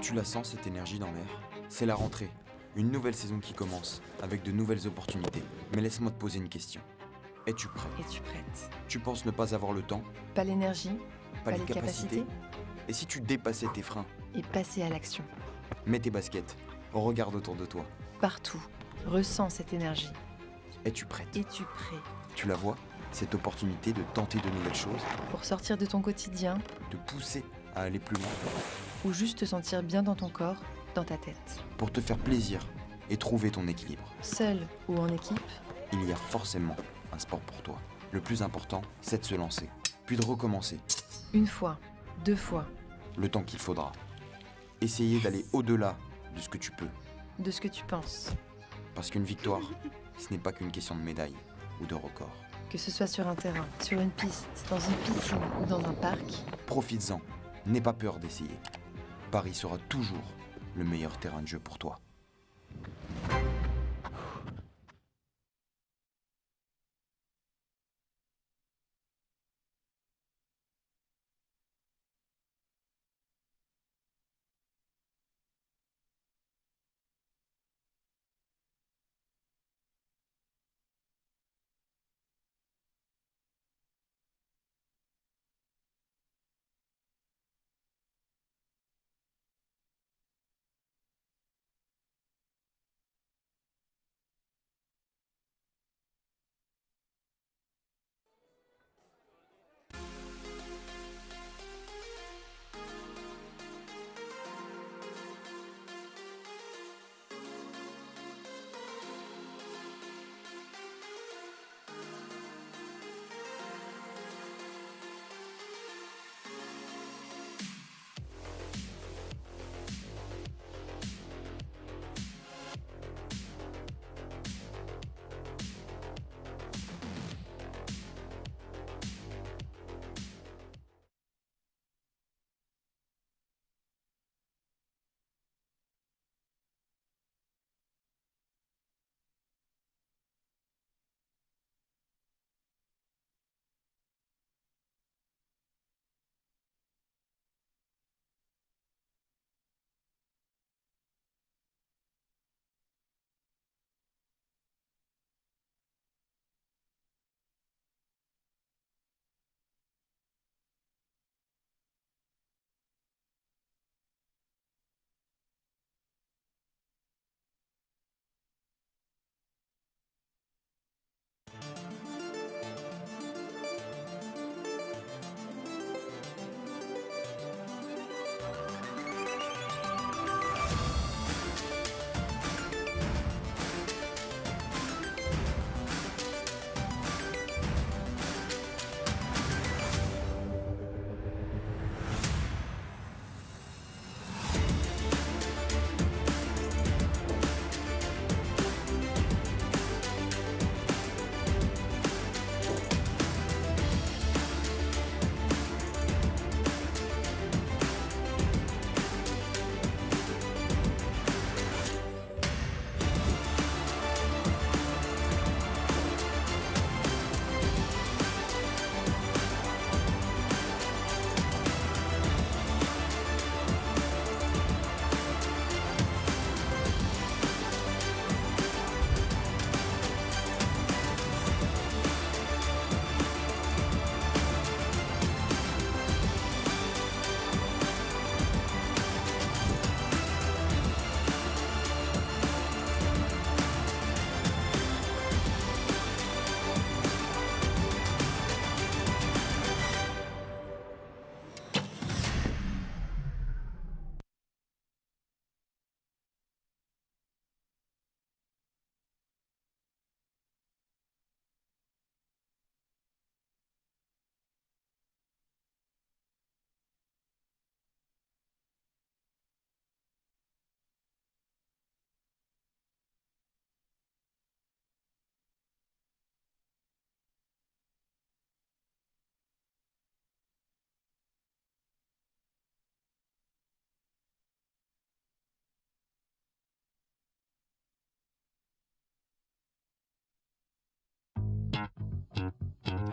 Tu la sens, cette énergie dans l'air? C'est la rentrée, une nouvelle saison qui commence, avec de nouvelles opportunités. Mais laisse-moi te poser une question. Es-tu prêt? Es-tu prête? Tu penses ne pas avoir le temps? Pas l'énergie, Pas les capacités? Et si tu dépassais tes freins? et passer à l'action. Mets tes baskets, regarde autour de toi. Partout, ressens cette énergie. Es-tu prête? Es-tu prêt Tu la vois? Cette opportunité de tenter de nouvelles choses, pour sortir de ton quotidien de pousser à aller plus loin, ou juste te sentir bien dans ton corps, dans ta tête? pour te faire plaisir et trouver ton équilibre. Seul ou en équipe, Il y a forcément un sport pour toi. Le plus important, c'est de se lancer, puis de recommencer, une fois, 2 fois, le temps qu'il faudra. Essayer d'aller au-delà de ce que tu peux, de ce que tu penses. parce qu'une victoire, ce n'est pas qu'une question de médaille ou de record. Que ce soit sur un terrain, sur une piste, dans une piscine ou dans un parc, Profites-en, n'aie pas peur d'essayer. Paris sera toujours le meilleur terrain de jeu pour toi.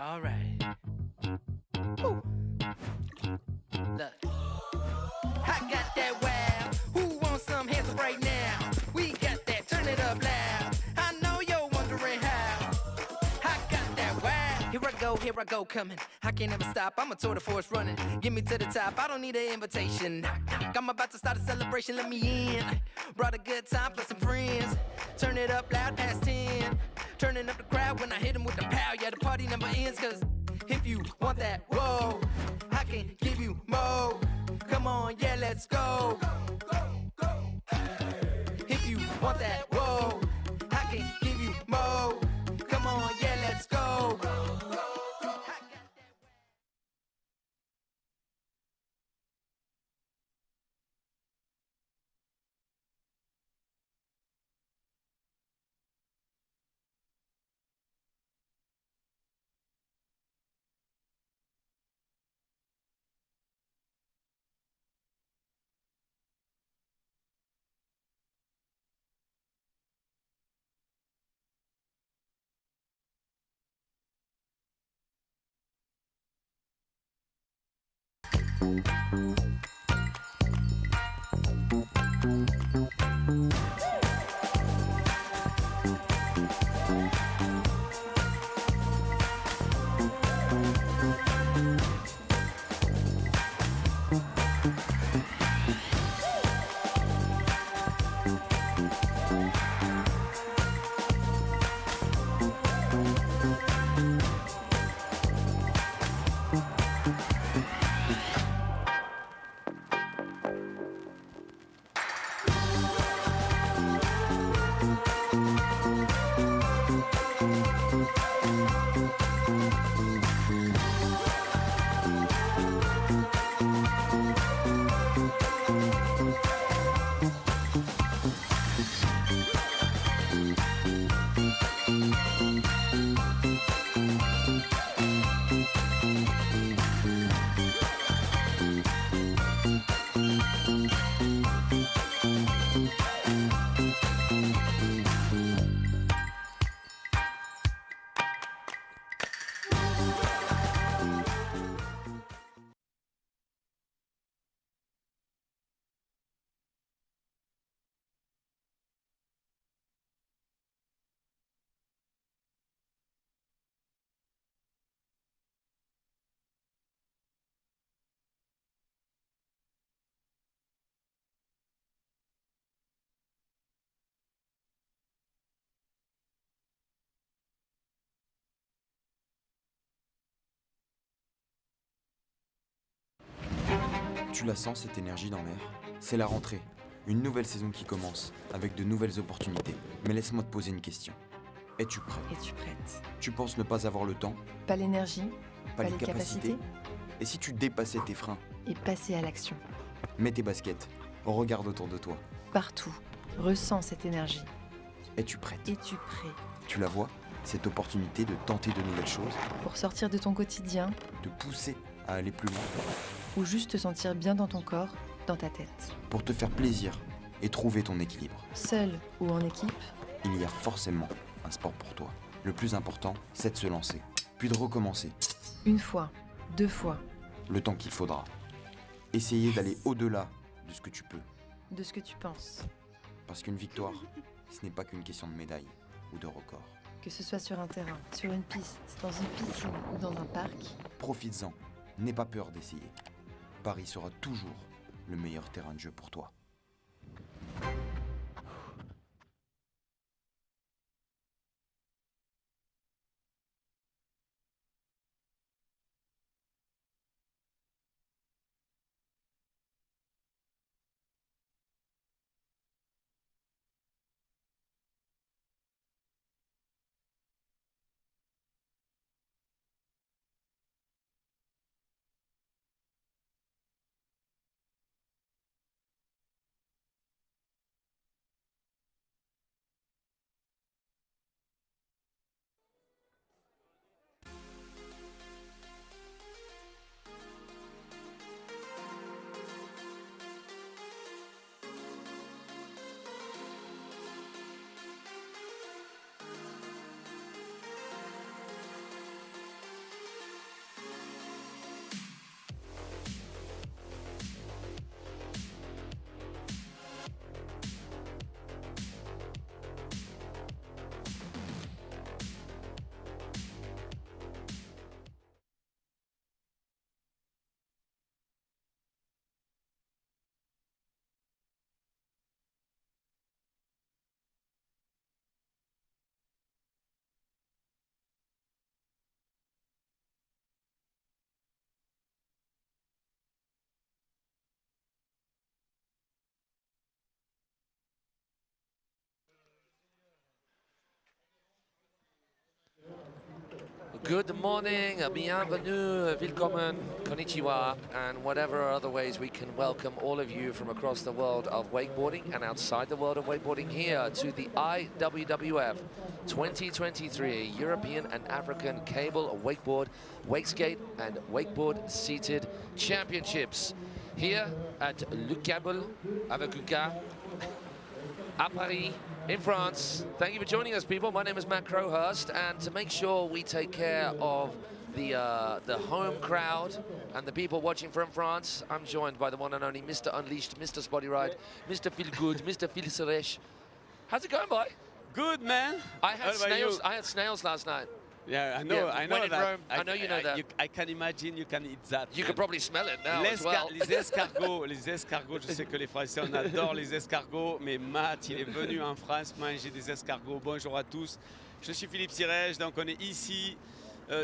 All right. Woo. Look, I got that wow, know, here I go coming. I can't ever stop, I'm a tour de force running. Get me to the top, I don't need an invitation. Knock, knock, I'm about to start a celebration, let me in. Brought a good time plus some friends. Turn it up loud past 10. Turning up the crowd when I hit them with the pow. Yeah, the party never ends, cause if you want that, whoa, I can give you more. Come on, yeah, let's go. If you want that, whoa, I can give you more. Come on, yeah, let's go. Tu la sens, cette énergie dans l'air? C'est la rentrée, une nouvelle saison qui commence, avec de nouvelles opportunités. Mais laisse-moi te poser une question. Es-tu prêt? Es-tu prête? Tu penses ne pas avoir le temps? Pas l'énergie, Pas les capacités? Et si tu dépassais tes freins? et passer à l'action. Mets tes baskets, regarde autour de toi. Partout, ressens cette énergie. Es-tu prête? Es-tu prêt Tu la vois? Cette opportunité de tenter de nouvelles choses, pour sortir de ton quotidien de pousser à aller plus loin, ou juste te sentir bien dans ton corps, dans ta tête? pour te faire plaisir et trouver ton équilibre. Seul ou en équipe, Il y a forcément un sport pour toi. Le plus important, c'est de se lancer, puis de recommencer, une fois, 2 fois, le temps qu'il faudra. Essayer d'aller au-delà de ce que tu peux, de ce que tu penses. parce qu'une victoire, ce n'est pas qu'une question de médaille ou de record. Que ce soit sur un terrain, sur une piste, dans une piscine ou dans un parc, Profites-en, n'aie pas peur d'essayer. Paris sera toujours le meilleur terrain de jeu pour toi. Good morning, bienvenue, willkommen, konnichiwa, and whatever other ways we can welcome all of you from across the world of wakeboarding and outside the world of wakeboarding here to the IWWF 2023 European and African Cable, Wakeboard, Wakeskate and Wakeboard Seated Championships here at Le Cable, avec à Paris, in France. Thank you for joining us, people. My name is Matt Crowhurst, and to make sure we take care of the home crowd and the people watching from France, I'm joined by the one and only Mr. Unleashed, Mr. Spotty Ride, Mr. Feel Good, Mr. Feel Suresh. How's it going, boy? Good, man. I had snails last night. Yeah, I know. Yeah, I know when in that. Rome, I know you know that. I can imagine you can eat that. You could probably smell it now as well. Les escargots, je sais que les Français, on adore les escargots, mais Matt, il est venu en France manger des escargots. Bonjour à tous. Je suis Philippe Sirège, donc on est ici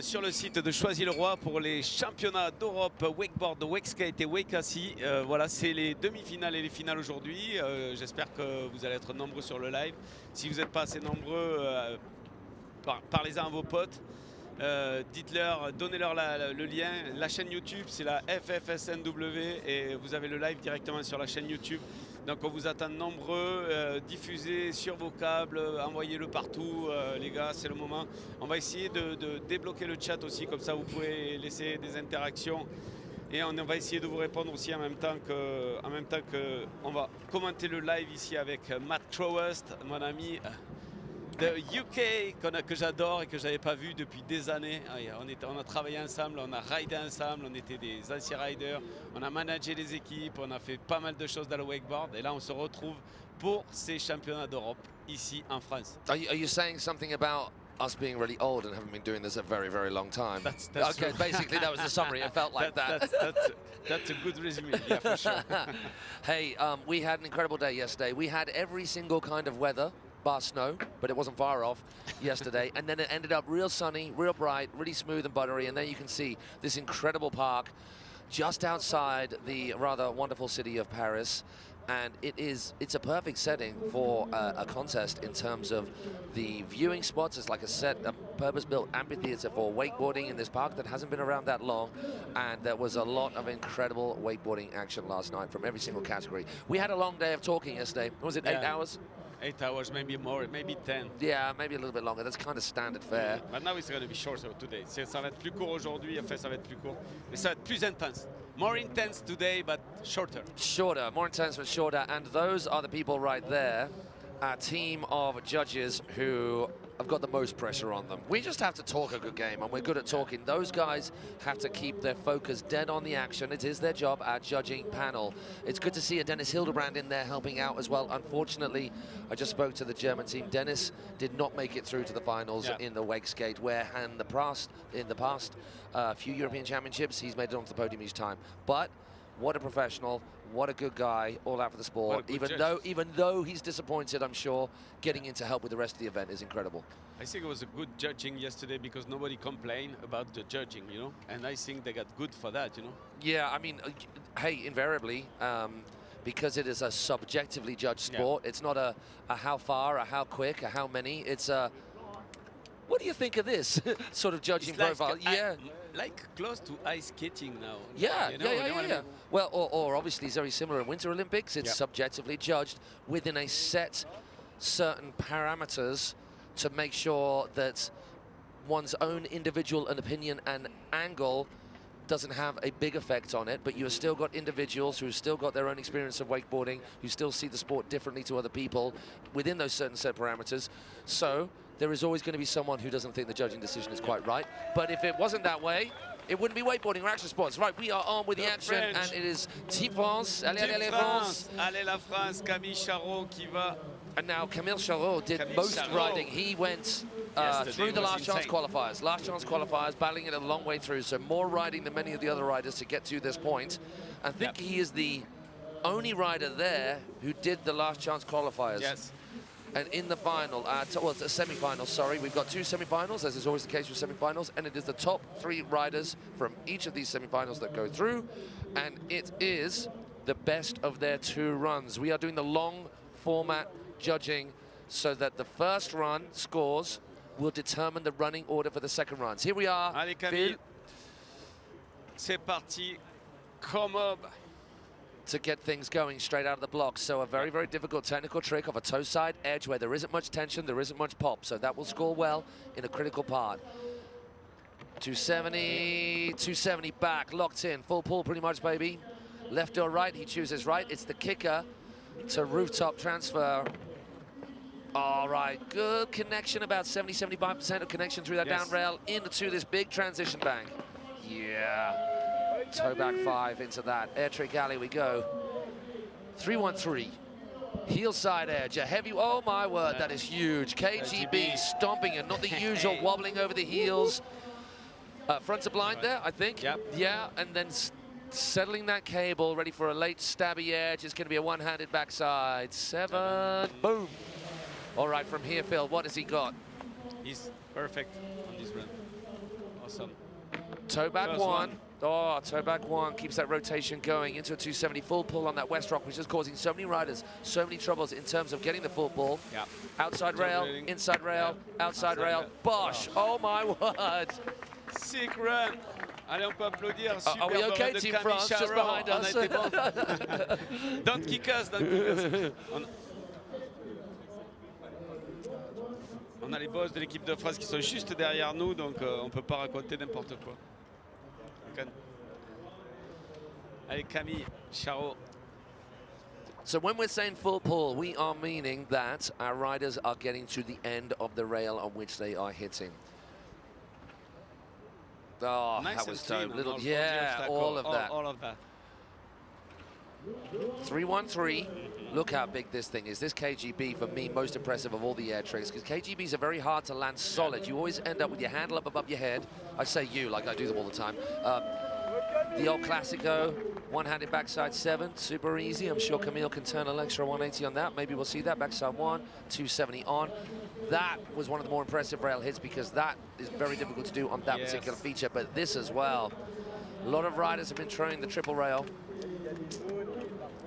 sur le site de Choisy-le-Roi pour les championnats d'Europe wakeboard, wakeskate et wakassi. Voilà, c'est les demi-finales et les finales aujourd'hui. J'espère que vous allez être nombreux sur le live. Si vous n'êtes pas assez nombreux, parlez-en à vos potes, dites-leur, donnez-leur le lien. La chaîne YouTube, c'est la FFSNW et vous avez le live directement sur la chaîne YouTube. Donc on vous attend nombreux, diffusez sur vos câbles, envoyez-le partout, les gars, c'est le moment. On va essayer de débloquer le chat aussi, comme ça vous pouvez laisser des interactions. Et on va essayer de vous répondre aussi en même temps que on va commenter le live ici avec Matt Crowhurst, mon ami de UK que j'adore et que j'avais pas vu depuis des années. On a travaillé ensemble, on a ridé ensemble, on était des anciens riders, on a managé les équipes, on a fait pas mal de choses dans le wakeboard et là on se retrouve pour ces championnats d'Europe ici en France. Are you saying something about us being really old and haven't been doing this a very, very long time? That's okay, true. basically that was the summary. It felt like that. That's a good resume, yeah, for sure. Hey, we had an incredible day yesterday. We had every single kind of weather, bar snow, but it wasn't far off yesterday. And then it ended up real sunny, real bright, really smooth and buttery. And there you can see this incredible park just outside the rather wonderful city of Paris. And it's a perfect setting for a contest in terms of the viewing spots. It's like a purpose-built amphitheater for wakeboarding in this park that hasn't been around that long. And there was a lot of incredible wakeboarding action last night from every single category. We had a long day of talking yesterday. Was it 8 hours? 8 hours, maybe more, maybe 10. Yeah, maybe a little bit longer. That's kind of standard fare. But now it's going to be shorter today. Ça va être plus court aujourd'hui, enfin ça va être plus court. Mais ça va être plus intense. More intense today, but shorter. Shorter, more intense but shorter. And those are the people right there, a team of judges who have got the most pressure on them. We just have to talk a good game, and we're good at talking. Those guys have to keep their focus dead on the action. It is their job, our judging panel. It's good to see a Dennis Hildebrand in there helping out as well. Unfortunately, I just spoke to the German team. Dennis did not make it through to the finals in the wakeskate, where in the past few European Championships, he's made it onto the podium each time. But what a professional, what a good guy, all out for the sport. Even though he's disappointed, I'm sure, getting in to help with the rest of the event is incredible. I think it was a good judging yesterday because nobody complained about the judging, you know, and I think they got good for that, you know. Yeah, I mean, hey, invariably, because it is a subjectively judged sport, it's not a how far, a how quick, a how many, it's a what do you think of this sort of judging profile? Like close to ice skating now. Yeah, you know, yeah. Well, or obviously it's very similar in Winter Olympics. It's subjectively judged within a set certain parameters to make sure that one's own individual opinion and angle doesn't have a big effect on it, but you have still got individuals who've still got their own experience of wakeboarding, who still see the sport differently to other people within those certain set parameters. So there is always going to be someone who doesn't think the judging decision is quite right. But if it wasn't that way, it wouldn't be wakeboarding or action sports. Right, we are on with the action, and it is Team France. Allez, France. Allez, la France. Camille Charot qui va. And now Camille Charot did most riding. He went through the last chance qualifiers. Last chance qualifiers, battling it a long way through. So more riding than many of the other riders to get to this point. I think he is the only rider there who did the last chance qualifiers. Yes. And in the final, well, it's a semi-final, sorry. We've got two semi-finals, as is always the case with semi-finals, and it is the top 3 riders from each of these semi-finals that go through, and it is the best of their 2 runs. We are doing the long format judging so that the first run scores will determine the running order for the second runs. Here we are. Allez Camille, c'est parti. Come up. To get things going straight out of the blocks. So a very, very difficult technical trick of a toe side edge where there isn't much tension, there isn't much pop. So that will score well in a critical part. 270, 270 back, locked in, full pull pretty much, baby. Left or right, he chooses right. It's the kicker to rooftop transfer. All right, good connection, about 70-75% of connection through that down rail into this big transition bank. Yeah. Toe back 5 into that. Air trick alley we go. 3-1-3. Heel side edge. A heavy, oh my word, that is huge. KGB stomping it, not the usual wobbling over the heels. Front to blind there, I think. Yep. Yeah, and then settling that cable, ready for a late stabby edge. It's going to be a one-handed backside. 7, boom. All right, from here, Phil, what has he got? He's perfect on this run. Awesome. Toe back First 1. Oh, toe back 1 keeps that rotation going into a 270 full pull on that West Rock, which is causing so many riders so many troubles in terms of getting the full pull. Yeah. Outside rail, inside rail, outside rail. Bosh! Oh my word! Sick run. Allez, on peut applaudir. Super Are we okay, de Team Camille France, just Charot. behind us? On a été bon. Don't kick us, don't kick us. On a les boss de l'équipe de France qui sont juste derrière nous, donc on ne peut pas raconter n'importe quoi. Allez, Camille Charot. So when we're saying full pull, we are meaning that our riders are getting to the end of the rail on which they are hitting. Oh, Nice that was dope. Little, all yeah, all of that. All of that. 3-1-3. Look how big this thing is. This KGB, for me, most impressive of all the air tricks, because KGBs are very hard to land solid. You always end up with your handle up above your head. I say you, like I do them all the time. The old Classico, one-handed backside 7, super easy. I'm sure Camille can turn an extra 180 on that. Maybe we'll see that. Backside 1, 270 on. That was one of the more impressive rail hits because that is very difficult to do on that particular feature, but this as well. A lot of riders have been trying the triple rail.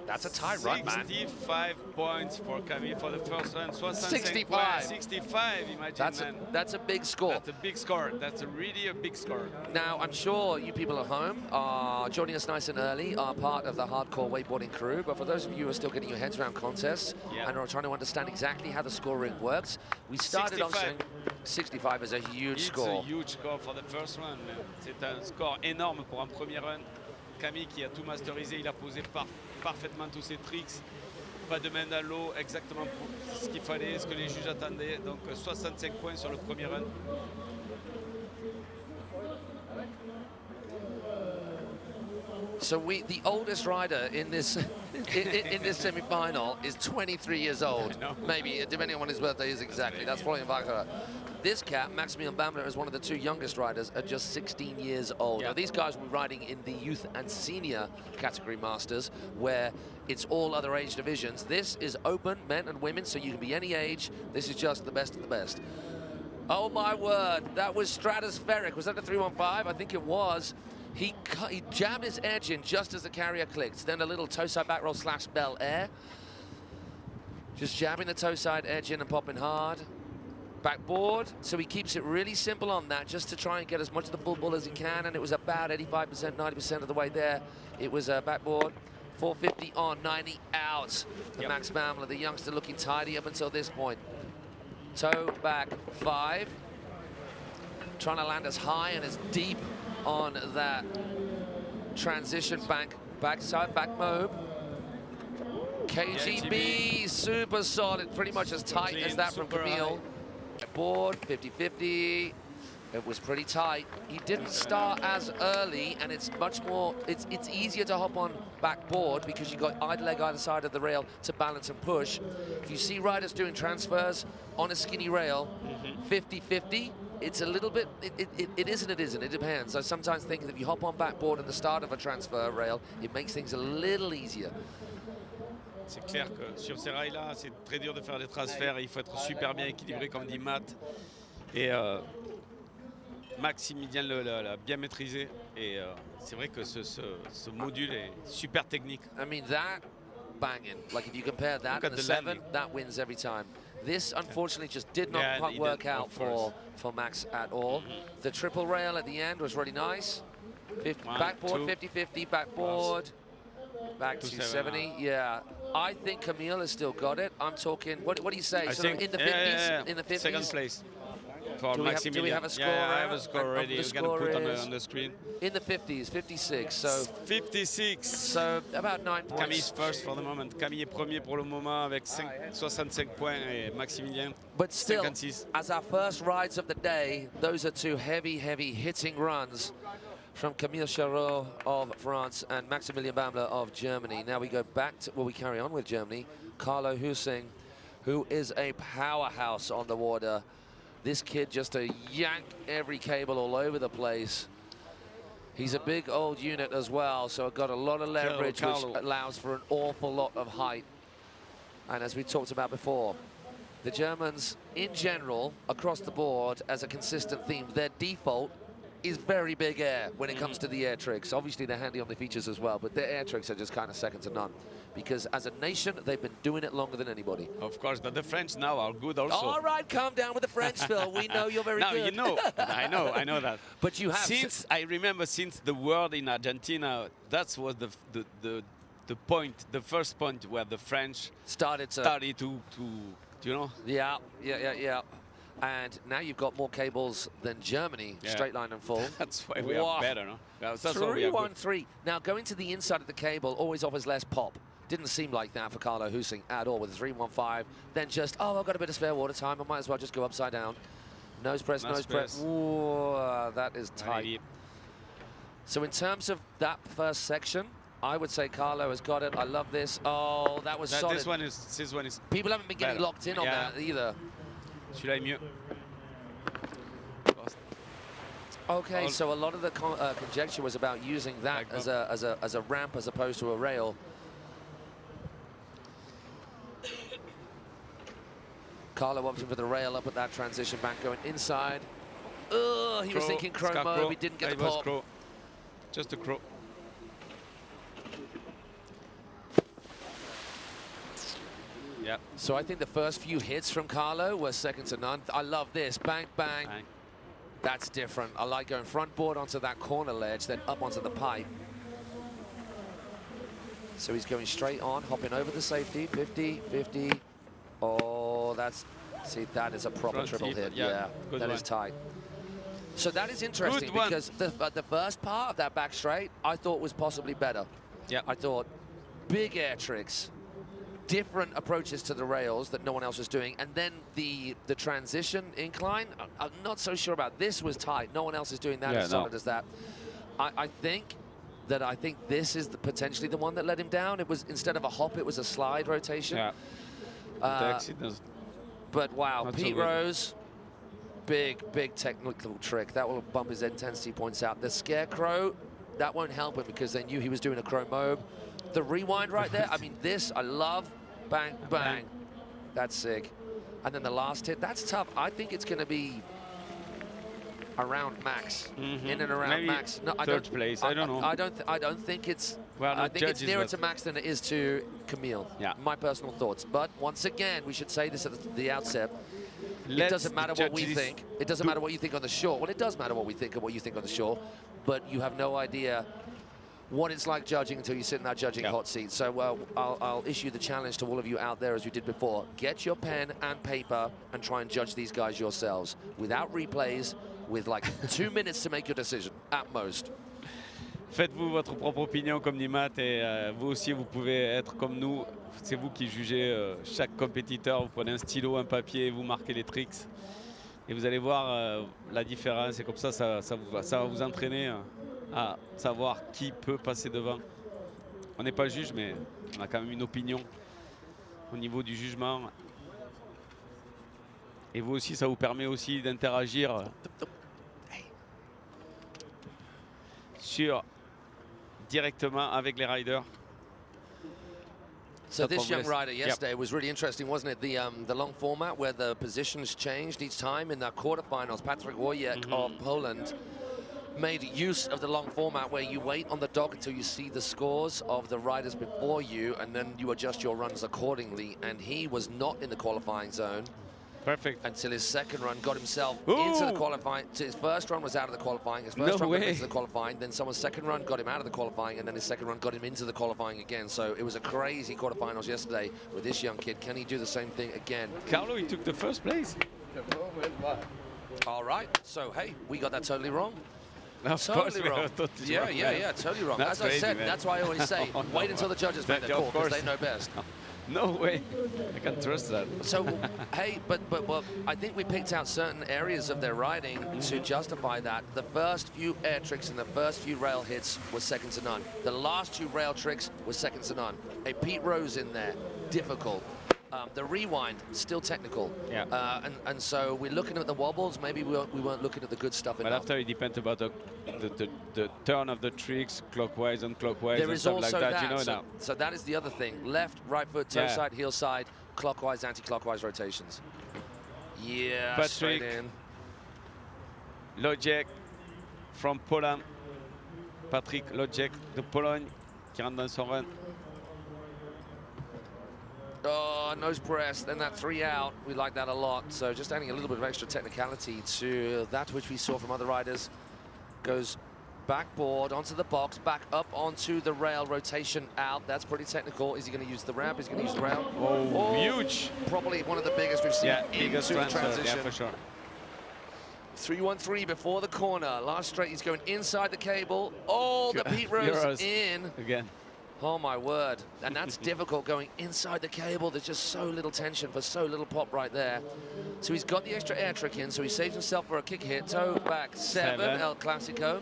That's a tight run, man. 65 points for Camille for the first run. 65. 65, imagine, that's a big score. That's a big score. That's really a big score. Now, I'm sure you people at home are joining us nice and early, are part of the hardcore wakeboarding crew, but for those of you who are still getting your heads around contests and are trying to understand exactly how the scoring works, we started 65. on saying 65 is a huge score. It's a huge score for the first run. C'est un score énorme pour un premier run. Camille qui a tout masterisé, il a posé parfaitement tous ses tricks. Pas de main dans l'eau, exactement ce qu'il fallait, ce que les juges attendaient. Donc 65 points sur le premier run. So the oldest rider in this in this semi-final is 23 years old. Maybe, depending on when his birthday is exactly. That's Florian Wagner. This cat, Maximilian Bamler, is one of the 2 youngest riders at just 16 years old. Now, these guys will be riding in the youth and senior category masters, where it's all other age divisions. This is open, men and women, so you can be any age. This is just the best of the best. Oh, my word. That was stratospheric. Was that the 315? I think it was. He jabbed his edge in just as the carrier clicked. Then a little toe side back roll / Bel Air. Just jabbing the toe side edge in and popping hard. Backboard, so he keeps it really simple on that, just to try and get as much of the full pull as he can, and it was about 85%, 90% of the way there. It was a backboard, 450 on, 90 out. The Max Bamler, the youngster, looking tidy up until this point. Toe back 5. Trying to land as high and as deep on that transition bank, backside, back mob. KGB, super solid, pretty much as tight as that from Camille. Board, 50-50. It was pretty tight. He didn't start as early, and it's much more, it's easier to hop on backboard because you've got either leg either side of the rail to balance and push. If you see riders doing transfers on a skinny rail, 50-50, it's a little bit, it is and it isn't, it depends. I sometimes think that if you hop on backboard at the start of a transfer rail, it makes things a little easier. C'est clair que sur ces rails-là, c'est très dur de faire des transferts. Il faut être super bien équilibré, comme dit Matt. Et Maximilien l'a bien maîtrisé. Et c'est vrai que ce module est super technique. I mean, that banging, like if you compare that and the 7, that wins every time. This, unfortunately, just did not Yeah, quite it work did, out of course. for Max at all. The triple rail at the end was really nice. One, Backboard, two. 50-50, backboard. Back to 70, yeah. I think Camille has still got it. I'm talking, what do you say? I Sort of think in the 50s? yeah. In the 50s? Second place for Do Maximilian. we have a score? Yeah, I have a score already. The We're going score to put is on the screen. in the 50s, 56. So 56. So about 9 points. Camille is first for the moment. Camille est premier pour le moment avec 65 points et Maximilien But still, 56. as our first rides of the day, those are two heavy hitting runs from Camille Charot of France and Maximilian Bamler of Germany. Now we go back to, well, we carry on with Germany. Carlo Husing, who is a powerhouse on the water. This kid just to yank every cable all over the place. He's a big old unit as well, so got a lot of leverage, which allows for an awful lot of height. And as we talked about before, the Germans, in general, across the board, as a consistent theme, their default is very big air when it comes to the air tricks. Obviously, they're handy on the features as well, but their air tricks are just kind of second to none. Because as a nation, they've been doing it longer than anybody. Of course, but the French now are good also. All right, calm down with the French, Phil. We know you're very now, good. you know, I know that. But you have. Since, I remember since the World in Argentina, that was the point, the first point where the French started to you know? Yeah. And now you've got more cables than Germany, straight line and full. That's why we are better, no? That's why we are good. 3-1-3. Now, going to the inside of the cable always offers less pop. Didn't seem like that for Carlo Husing at all with a 3-1-5. Then just, oh, I've got a bit of spare water time. I might as well just go upside down. Nose press, nose press. Ooh, that is tight. So in terms of that first section, I would say Carlo has got it. I love this. Oh, that was solid. This one is People haven't been getting locked in on that either. Celui-là est mieux. Okay, so a lot of the conjecture was about using that as a ramp as opposed to a rail. Carlo opting for the rail up at that transition back going inside. Oh, he was thinking crow mode. He didn't get the pop. Crow. Just a crow. Yeah. So I think the first few hits from Carlo were second to none. I love this. Bang, bang. That's different. I like going front board onto that corner ledge, then up onto the pipe. So he's going straight on, hopping over the safety. 50, 50. Oh, see, that is a proper Front triple hit. Yeah, that is tight. So that is interesting because the first part of that back straight I thought was possibly better. Yeah. I thought big air tricks, different approaches to the rails that no one else was doing, and then the transition incline, I'm not so sure about. This was tight. No one else is doing that as solid as that. I think this is potentially the one that let him down. It was, instead of a hop, it was a slide rotation. Yeah. But wow, Pete Rose, big technical trick. That will bump his intensity points out. The scarecrow, that won't help him because they knew he was doing a crow mob. The rewind right there, I mean, this I love. Bang, bang. That's sick. And then the last hit, that's tough. I think it's going to be around Max, in and around Maybe Max. No, third place. I don't know. I don't think it's. Well, I think it's nearer to Max than it is to Camille. Yeah. My personal thoughts. But once again, we should say this at the outset. It doesn't matter what we think. It doesn't matter what you think on the shore. Well, it does matter what we think and what you think on the shore, but you have no idea what it's like judging until you sit in that judging hot seat. So I'll issue the challenge to all of you out there as we did before. Get your pen and paper and try and judge these guys yourselves without replays, with like 2 minutes to make your decision at most. Faites-vous votre propre opinion comme dit Matt, et vous aussi vous pouvez être comme nous. C'est vous qui jugez chaque compétiteur. Vous prenez un stylo, un papier, vous marquez les tricks et vous allez voir la différence. Et comme ça va vous entraîner à savoir qui peut passer devant. On n'est pas juge, mais on a quand même une opinion au niveau du jugement. Et vous aussi, ça vous permet aussi d'interagir directement avec les riders. So this young rider yesterday was really interesting, wasn't it? The long format where the positions changed each time in the quarterfinals. Patrick Wojek of Poland made use of the long format where you wait on the dock until you see the scores of the riders before you, and then you adjust your runs accordingly. And he was not in the qualifying zone. Perfect. Until his second run got himself Ooh. into the qualifying. His first run was out of the qualifying. His first run got into the qualifying. Then someone's second run got him out of the qualifying, and then his second run got him into the qualifying again. So it was a crazy quarterfinals yesterday with this young kid. Can he do the same thing again? Carlo, he took the first place. All right. So hey, we got that totally wrong. Of Totally course wrong. Totally Yeah, wrong, yeah, man. yeah, totally wrong. That's As I said, crazy, man. that's why I always say, No, wait until the judges make their call, because they know best. No way. I can't trust that. So, hey, but well, I think we picked out certain areas of their riding to justify that. The first few air tricks and the first few rail hits was second to none. The last two rail tricks was second to none. A Pete Rose in there, difficult. The rewind, still technical. Yeah. And so we're looking at the wobbles. Maybe we weren't looking at the good stuff But enough. after it depends about the turn of the tricks, clockwise and clockwise There and is stuff also like that. You know so, now. so that is the other thing. Left, right foot, toe Yeah. side, heel side, clockwise, anti-clockwise rotations. Yeah, Patrick. straight in. Lojek from Poland. Patrick Lojek de Pologne qui rentre dans son run. Oh, nose press, then that 3 out. We like that a lot. So just adding a little bit of extra technicality to that which we saw from other riders. Goes backboard onto the box, back up onto the rail, rotation out. That's pretty technical. Is he going to use the ramp? Is he going to use the rail? Oh, huge. Probably one of the biggest we've seen biggest into the transfer. transition. Yeah, for sure. 3-1-3 before the corner. Last straight, he's going inside the cable. Oh, the Pete Rose in. Again. Oh, my word. And that's difficult going inside the cable. There's just so little tension for so little pop right there. So he's got the extra air trick in, so he saves himself for a kick hit. Toe back 7, El Clasico.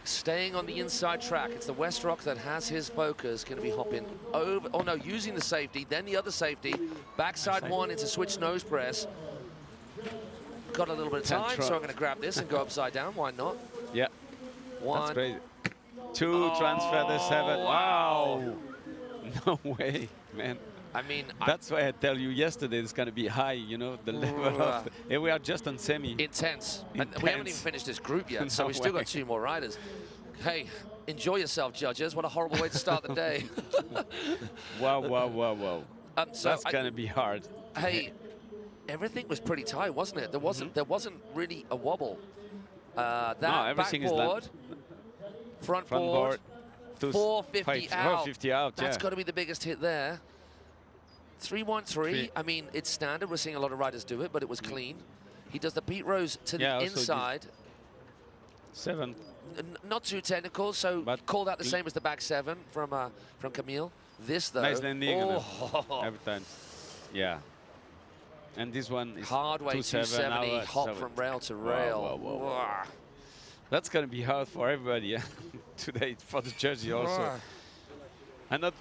Staying on the inside track. It's the West Rock that has his focus. Going to be hopping over. Oh, no, using the safety. Then the other safety. Backside 1 into switch nose press. Got a little bit of time, so I'm going to grab this and go upside down. Why not? Yeah. 1. That's crazy. 2 transfer the 7. Wow. No way, man. I mean, that's why I tell you yesterday it's going to be high, you know, the level of... And we are just on semi. Intense. And we haven't even finished this group yet, so we've still got 2 more riders. Hey, enjoy yourself, judges. What a horrible way to start the day. Wow, wow, wow, wow. So that's going to be hard. Hey, everything was pretty tight, wasn't it? There wasn't really a wobble. That no, everything backboard, front board, 450 out. 450 out, That's got to be the biggest hit there. 3-1-3. I mean, it's standard. We're seeing a lot of riders do it, but it was clean. He does the Pete Rose to the inside. 7. Not too technical, so but call that the same as the back 7 from Camille. This though, nice landing every time. Yeah. And this one is hard way 270 hop from rail to rail. Wow, wow, wow. That's going to be hard for everybody today, for the judges also. I not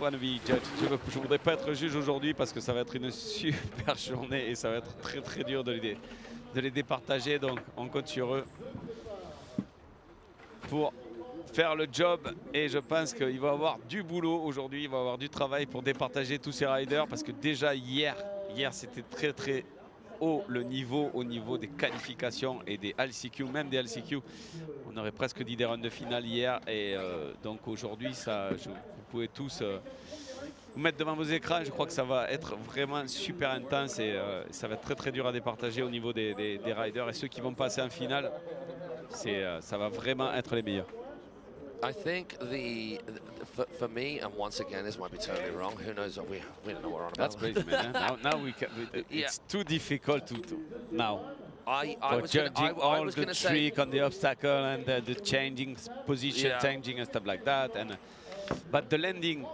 want to be judge. Je voudrais pas être juge aujourd'hui parce que ça va être une super journée et ça va être très très dur de les départager. Donc on compte sur eux pour faire le job et je pense qu'il va y avoir du boulot aujourd'hui, il va y avoir du travail pour départager tous ces riders parce que déjà hier c'était très très haut le niveau au niveau des qualifications et des LCQ, même des LCQ. On aurait presque dit des runs de finale hier et donc aujourd'hui vous pouvez tous vous mettre devant vos écrans. Je crois que ça va être vraiment super intense et ça va être très très dur à départager au niveau des riders et ceux qui vont passer en finale, ça va vraiment être les meilleurs. I think for me, and once again, this might be totally wrong. Who knows? We don't know what we're on about. That's crazy, man. now we can. It's too difficult to now. I was judging all the say, trick on the obstacle and the changing position, changing and stuff like that. And but the landing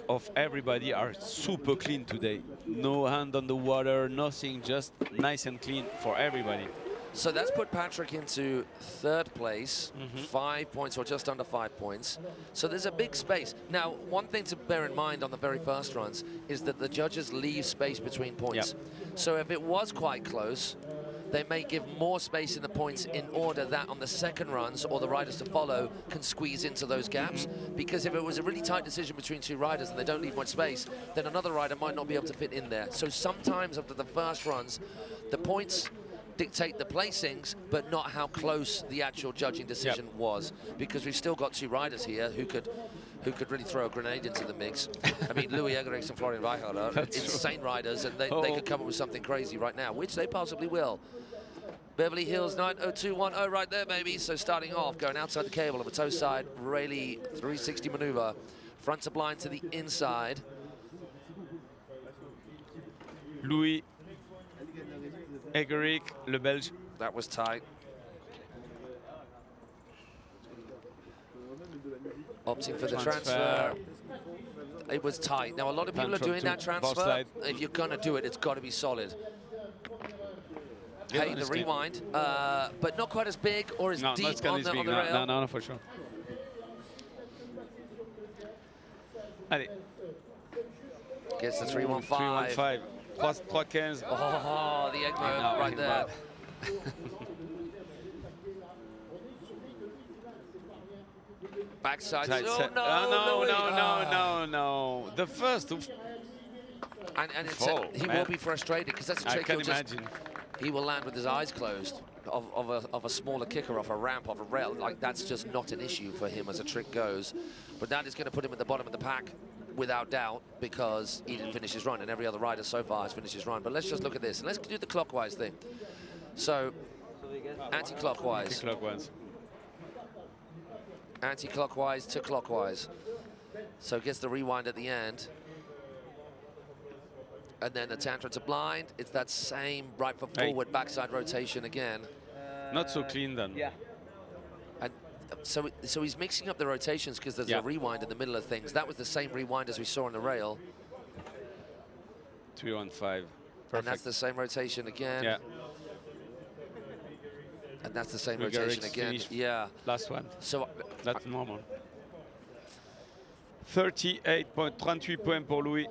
of everybody are super clean today. No hand on the water, nothing. Just nice and clean for everybody. So that's put Patrick into 3rd place, 5 points or just under 5 points. So there's a big space. Now, one thing to bear in mind on the very first runs is that the judges leave space between points. Yep. So if it was quite close, they may give more space in the points in order that on the second runs or the riders to follow can squeeze into those gaps. Because if it was a really tight decision between 2 riders and they don't leave much space, then another rider might not be able to fit in there. So sometimes after the first runs, the points dictate the placings, but not how close the actual judging decision was, because we've still got 2 riders here who could really throw a grenade into the mix. I mean, Louis Egerich and Florian Weichel are insane riders, and they could come up with something crazy right now, which they possibly will. Beverly Hills 90210 right there, maybe. So starting off, going outside the cable of a toe side, Rayleigh 360 maneuver. Front to blind to the inside. Louis Egerich, le Belge. That was tight. Opting for the transfer. It was tight. Now, a lot of people are doing that transfer. If you're going to do it, it's got to be solid. Hey, the rewind, but not quite as big or as deep on the rail. No, for sure. Allez. Gets the 315. 315. Oh, the egg mode right there. Backside. Oh, no. The first. And he will be frustrated, because that's a trick. I can imagine. He will land with his eyes closed of a smaller kicker off a ramp, off a rail. Like, that's just not an issue for him as a trick goes. But that is going to put him at the bottom of the pack without doubt, because he didn't finish his run, and every other rider so far has finished his run. But let's just look at this, and let's do the clockwise thing. So, anti-clockwise. Anti-clockwise to clockwise. So gets the rewind at the end. And then the tantrum to blind. It's that same right foot forward backside rotation again. Not so clean then. Yeah. And so he's mixing up the rotations, because there's a rewind in the middle of things. That was the same rewind as we saw on the rail. 315. Perfect. And that's the same rotation again. Yeah. And that's the same rotation again. Yeah. Last one. So that's normal. 38.38 points for Louis.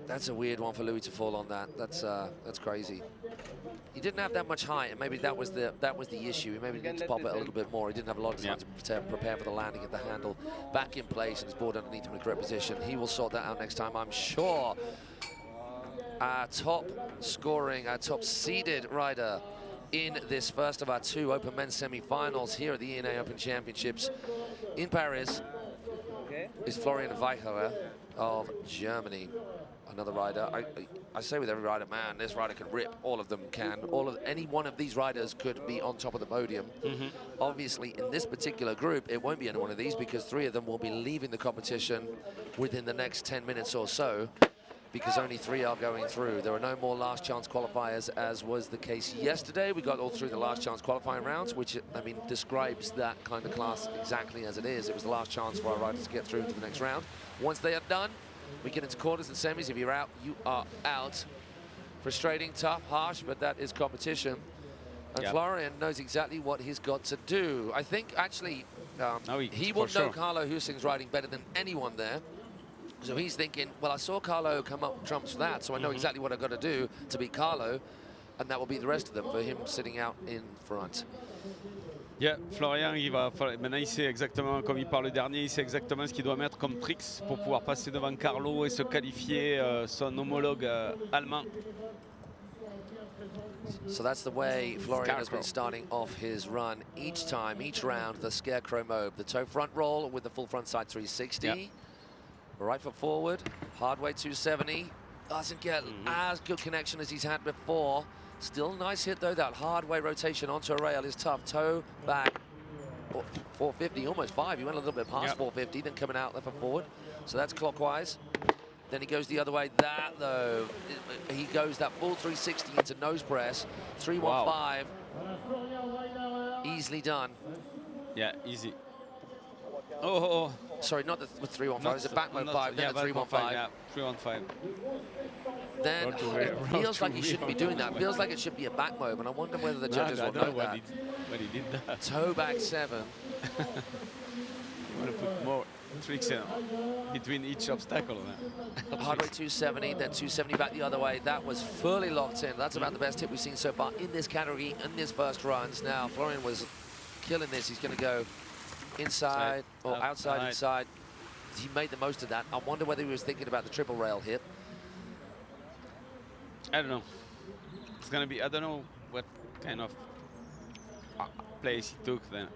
That's a weird one for Louis to fall on that. That's crazy. He didn't have that much height, and maybe that was the issue. He maybe needed to pop it a little bit more. He didn't have a lot of time to prepare for the landing of the handle back in place, and his board underneath him in the correct position. He will sort that out next time, I'm sure. Our top scoring, our top seeded rider in this first of our 2 Open Men's Semi-Finals here at the ENA Open Championships in Paris is Florian Weichel of Germany. Another rider. I say with every rider, man, this rider can rip. All of them can. Any one of these riders could be on top of the podium. Obviously, in this particular group, it won't be any one of these, because 3 of them will be leaving the competition within the next 10 minutes or so, because only 3 are going through. There are no more last chance qualifiers, as was the case yesterday. We got all through the last chance qualifying rounds, which, I mean, describes that kind of class exactly as it is. It was the last chance for our riders to get through to the next round. Once they are done, we get into quarters and semis. If you're out, you are out. Frustrating, tough, harsh, but that is competition. And Florian knows exactly what he's got to do. I think, actually, he will know Carlo Husing's riding better than anyone there. So he's thinking, well, I saw Carlo come up trumps that, so I know exactly what I've got to do to beat Carlo, and that will be the rest of them for him sitting out in front. Yeah, Florian, maintenant il sait exactement, comme il part le dernier, il sait exactement ce qu'il doit mettre comme tricks pour pouvoir passer devant Carlo et se qualifier son homologue allemand. So that's the way Florian has been starting off his run. Each time, each round, the scarecrow mode. The toe front roll with the full front side 360. Yeah. Right foot forward, hard way 270. Doesn't get as good connection as he's had before. Still nice hit though. That hard way rotation onto a rail is tough. Toe back, 450, almost 5. He went a little bit past 450, then coming out left and forward. So that's clockwise. Then he goes the other way. That though, he goes that full 360 into nose press. 315. Wow. Easily done. Yeah, easy. Sorry, not the 315. It's a back mode 5, then a 315. Yeah, 315. Then it feels like he shouldn't be doing that. It feels like it should be a back mode, and I wonder whether the judges will know that. When he did that. Toe back 7. You want to put more tricks in between each obstacle. Hard way 270, then 270 back the other way. That was fully locked in. That's about the best hit we've seen so far in this category, in this first runs. Now, Florian was killing this. He's going to go inside, or outside, inside. He made the most of that. I wonder whether he was thinking about the triple rail hit. I don't know. It's gonna be, I don't know what kind of place he took then.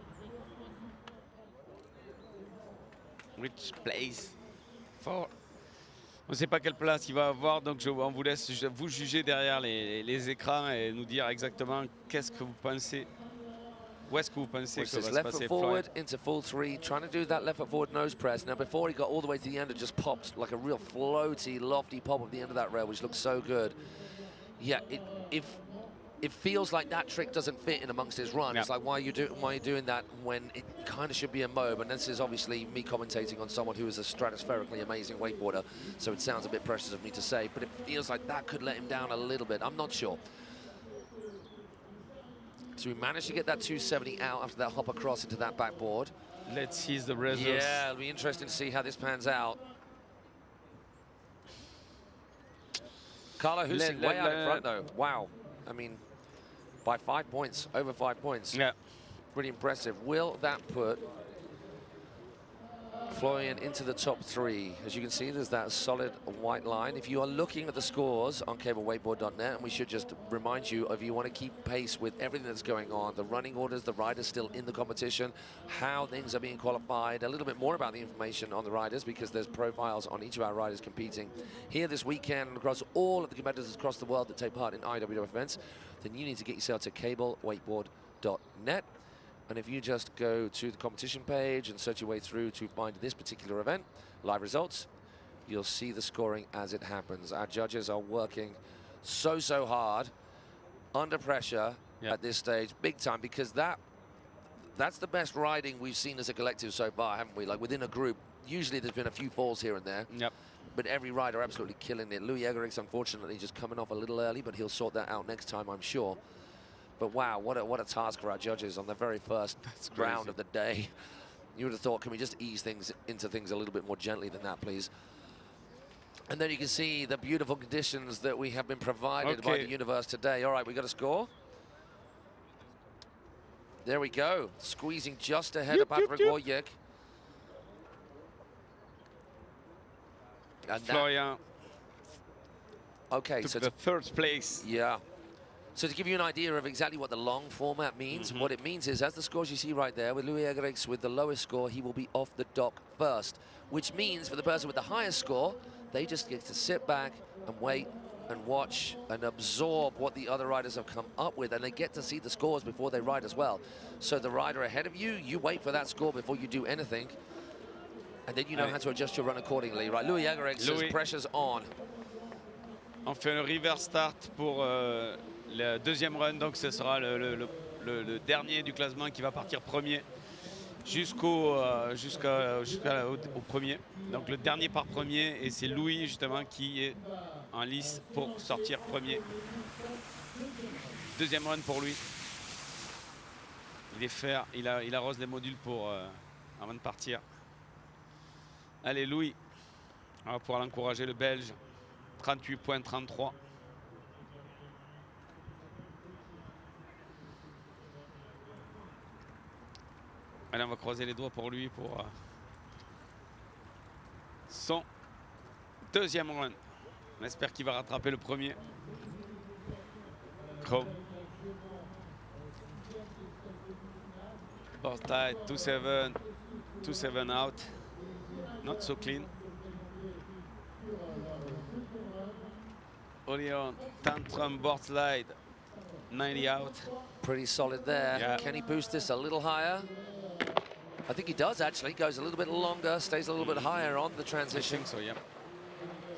Which place for? On ne sait pas quelle place il va avoir, donc on vous laisse vous juger derrière les écrans et nous dire exactement qu'est-ce que vous pensez. Où est-ce que vous pensez que va se left passer foot forward into full three, trying to do that left foot forward nose press. Now before he got all the way to the end, it just popped like a real floaty, lofty pop at the end of that rail, which looks so good. Yeah, it feels like that trick doesn't fit in amongst his run. Yeah. It's like, why are you doing that when it kind of should be a mob? And this is obviously me commentating on someone who is a stratospherically amazing wakeboarder, so it sounds a bit precious of me to say, but it feels like that could let him down a little bit. I'm not sure. So we managed to get that 270 out after that hop across into that backboard. Let's see the results. Yeah, it'll be interesting to see how this pans out. Carlo Husing way out in front though. Wow. I mean, by 5 points, over 5 points. Yeah. Pretty impressive. Will that put Florian into the top 3? As you can see, there's that solid white line. If you are looking at the scores on cablewakeboard.net, and we should just remind you, if you want to keep pace with everything that's going on, the running orders, the riders still in the competition, how things are being qualified, a little bit more about the information on the riders, because there's profiles on each of our riders competing here this weekend and across all of the competitors across the world that take part in IWWF events, then you need to get yourself to cablewakeboard.net. And if you just go to the competition page and search your way through to find this particular event, live results, you'll see the scoring as it happens. Our judges are working so hard, under pressure at this stage, big time, because that's the best riding we've seen as a collective so far, haven't we? Like within a group, usually there's been a few falls here and there. Yep. But every rider absolutely killing it. Louis Egerix, unfortunately, just coming off a little early, but he'll sort that out next time, I'm sure. But wow, what a task for our judges on the very first round of the day. You would have thought, can we just ease things into things a little bit more gently than that, please? And then you can see the beautiful conditions that we have been provided by the universe today. All right, we got a score. There we go, squeezing just ahead of Patrick Wojcik. And Florian. Okay, took so the third place. Yeah. So to give you an idea of exactly what the long format means, what it means is, as the scores you see right there, with Louis Egerix with the lowest score, he will be off the dock first, which means for the person with the highest score, they just get to sit back and wait and watch and absorb what the other riders have come up with, and they get to see the scores before they ride as well. So the rider ahead of you, you wait for that score before you do anything, and then you know how to adjust your run accordingly, right? Louis Egerix says pressure's on. On fait un reverse start pour le deuxième run, donc ce sera le dernier du classement qui va partir premier jusqu'au premier. Donc le dernier part premier, et c'est Louis justement qui est en lice pour sortir premier. Deuxième run pour lui. Il arrose les modules pour avant de partir. Allez Louis, on va pouvoir l'encourager, le Belge. 38.33. Allez, on va croiser les doigts pour lui pour son deuxième run. On espère qu'il va rattraper le premier. Crow. Both tight, 2-7 out. Not so clean. Oleon, tantrum board slide, 90 out. Pretty solid there. Yeah. Can he boost this a little higher? I think he does actually. Goes a little bit longer, stays a little bit higher on the transition. I think so, yeah.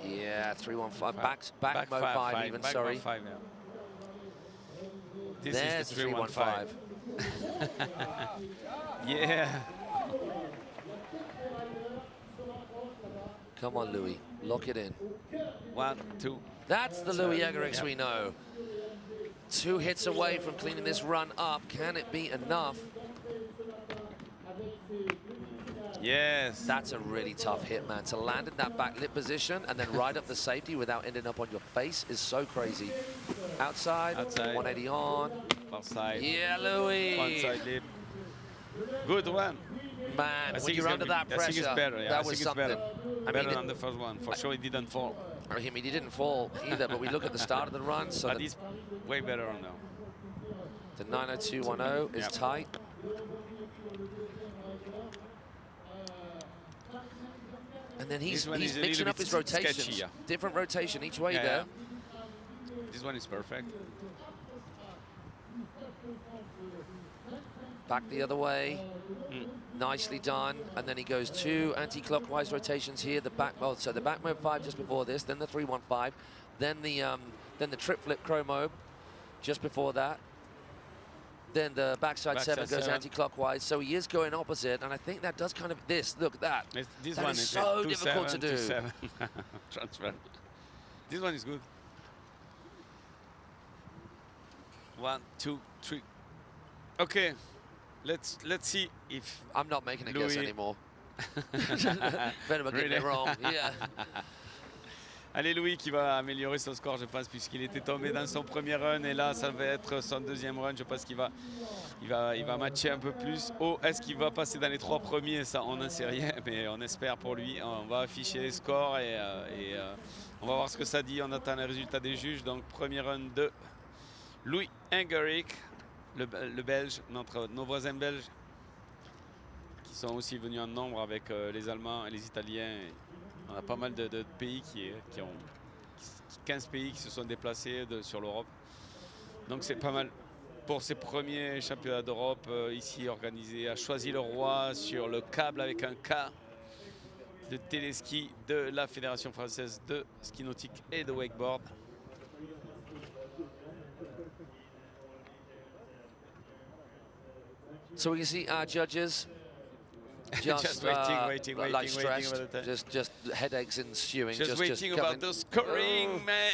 Yeah, 3-1-5. Back Mo 5 even, back sorry. 5, yeah. This There's is the 3-1-5. Yeah. Come on, Louis. Lock it in. 1, 2. That's the Louis Egerix we know. 2 hits away from cleaning this run up. Can it be enough? Yes. That's a really tough hit, man. To land in that back lip position and then ride up the safety without ending up on your face is so crazy. Outside. 180 on. Outside. Yeah, Louis. One side lip. Good one. Man, when you're under that pressure, better, yeah. that was something. Better than the first one. For sure, it didn't fall. I mean, he didn't fall either, but we look at the start of the run. So But he's way better now. the 90210 is tight. And then he's mixing up his rotations. Sketchy, yeah. Different rotation each way there. Yeah. This one is perfect. Back the other way. Nicely done. And then he goes 2 anti-clockwise rotations here. The back mode, so the back mode 5 just before this, then the 315, then the trip flip chromo just before that. Then the backside 7 goes anti-clockwise, so he is going opposite, and I think that does kind of look at that. This that one is is so difficult to do. 2-7. Transfer. This one is good. 1, 2, 3. Okay, let's see if I'm not making a guess anymore. Better not get Really? it wrong. Yeah. Allez, Louis qui va améliorer son score, je pense, puisqu'il était tombé dans son premier run. Et là, ça va être son deuxième run. Je pense qu'il va matcher un peu plus haut. Est-ce qu'il va passer dans les 3 premiers? Ça, on n'en sait rien, mais on espère pour lui. On va afficher les scores et on va voir ce que ça dit. On attend les résultats des juges. Donc, premier run de Louis Engerick, le Belge, nos voisins belges, qui sont aussi venus en nombre avec les Allemands et les Italiens. On a pas mal de pays qui ont 15 pays qui se sont déplacés sur l'Europe. Donc c'est pas mal pour ces premiers championnats d'Europe ici organisés à Choisy-le-Roi sur le câble avec un K de téléski de la Fédération française de ski nautique et de wakeboard. So we can see our judges. Just waiting like all the time. just headaches ensuing. Just waiting about the scoring, man.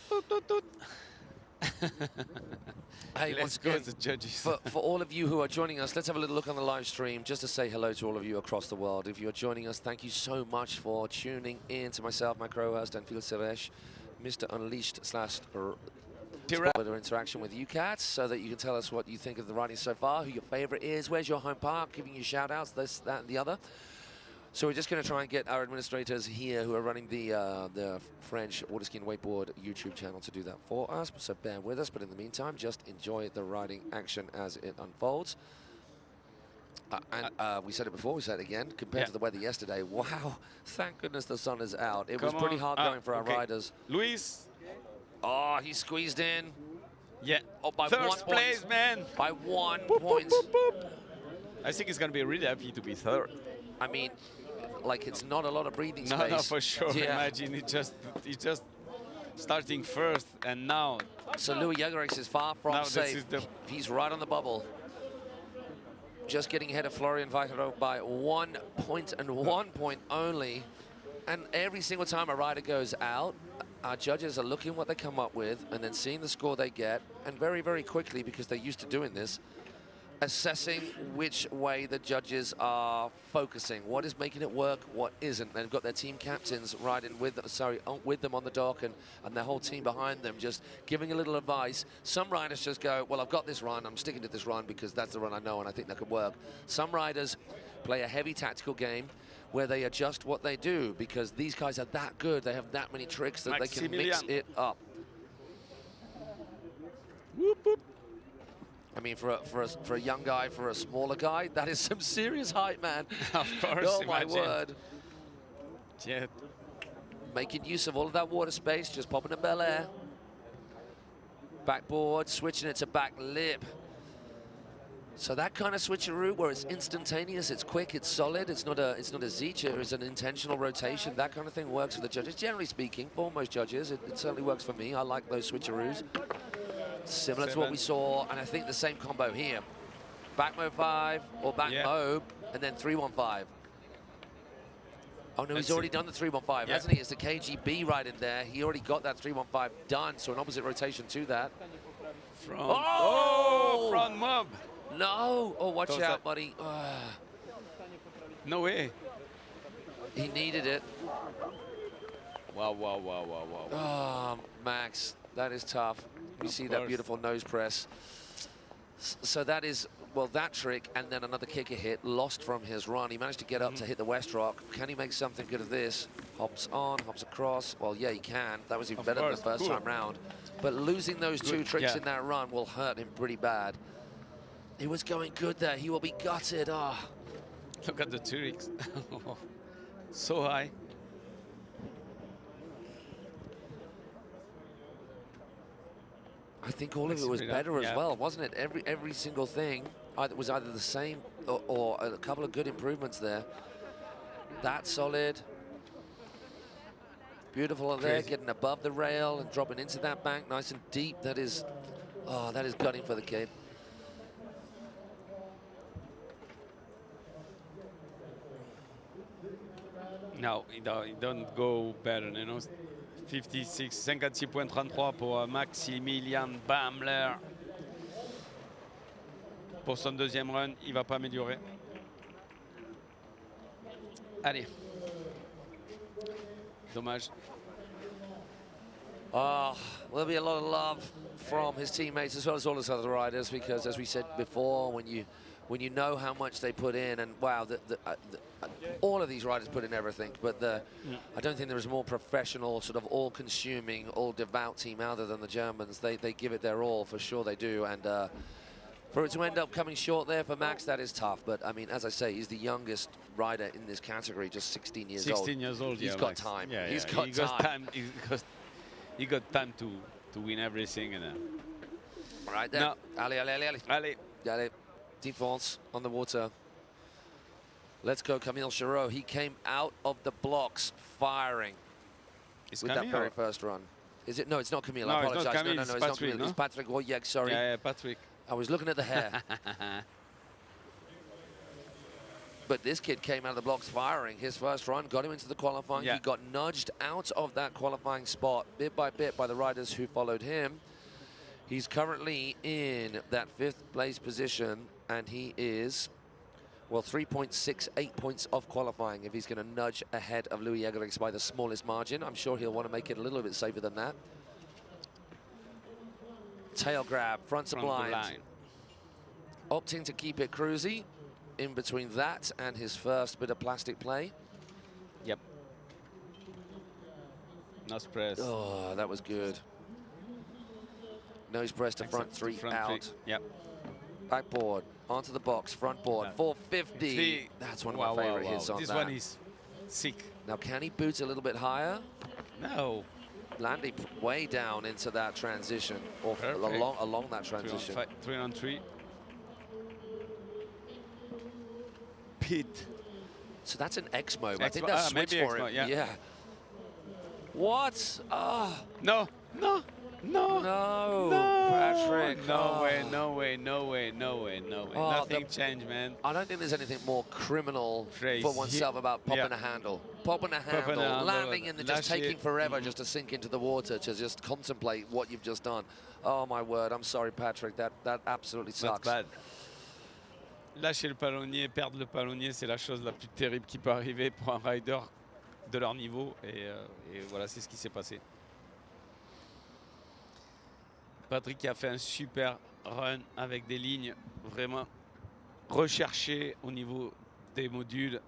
Toot, toot, toot. Hey, Let's once go again, to the judges. for all of you who are joining us, let's have a little look on the live stream just to say hello to all of you across the world. If you're joining us, thank you so much for tuning in to myself, my co-host, and Phil Suresh, Mr. Unleashed / Spotlighter interaction with you cats, so that you can tell us what you think of the riding so far, who your favorite is, where's your home park, giving you shout outs, this, that, and the other. So we're just going to try and get our administrators here who are running the French water ski and wakeboard YouTube channel to do that for us. So bear with us, but in the meantime, just enjoy the riding action as it unfolds. We said it before, we said it again, compared to the weather yesterday, wow, thank goodness the sun is out. It was pretty hard going for our riders. Luis. Oh, he squeezed in. Yeah. Oh, by First 1 place, point. man. By 1 Boop, point. boop, boop, boop. I think he's going to be really happy to be third. I mean, like, it's not a lot of breathing space. No, for sure. Yeah. Imagine he just starting first, and now. So Louis Jagerix is far from safe. He's right on the bubble. Just getting ahead of Florian Weichero by 1 point and 1 point only. And every single time a rider goes out, our judges are looking what they come up with and then seeing the score they get, and very, very quickly, because they're used to doing this, assessing which way the judges are focusing, what is making it work, what isn't. They've got their team captains riding with them on the dock, and their whole team behind them, just giving a little advice. Some riders just go, well, I've got this run, I'm sticking to this run because that's the run I know and I think that could work. Some riders play a heavy tactical game where they adjust what they do, because these guys are that good, they have that many tricks that they can mix it up. Whoop, whoop. I mean, for a young guy, for a smaller guy, that is some serious height, man. Of course, oh my word. Yeah. Making use of all of that water space, just popping a bel air. Backboard, switching it to back lip. So that kind of switcheroo where it's instantaneous, it's quick, it's solid, it's not a zeecher, it's an intentional rotation. That kind of thing works for the judges. Generally speaking, for most judges, it certainly works for me. I like those switcheroos. Similar to what we saw, and I think the same combo here. Back mode 5 or back mode, and then 315. Oh no, he's already done the 315, hasn't he? It's the KGB right in there. He already got that 315 done, so an opposite rotation to that. Front mob. No! Oh, watch out, buddy. No way. He needed it. Wow, wow, wow, wow, wow. Oh, Max, that is tough. You see that beautiful nose press. So that is well, that trick and then another kicker hit, lost from his run. He managed to get up to hit the West Rock. Can he make something good of this? Hops on, hops across. Well, yeah, he can. That was even better than the first time round. But losing those two tricks in that run will hurt him pretty bad. He was going good there. He will be gutted. Ah. Look at the tricks. So high. I think all of it was better as well, wasn't it? Every single thing was either the same or a couple of good improvements there. That's solid. Beautiful there, getting above the rail and dropping into that bank nice and deep. That is gutting for the kid. No, he don't go better, you know. 56,33.33 pour Maximilian Bamler. Pour son deuxième run, il va pas améliorer. Allez. Dommage. There'll be a lot of love from his teammates as well as all his other riders, because as we said before, when you know how much they put in, and wow, all of these riders put in everything, but I don't think there is a more professional, sort of all-consuming, all-devout team other than the Germans. They give it their all, for sure they do, and for it to end up coming short there for Max, that is tough. But I mean, as I say, he's the youngest rider in this category, just 16 years old. 16 years old, He's got time. Yeah, he's got time. He got time to win everything. And right there. No. Allez. Defense on the water. Let's go, Camille Charot. He came out of the blocks firing with that very first run. Is it? No, it's not Camille. I apologize. It's not Camille, no, it's it's Patrick, not Camille. It's Patrick Wojciech, sorry. Yeah, Patrick. I was looking at the hair. But this kid came out of the blocks firing. His first run got him into the qualifying. Yeah. He got nudged out of that qualifying spot bit by bit by the riders who followed him. He's currently in that 5th place position, and he is, well, 3.68 points off qualifying if he's going to nudge ahead of Louis Eggerix by the smallest margin. I'm sure he'll want to make it a little bit safer than that. Tail grab, front blind. Opting to keep it cruisy in between that and his first bit of plastic play. Yep. Nose press. Oh, that was good. Nose press to front three out. Yep. Backboard onto the box, front board, 450. That's one of my favorite hits on this that. This one is sick. Now, can he boot a little bit higher? No. Landing way down into that transition, or along that transition. 3 on 3. Pit. So that's an X mode. I think that's switch for him. Yeah. What? Ah. No. Patrick. No way. Nothing changed, man. I don't think there's anything more criminal for oneself about popping a handle. Popping a handle, landing and just taking forever just to sink into the water, to just contemplate what you've just done. Oh my word, I'm sorry, Patrick. That absolutely sucks. That's bad. Lâcher le palonnier, perdre le palonnier, c'est la chose la plus terrible qui peut arriver pour un rider de leur niveau. Et voilà, c'est ce qui s'est passé. Patrick qui a fait un super run avec des lignes vraiment recherchées au niveau des modules.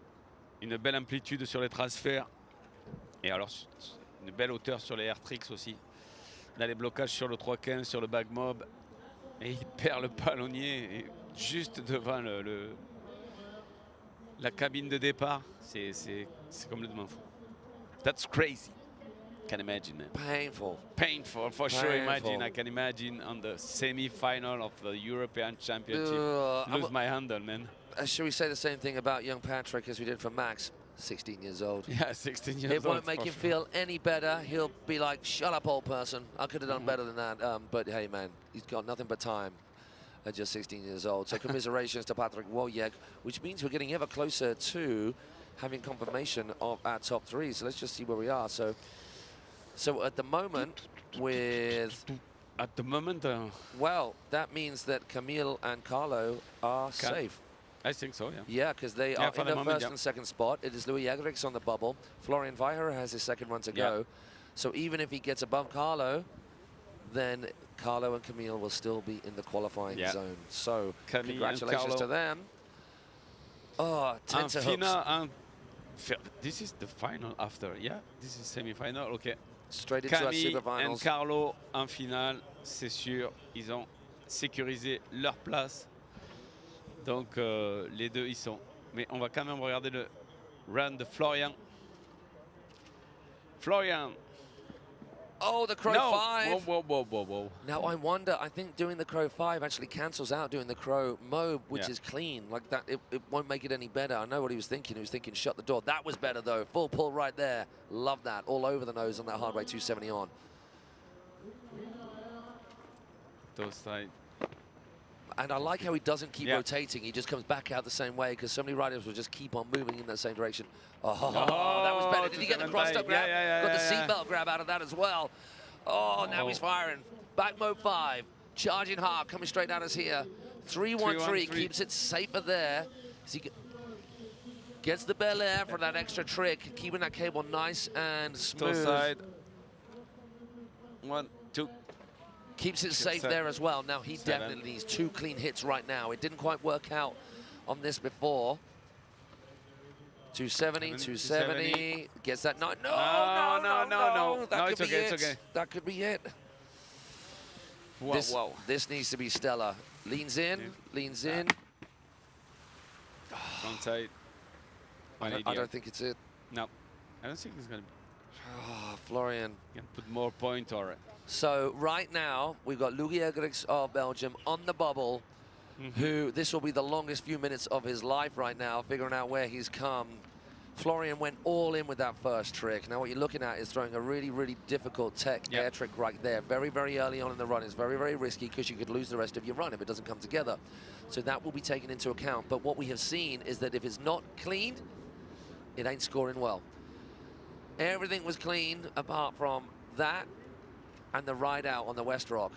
Une belle amplitude sur les transferts. Et alors, une belle hauteur sur les air tricks aussi. Là, les blocages sur le 3.15, sur le back mob. Et il perd le palonnier juste devant la cabine de départ. C'est complètement fou. That's crazy. Can imagine, man. Painful for sure. I can imagine on the semi-final of the European Championship. Lose my handle, man. Should we say the same thing about young Patrick as we did for Max? 16 years old. Yeah, 16 years old. It won't make him feel any better. He'll be like, shut up, old person. I could have done better than that. But hey, man, he's got nothing but time at just 16 years old. So commiserations to Patrick Wojciech, which means we're getting ever closer to having confirmation of our top 3. So let's just see where we are. So at the moment, well, that means that Camille and Carlo are safe. I think so, yeah. Yeah, because they are in the first and second spot. It is Louis Eggerix on the bubble. Florian Weiher has his second run to go. So even if he gets above Carlo, then Carlo and Camille will still be in the qualifying zone. So Camille congratulations to them. Oh, tenter hooks. This is the final after, this is semi-final, ok. Straight into our Camille super finals. and Carlo en finale, c'est sûr, ils ont sécurisé leur place. Donc les deux y sont. Mais on va quand même regarder le run de Florian. Florian. Oh, the Crow 5. Whoa. Now I wonder, I think doing the Crow 5 actually cancels out doing the Crow Mob, which is clean. Like that, it won't make it any better. I know what he was thinking. He was thinking shut the door. That was better though. Full pull right there. Love that. All over the nose on that hard way 270 on. Those side. And I like how he doesn't keep rotating. He just comes back out the same way because so many riders will just keep on moving in that same direction. Oh, that was better. Did he get the crossed-up grab? Got the seatbelt grab out of that as well. Oh, now he's firing. Back mode 5, charging hard, coming straight at us here. 3-1-3, keeps it safer there. As he gets the bel air for that extra trick, keeping that cable nice and smooth. Toe side. 1, 2. Keeps it safe there as well. Now he definitely needs 2 clean hits right now. It didn't quite work out on this before. 270, 270. Gets that. No. That could be it. It's okay. That could be it. Wow. This needs to be stellar. Leans in, leans in. Front side. I don't think it's it. No. I don't think it's going to be. Oh, Florian. Can put more point or it. So right now, we've got Luigi Eggerix of Belgium on the bubble, who this will be the longest few minutes of his life right now, figuring out where he's come. Florian went all in with that first trick. Now what you're looking at is throwing a really, really difficult tech air trick right there. Very, very early on in the run. It's very, very risky because you could lose the rest of your run if it doesn't come together. So that will be taken into account. But what we have seen is that if it's not cleaned, it ain't scoring well. Everything was clean apart from that and the ride out on the West Rock.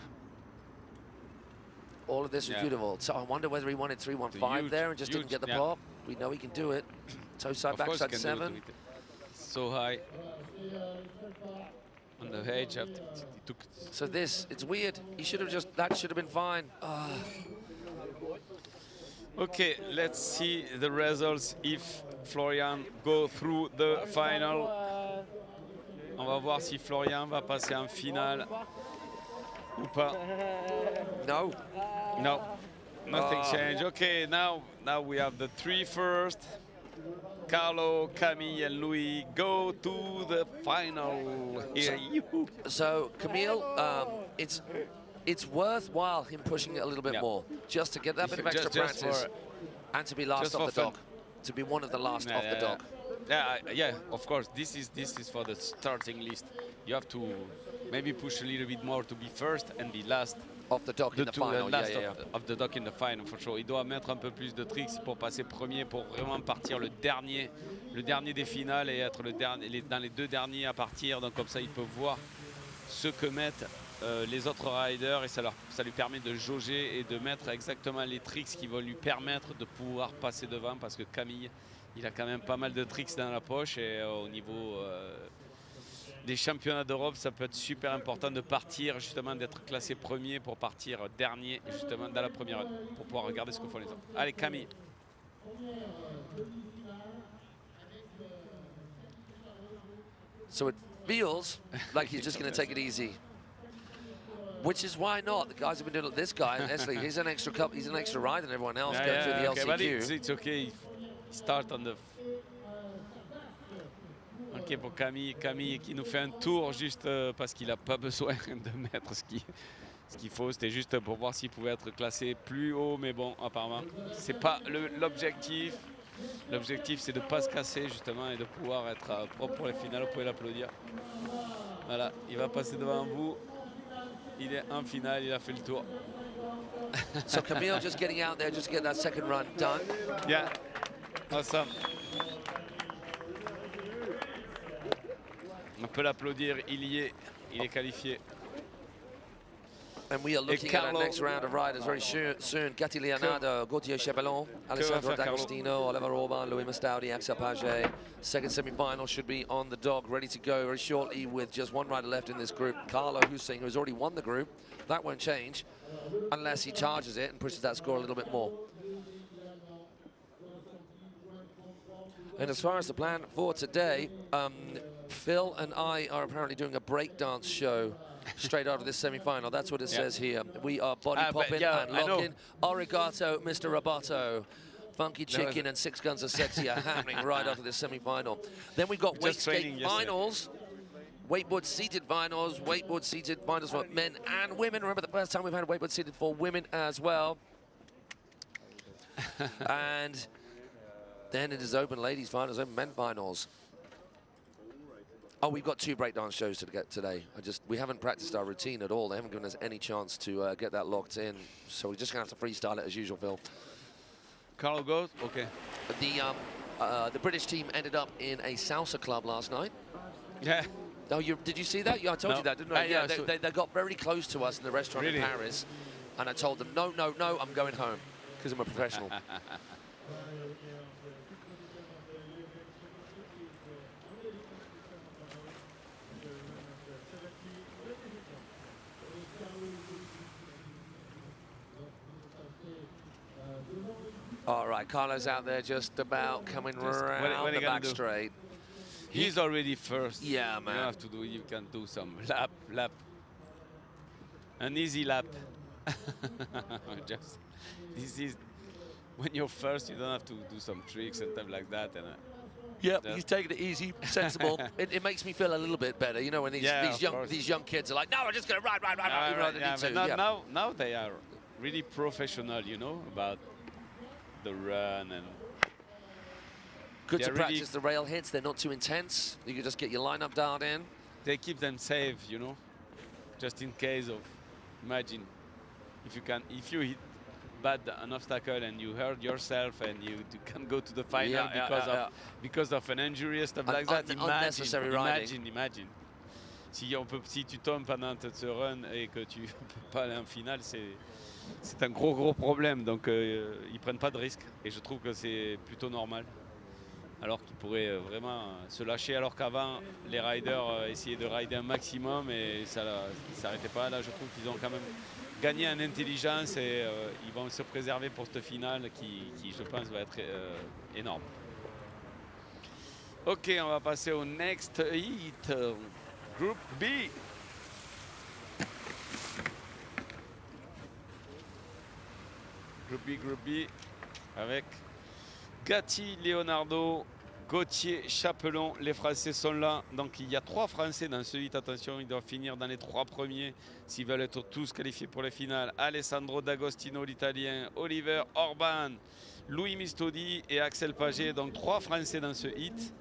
All of this was beautiful. So I wonder whether he wanted 315 there and just didn't get the pop. We know he can do it. Toe side, backside 7. So high. On the edge. So this, it's weird. He should have just, that should have been fine. Okay, let's see the results if Florian go through the final. On va voir si Florian va passer en finale ou pas. No. Nothing changed. Okay, now we have the 3 first. Carlo, Camille, and Louis go to the final. Here you. So Camille, it's worthwhile him pushing it a little bit more, just to get that bit of extra practice, and to be last off the dock, to be one of the last off the dock. Yeah, of course. This is for the starting list. You have to maybe push a little bit more to be first and be last. Off the dock in the final, Off the dock in the final, for sure. Il doit mettre un peu plus de tricks pour passer premier, pour vraiment partir le dernier des finales et être le dernier, dans les 2 derniers à partir. Donc comme ça, il peut voir ce que mettent les autres riders et ça lui permet de jauger et de mettre exactement les tricks qui vont lui permettre de pouvoir passer devant, parce que Camille, il a quand même pas mal de tricks dans la poche et au niveau des championnats d'Europe, ça peut être super important de partir, justement, d'être classé premier pour partir dernier, justement, dans la première run, pour pouvoir regarder ce que font les autres. Allez, Camille. So it feels like he's just going to take it easy, which is why not. The guys have been doing it. This guy, Leslie, he's an extra ride than everyone else going through the LCQ. But it's okay. Start on the. Ok, pour Camille qui nous fait un tour juste parce qu'il n'a pas besoin de mettre ce qu'il faut. C'était juste pour voir s'il pouvait être classé plus haut, mais bon, apparemment, c'est pas l'objectif. L'objectif, c'est de ne pas se casser, justement, et de pouvoir être propre pour les finales. Vous pouvez l'applaudir. Voilà, il va passer devant vous. Il est en finale, il a fait le tour. So Camille just getting out there, just to get that second run done. Yeah, awesome. On peut l'applaudir, il y est, il est qualifié. And we are looking at our next round of riders very soon. Gatti Leonardo, Gauthier Chapelon, Alessandro D'Agostino, Oliver Orban, Louis Mastaudi, Axel Paget. Second semi-final should be on the dog, ready to go very shortly with just one rider left in this group. Carlo Hussein, who's already won the group. That won't change unless he charges it and pushes that score a little bit more. And as far as the plan for today, Phil and I are apparently doing a breakdance show straight after this semi-final. That's what it says here. We are body popping and locking. Arigato, Mr. Roboto. Funky Chicken and Six Guns of Sexy are happening right after this semi-final. Then we've got Wakeskate Finals. Wakeboard seated finals, wakeboard seated finals for men and women. Remember the first time we've had wakeboard seated for women as well. And then it is open ladies finals, open men finals. Oh, we've got 2 breakdance shows to get today. We haven't practiced our routine at all. They haven't given us any chance to get that locked in. So we're just gonna have to freestyle it as usual, Phil. Carlo goes, okay. The British team ended up in a salsa club last night. Yeah. Oh, did you see that? Yeah, I told you that, didn't I? Yeah, they got very close to us in the restaurant in Paris. And I told them, no, I'm going home because I'm a professional. All right, Carlo's out there just about coming around the back straight. He's already first. Yeah, man. You can do some lap. An easy lap. This is, when you're first, you don't have to do some tricks and stuff like that. And yeah, he's taking it easy, sensible. It makes me feel a little bit better, you know, when these young kids are like, no, I'm just going to ride. Now they are really professional, you know, about the run and good to practice the rail hits. They're not too intense. You can just get your lineup dialed in. They keep them safe, you know, just in case of, imagine if you hit bad an obstacle and you hurt yourself and you can go to the final because of an injury and stuff like that. Imagine. Si tu tombes pendant ce run et que tu peux pas aller en finale, c'est un gros problème. Donc ils prennent pas de risques et je trouve que c'est plutôt normal. Alors qu'ils pourraient vraiment se lâcher, alors qu'avant les riders essayaient de rider un maximum et ça s'arrêtait pas. Là je trouve qu'ils ont quand même gagné en intelligence et ils vont se préserver pour cette finale qui je pense va être énorme. Ok, on va passer au next heat, Group B. Group B avec Gatti, Leonardo, Gauthier, Chapelon. Les Français sont là. Donc il y a 3 Français dans ce hit. Attention, ils doivent finir dans les 3 premiers s'ils veulent être tous qualifiés pour les finales. Alessandro D'Agostino, l'Italien, Oliver Orban, Louis Mistodi et Axel Paget. Donc 3 Français dans ce hit.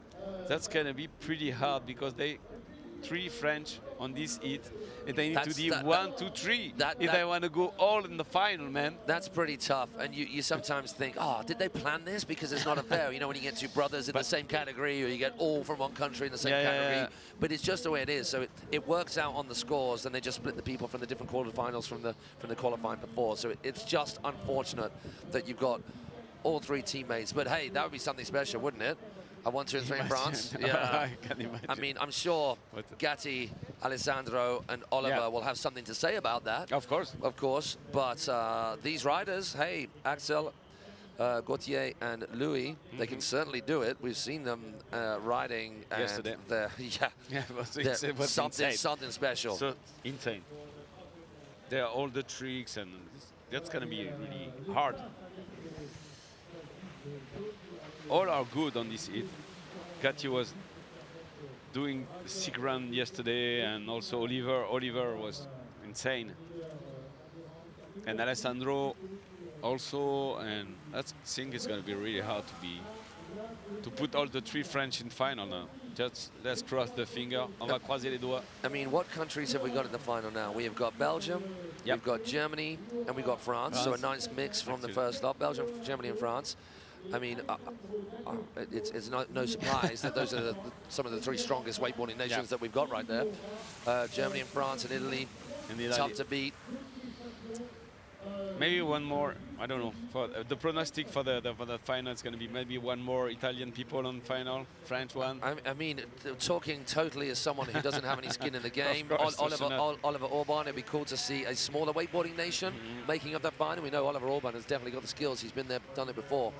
That's gonna be pretty hard because 3 French on this hit, and they need to do 1, 2, 3 if they want to go all in the final, man. That's pretty tough, and you sometimes think, oh, did they plan this? Because it's not a fair, you know, when you get 2 brothers in the same category, or you get all from one country in the same category. But it's just the way it is. So it works out on the scores, and they just split the people from the different quarterfinals from the qualifying before. So it's just unfortunate that you've got all 3 teammates. But hey, that would be something special, wouldn't it? A 1, 2, and 3 in France. Yeah, I can imagine. I mean, I'm sure Gatti, Alessandro, and Oliver will have something to say about that. Of course. But these riders, hey, Axel, Gauthier, and Louis, they can certainly do it. We've seen them riding yesterday. Something special. So insane. There are all the tricks, and that's going to be really hard. All are good on this hit. Gatti was doing the sick run yesterday, and also Oliver was insane. And Alessandro also, and I think it's going to be really hard to put all the 3 French in final now. Just let's cross the finger. On va croiser les doigts. I mean, what countries have we got in the final now? We have got Belgium, we've got Germany, and we've got France. So a nice mix from the first lot. Belgium, Germany, and France. I mean, it's no surprise that those are some of the 3 strongest wakeboarding nations that we've got right there. Germany and France and Italy, tough to beat. Maybe one more. I don't know. For the pronostic for the final is going to be maybe one more Italian people on final, French one. I mean, talking totally as someone who doesn't have any skin in the game, course, Oliver Orban, it'd be cool to see a smaller wakeboarding nation making up that final. We know Oliver Orban has definitely got the skills. He's been there, done it before.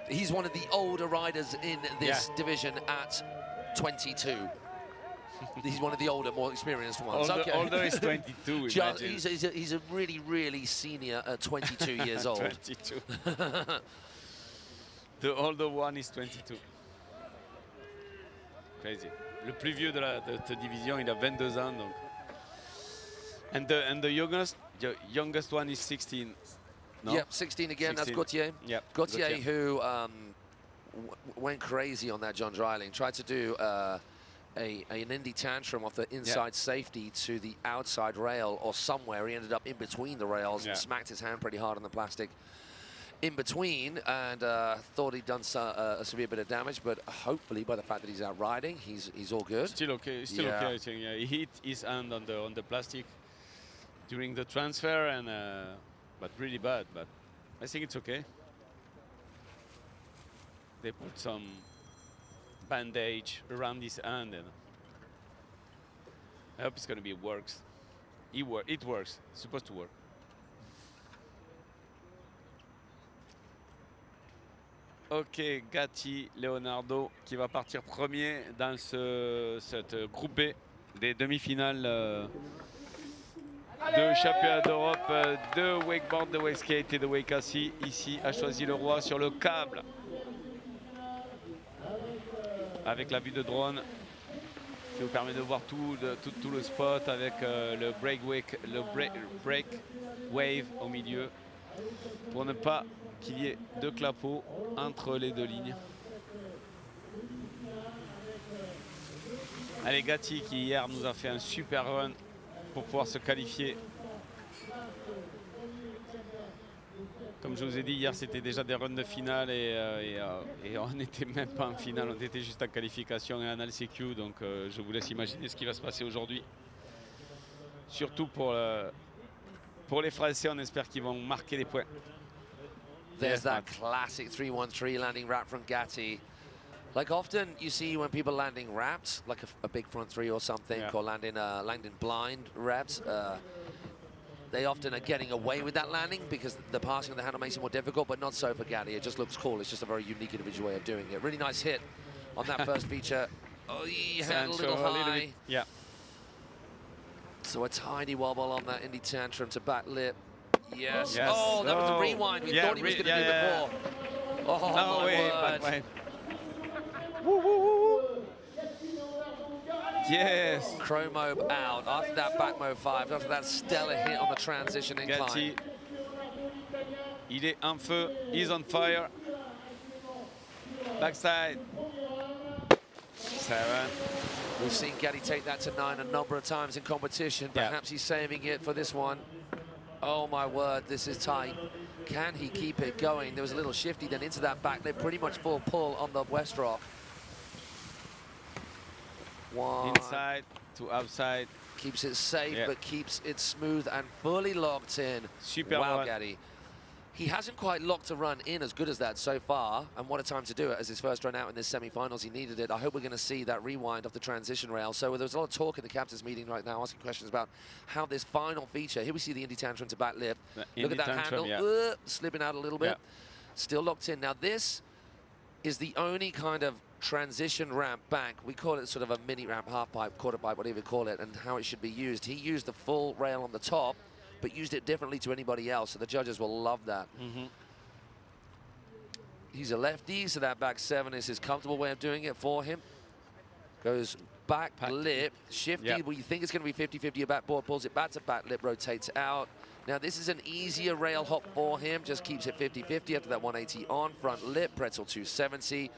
He's one of the older riders in this division at 22. He's one of the older, more experienced ones. Older is 22, imagine. He's a really, really senior at 22 years old. 22. The older one is 22. Crazy. Le plus vieux de la division, il a 22 ans. Donc. And the youngest one is 16. No? Yep, 16 again. 16. That's Gauthier. Yep, Gauthier, who went crazy on that John Dreiling. Tried to do an Indy tantrum off the inside safety to the outside rail or somewhere. He ended up in between the rails and smacked his hand pretty hard on the plastic in between, and thought he'd done a severe bit of damage, but hopefully by the fact that he's out riding, he's all good. Still okay. Still okay. I think. He hit his hand on the plastic during the transfer, and but really bad. But I think it's okay. They put some bandage around his hand, and I hope it's going to be works. It works. It's supposed to work. Ok, Gatti, Leonardo qui va partir premier dans cette groupe B des demi-finales de championnat d'Europe de wakeboard, de wakeskate et de wakassi. Ici à Choisy-le-Roi sur le câble, avec la vue de drone qui vous permet de voir tout le spot, avec le break wave au milieu pour ne pas qu'il y ait de clapots entre les deux lignes. Allez, Gatti qui hier nous a fait un super run pour pouvoir se qualifier. Comme je vous ai dit, hier c'était déjà des runs de finale et on n'était même pas en finale, on était juste en qualification et en LCQ, donc je vous laisse imaginer ce qui va se passer aujourd'hui. Surtout pour les Français, on espère qu'ils vont marquer des points. There's that classic 3-1-3 landing wrap from Gatti. Like often you see when people landing wraps, like a big front three or something, or landing blind wraps, they often are getting away with that landing because the passing of the handle makes it more difficult, but not so for Gatti. It just looks cool. It's just a very unique individual way of doing it. Really nice hit on that first feature. Oh, he had a little high. Yeah. So a tiny wobble on that Indy tantrum to back lip. Yes. Yes. Oh, that was the rewind we thought he was going to do before. Oh, no my way, word. Woo, woo, woo. Yes. Chromo out after that back mo 5, after that stellar hit on the transition incline. Gatti, il est en feu, he's on fire. Backside. 7. We've seen Gatti take that to 9 a number of times in competition. Perhaps he's saving it for this one. Oh my word, this is tight. Can he keep it going? There was a little shifty then into that back lip, pretty much full pull on the West Rock. 1. Inside to outside. Keeps it safe, but keeps it smooth and fully locked in. Super wow, run. Gatti. He hasn't quite locked a run in as good as that so far, and what a time to do it as his first run out in this semi-finals. He needed it. I hope we're going to see that rewind of the transition rail. So there's a lot of talk in the captain's meeting right now, asking questions about how this final feature, here we see the Indy tantrum to back lip. Look at that handle, slipping out a little bit. Still locked in. Now this is the only kind of transition ramp back. We call it sort of a mini ramp, half pipe, quarter pipe, whatever you call it, and how it should be used. He used the full rail on the top, but used it differently to anybody else, so the judges will love that. He's a lefty, so that back 7 is his comfortable way of doing it for him. Goes back lip, shifty, well, you think it's going to be 50-50, your backboard pulls it back to back lip, rotates out. Now this is an easier rail hop for him, just keeps it 50-50 after that 180 on, front lip, pretzel 270.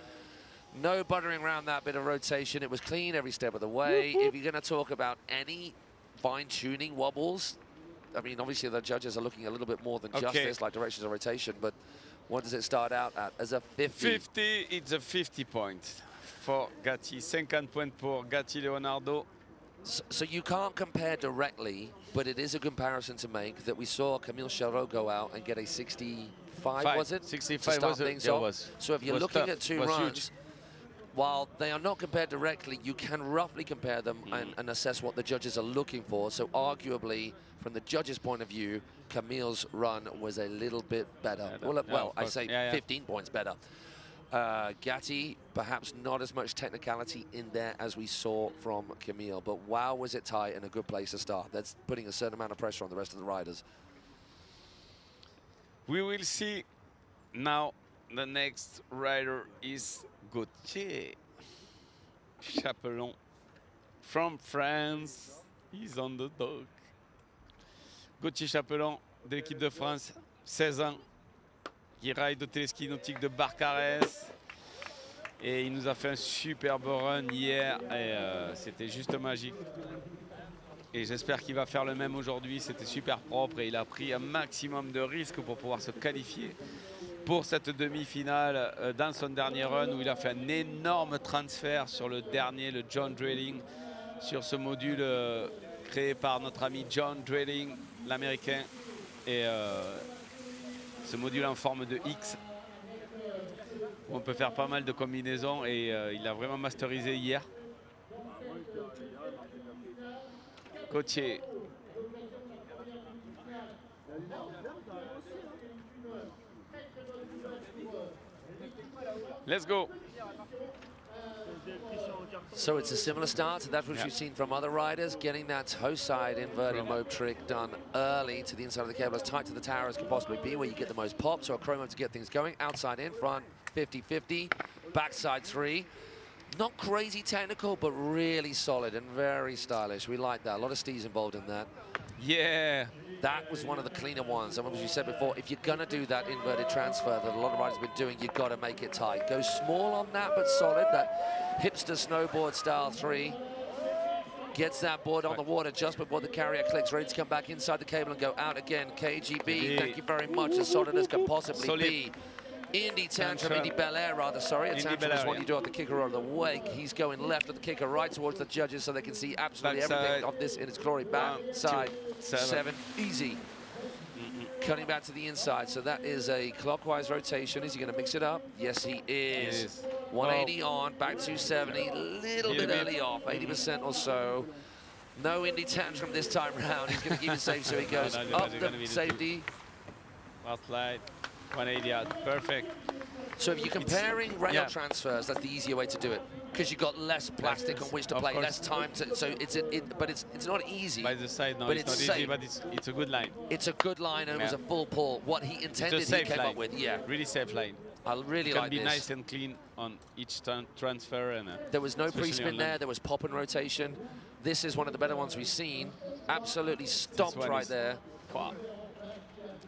No buttering around that bit of rotation, it was clean every step of the way. If you're going to talk about any fine-tuning wobbles, I mean, obviously the judges are looking a little bit more than just this, like directions of rotation, but what does it start out at? As a 50? 50, it's a 50 point for Gatti. 50 points pour Gatti Leonardo. So you can't compare directly, but it is a comparison to make that we saw Camille Charot go out and get a 65, was it? 65 was it? Yeah, was. So if you're Was looking tough, at two was runs, huge. while they are not compared directly, you can roughly compare them and assess what the judges are looking for. So arguably, from the judges' point of view, Camille's run was a little bit better. Well, I say 15 points better. Gatti, perhaps not as much technicality in there as we saw from Camille, but wow, was it tight and a good place to start. That's putting a certain amount of pressure on the rest of the riders. We will see now. The next rider is Gauthier Chapelon from France. He's on the dock. Gauthier Chapelon de l'équipe de France, 16 ans, qui ride au téléski nautique de Barcarès. Et il nous a fait un superbe run hier et c'était juste magique. Et j'espère qu'il va faire le même aujourd'hui. C'était super propre et il a pris un maximum de risques pour pouvoir se qualifier pour cette demi-finale dans son dernier run où il a fait un énorme transfert sur le dernier, le John Drilling, sur ce module créé par notre ami John Drilling, l'américain. Et ce module en forme de X, où on peut faire pas mal de combinaisons et il a vraiment masterisé hier. Gauthier. Let's go. So it's a similar start to that which we've seen from other riders, getting that toe side inverted mobe trick done early to the inside of the cable, as tight to the tower as can possibly be, where you get the most pop. So a chromo to get things going. Outside in, front 50-50, backside 3. Not crazy technical, but really solid and very stylish. We like that. A lot of stees involved in that. Yeah. That was one of the cleaner ones. And as you said before, if you're going to do that inverted transfer that a lot of riders have been doing, you've got to make it tight. Go small on that, but solid. That hipster snowboard style 3. Gets that board on the water just before the carrier clicks, ready to come back inside the cable and go out again. KGB, thank you very much. As solid as can possibly be. Indy Tantrum, Indy Bel Air rather, sorry. A tantrum is what you do at the kicker or the wake. He's going left of the kicker, right towards the judges so they can see absolutely everything of this in its glory. Back, side, 7, easy. Cutting back to the inside, so that is a clockwise rotation. Is he going to mix it up? Yes, he is. 180 on, back 270, little bit early off, 80% or so. No Indy Tantrum this time round. He's going to keep it safe, so he goes up the safety. Last slide. 180 out, perfect. So if you're comparing rail transfers, that's the easier way to do it, because you've got less plastic on which to play, less time to. So but it's not easy. By the side, no, but it's not safe. easy, but it's a good line. It's a good line, and it was a full pull. What he intended, he came up with. Yeah, really safe line. I really like this. Can be nice and clean on each transfer, and there was no pre-spin there. There was pop and rotation. This is one of the better ones we've seen. Absolutely stomped right there. Wow.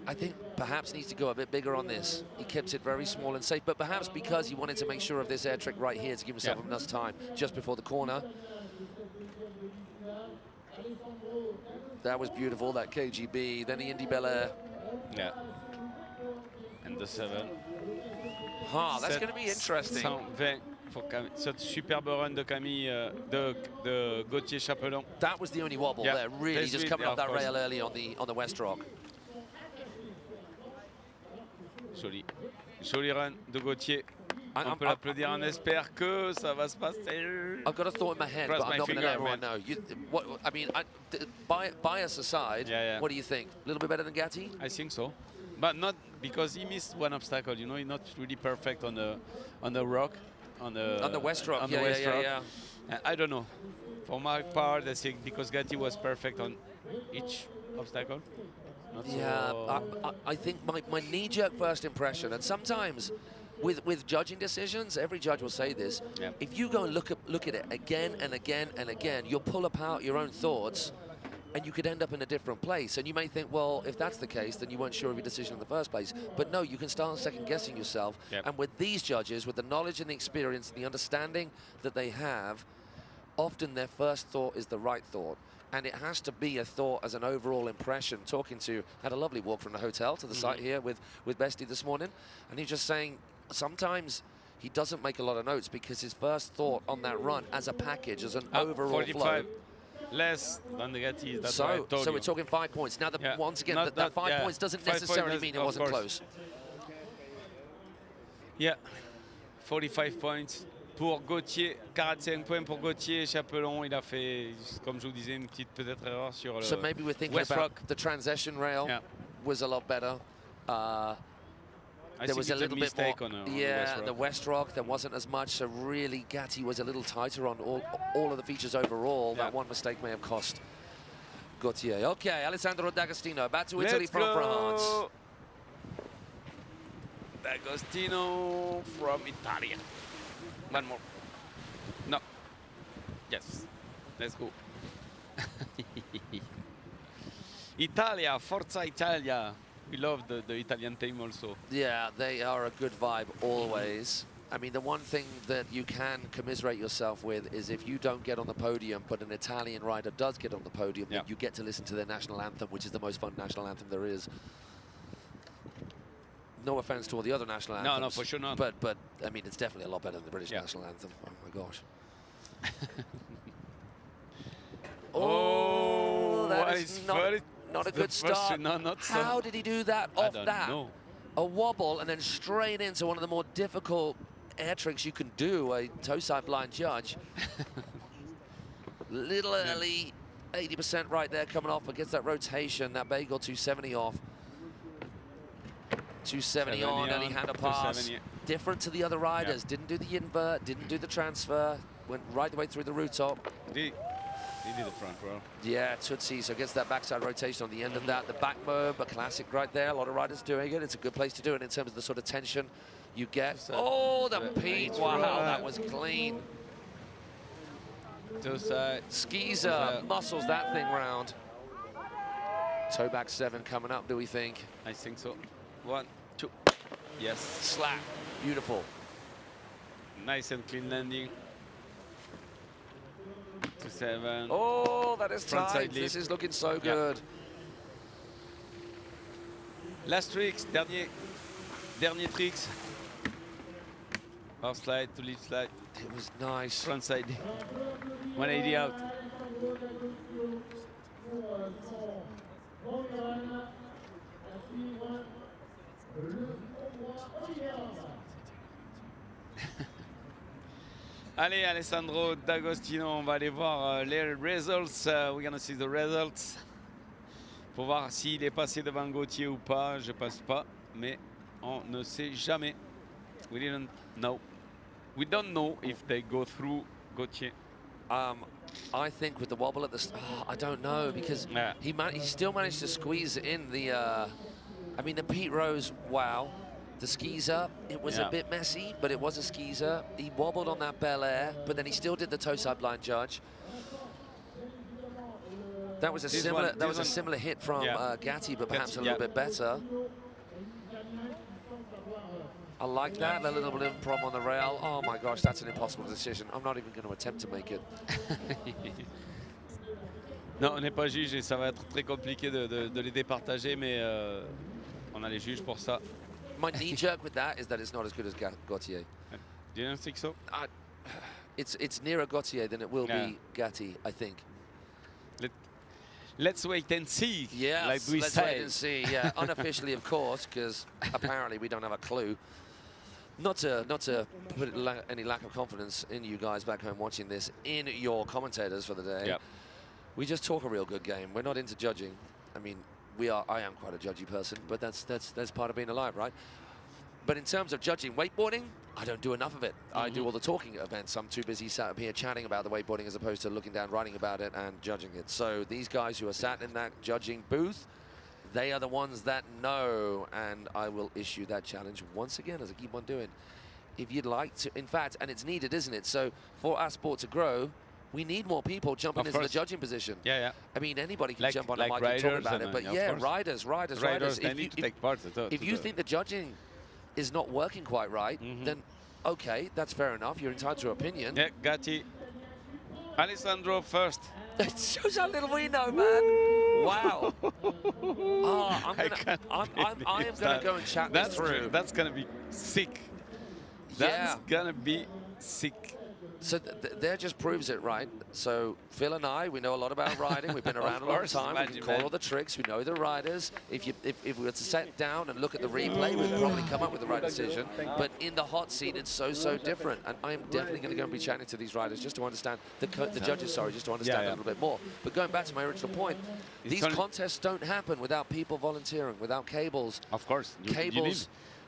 I think perhaps needs to go a bit bigger on this. He kept it very small and safe, but perhaps because he wanted to make sure of this air trick right here to give himself enough time just before the corner. That was beautiful, that KGB. Then the Indy Bel Air. Yeah. And the 7. That's going to be interesting. 120 pour cette superbe run de Camille, de Gauthier Chapelon. That was the only wobble there, really, just coming off that rail early on the West Rock. Joli. Joli run de Gauthier. On peut l'applaudir, on espère que ça va se passer. I've got a thought in my head, but I'm not going to let everyone know. I mean, bias aside, what do you think? A little bit better than Gatti? I think so. But not because he missed one obstacle, you know, he's not really perfect on the rock. On the West Rock, on the West Rock. I don't know. For my part, I think because Gatti was perfect on each obstacle. I think my knee-jerk first impression, and sometimes with judging decisions, every judge will say this, if you go and look at it again and again and again, you'll pull apart your own thoughts, and you could end up in a different place. And you may think, well, if that's the case, then you weren't sure of your decision in the first place. But no, you can start second-guessing yourself. And with these judges, with the knowledge and the experience and the understanding that they have, often their first thought is the right thought. And it has to be a thought as an overall impression. Had a lovely walk from the hotel to the site here with Bestie this morning. And he's just saying, sometimes he doesn't make a lot of notes because his first thought on that run as a package, as an overall 45. flow. less than the Gatti. That's what I So, told so you. we're talking 5 points. Now, Yeah. once again, Not that 5 yeah. points doesn't 5 necessarily points, mean it of wasn't course. close. Yeah, 45 points pour Gauthier, 45 points pour Gauthier. Chapelon, il a fait, comme je vous disais, une petite peut-être erreur sur le So maybe we're thinking West about Rock. the transition rail Yeah. was a lot better. I There think was a it's little bit more. mistake on the Yeah, West Rock. the West Rock, there wasn't as much. So really, Gatti was a little tighter on all of the features overall. Yeah. That one mistake may have cost Gauthier. Okay, Alessandro D'Agostino, back to Let's Italy from France. go. D'Agostino from Italia. One more. No. Yes. Let's go. Italia, Forza Italia. We love the Italian team also. Yeah, they are a good vibe always. I mean, the one thing that you can commiserate yourself with is if you don't get on the podium, but an Italian rider does get on the podium, Yeah. then you get to listen to their national anthem, which is the most fun national anthem there is. No offense to all the other national anthems. No, for sure not. But I mean, it's definitely a lot better than the British Yeah. national anthem. Oh my gosh. That is not a good start. No, not so. How did he do that I off don't that? know. A wobble and then straight into one of the more difficult air tricks you can do, a toe-side blind judge. Little early, 80% right there coming off against that rotation, that bagel 270 off. 270 on, early hander pass. 270. Different to the other riders, didn't do the invert, didn't do the transfer, went right the way through the rooftop. He did the front row. Yeah, Tootsie, so gets that backside rotation on the end of that. The back mob, a classic right there. A lot of riders doing it. It's a good place to do it in terms of the sort of tension you get. Oh, the Pete, wow, that was clean. Two side. Skeezer muscles that thing round. Toe back 7 coming up, do we think? I think so. 1, 2. Yes. Slap, beautiful. Nice and clean landing. 2-7. Oh, that is Front tight. side This lift. is looking so Yeah. good. Last tricks, dernier tricks. Half slide to lead slide. It was nice. Front side. 180 out. Allez, Alessandro D'Agostino, on va aller voir les results. We're gonna see the results. Pour voir s'il est passé devant Gauthier ou pas. Je pense pas, mais on ne sait jamais. We didn't know. We don't know if they go through Gauthier. I think with the wobble at the I don't know, because Yeah. he still managed to squeeze in the I mean, the Pete Rose, wow. The skeezer, it was a Yeah. bit messy, but it was a skeezer. He wobbled on that Bel Air, but then he still did the toe side blind judge. That was a similar hit from Gatti, but perhaps a little bit better. I like that, a little bit of improv on the rail. Oh my gosh, that's an impossible decision. I'm not even going to attempt to make it. Non, on n'est pas juge et ça va être très compliqué de les départager, mais on a les juges pour ça. My knee jerk with that is that it's not as good as Gautier. Do you think so? It's nearer Gautier than it will be Gatti, I think. Let's wait and see. Yeah, like we let's say. wait and see. Yeah, unofficially, of course, because apparently we don't have a clue. Not to put any lack of confidence in you guys back home watching this, in your commentators for the day. Yep. We just talk a real good game. We're not into judging. I mean, I am quite a judgy person, but that's part of being alive, right? But in terms of judging wakeboarding, I don't do enough of it. I do all the talking at events. I'm too busy sat up here chatting about the wakeboarding as opposed to looking down, writing about it, and judging it. So these guys who are sat in that judging booth, they are the ones that know, and I will issue that challenge once again, as I keep on doing. If you'd like to, in fact, and it's needed, isn't it? So for our sport to grow, we need more people jumping into the judging position. Yeah, yeah. I mean, anybody can Like- jump on like a mic and talk riders about it, and, but of yeah, course. riders. They need to take part. If you think the judging is not working quite right, then okay, that's fair enough. You're entitled to your opinion. Yeah, Gatti. Alessandro first. It shows how little we know, man. Wow. Oh, I am going to go and chat this through. That's going to be sick. That's going to be sick. So there just proves it, right? So Phil and I, we know a lot about riding. We've been around a long time. We can call all the tricks. We know the riders. If we were to sit down and look at the replay, we'd probably come up with the right decision. But in the hot seat, it's so different. And I'm definitely going to go and be chatting to these riders just to understand, the judges, sorry, just to understand a little bit more. But going back to my original point, these contests don't happen without people volunteering, without cables. Of course.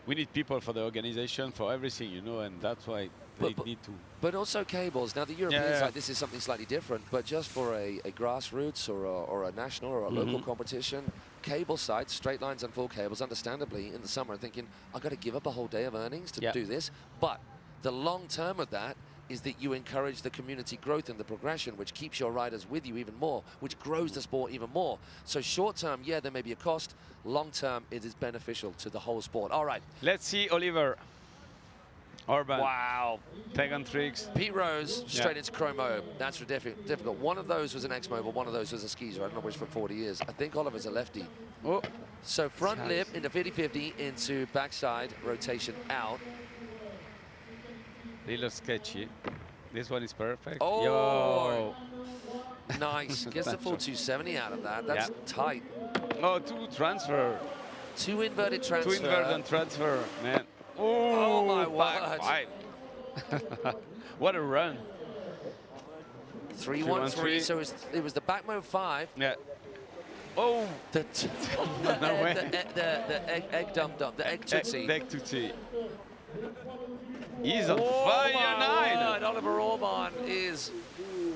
We need people for the organization, for everything, you know, and that's why they need to. But also cables. Now, the Europeans, like, this is something slightly different, but just for a grassroots or a national or a local competition, cable sites, straight lines and full cables, understandably, in the summer, thinking, I've got to give up a whole day of earnings to do this. But the long term of that is that you encourage the community growth and the progression, which keeps your riders with you even more, which grows the sport even more. So short term, yeah, there may be a cost. Long term, it is beneficial to the whole sport. All right. Let's see Oliver Orban. Wow. Tag on tricks. Pete Rose, straight into chromo. That's difficult. One of those was an X-Mobile, one of those was a skeezer. I don't know which for 40 years. I think Oliver's a lefty. Oh. So front lip into 50-50 into backside rotation out. Little sketchy. This one is perfect. Oh, yo. Nice. Gets the full 270 out of that. That's tight. Oh, two transfer. Two inverted transfer. Two inverted transfer, man. Oh my word. What a run. 3-1-3. So it was the back mode 5. Yeah. Oh. The No way. the egg dum-dum. The egg tootsie. Egg tootsie. He's on fire, 9. God, Oliver Orban is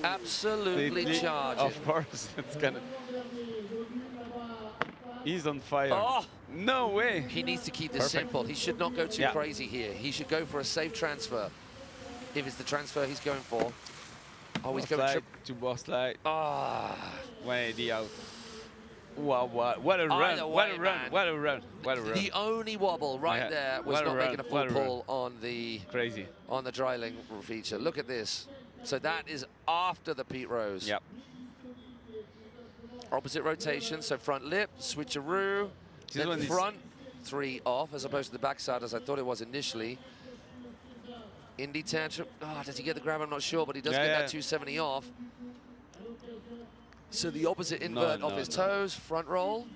absolutely charging. Of course, it's gonna. He's on fire. Oh. No way. He needs to keep this simple. He should not go too crazy here. He should go for a safe transfer. If it's the transfer he's going for. Oh, he's going to boss slide. Ah. 180 out. Wow, what a run. What a run. What a run. What a run. The only wobble right there was not making a full pull on the dryling feature. Look at this. So that is after the Pete Rose. Yep. Opposite rotation, so front lip, switcheroo, then front 3 off as opposed to the backside as I thought it was initially. Indy tantrum. Oh, does he get the grab? I'm not sure, but he does get that 270 off. So the opposite invert off his toes, front roll.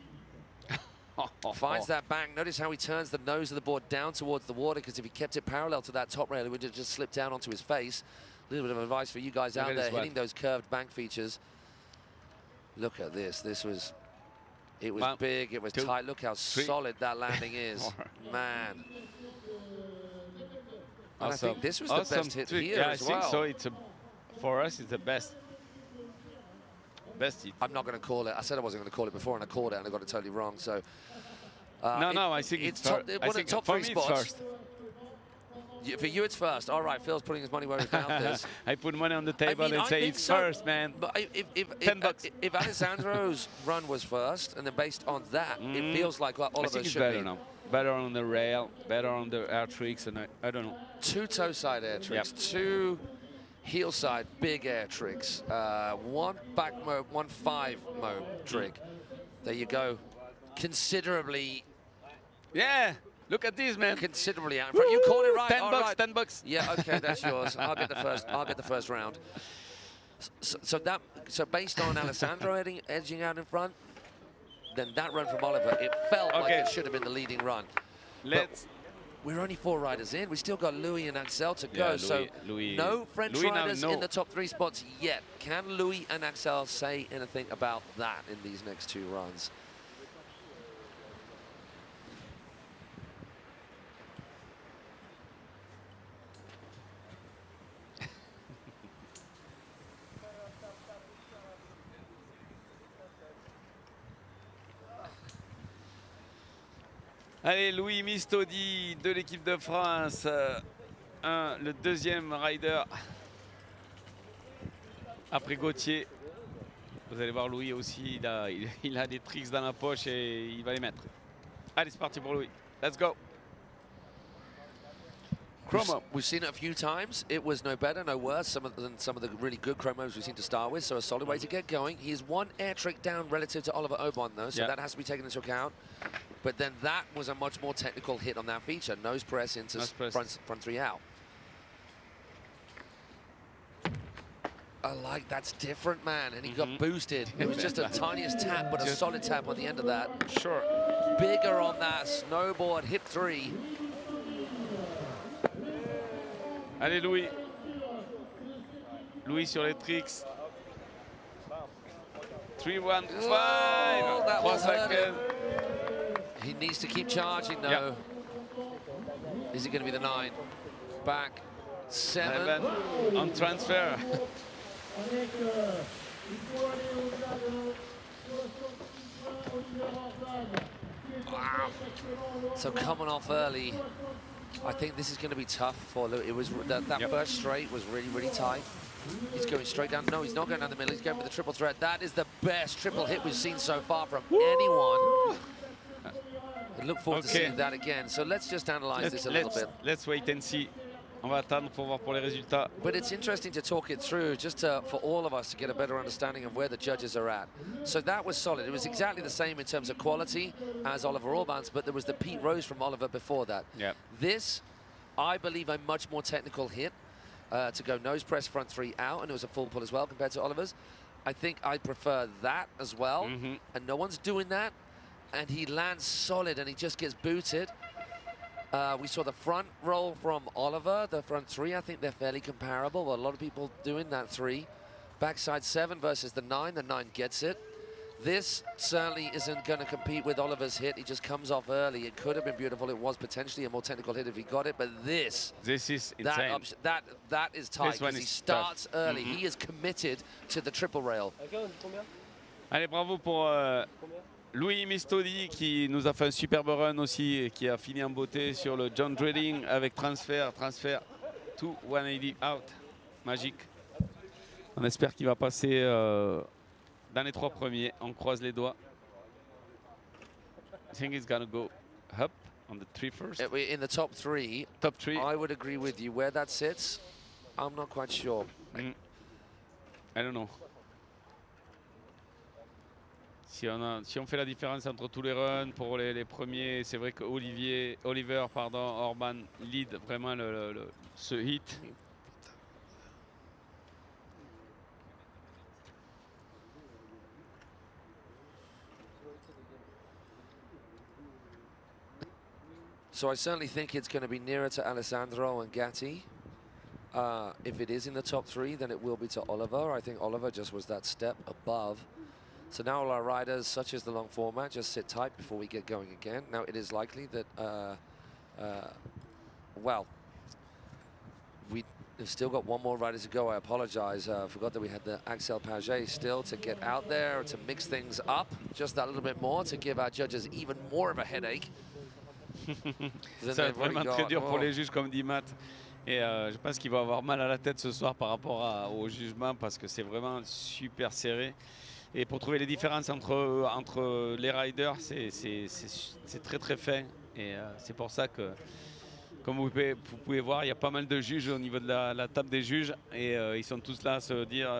Finds that bang. Notice how he turns the nose of the board down towards the water, because if he kept it parallel to that top rail, it would have just slipped down onto his face. A little bit of advice for you guys out there hitting those curved bank features. Look at this. It was big, it was tight. Look how solid that landing is. Man. And I think this was the best hit here as well. I think so. For us, it's the best. Best hit. I'm not going to call it. I said I wasn't going to call it before, and I called it, and I got it totally wrong. So no, I think it's top. One of the top 3 spots. First. For you, it's first. All right, Phil's putting his money where his mouth is. I put money on the table and say it's first, man. But if Alessandro's run was first, and then based on that, it feels like Oliver should better now. Better on the rail, better on the air tricks, and I don't know. 2 toe side air tricks, 2 heel side big air tricks, 1 back mode, 1 5 mode trick. There you go. Considerably. Yeah. Look at these, man. Considerably out in front. You called it right. 10 bucks, right. 10 bucks. Yeah, okay, that's yours. I'll get the first. I'll get the first round. So based on Alessandro edging out in front, then that run from Oliver, it felt like it should have been the leading run. We're only 4 riders in. We still got Louis and Axel to go. No French riders in the top 3 spots yet. Can Louis and Axel say anything about that in these next 2 runs? Allez, Louis Mistodi de l'équipe de France, le 2e rider après Gauthier. Vous allez voir Louis aussi, il a des tricks dans la poche et il va les mettre. Allez, c'est parti pour Louis. Let's go. Chromo. We've seen it a few times. It was no better, no worse than some of the really good chromos we've seen to start with. So a solid way to get going. He is 1 air trick down relative to Oliver Orban, though, so that has to be taken into account. But then that was a much more technical hit on that feature. Nose press into front 3 out. I like that's different, man. And he got boosted. It was just a tiniest tap, but a solid tap on the end of that. Sure. Bigger on that snowboard hip 3. Allez, Louis. Louis sur les tricks. 3-1-5. Oh, that 3 was hurt him. seconds. He needs to keep charging, though. Is it going to be the 9? Back. 7. On transfer. Wow. So coming off early, I think this is going to be tough for Lou. It was that first straight was really, really tight. He's going straight down. No, he's not going down the middle. He's going for the triple threat. That is the best triple hit we've seen so far from anyone. I look forward to seeing that again. So let's just analyze this a little bit. Let's wait and see. On va attendre pour voir pour les résultats. But it's interesting to talk it through, just for all of us to get a better understanding of where the judges are at. So that was solid. It was exactly the same in terms of quality as Oliver Orban's, but there was the Pete Rose from Oliver before that. Yep. This, I believe, a much more technical hit to go nose press front 3 out, and it was a full pull as well compared to Oliver's. I think I prefer that as well, and no one's doing that. And he lands solid, and he just gets booted. We saw the front roll from Oliver, the front 3. I think they're fairly comparable. A lot of people doing that 3. Backside 7 versus the 9. The 9 gets it. This certainly isn't going to compete with Oliver's hit. He just comes off early. It could have been beautiful. It was potentially a more technical hit if he got it. But this is insane. That is tight because he starts early. He is committed to the triple rail. Allez, bravo pour Louis Mistodi qui nous a fait un superbe run aussi et qui a fini en beauté sur le John Drilling avec transfert to 180 out. Magique. On espère qu'il va passer dans les 3 premiers. On croise les doigts. I think he's gonna go up on the 3 first. In the top 3. Top 3. I would agree with you. Where that sits, I'm not quite sure. I don't know. Si on fait la différence entre tous les runs pour les premiers, c'est vrai que Oliver Orban lead vraiment ce hit. So I certainly think it's going to be nearer to Alessandro and Gatti. If it is in the top 3, then it will be to Oliver. I think Oliver just was that step above. So now all our riders, such as the long format, just sit tight before we get going again. Now it is likely that, well, we've still got one more rider to go. I apologize. I forgot that we had the Axel Paget still to get out there, to mix things up just that little bit more, to give our judges even more of a headache. C'est vraiment très dur pour les juges, comme dit Matt. Et je pense qu'il va avoir mal à la tête ce soir par rapport au jugement parce que c'est vraiment super serré. Et pour trouver les différences entre les riders, c'est très très fin. Et c'est pour ça que, comme vous pouvez voir, il y a pas mal de juges au niveau de la table des juges. Et ils sont tous là à se dire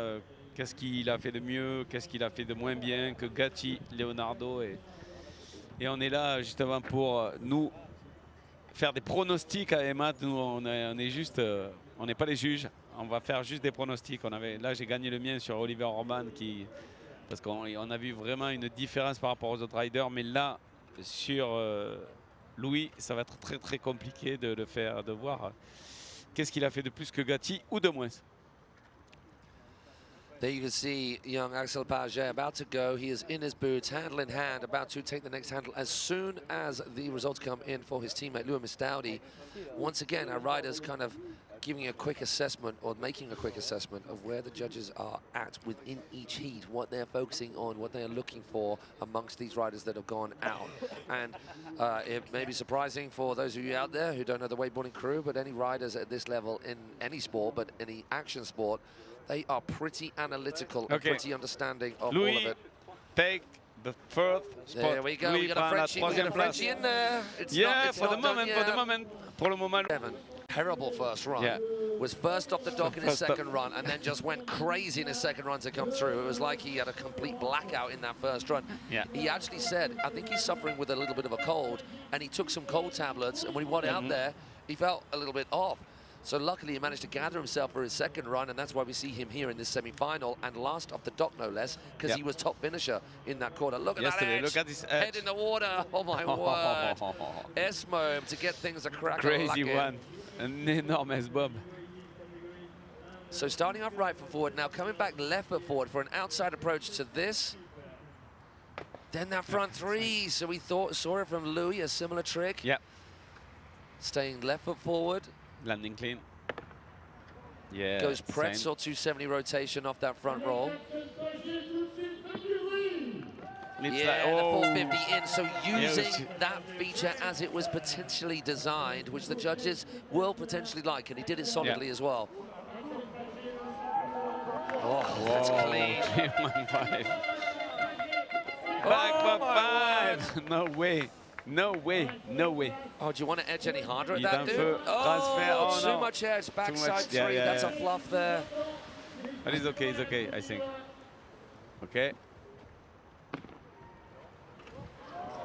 qu'est-ce qu'il a fait de mieux, qu'est-ce qu'il a fait de moins bien que Gatti, Leonardo. Et on est là justement pour nous faire des pronostics à Matt. Nous, on est juste, on n'est pas les juges. On va faire juste des pronostics. Là, j'ai gagné le mien sur Oliver Orban parce qu'on a vu vraiment une différence par rapport aux autres riders. Mais là, sur Louis, ça va être très très compliqué de voir qu'est-ce qu'il a fait de plus que Gatti ou de moins. There you can see young Axel Paget about to go. He is in his boots, handle in hand, about to take the next handle as soon as the results come in for his teammate Louis Mistaudi. Once again, our riders kind of giving a quick assessment or making a quick assessment of where the judges are at within each heat, what they're focusing on, what they're looking for amongst these riders that have gone out. And it may be surprising for those of you out there who don't know the wakeboarding crew, but any riders at this level in any sport, but any action sport, they are pretty analytical and pretty understanding of all of it. Take the first spot. There we go. We got a Frenchie in there. For the moment. Pour le moment. Terrible first run. Yeah. Was first off the dock in his second run and then just went crazy in his second run to come through. It was like he had a complete blackout in that first run. Yeah. He actually said, I think he's suffering with a little bit of a cold, and he took some cold tablets, and when he went out there, he felt a little bit off. So luckily he managed to gather himself for his second run, and that's why we see him here in this semi-final, and last off the dock no less, because he was top finisher in that quarter. Look at that edge. Look at this edge. Head in the water. Oh my word. S-Mome to get things a crack. Crazy one. An énorme S-Bob. So starting off right foot forward, now coming back left foot forward for an outside approach to this. Then that front three. So we saw it from Louis, a similar trick. Yeah. Staying left foot forward. Landing clean. Yeah. Goes pretzel 270 rotation off that front roll. Yeah, oh. the 450 in. So using that feature as it was potentially designed, which the judges will potentially like, and he did it solidly as well. Oh, that's clean. 315. Back 5. No way. No way. No way. Oh, do you want to edge any harder at Il that, est un dude? feu. Transfert. Oh, too no. much edge. Backside Yeah, three. yeah, That's yeah. a fluff there. But it's okay, I think. Okay.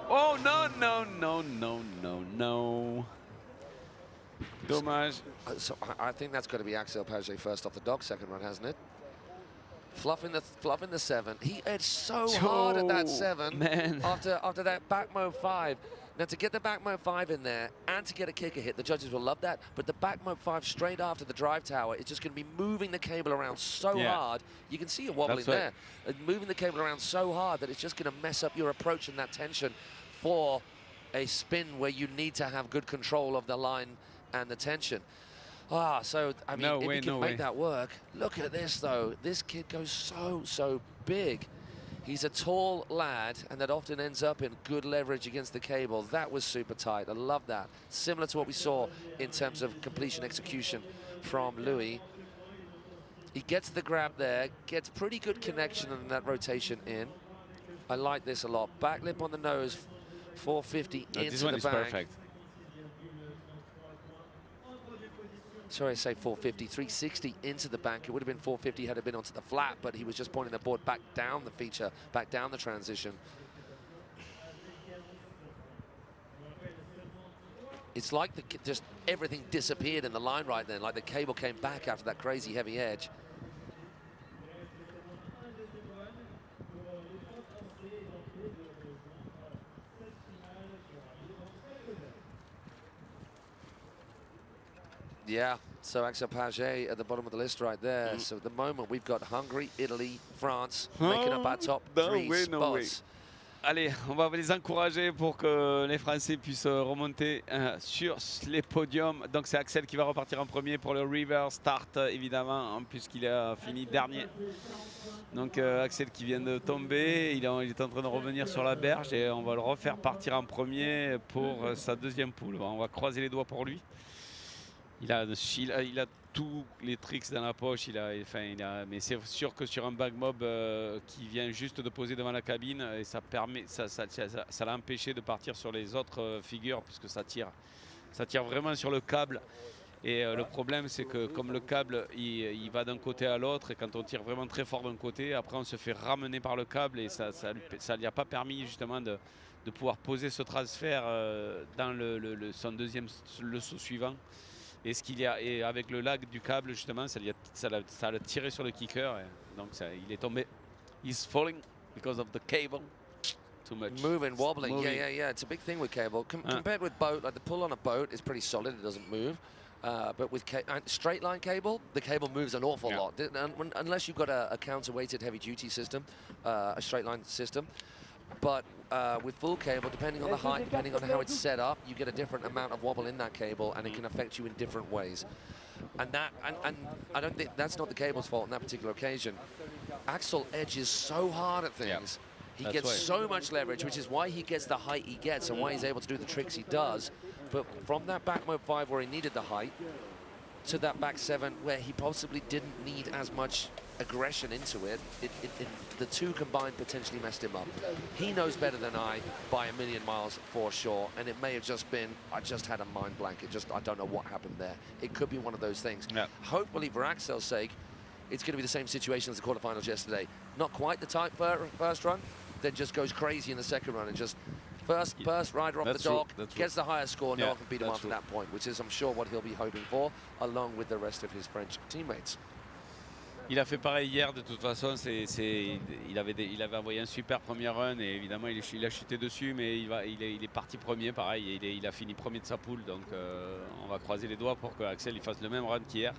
Oh, no. Dommage. So I think that's got to be Axel Paget first off the dock, second run, hasn't it? Fluffing the 7. He edged so hard at that 7 man. after that back mo 5. Now to get the back mo 5 in there and to get a kicker hit, the judges will love that. But the back mo 5 straight after the drive tower is just going to be moving the cable around so hard. You can see it wobbling there. Moving the cable around so hard that it's just going to mess up your approach and that tension for a spin where you need to have good control of the line and the tension. So, I mean, if you can make that work, look at this, though. This kid goes so big. He's a tall lad, and that often ends up in good leverage against the cable. That was super tight. I love that. Similar to what we saw in terms of completion execution from Louis. He gets the grab there, gets pretty good connection and that rotation in. I like this a lot. Back lip on the nose, 450 into this one the is bank. perfect. Sorry, I say 450, 360 into the bank. It would have been 450 had it been onto the flat, but he was just pointing the board back down the feature, back down the transition. It's like just everything disappeared in the line right then, like the cable came back after that crazy heavy edge. Yeah, so Axel Paget at the bottom of the list right there. So at the moment, we've got Hungary, Italy, France making up our top 3 spots. Allez, on va les encourager pour que les Français puissent remonter sur les podiums. Donc c'est Axel qui va repartir en premier pour le reverse start, évidemment, puisqu'il a fini dernier. Donc Axel qui vient de tomber, il est en train de revenir sur la berge et on va le refaire partir en premier pour sa deuxième poule. On va croiser les doigts pour lui. Il a tous les tricks dans la poche, mais c'est sûr que sur un back mob qui vient juste de poser devant la cabine, et ça l'a empêché de partir sur les autres figures puisque ça tire vraiment sur le câble. Et le problème c'est que comme le câble il va d'un côté à l'autre, et quand on tire vraiment très fort d'un côté, après on se fait ramener par le câble et ça lui a pas permis justement de pouvoir poser ce transfert dans son deuxième saut suivant. Et et avec le lag du câble justement, ça l'a tiré sur le kicker, et donc il est tombé. He's falling because of the cable. Too much. Moving, wobbling. Yeah. It's a big thing with cable. Compared with boat, like the pull on a boat is pretty solid. It doesn't move. But with straight line cable, the cable moves an awful lot. Unless you've got a counterweighted heavy duty system, a straight line system. But with full cable, depending on the height, depending on how it's set up, you get a different amount of wobble in that cable, and it can affect you in different ways. And I don't think that's not the cable's fault on that particular occasion. Axel edges so hard at things. He gets so much leverage, which is why he gets the height he gets and why he's able to do the tricks he does. But from that back mode 5 where he needed the height to that back 7 where he possibly didn't need as much aggression into it, the two combined potentially messed him up. He knows better than I by a million miles for sure, and it may have just been, I just had a mind blank. I don't know what happened there. It could be one of those things. Hopefully for Axel's sake, it's going to be the same situation as the quarterfinals yesterday. Not quite the tight first run, then just goes crazy in the second run and just First rider off the dock gets the higher score. No Yeah, one can beat him that's after true. that point, which is, I'm sure, what he'll be hoping for, along with the rest of his French teammates. Il a fait pareil hier, de toute façon, il avait envoyé un super premier run et évidemment il a chuté dessus, mais il est parti premier, pareil, et il a fini premier de sa poule, donc on va croiser les doigts pour que Axel il fasse le même run qu'hier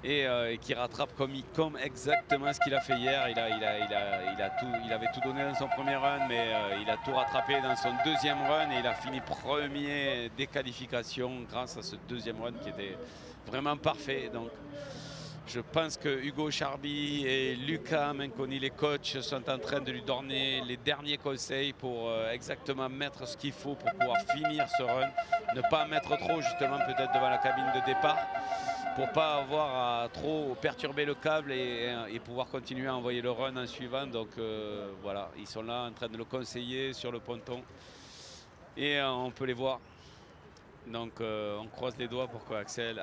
et qu'il rattrape comme exactement ce qu'il a fait hier. Il avait tout donné dans son premier run, mais il a tout rattrapé dans son deuxième run et il a fini premier des qualifications grâce à ce deuxième run qui était vraiment parfait. Donc, je pense que Hugo Charby et Lucas Menconi, les coachs, sont en train de lui donner les derniers conseils pour exactement mettre ce qu'il faut pour pouvoir finir ce run. Ne pas mettre trop justement peut-être devant la cabine de départ pour pas avoir à trop perturber le câble et pouvoir continuer à envoyer le run en suivant. Donc voilà, ils sont là en train de le conseiller sur le ponton et on peut les voir. Donc on croise les doigts pour que Axel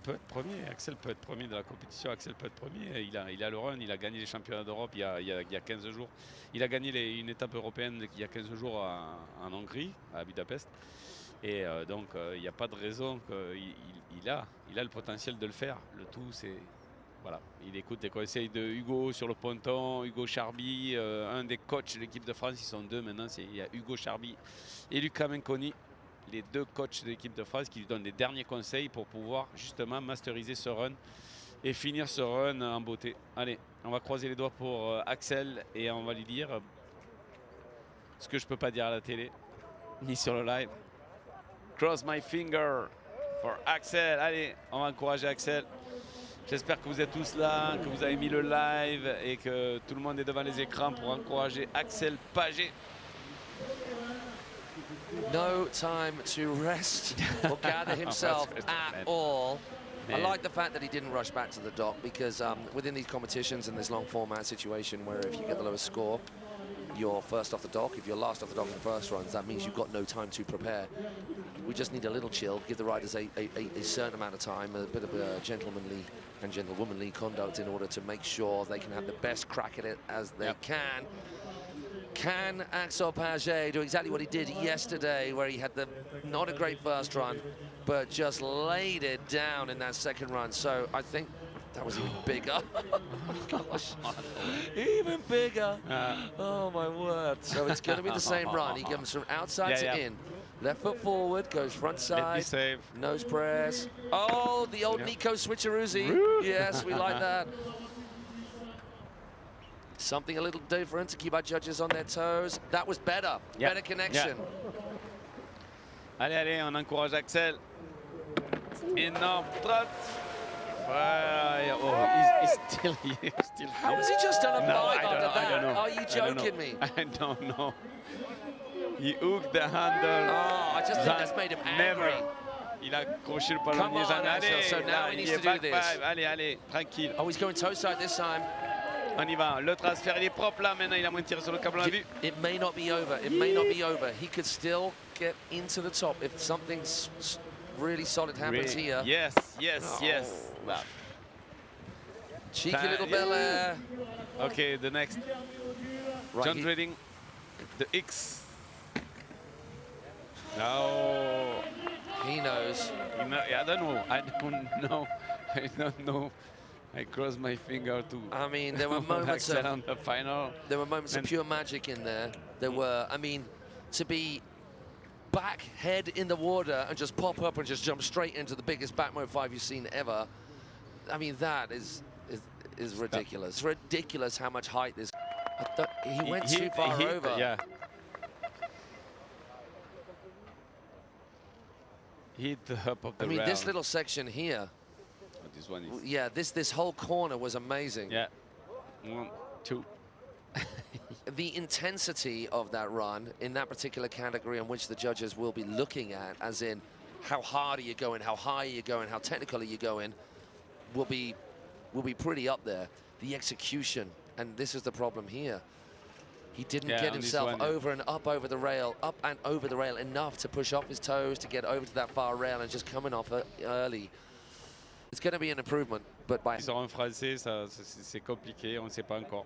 peut être premier. Axel peut être premier de la compétition. Axel peut être premier. Il a le run. Il a gagné les championnats d'Europe il y a 15 jours. Il a gagné une étape européenne il y a 15 jours en Hongrie, à Budapest. Et donc il n'y a pas de raison qu'il a le potentiel de le faire. Le tout, c'est voilà, il écoute les conseils de Hugo sur le ponton, Hugo Charby, un des coachs de l'équipe de France. Ils sont deux maintenant. Il y a Hugo Charby et Lucas Menconi, les deux coachs de l'équipe de France qui lui donnent les derniers conseils pour pouvoir justement masteriser ce run et finir ce run en beauté. Allez, on va croiser les doigts pour Axel et on va lui dire ce que je peux pas dire à la télé ni sur le live. Cross my finger for Axel. Allez, on va encourager Axel. J'espère que vous êtes tous là, que vous avez mis le live et que tout le monde est devant les écrans pour encourager Axel Paget. No time to rest or gather himself at all. I like the fact that he didn't rush back to the dock because within these competitions and this long format situation where if you get the lowest score, you're first off the dock. If you're last off the dock in the first runs, that means you've got no time to prepare. We just need a little chill, give the riders a certain amount of time, a bit of a gentlemanly and gentlewomanly conduct in order to make sure they can have the best crack at it as they can. Can Axel Paget do exactly what he did yesterday, where he had not a great first run, but just laid it down in that second run? So I think that was even bigger. Oh, gosh, even bigger. Oh my word. So it's going to be the same run. He comes from outside to in. Left foot forward, goes front side, nose press. Oh, the old Nico switcheroozy. Yes, we like that. Something a little different to keep our judges on their toes. That was better. Better connection. Allez, allez, on encourage Axel. Énorme trot. Oh, he's still here. How has he just done a No, five I don't after know, I that? don't know. Are you joking me? I don't know. He hooked the handle. Oh, I just think that's made him angry. Il a accroché le Come ballonnier. on, Axel, so now Là, he il needs est to do back this. five. Allez, allez, tranquille. Oh, he's going toe side this time. On y va. Le transfert, il est propre là. Maintenant, il a moins tiré sur le câble. On l'a vu. It may not be over. It may not be over. He could still get into the top if something really solid happens here. Yes, yes, yes. Wow. Cheeky little bel air. Okay, the next. Right, John Reading, the X. No. He knows. I don't know. I don't know. I crossed my finger to. I mean, there were moments of on the final. There were moments of pure magic in there. There were. I mean, to be back head in the water and just pop up and just jump straight into the biggest back mode 5 you've seen ever. I mean, that is ridiculous. It's ridiculous how much height this. He went too far over. Yeah. Hit the up of the I mean, rail. this little section here. This one is. Yeah, this whole corner was amazing. Yeah. 1, 2. The intensity of that run in that particular category in which the judges will be looking at, as in how hard are you going, how high are you going, how technical are you going, will be pretty up there. The execution, and this is the problem here. He didn't get himself over and up over the rail, up and over the rail enough to push off his toes to get over to that far rail and just coming off early. It's going to be an improvement, but by... Ils sont en français, c'est compliqué, on ne sait pas encore.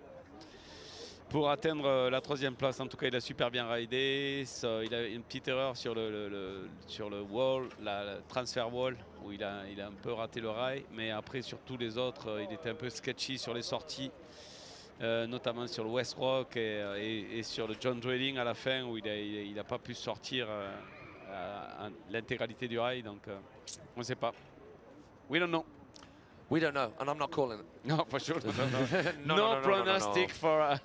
pour atteindre la 3e place. En tout cas, il a super bien ridé. Il a une petite erreur sur le wall, la transfer wall, où il a un peu raté le rail. Mais après, sur tous les autres, il était un peu sketchy sur les sorties, notamment sur le West Rock et sur le John Drilling à la fin, où il n'a pas pu sortir l'intégralité du rail. Donc, on ne sait pas. We don't know. We don't know, and I'm not calling it. No, for sure. No, No pronostic for.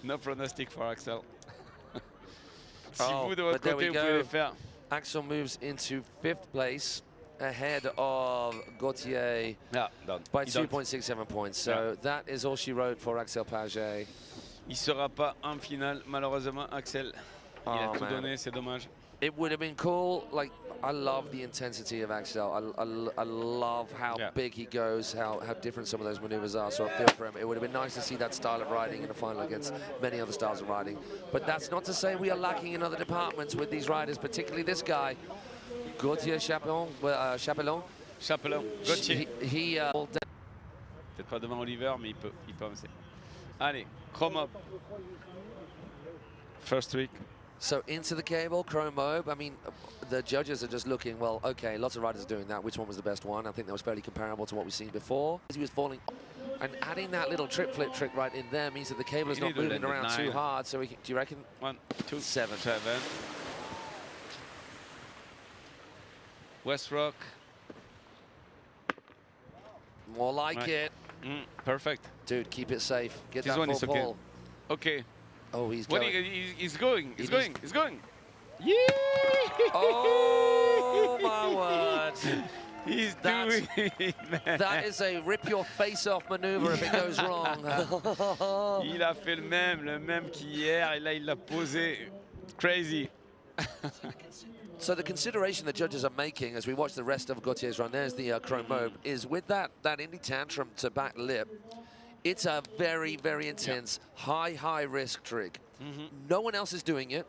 No pronostic for Axel. Si Oh, vous de votre but there côté we vous pouvez go. le faire. Axel moves into 5th place, ahead of Gauthier Yeah, done. by Il donne. 2.67 points. So Yeah. that is all she wrote for Axel Paget. Il sera pas en finale malheureusement, Axel. Il a Oh, tout man. donné, c'est dommage. It would have been cool. Like, I love the intensity of Axel. I love how Yeah. big he goes, how different some of those maneuvers are. So I feel for him. It would have been nice to see that style of riding in a final against many other styles of riding. But that's not to say we are lacking in other departments with these riders, particularly this guy, Gauthier Chapelon. Chapelon, Gauthier. He Peut-être pas devant Oliver, mais il peut avancer. Allez, chrome up. First trick. So into the cable, chrome mobe. I mean, the judges are just looking, well, okay, lots of riders are doing that. Which one was the best one? I think that was fairly comparable to what we've seen before. As he was falling, and adding that little trip flip trick right in there means that the cable is You not need to moving land around at too 9. hard. So we can, do you reckon? 1, 2, 7. 7. West Rock. More like Right. it. Perfect. Dude, keep it safe. Get This that one full is okay. pull. Okay. Oh, he's What going. he's going. He's It going. is- He's going. Yeah! Oh, my word. He's That's- doing it, man. That is a rip your face off maneuver if it goes wrong. Il a fait le même qu'hier, et là il l'a posé. Crazy. So the consideration the judges are making as we watch the rest of Gauthier's run, there's the chrome mobe, is with that indie tantrum to back lip, it's a very, very intense, high risk trick. No one else is doing it,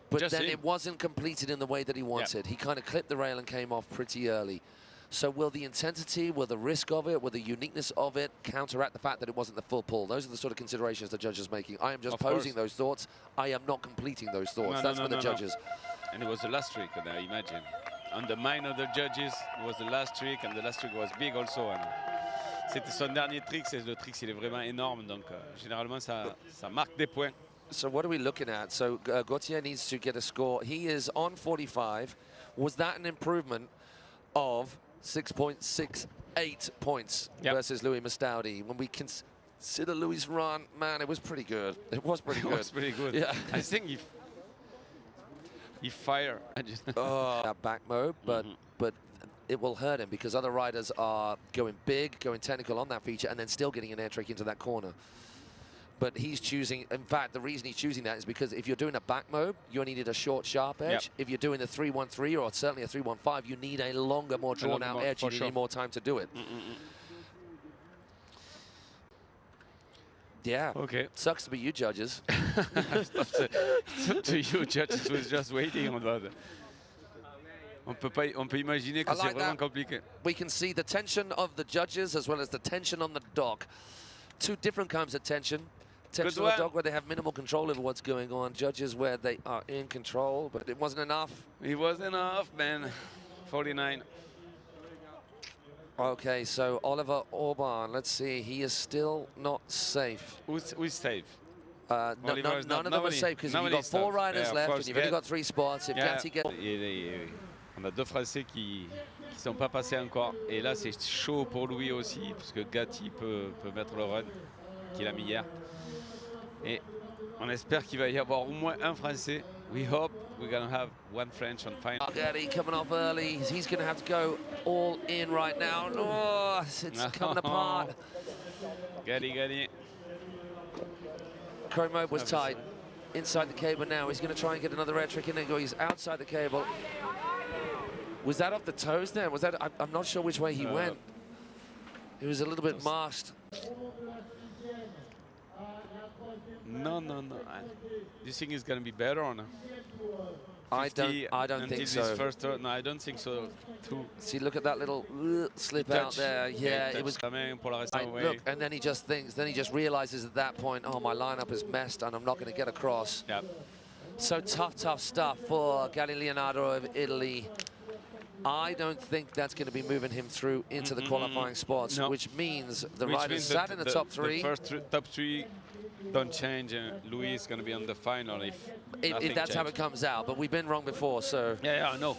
but Just then him. it wasn't completed in the way that he wanted. He kind of clipped the rail and came off pretty early. So will the intensity, will the risk of it, will the uniqueness of it counteract the fact that it wasn't the full pull? Those are the sort of considerations the judges are making. I am just Of posing course. those thoughts. I am not completing those thoughts. No, That's no, for the no, no. judges. And it was the last trick, I imagine. On the mind of the judges, it was the last trick, and the last trick was big also. C'était son dernier trick, le trick il est vraiment énorme, donc généralement ça marque des points. So what are we looking at? So Gauthier needs to get a score. He is on 45. Was that an improvement of 6.68 points versus Louis Mastaudi? When we consider Louis' run, man, it was pretty good. It was pretty good. It was pretty good. Yeah. I think he fired. That back mode, but it will hurt him because other riders are going big, going technical on that feature, and then still getting an air trick into that corner. But he's choosing, in fact, the reason he's choosing that is because if you're doing a back mode, you needed a short, sharp edge. Yep. If you're doing a 313 or certainly a 315, you need a longer, more drawn-out edge. You need more time to do it. Yeah. Okay. Sucks to be you judges. It's up to you, judges, was just waiting on that. On peut imaginer que I c'est like vraiment that. compliqué. We can see the tension of the judges as well as the tension on the dock. Two different kinds of tension. Tension on the dock where they have minimal control over what's going on. Judges where they are in control, but it wasn't enough. It wasn't enough, man. 49. Okay, so Oliver Orban, let's see, he is still not safe. Who's safe? None of them are safe because you've got 4 riders left and you've only got 3 spots. If Gatti gets... On a 2 Français qui sont pas passés encore. Et là, c'est chaud pour Louis aussi, parce que Gatti peut mettre le run qu'il a mis hier. Et on espère qu'il va y avoir au moins un Français. We hope we're going to have one French on final. Gatti coming off early. He's going to have to go all in right now. Oh, it's coming apart. Gatti. Chrome mode was tight. Inside the cable now. He's going to try and get another air trick in there. He's outside the cable. Was that off the toes there? Was that? I'm not sure which way he went. He was a little bit masked. No. Do you think it's going to be better or no? I don't until think this so. first turn. No, I don't think so. Too. See, look at that little slip out there. Yeah, it was. Pour la rester away. Look, and then he just thinks, then he just realizes at that point, oh, my lineup is messed and I'm not going to get across. Yeah. So tough stuff for Galli Leonardo of Italy. I don't think that's going to be moving him through into the qualifying spots, which means the riders sat in the top three. The first top three don't change, and Louis is going to be on the final if that's how it comes out. But we've been wrong before, so. Yeah, I know.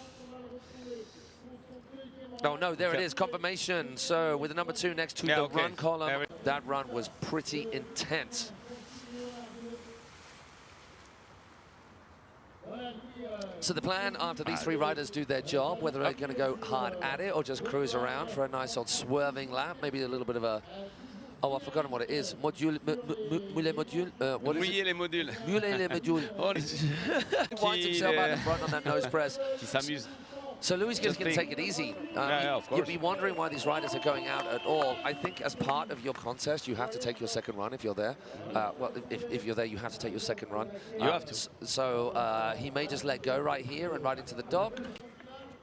Oh, no, there it is, confirmation. So with the number 2 next to the run column, that run was pretty intense. So the plan after these 3 riders do their job, whether they're going to go hard at it or just cruise around for a nice old swerving lap, maybe a little bit of a, oh, I've forgotten what it is. Module, module, what is it? Les modules. Les modules. He winds himself out the front on that nose press. Qui s'amuse. So Louis is going to take it easy. Of course. You'd be wondering why these riders are going out at all. I think as part of your contest, you have to take your second run if you're there. Well, if you're there, you have to take your second run. You have to. So he may just let go right here and right into the dock.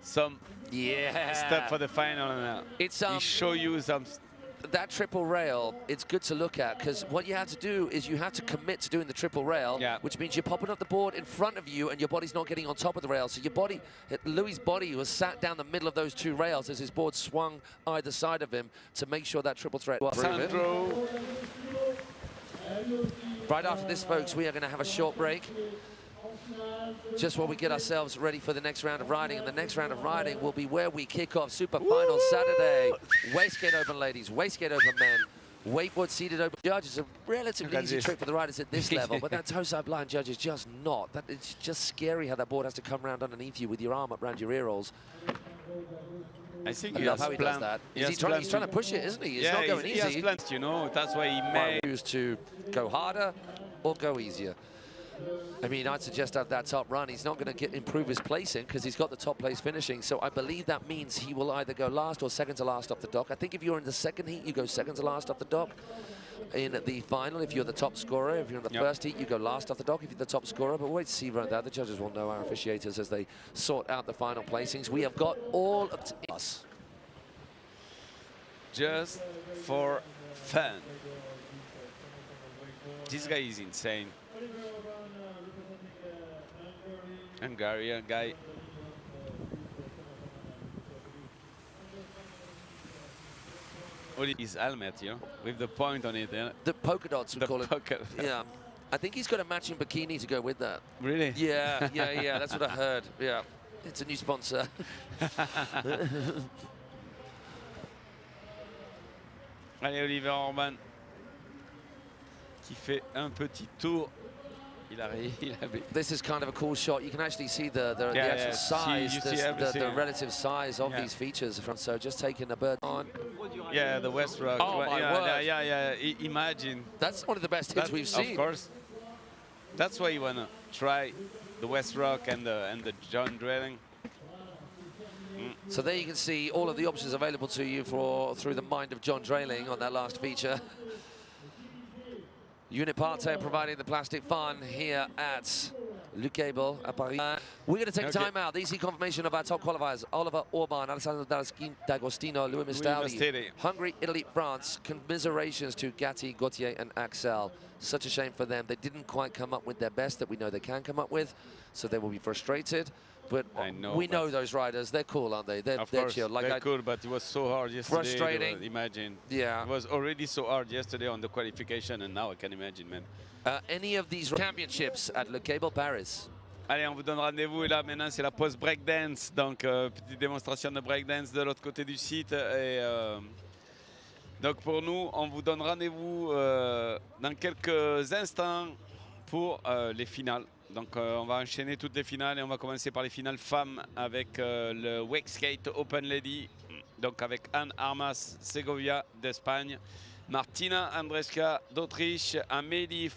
Some step for the final now. It's he show you some. That triple rail, it's good to look at because what you have to do is you have to commit to doing the triple rail, which means you're popping up the board in front of you and your body's not getting on top of the rail. So your body, Louis' body was sat down the middle of those 2 rails as his board swung either side of him to make sure that triple threat. Sandro. Right after this, folks, we are going to have a short break. Just while we get ourselves ready for the next round of riding. And the next round of riding will be where we kick off Super Final Saturday. Waseskate Open ladies, Waseskate Open men, wakeboard seated open judges. A relatively easy trick for the riders at this level, but that toe-side blind judge is just not. It's just scary how that board has to come around underneath you with your arm up around your ear rolls. I think I love how he does that. He's trying to push it, isn't he? It's not going easy. He has plans, you know, that's why he may choose to go harder or go easier. I mean, I'd suggest at that top run, he's not going to improve his placing because he's got the top place finishing. So I believe that means he will either go last or second to last off the dock. I think if you're in the second heat, you go second to last off the dock. In the final, if you're the top scorer, if you're in the first heat, you go last off the dock if you're the top scorer. But wait to see right there. The judges will know, our officiators, as they sort out the final placings. We have got all of us. Just for fun. This guy is insane. Hungarian guy. Only his helmet, you know, with the point on it. Yeah? The polka dots, we call it. Yeah. I think he's got a matching bikini to go with that. Really? Yeah. That's what I heard. Yeah. It's a new sponsor. Allez, Oliver Orban qui fait un petit tour. This is kind of a cool shot. You can actually see the actual size, the relative size of these features. So just taking the bird on. Yeah, the West Rock. Oh, my word. Yeah. Imagine. That's one of the best hits we've seen. Of course. That's why you want to try the West Rock and the John Drilling. So there you can see all of the options available to you through the mind of John Drayling on that last feature. Unit Parte providing the plastic fun here at Le Cable at Paris. We're going to take time out. The easy confirmation of our top qualifiers: Oliver Orban, Alessandro D'Agostino, Louis Mistari, Hungary, Italy, France. Commiserations to Gatti, Gauthier, and Axel. Such a shame for them. They didn't quite come up with their best that we know they can come up with, so they will be frustrated. But we know those riders. They're cool, aren't they? They're chill. Like they're cool, but it was so hard yesterday. Frustrating. Imagine. Yeah. It was already so hard yesterday on the qualification, and now I can imagine, man. Any of these championships at Le Cable Paris? Allez, on vous donne rendez-vous. Et là, maintenant, c'est la pause breakdance. Donc, petite démonstration de breakdance de l'autre côté du site. Et, donc, pour nous, on vous donne rendez-vous dans quelques instants pour les finales. Donc on va enchaîner toutes les finales et on va commencer par les finales femmes avec le Wakeskate Open Lady. Donc avec Anne Armas Segovia d'Espagne, Martina Andreska d'Autriche, Amélie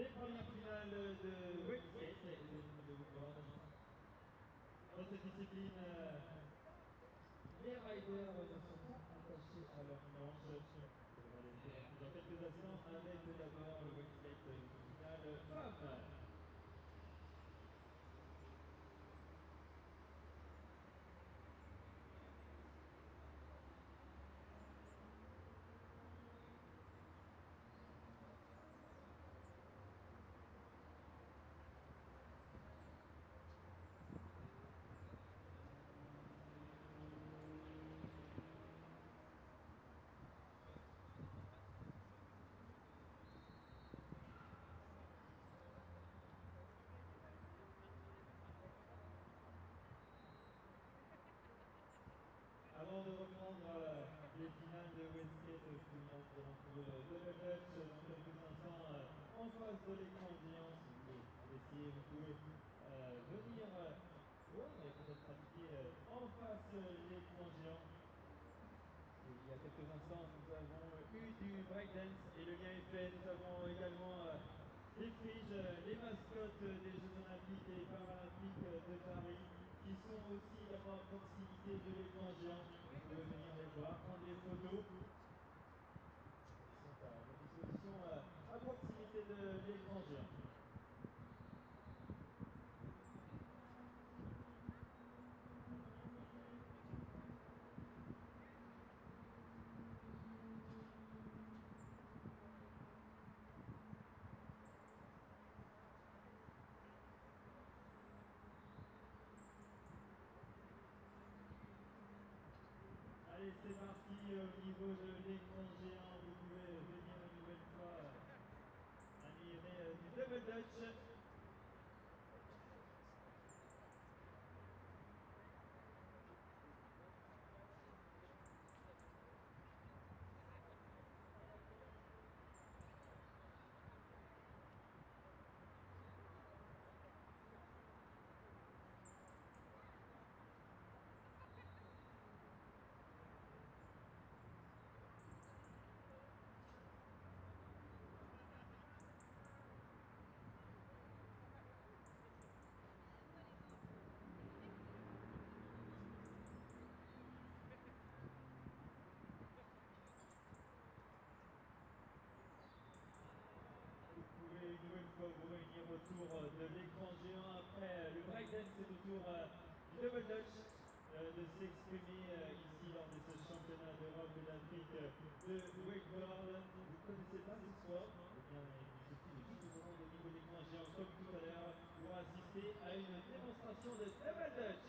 les premières finales de Wakeskate et de Wakeboard. Dans cette discipline, les riders ne sont pas attachés à leur planche. On va les faire dans quelques instants avec d'abord le Wakeskate finale femme. Avant de reprendre les finales de Wakeskate, je vous montre le double dutch dans quelques instants en face de l'écran géant. Si vous voulez essayer, vous pouvez venir voir et peut-être pratiquer en face l'écran géant. Et il y a quelques instants, nous avons eu du breakdance et le lien est fait. Nous avons également les friges, les mascottes des Jeux Olympiques et Paralympiques de Paris, qui sont aussi également à proximité de l'écran géant. Vous pouvez venir les voir, prendre des photos. Ils sont à votre disposition à proximité de l'écran géant. Allez, c'est parti au niveau de l'écran géant. Vous pouvez venir une nouvelle fois admirer du double dutch. Vous pouvez une nouvelle fois vous réunir autour de l'écran géant après le breakdance et le tour du double dutch de s'exprimer ici lors de ce championnat d'Europe et d'Afrique de wakeboard. Vous ne connaissez pas ce sport? Eh bien, il suffit de juste vous rendre au niveau de l'écran géant comme tout à l'heure pour assister à une démonstration de double dutch.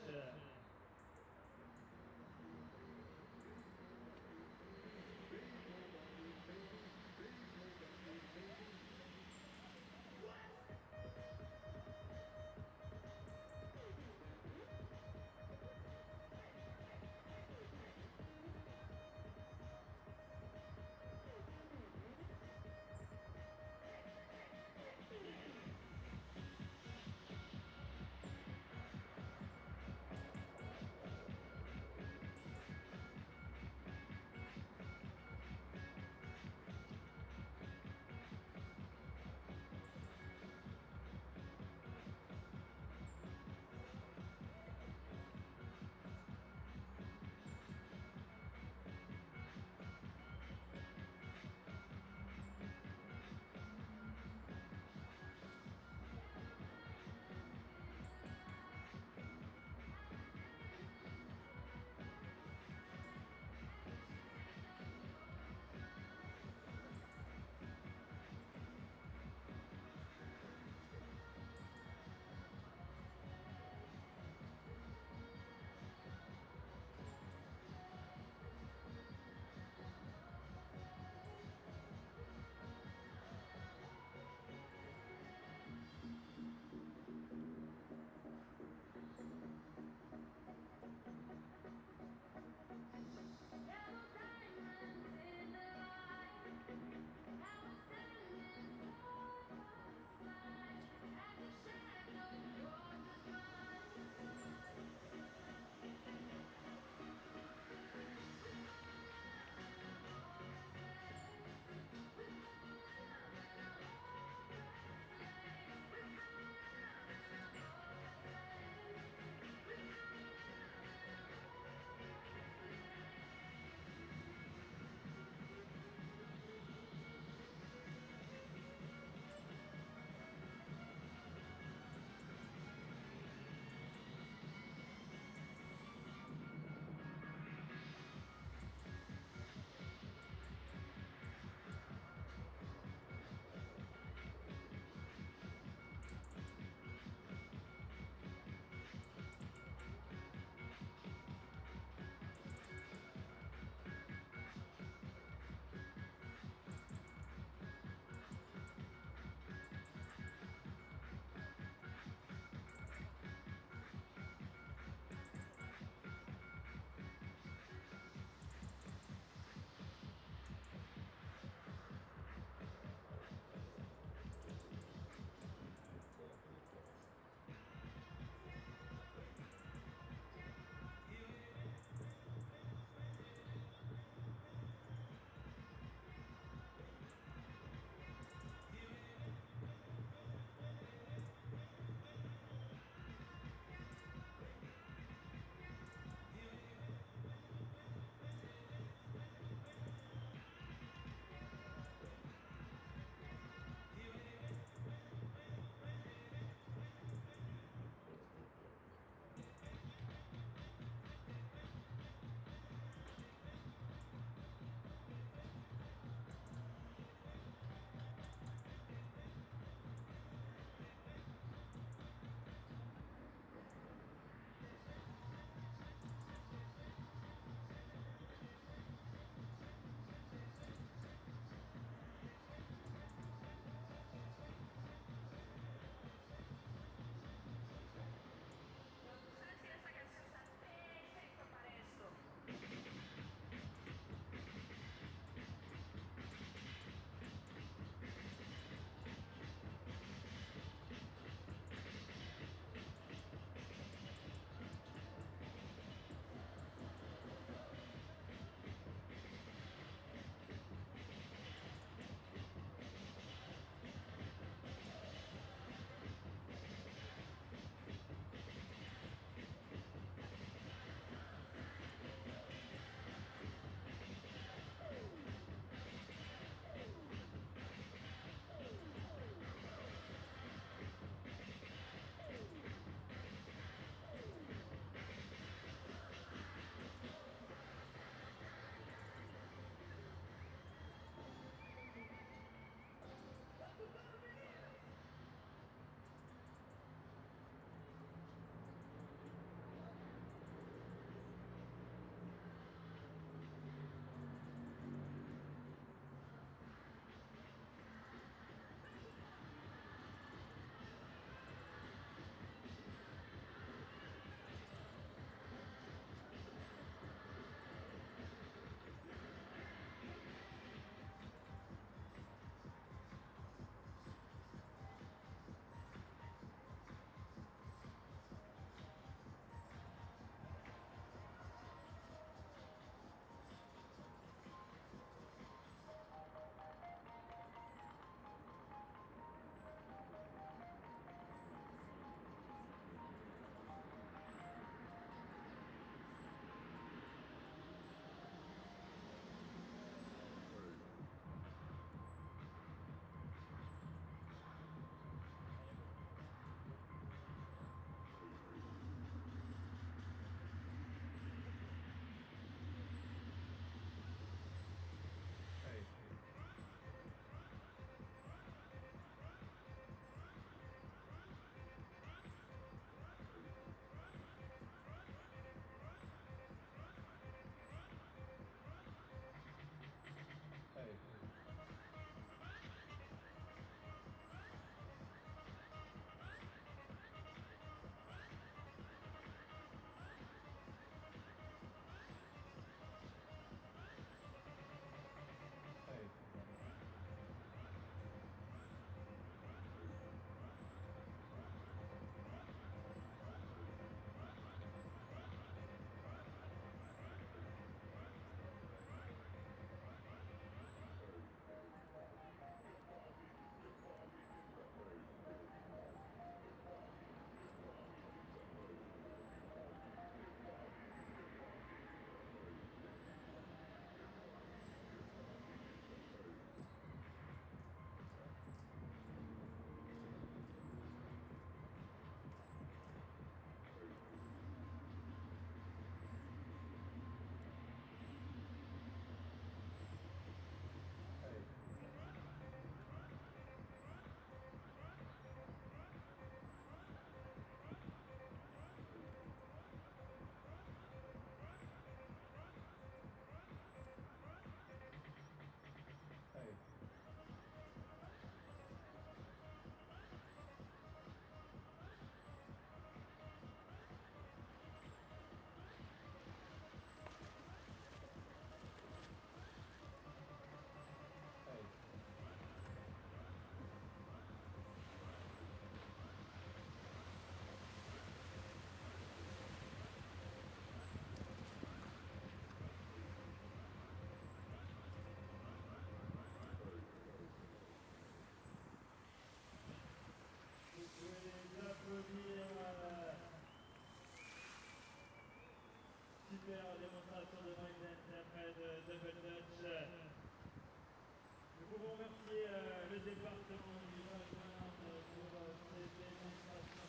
département du Val-de-Marne pour ces démonstrations.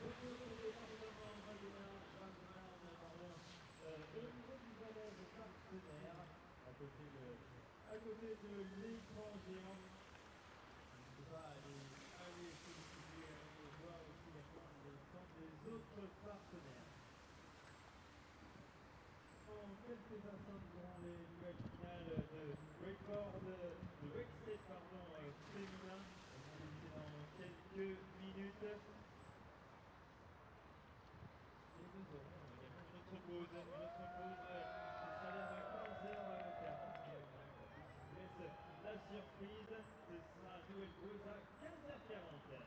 Retour au département Val-de-Marne, pardon, au niveau du Valais de partenaire, à côté de l'écran géant. N'hésitez pas à aller solliciter et voir aussi la part des autres partenaires. En quelques instants, nous aurons les duels finales de Wakeskate féminin. Elles vont débuter dans quelques minutes. Et nous aurons également une autre pause. Ce sera vers 15h40. Et voilà, je vous laisse la surprise. Ce sera un duel pause à 15h40.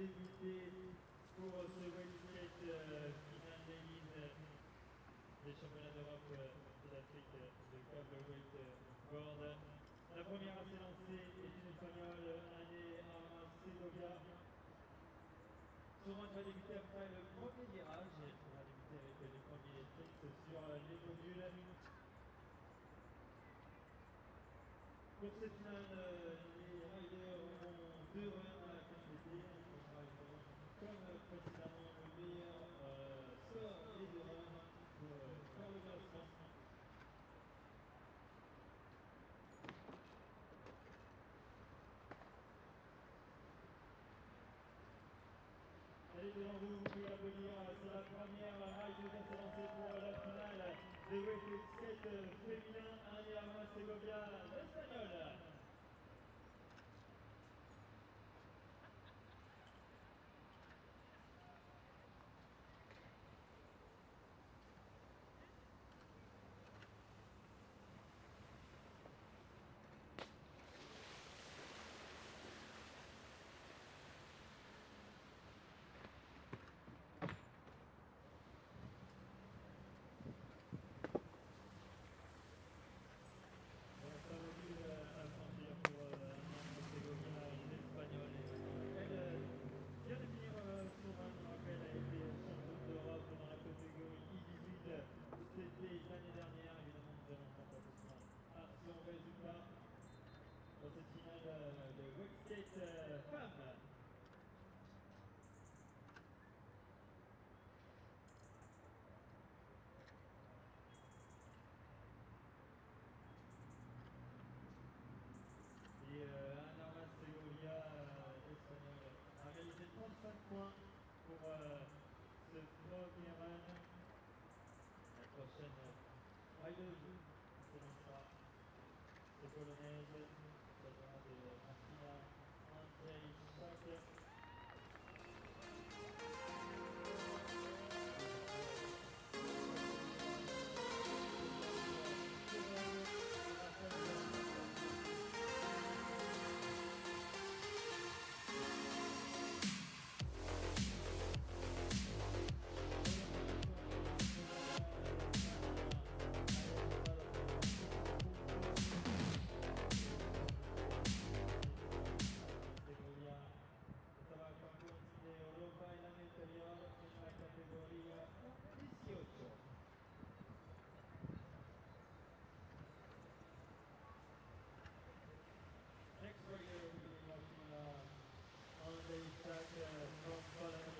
débuter pour ce Wakeskate Final Ladies des championnats d'Europe et d'Afrique de câble wakeboard. La première à s'élancer est une espagnole, Anne Segovia. Son run va débuter après le premier virage et elle pourra débuter avec les premiers tricks sur les modules. Pour cette finale, les riders auront 2 runs à compléter. On fera évidemment, comme précédemment, le meilleur sort des 2 runs pour faire le classement. Allez, devant vous, vous pouvez applaudir. C'est la première rideuse à s'élancer pour la finale des Wakeskate féminin. Anne Segovia, l'Espagnole. C'était l'année dernière, évidemment, nous allons prendre attention à son résultat dans cette finale de Wakeskate femmes. Et Anna Segovia, espagnole, a réalisé 35 points pour ce premier run. La prochaine rideuse s'élancera, c'est polonaise, il s'agira de Martina Andrzejczak. Next rider will be Martina Andrzejczak from Poland.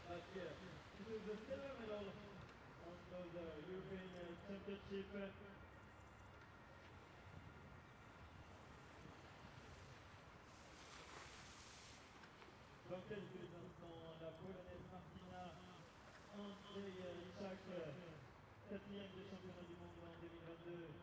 Last year, she took the silver medal on the European Championship. Dans quelques instants, la polonaise Martina Andrzejczak, 4e des championnats du monde en 2022.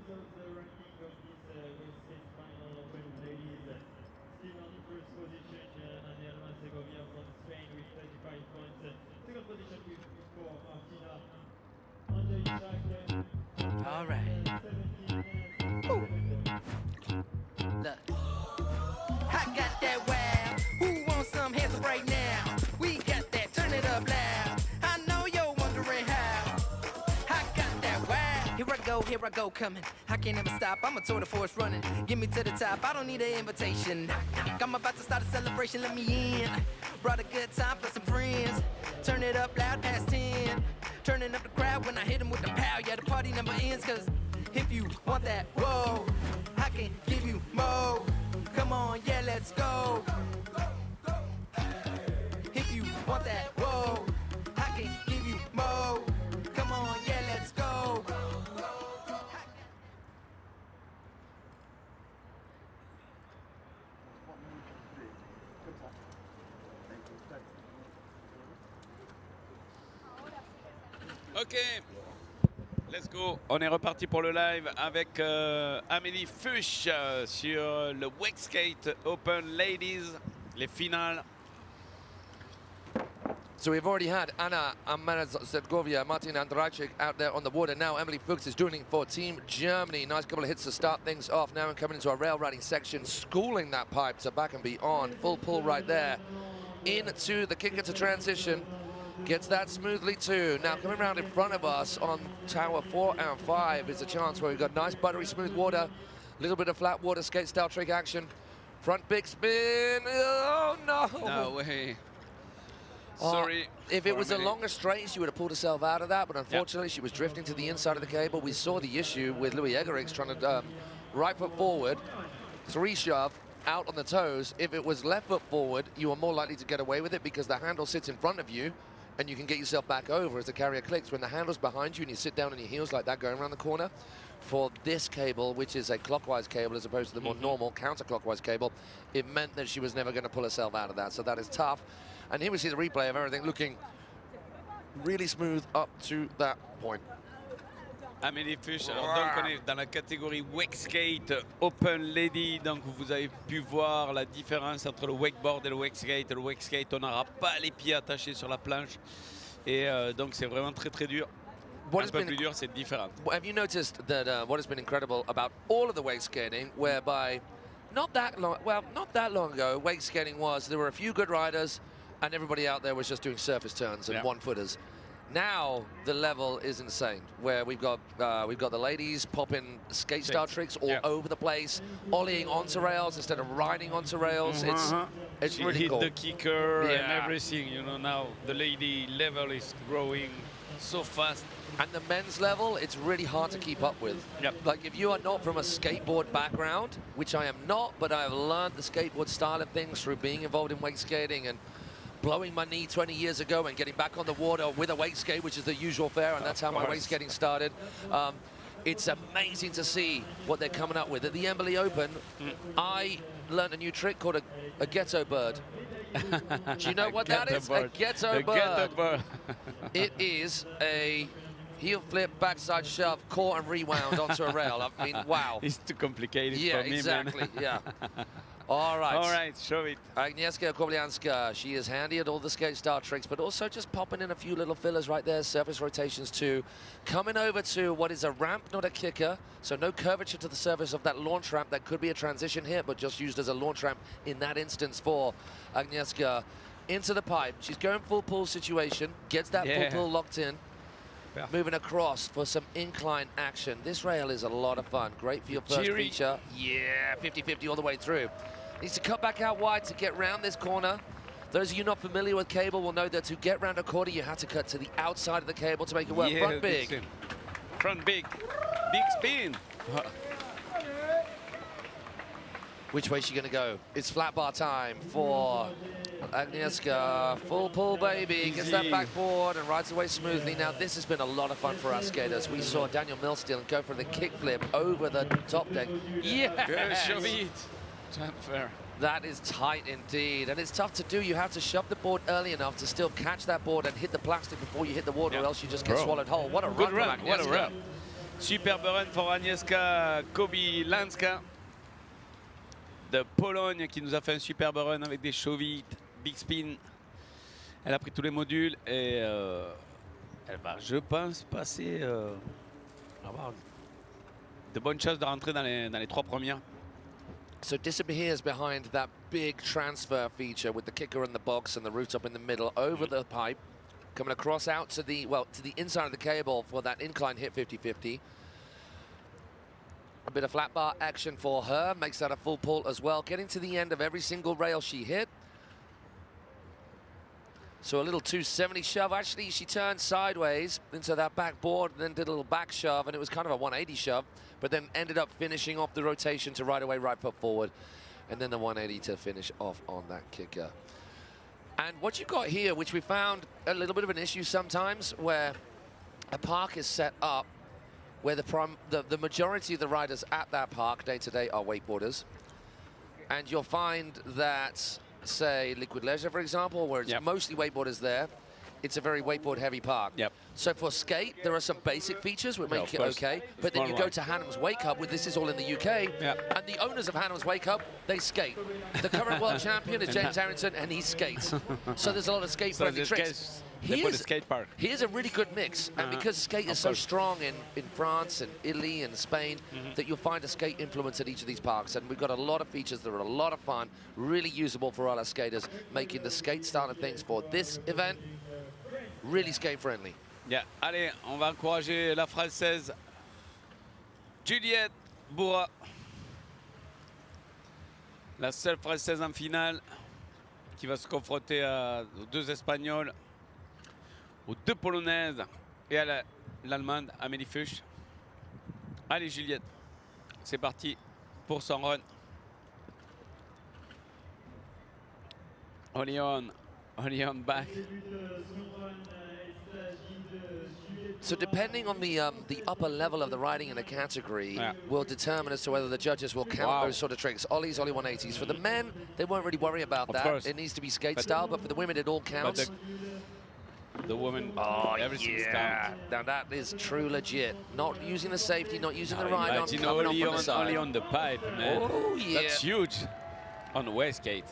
of the ranking of this Wakeskate Final Open ladies, still on first position, Daniela Segovia from Spain with 35 points. Second position with for Martina Andre Isaac. All right. 17. Look, I got that wow. Who wants some hands up right now? We got that, turn it up loud. I know you're wondering how. I got that wow. Here I go, coming. I can't ever stop, I'm a tour de force running. Get me to the top, I don't need an invitation. I'm about to start a celebration, let me in. Brought a good time for some friends. Turn it up loud past 10. Turning up the crowd when I hit them with the pow. Yeah, the party never ends, cause if you want that, whoa, I can give you more. Come on, yeah, let's go. If you want that, whoa, I can give you more. Come on, yeah, let's go. Ok, let's go. On est reparti pour le live avec Amélie Fuchs sur le Wakeskate Open Ladies, les finales. So we've already had Anna Segovia, Martin Andracek out there on the water. Now Emily Fuchs is doing it for Team Germany. Nice couple of hits to start things off. Now and coming into our rail riding section, schooling that pipe to back and beyond. Full pull right there. Into the kicker to transition. Gets that smoothly too. Now coming around in front of us on tower 4 and 5 is a chance where we've got nice buttery smooth water, a little bit of flat water skate style trick action. Front big spin. Oh no! No way. Sorry. If it was a longer straight, she would have pulled herself out of that, but unfortunately she was drifting to the inside of the cable. We saw the issue with Louis Egerix trying to right foot forward, 3 shove, out on the toes. If it was left foot forward, you are more likely to get away with it because the handle sits in front of you and you can get yourself back over as the carrier clicks. When the handle's behind you and you sit down on your heels like that going around the corner, for this cable, which is a clockwise cable as opposed to the more normal counterclockwise cable, it meant that she was never going to pull herself out of that. So that is tough. And here we see the replay of everything looking really smooth up to that point. Amélie Fuchs, alors donc on est dans la catégorie Wakeskate Open Lady, donc vous avez pu voir la différence entre le wakeboard et le wakeskate. Le wakeskate, on n'aura pas les pieds attachés sur la planche et donc c'est vraiment très très dur. Un peu plus dur, c'est différent. Have you noticed that what has been incredible about all of the wake skating, whereby not that long ago, wake skating was there were a few good riders and everybody out there was just doing surface turns and one-footers. Now the level is insane, where we've got the ladies popping skate style tricks all over the place, ollieing onto rails instead of riding onto rails. It's really cool. Hit the kicker and everything. You know, now the lady level is growing so fast. And the men's level, it's really hard to keep up with. Like if you are not from a skateboard background, which I am not, but I have learned the skateboard style of things through being involved in wake skating and blowing my knee 20 years ago and getting back on the water with a wake skate, which is the usual fare, and that's how my wake skating started. It's amazing to see what they're coming up with. At the Emberley Open, I learned a new trick called a ghetto bird. Do you know what that is? A ghetto bird. It is a heel flip, backside shove, caught and rewound onto a rail. I mean, wow. It's too complicated for me, exactly, yeah. All right. All right, show it. Agnieszka Koblianska, she is handy at all the skate style tricks, but also just popping in a few little fillers right there, surface rotations too. Coming over to what is a ramp, not a kicker, so no curvature to the surface of that launch ramp. That could be a transition hit, but just used as a launch ramp in that instance for Agnieszka. Into the pipe. She's going full pull situation, gets that full pull locked in. Moving across for some incline action. This rail is a lot of fun. Great for your first feature. Yeah, 50-50 all the way through. Needs to cut back out wide to get round this corner. Those of you not familiar with cable will know that to get round a corner, you have to cut to the outside of the cable to make it work. Front big. Front big. Big spin. Which way is she going to go? It's flat bar time for Agnieszka. Full pull, baby. Gets that backboard and rides away smoothly. Now, this has been a lot of fun for our skaters. We saw Daniel Milstein go for the kickflip over the top deck. Yes! That is tight indeed, and it's tough to do. You have to shove the board early enough to still catch that board and hit the plastic before you hit the water, or else you just get swallowed whole. What a run from Agnieszka. Superbe run pour Agnieszka Kobylanska de Pologne qui nous a fait un superbe run avec des chevilles, big spin. Elle a pris tous les modules et elle va, je pense, passer avoir de bonnes chances de rentrer dans les 3 premières. So disappears behind that big transfer feature with the kicker in the box and the route up in the middle over the pipe, coming across out to the, well, to the inside of the cable for that incline hit 50-50. A bit of flat bar action for her, makes that a full pull as well, getting to the end of every single rail she hit. So a little 270 shove. Actually, she turned sideways into that backboard and then did a little back shove, and it was kind of a 180 shove, but then ended up finishing off the rotation to right away, right foot forward, and then the 180 to finish off on that kicker. And what you got here, which we found a little bit of an issue sometimes, where a park is set up where the majority of the riders at that park day to day are wakeboarders, and you'll find that, say, Liquid Leisure, for example, where it's mostly wakeboarders there, it's a very wakeboard-heavy park. So for skate, there are some basic features which make it okay, but then you go to Hannum's Wake Hub, where this is all in the UK, and the owners of Hannum's Wake Hub, they skate. The current world champion is James Harrington, and he skates. So there's a lot of skate-friendly tricks. Here's a really good mix, and because skate is so strong in France and Italy and Spain, that you'll find a skate influence at each of these parks, and we've got a lot of features that are a lot of fun, really usable for all our skaters, making the skate style of things for this event really skate-friendly. Allez, on va encourager la Française Juliette Bourra, la seule Française en finale, qui va se confronter aux 2 Espagnols, aux 2 Polonaises et à l'Allemande Amélie Fuchs. Allez Juliette, c'est parti pour son run. Only on back. So depending on the upper level of the riding in a category will determine as to whether the judges will count those sort of tricks. Ollies, Ollie 180s. For the men, they won't really worry about that. It needs to be skate style, but for the women, it all counts. The woman, everything's counted. Now that is true legit. Not using the safety, not using the ride on, coming only off on the side. Only on the pipe, man. Oh, yeah. That's huge on the Wakeskate.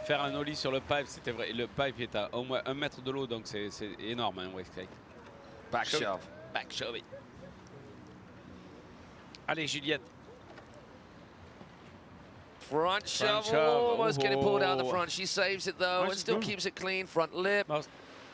Faire un ollie sur le pipe, c'était vrai. Le pipe est à au moins 1 mètre de l'eau, donc c'est énorme, hein, Wakeskate. Back shove. Back shove. Allez, Juliette. Front shove, almost getting pulled out the front. She saves it though, and still keeps it clean. Front lip.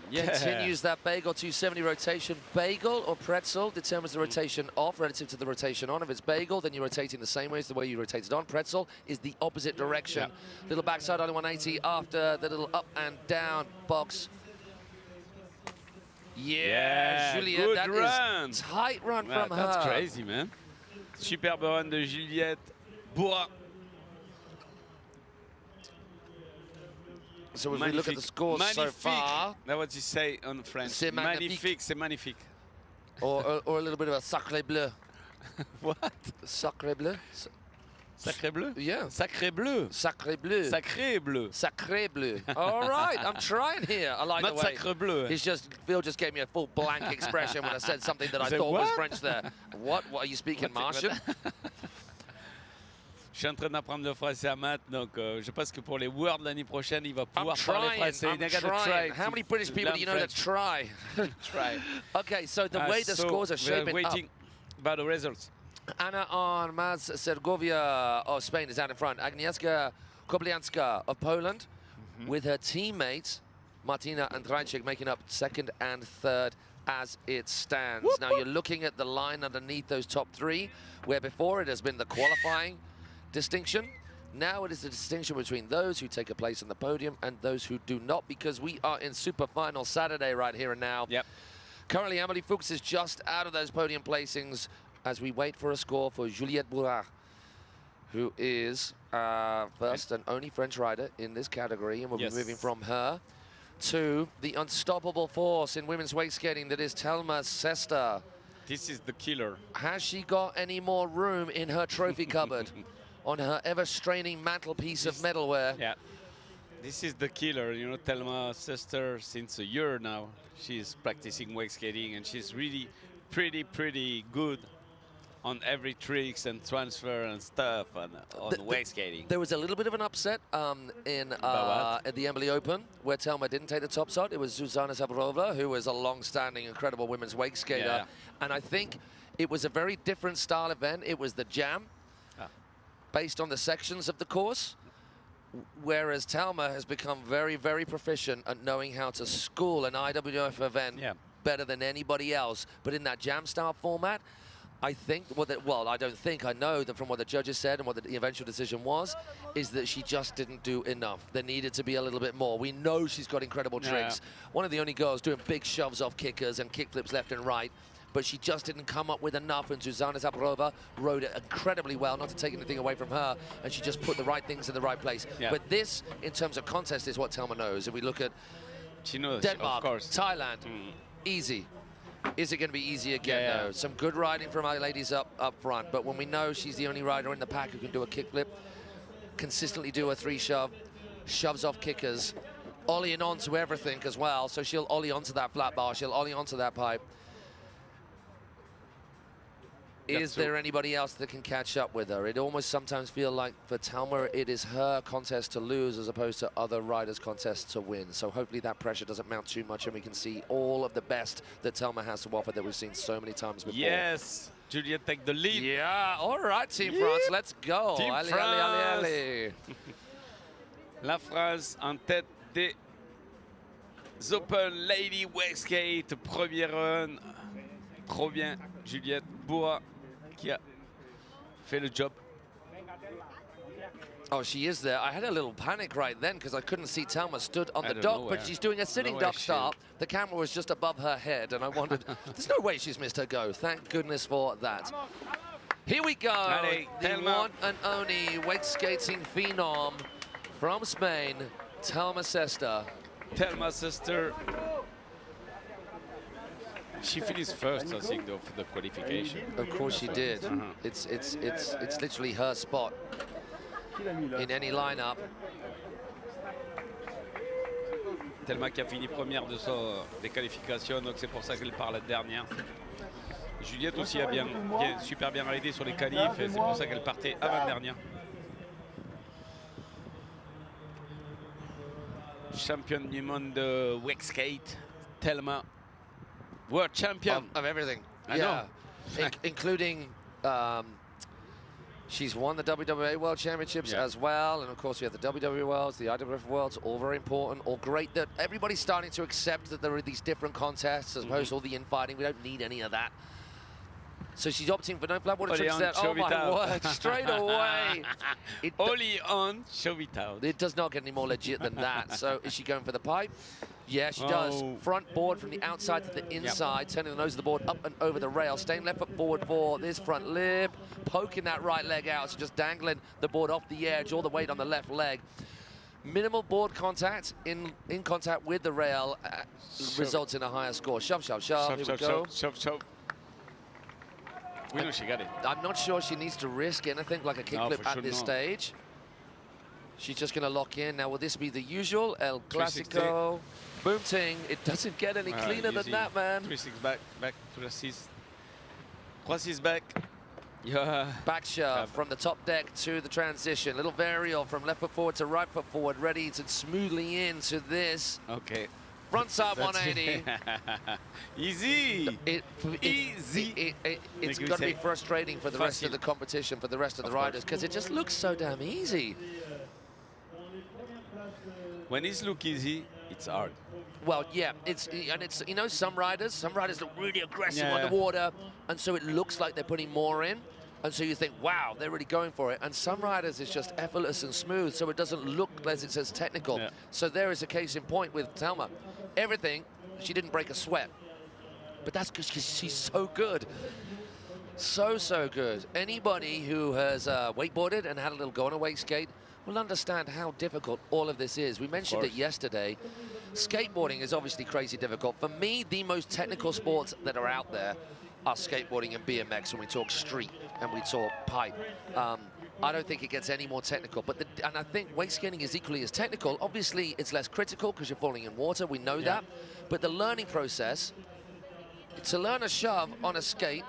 Continues that bagel 270 rotation. Bagel or pretzel determines the rotation off relative to the rotation on. If it's bagel, then you're rotating the same way as the way you rotated on. Pretzel is the opposite direction. Little backside on 180 after the little up and down box. Juliette, good that run. is tight run from her. That's crazy, man. Superbe run de Juliette Bourra. So if we look at the scores so far... That's what you say on French. C'est magnifique. C'est magnifique. Or a little bit of a sacré bleu. What? Sacré bleu? Sacré bleu? Yeah. Sacré bleu. Sacré bleu. Sacré bleu. Sacré bleu. All right, I'm trying here. I like Not the way. sacré bleu. Phil just gave me a full blank expression when I said something that I thought was French there. What are you speaking, Martian? Je suis en train d'apprendre le français à Matt, donc je pense que pour les Worlds l'année prochaine, il va pouvoir parler français. I'm trying. How many British people do you know that try? Try. Okay, so the way the scores are shaping we're waiting about the results. Anna Armaz Sergovia of Spain is out in front. Agnieszka Kobylanska of Poland with her teammates Martina Andrajczyk making up 2nd and 3rd as it stands. Now you're looking at the line underneath those top 3, where before it has been the qualifying distinction. Now it is the distinction between those who take a place on the podium and those who do not, because we are in Super Final Saturday right here and now. Currently, Amélie Fuchs is just out of those podium placings as we wait for a score for Juliette Bourra, who is first and only French rider in this category, and we'll be moving from her to the unstoppable force in women's wake skating that is Thelma Sester. This is the killer. Has she got any more room in her trophy cupboard on her ever-straining mantelpiece of metalware? Yeah, this is the killer. You know, Thelma Sester, since a year now, she's practicing wake skating, and she's really pretty good on every tricks and transfer and stuff on wake skating. There was a little bit of an upset at the Emily Open where Telma didn't take the top shot. It was Zuzana Zaborova, who is a long-standing, incredible women's wake skater. Yeah. And I think it was a very different style event. It was the jam based on the sections of the course, whereas Telma has become very, very proficient at knowing how to school an IWWF event better than anybody else. But in that jam style format, I think, I know that from what the judges said and what the eventual decision was, is that she just didn't do enough. There needed to be a little bit more. We know she's got incredible tricks. One of the only girls doing big shoves off kickers and kick flips left and right, but she just didn't come up with enough, and Zuzana Zaborova rode it incredibly well, not to take anything away from her, and she just put the right things in the right place. But this, in terms of contest, is what Telma knows. If we look at She knows, Denmark, of course. Thailand, easy. Is it going to be easy again? No. Some good riding from our ladies up front, but when we know she's the only rider in the pack who can do a kickflip, consistently do a 3-shove, shoves off kickers, ollieing onto everything as well, so she'll ollie onto that flat bar, she'll ollie onto that pipe. Is there anybody else that can catch up with her? It almost sometimes feels like for Telma, it is her contest to lose as opposed to other riders' contests to win. So hopefully that pressure doesn't mount too much and we can see all of the best that Telma has to offer that we've seen so many times before. Yes, Juliette take the lead. Yeah, all right, Team France, let's go. Team allez, France. allez, allez, allez. La France en tête des Open Lady Wakeskate, premier run. Trop bien, Juliette Bourra qui a fait le job. Oh, she is there. I had a little panic right then because I couldn't see Telma stood on the dock, but she's doing a sitting duck start. The camera was just above her head, and I wondered, there's no way she's missed her go. Thank goodness for that. Here we go. Allez, the Telma. one and only wake skating phenom from Spain, Telma Sesta. Telma sister. She finished first, I think, of the qualification. Of course she did. It's literally her spot in any lineup. Telma qui a fini première des qualifications, donc c'est pour ça qu'elle part la dernière. Juliette aussi a super bien raidé sur les qualifs, et c'est pour ça qu'elle partait avant-dernière. Championne du monde de Wakeskate, Telma. World champion of everything. I know. Including she's won the WWA World Championships as well, and of course we have the WWE Worlds, the IWWF Worlds, all very important, all great that everybody's starting to accept that there are these different contests as opposed to all the infighting. We don't need any of that. So she's opting for no flat water tricks there. Oh my word, straight away. Only on show it out. It does not get any more legit than that. So is she going for the pipe? Yeah, she does. Front board from the outside to the inside, turning the nose of the board up and over the rail, staying left foot forward for this front lip, poking that right leg out, so just dangling the board off the edge, all the weight on the left leg. Minimal board contact in contact with the rail results in a higher score. Shove, shove, shove. Here we go. Shove. We know she got it. I'm not sure she needs to risk anything like a kickflip at this stage. She's just going to lock in. Now, will this be the usual El Clasico? Boom ting. It doesn't get any cleaner than that, man. 3-6 back to the 6. 3-6 back. Yeah. Back shove from the top deck to the transition. Little varial from left foot forward to right foot forward, ready to smoothly into this. Okay. Front side 180. Easy. Easy. It's going to be frustrating for the rest of the competition, for the rest of the riders, because it just looks so damn easy. When it looks easy, it's hard. Well, yeah, it's you know, some riders look really aggressive on the water, and so it looks like they're putting more in, and so you think, wow, they're really going for it. And some riders, it's just effortless and smooth, so it doesn't look as it says technical. Yeah. So there is a case in point with Telma. Everything, she didn't break a sweat, but that's because she's so good. So good. Anybody who has wakeboarded and had a little go on a wake skate will understand how difficult all of this is. We mentioned it yesterday. Skateboarding is obviously crazy difficult. For me, the most technical sports that are out there are skateboarding and BMX when we talk street and we talk pipe. I don't think it gets any more technical, and I think wake skating is equally as technical. Obviously, it's less critical because you're falling in water, we know that, but the learning process to learn a shove on a skate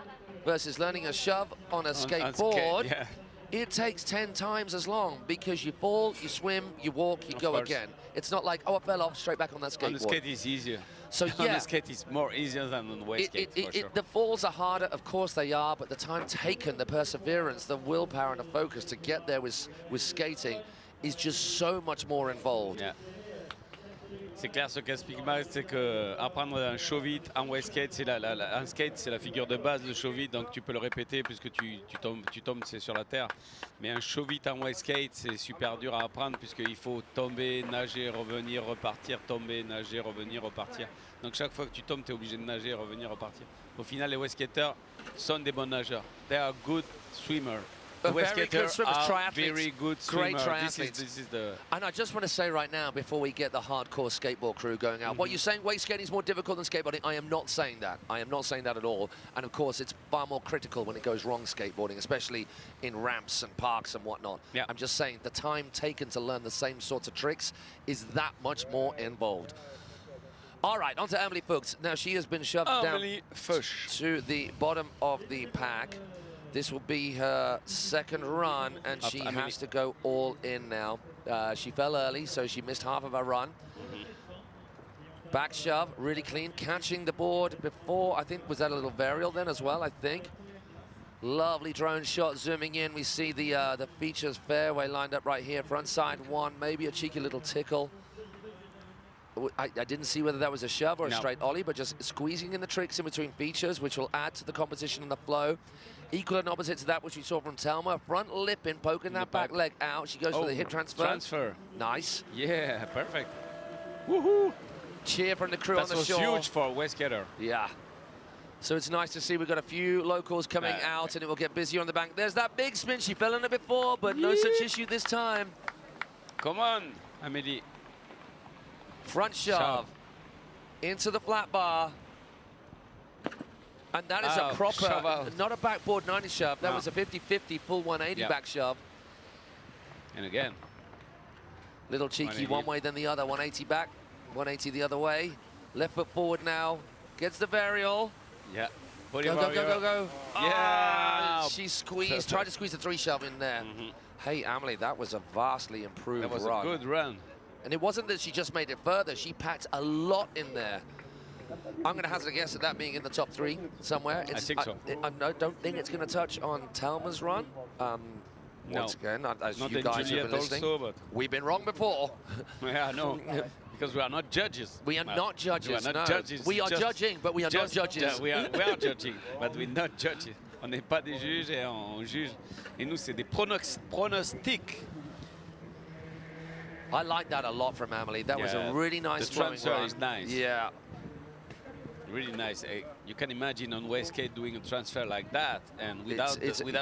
versus learning a shove on a skateboard, yeah. it takes 10 times as long because you fall, you swim, you walk, you go course. again. It's not like, oh, I fell off, straight back on that skateboard. On the skate is easier. So On yeah, the skate is more easier than on the wake skate, for sure. the falls are harder, of course they are, but the time taken, the perseverance, the willpower and the focus to get there with skating is just so much more involved. Yeah. C'est clair, ce qu'explique Max, c'est que apprendre un show vite en wake skate, un skate, c'est la figure de base, le show vite, donc tu peux le répéter puisque tu tombes, c'est sur la terre. Mais un show vite en wake skate, c'est super dur à apprendre puisqu'il faut tomber, nager, revenir, repartir, tomber, nager, revenir, repartir. Donc chaque fois que tu tombes, tu es obligé de nager, revenir, repartir. Au final, les wake skaters sont des bons nageurs. They are good swimmers. The wake skaters are very good great swimmers. triathletes. This is the... And I just want to say right now, before we get the hardcore skateboard crew going out, what you're saying, wake skating is more difficult than skateboarding, I am not saying that. I am not saying that at all. And of course, it's far more critical when it goes wrong skateboarding, especially in ramps and parks and whatnot. Yeah. I'm just saying the time taken to learn the same sorts of tricks is that much more involved. All right, on to Emily Fuchs. Now, she has been shoved down to the bottom of the pack. This will be her second run, and she has to go all in now. She fell early, so she missed half of her run. Back shove, really clean, catching the board before, I think, was that a little varial then as well, I think. Lovely drone shot, zooming in. We see the features fairway lined up right here. Front side one, maybe a cheeky little tickle. I didn't see whether that was a shove or a straight ollie, but just squeezing in the tricks in between features, which will add to the composition and the flow. Equal and opposite to that which we saw from Telma. Front lip in, poking that back leg out. She goes for the hip transfer. Nice. Yeah, perfect. Woohoo! Cheer from the crew on the shore. That was huge for a wake skater. Yeah. So it's nice to see we've got a few locals coming out, and it will get busier on the bank. There's that big spin. She fell in it before, but no such issue this time. Come on, Amélie. Front shove into the flat bar. And that is a proper, not a backboard 90 shove. That was a 50-50 full 180 back shove. And again. Little cheeky one way then the other. 180 back, 180 the other way. Left foot forward now. Gets the varial. Yeah. Go, go, go, go, go. Yeah. Oh, she squeezed, tried to squeeze the 3 shove in there. Hey, Emily, that was a vastly improved run. That was a good run. And it wasn't that she just made it further. She packed a lot in there. I'm going to hazard a guess at that being in the top 3 somewhere. I think so. I don't think it's going to touch on Telma's run. Once again, as not you guys have been listening, also, but we've been wrong before. Yeah, no, because we are not judges. We are not judges. We are not judges. We are judging, but we are not judges. We are judging, but we're not judges. On n'est pas des juges et on juge. Et nous, c'est des pronostics. I like that a lot from Emily. That was a really nice flowing run. The transfer is nice. Yeah. Really nice. You can imagine on wake skate doing a transfer like that, and without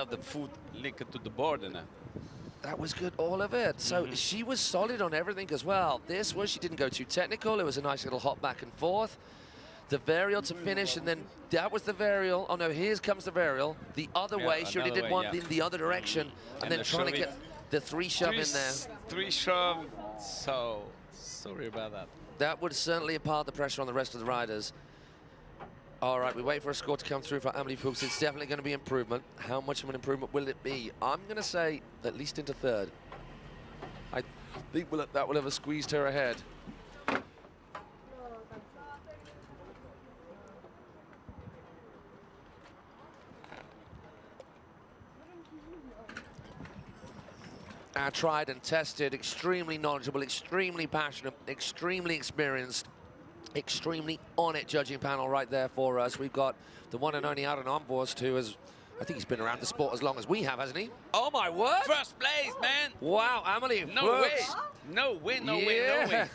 the foot linked to the board. And that was good, all of it. So she was solid on everything as well. This was, she didn't go too technical. It was a nice little hop back and forth. The varial to finish, and then that was the varial. Oh no, here comes the varial. The other way, she already did one in the other direction, and then trying to get the 3 shove in there. 3 shove, so sorry about that. That would certainly impart the pressure on the rest of the riders. All right, we wait for a score to come through for Emily Fuchs. It's definitely going to be improvement. How much of an improvement will it be? I'm going to say at least into 3rd. I think that will have squeezed her ahead. Tried and tested, extremely knowledgeable, extremely passionate, extremely experienced, extremely on it judging panel right there for us. We've got the one and only Aaron Armborst, who has, I think he's been around the sport as long as we have, hasn't he? Oh my word! First place, man! Wow, Emily. No way! No way, no way, no way.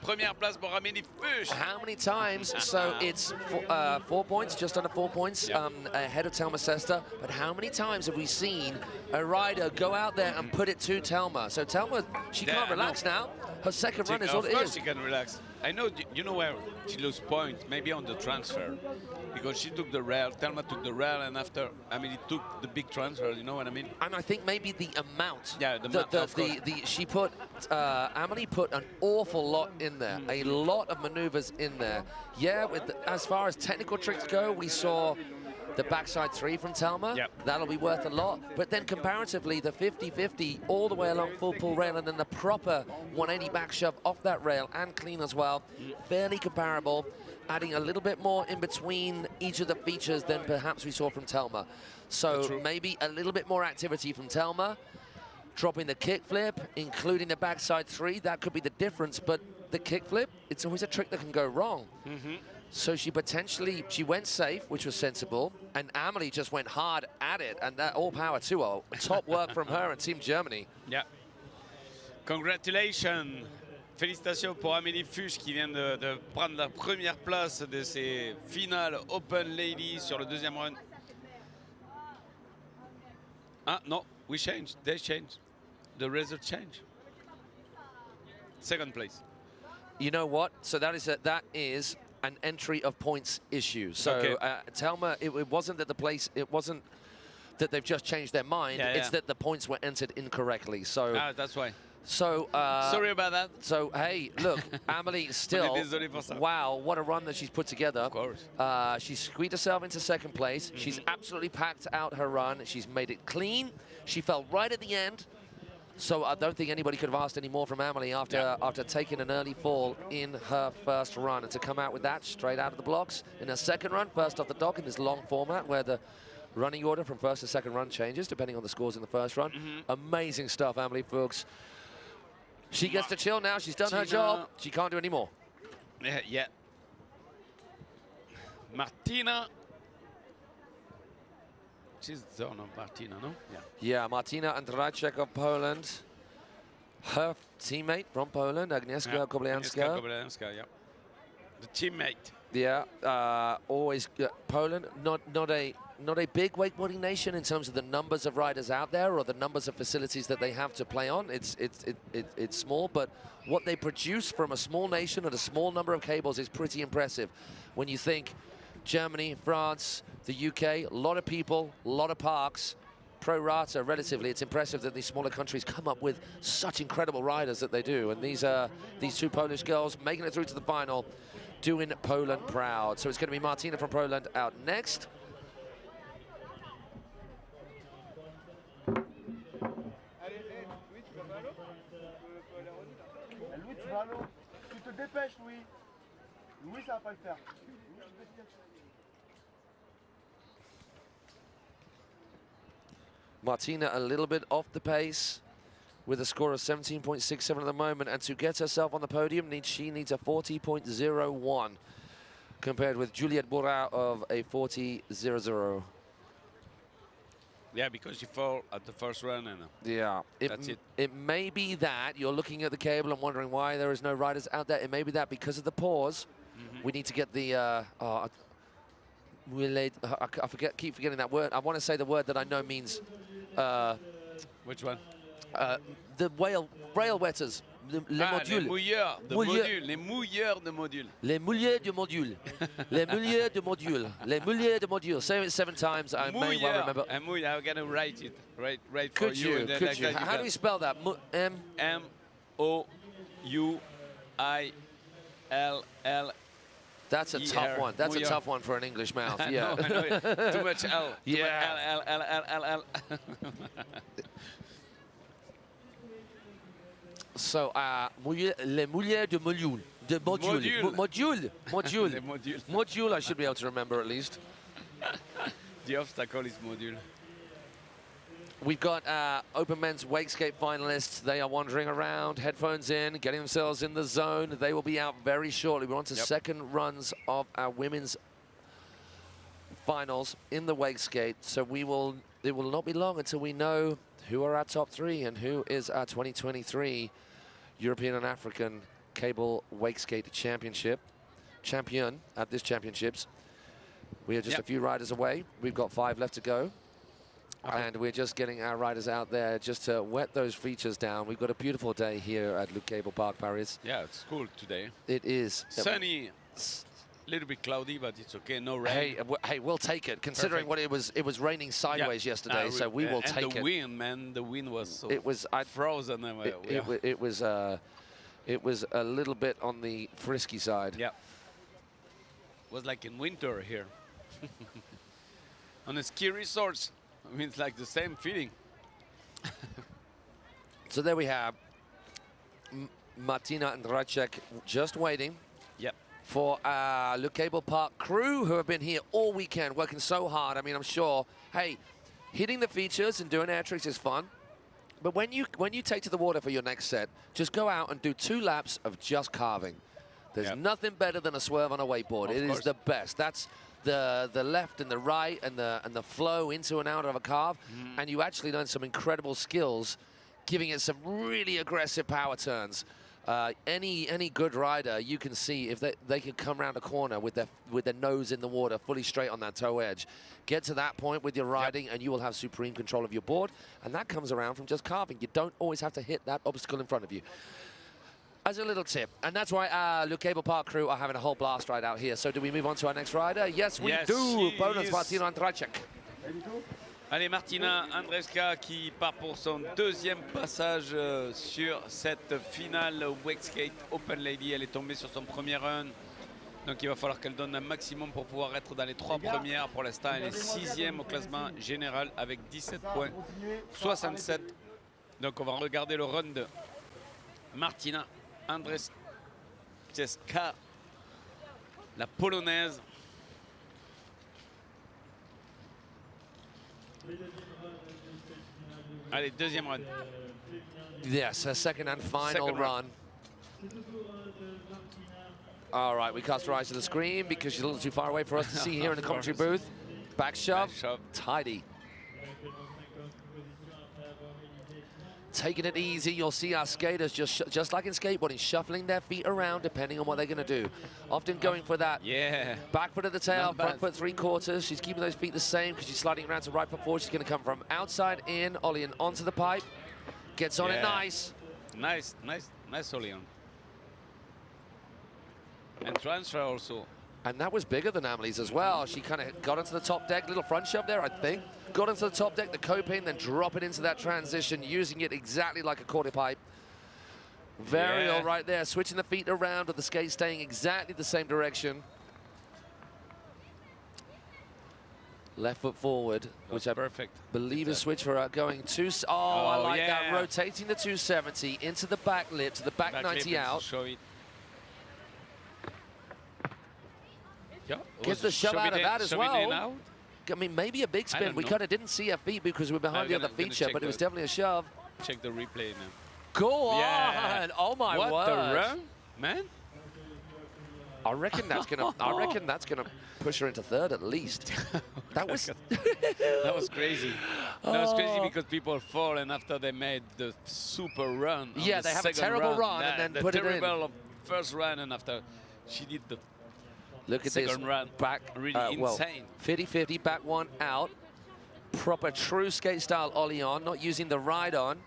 Première place pour Amélie Fuchs. How many times? So it's 4 points, just under 4 points ahead of Telma Sesta. But how many times have we seen a rider go out there and put it to Telma? So Telma, she can't relax now. Her second run is Of all it course is. she can relax. I know, you know where she lost point, maybe on the transfer. Because she took the rail, Thelma took the rail, and after, I mean, it took the big transfer, you know what I mean? And I think maybe the amount. Yeah, the amount, of course. She put, Amelie put an awful lot in there, a lot of maneuvers in there. Yeah, as far as technical tricks go, we saw the backside 3 from Thelma. Yep. That'll be worth a lot. But then comparatively, the 50-50 all the way along full pull rail and then the proper 180 back shove off that rail and clean as well. Fairly comparable, adding a little bit more in between each of the features than perhaps we saw from Thelma. So maybe a little bit more activity from Thelma. Dropping the kickflip, including the backside 3, that could be the difference. But the kickflip, it's always a trick that can go wrong. So she went safe, which was sensible, and Amelie just went hard at it, and that all power to her. Top work from her and Team Germany. Yeah. Congratulations. Félicitations pour Amélie Fuchs qui vient de prendre la première place de ces finales Open Ladies sur le deuxième run. Ah non, we changed, they changed. The result changed. Second place. You know what? So that is an entry of points issue. So Thelma, it wasn't that it wasn't that they've just changed their mind. It's that the points were entered incorrectly. So that's why. So sorry about that. So hey, look, Amelie still. Wow, what a run that she's put together. Of course. She squeezed herself into second place. She's absolutely packed out her run. She's made it clean. She fell right at the end. So I don't think anybody could have asked any more from Amelie after taking an early fall in her first run. And to come out with that straight out of the blocks in her second run, first off the dock in this long format where the running order from first to second run changes depending on the scores in the first run. Amazing stuff, Amelie Fuchs. She gets to chill now. She's done her job. She can't do any more. Yeah. Martina. She's done on Martina, no? Yeah, Martina Andrajczyk of Poland. Her teammate from Poland, Agnieszka Koblianska. Agnieszka Koblianska, yeah. The teammate. Yeah, always Poland. Not a big wakeboarding nation in terms of the numbers of riders out there or the numbers of facilities that they have to play on. It's small, but what they produce from a small nation and a small number of cables is pretty impressive. When you think Germany, France, the UK, a lot of people, a lot of parks, pro rata relatively, it's impressive that these smaller countries come up with such incredible riders that they do. And these two Polish girls making it through to the final, doing Poland proud. So it's going to be Martina from Poland out next. Louis, tu vas à l'eau. Tu te dépêches, Louis. Louis, ça va pas le faire. Martina a little bit off the pace with a score of 17.67 at the moment, and to get herself on the podium, she needs a 40.01 compared with Juliette Bourrat of a 40.00. Yeah, because she fell at the first run, and yeah, that's it. It may be that you're looking at the cable and wondering why there is no riders out there. It may be that because of the pause, we need to get the. I keep forgetting that word. I want to say the word that I know means. Which one? The rail wetters. Les modules. Les mouilleurs de module. Les mouilleurs de module. Les mouilleurs de module. Les mouilleurs de module. Say it 7 times. I may well remember. I'm going to write it. Right for Could you. Could you? How do we spell that? M-O-U-I-L-L. That's a tough one. That's a tough one for an English mouth. Yeah. I know. Too much L. Yeah. L. So, les mouilleurs de module. De module. Module, I should be able to remember at least. The obstacle is module. We've got Open Men's Wakeskate finalists. They are wandering around, headphones in, getting themselves in the zone. They will be out very shortly. We're on to second runs of our women's finals in the Wakeskate. So it will not be long until we know who are our top 3 and who is our 2023 European and African Cable Wakeskate champion at this championships. We are just a few riders away. We've got 5 left to go. And we're just getting our riders out there just to wet those features down. We've got a beautiful day here at Le Cable Park, Paris. Yeah, it's cool today. It is. Sunny, a little bit cloudy, but it's okay. No rain. Hey, hey, we'll take it. Considering Perfect. what it was raining sideways yesterday, so we will take it. And the wind, man, the wind was so frozen. It was a little bit on the frisky side. Yeah. It was like in winter here. On a ski resort. I mean, it's like the same feeling. So there we have Martina and Racek just waiting. Yep. For Le Cable Park crew who have been here all weekend working so hard. I mean, I'm sure, hey, hitting the features and doing air tricks is fun. But when you take to the water for your next set, just go out and do 2 laps of just carving. There's nothing better than a swerve on a wakeboard. It is the best. That's the left and the right and the flow into and out of a carve. And you actually learn some incredible skills, giving it some really aggressive power turns. Any good rider, you can see if they can come around a corner with their nose in the water, fully straight on that toe edge. Get to that point with your riding, and you will have supreme control of your board. And that comes around from just carving. You don't always have to hit that obstacle in front of you. As a little tip, and that's why Le Cable Park crew are having a whole blast right out here. So do we move on to our next rider? Yes, we do. Bonus Martina and Racek. Allez, Martina Andreska qui part pour son 2e passage sur cette finale Wakeskate Open Lady. Elle est tombée sur son premier run. Donc il va falloir qu'elle donne un maximum pour pouvoir être dans les 3 premières. Pour l'instant, elle est 6e au classement général avec 17 points, 67. Donc on va regarder le run de Martina Andreska, la polonaise. Allez, 2e run. Yes, her second and final run. All right, we cast her eyes to the screen because she's a little too far away for us to see here in the commentary booth. Back shove, tidy. Taking it easy, you'll see our skaters just like in skateboarding, shuffling their feet around depending on what they're going to do. Often going for that back foot of the tail, front foot 3/4. She's keeping those feet the same because she's sliding around to right foot forward. She's going to come from outside in, ollie and onto the pipe. Gets on it nice. Nice ollie on. And transfer also. And that was bigger than Amelie's as well. She kind of got onto the top deck, little front shove there, I think. Got onto the top deck, the coping, then drop it into that transition, using it exactly like a quarter pipe. Very all right there, switching the feet around with the skate staying exactly the same direction. Left foot forward, which I believe is switch for her going to... Oh, I like that, rotating the 270 into the back lip, to the back 90 out. Show it. Gets the shove out of that as well. I mean, maybe a big spin. We kind of didn't see her feet because we're behind the other feature, but it was definitely a shove. Check the replay now. Go on! Oh my word! What the run, man? I reckon that's gonna. I reckon that's gonna push her into 3rd at least. That was. That was crazy. That was crazy because people fall, and after they made the super run. Yeah, they have a terrible run and then put it in. The first run, and after she did the. Look at this run, back, really insane. 50-50, back one out. Proper true skate style ollie on, not using the ride on.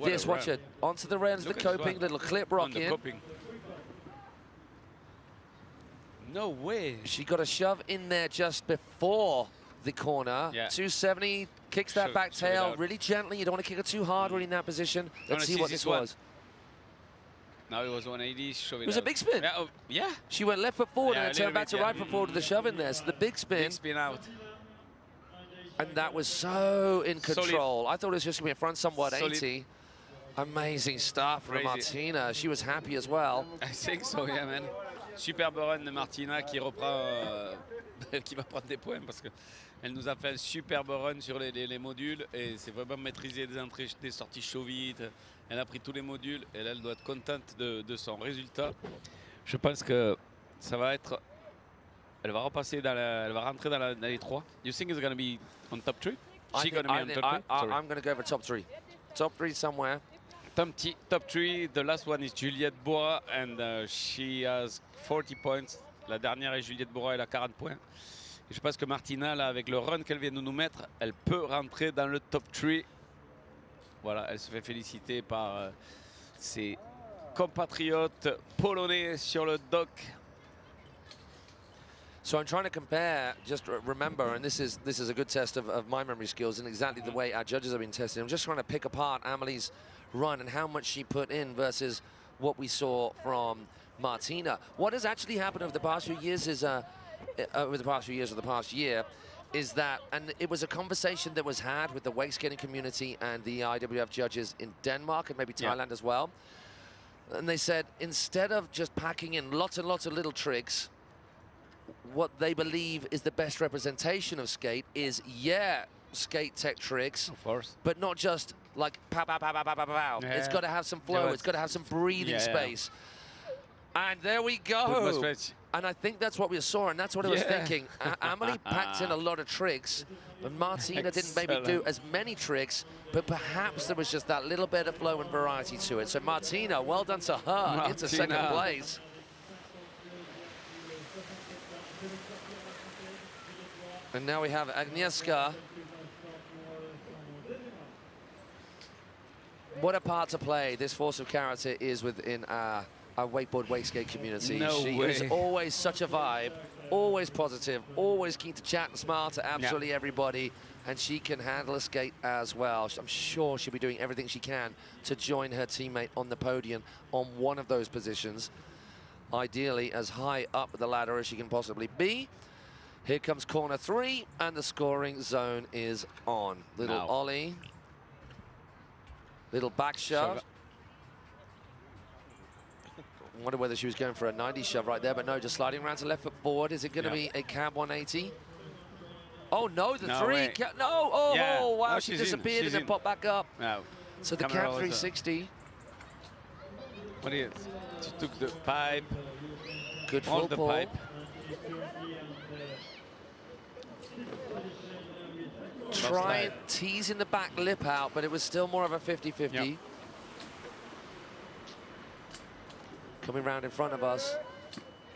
This, watch it. Onto the reins, the coping, little clip rock in. No way. She got a shove in there just before the corner. 270, kicks that back tail really gently. You don't want to kick it too hard when in that position. Let's see what this was. Now it was 180. It was a big spin. Yeah. She went left foot forward and then turned back to right foot forward with the shove in there. So the big spin. Big spin out. And that was so in control. I thought it was just going to be a front somewhat 80. Amazing stuff from Martina. She was happy as well. I think so, yeah, man. Superbe run de Martina qui reprend, qui va prendre des points parce qu'elle nous a fait un superbe run sur les modules et c'est vraiment maîtriser des entrées, des sorties chaud vite. Elle a pris tous les modules et là, elle doit être contente de son résultat. Je pense que ça va être... Elle va repasser dans elle va rentrer dans les 3. You think it's going to be on top 3? She's going to be on top 3? I'm going to go for top 3. Top 3 somewhere. Top 3, the last one is Juliette Bois and she has 40 points. La dernière est Juliette Bois, elle a 40 points. Et je pense que Martina, là, avec le run qu'elle vient de nous mettre, elle peut rentrer dans le top 3. Voilà, elle se fait féliciter par ses compatriotes polonais sur le dock. So I'm trying to compare, just remember, and this is a good test of my memory skills and exactly the way our judges have been tested. I'm just trying to pick apart Amelie's run and how much she put in versus what we saw from Martina. What has actually happened over the past few years is, over the past few years or the past year, is that, and it was a conversation that was had with the wakeskating community and the IWWF judges in Denmark and maybe Thailand as well. And they said, instead of just packing in lots and lots of little tricks, what they believe is the best representation of skate is, skate tech tricks, Of course. but not just like pow, pow, pow, pow, pow, pow, pow. It's got to have some flow, it's got to have some breathing space. And there we go. And I think that's what we saw, and that's what I was thinking. Amelie packed in a lot of tricks, but Martina didn't maybe do as many tricks, but perhaps there was just that little bit of flow and variety to it. So Martina, well done to her, into second place. And now we have Agnieszka. What a part to play this force of character is within our wakeboard wakeskate community. She is always such a vibe, always positive, always keen to chat and smile to absolutely everybody, and she can handle a skate as well. I'm sure she'll be doing everything she can to join her teammate on the podium on one of those positions, ideally as high up the ladder as she can possibly be. Here comes corner 3, and the scoring zone is on. Little ollie, little back shove. I wonder whether she was going for a 90 shove right there, but no, just sliding around to left foot forward. Is it going to be a cab 180? Oh no, the three. No, oh wow, she disappeared and then popped back up. No. So the cab 360. What is? She took the pipe. Good full the pull. pipe. Try and teasing the back lip out, but it was still more of a 50-50. Yep. Coming round in front of us.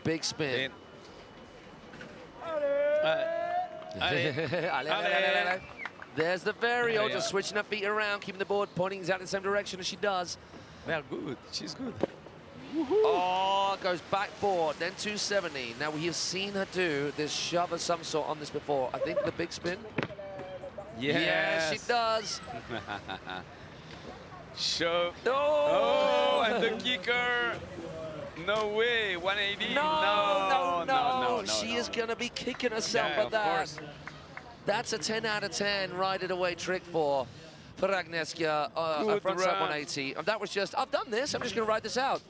Big spin. There's the varial, just switching her feet around, keeping the board pointing exactly the same direction as she does. They're good. She's good. Oh, goes backboard, then 270. Now, we have seen her do this shove of some sort on this before. I think the big spin. Yes. Yeah, she does. Shove. Oh, and the kicker. No way, 180. No. She is going to be kicking herself at that. Course. That's a 10 out of 10 ride-it away trick for Agnieszka, a front side 180. That was just, I've done this, I'm just going to ride this out.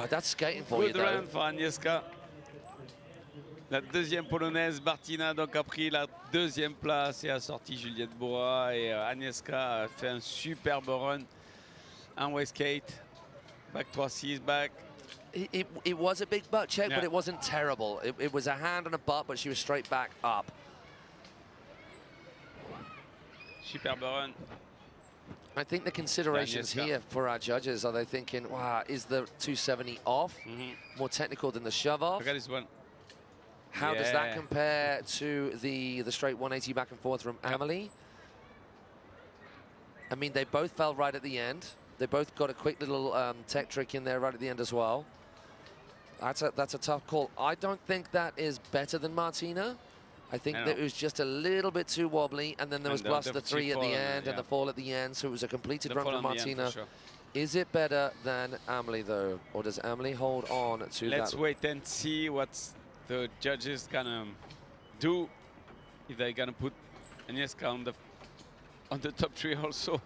That's skating for you, Good run for Agnieszka. La deuxième polonaise, Martina, donc a pris la deuxième place et a sorti Juliette Bourra. Et Agnieszka a fait un superbe run en wakeskate. Back 3-6, back. It was a big butt check, but it wasn't terrible. It was a hand on a butt, but she was straight back up. Superbe run. I think the considerations here for our judges, are they thinking, wow, is the 270 off? More technical than the shove off? Look at this one. How does that compare to the straight 180 back and forth from Amelie? I mean, they both fell right at the end. They both got a quick little tech trick in there right at the end as well. That's a tough call. I don't think that is better than Martina. I think that it was just a little bit too wobbly, and then there was plus the 3 at the end and the fall at the end, so it was a completed run from Martina. Is it better than Amelie, though? Or does Amelie hold on to that? Let's wait and see what the judges gonna do. If they're gonna put Agnieszka on the top 3 also.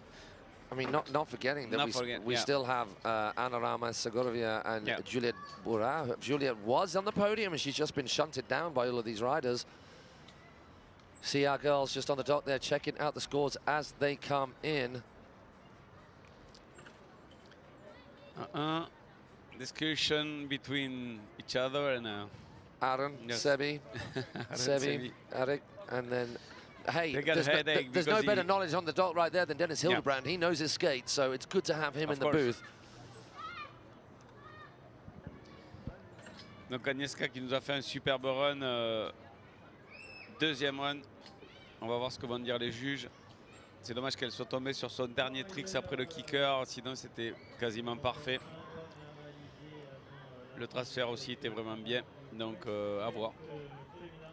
I mean, not forgetting that we still have Anna Rama-Segovia and Juliette Bourra. Juliette was on the podium, and she's just been shunted down by all of these riders. See our girls just on the dock there, checking out the scores as they come in. Discussion between each other and Aaron, Sebi, Eric, and then, hey, there's no better knowledge on the dock right there than Dennis Hildebrand. He knows his skate, so it's good to have him in the booth. Donc Agnieszka qui nous a fait un superbe run deuxième run. On va voir ce que vont dire les juges. C'est dommage qu'elle soit tombée sur son dernier trick après le kicker, sinon c'était quasiment parfait. Le transfert aussi était vraiment bien, donc à voir.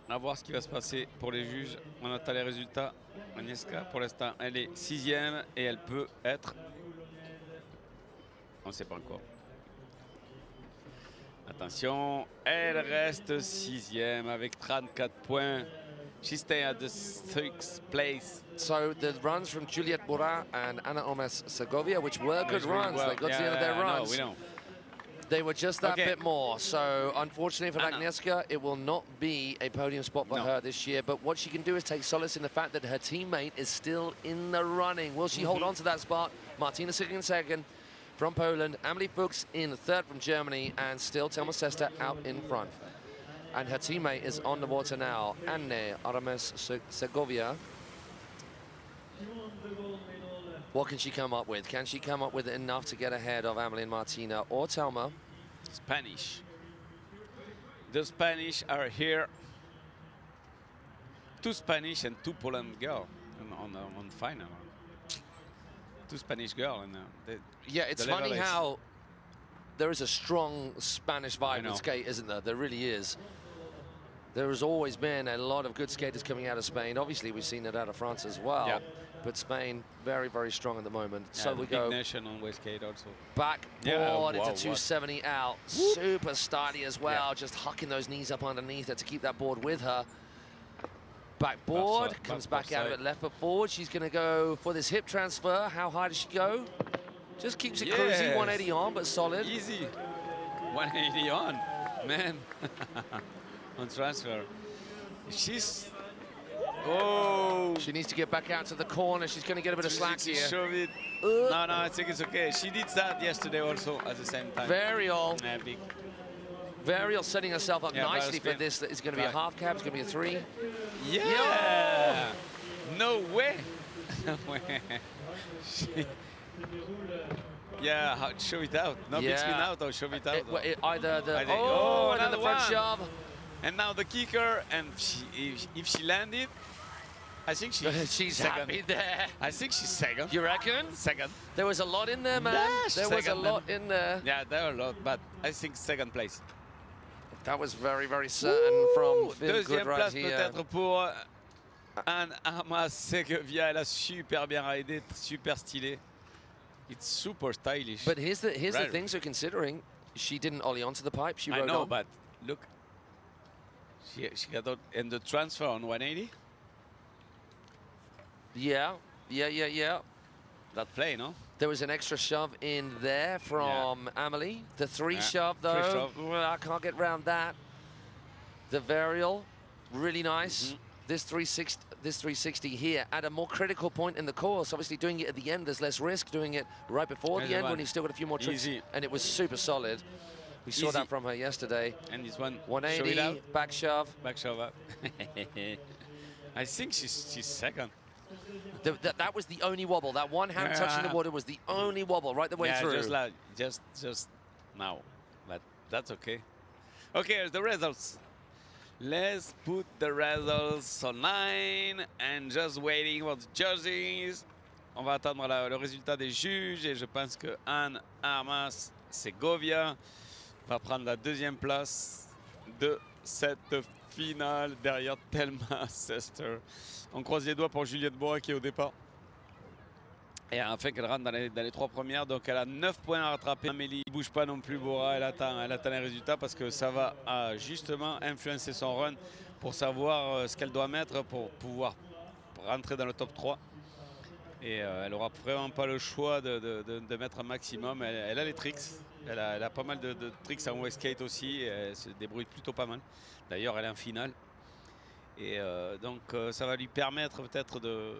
À voir ce qui va se passer pour les juges. On attend les résultats. Agnieszka, pour l'instant, elle est 6e et elle peut être... On ne sait pas encore. Attention, elle reste 6e avec 34 points. She stay at the 6th place. So the runs from Juliet Bora and Ana Omes Segovia, which were good runs, well. they got to the end of their runs. We know. They were just that Okay. bit more. So unfortunately for Anna. Agnieszka, it will not be a podium spot for her this year. But what she can do is take solace in the fact that her teammate is still in the running. Will she hold on to that spot? Martina sitting in second from Poland, Amelie Fuchs in third from Germany, and still Thelma Sester out in front. And her teammate is on the water now, Anne Arames Segovia. What can she come up with? Can she come up with enough to get ahead of Amelie and Martina or Thelma? Spanish. The Spanish are here. 2 Spanish and 2 Poland girls on final. 2 Spanish girls. And Yeah, it's the level funny is- how there is a strong Spanish I vibe know. with skate, isn't there? There really is. There has always been a lot of good skaters coming out of Spain. Obviously, we've seen it out of France as well. Yeah. But Spain, very, very strong at the moment. Yeah, So the we big go nation on Wakeskate also. backboard Yeah, into wow, 270 out. Super sturdy as well, just hucking those knees up underneath her to keep that board with her. Backboard, Backside, comes back back out of side. it, left foot forward. She's going to go for this hip transfer. How high does she go? Just keeps it cruising, Yes. 180 on, but solid. Easy. 180 on, man. On transfer. She's... Oh! She needs to get back out to the corner. She's going to get a bit of slack She here. shove it. Uh. No, I think it's okay. She did that yesterday also at the same time. Varial. Yeah, big. Varial setting herself up Yeah, nicely for spin. this. It's going to be a Right. half cab. It's going to be a 3. Yeah! No way! No way. Yeah, show it out. No big spin Yeah. out or show it out. Either the... I think- Oh, oh, and then the another front one. shove. And now the kicker, and if she landed, I think She's second. happy there. I think she's second. You reckon? Second. There was a lot in there, man. Yeah, There was a second, lot in there. Yeah, there are a lot, but I think second place. That was very, very certain from Phil Deuxième Good right place here. peut-être pour Anne Armas Segovia. Elle a super bien ridé, super stylé. It's super stylish. But here's the Right. thing, so considering she didn't ollie onto the pipe, she I rode know, on. but look, she got out in the transfer on 180. Yeah. That play, no? There was an extra shove in there from Amelie. The 3 Yeah, shove, 3 though, shove. well, I can't get round that. The varial, really nice. This 360 here at a more critical point in the course. Obviously, doing it at the end, there's less risk. Doing it right before There's the the end one. when you've still got a few more tricks. Easy. And it was super solid. We saw Easy. that from her yesterday. And this one, show it 180, out. back shove. Back shove up. I think she's second. That was the only wobble. That one hand touching the water was the only wobble right the way Yeah, through. just now, but that's okay. Okay, here's the results. Let's put the results online and just waiting for the judges. On va attendre le résultat des juges et je pense que Anne Armas Segovia va prendre la deuxième place de cette finale derrière Thelma Sester. On croise les doigts pour Juliette Bora qui est au départ. Et enfin qu'elle rentre dans les 3 premières, donc elle a 9 points à rattraper. Amélie ne bouge pas non plus, Bora, elle attend les résultats parce que ça va justement influencer son run pour savoir ce qu'elle doit mettre pour pouvoir rentrer dans le top 3. Et elle n'aura vraiment pas le choix de mettre un maximum. Elle a les tricks, elle a pas mal de tricks en Wakeskate aussi, elle se débrouille plutôt pas mal. D'ailleurs elle est en finale. Et donc ça va lui permettre peut-être de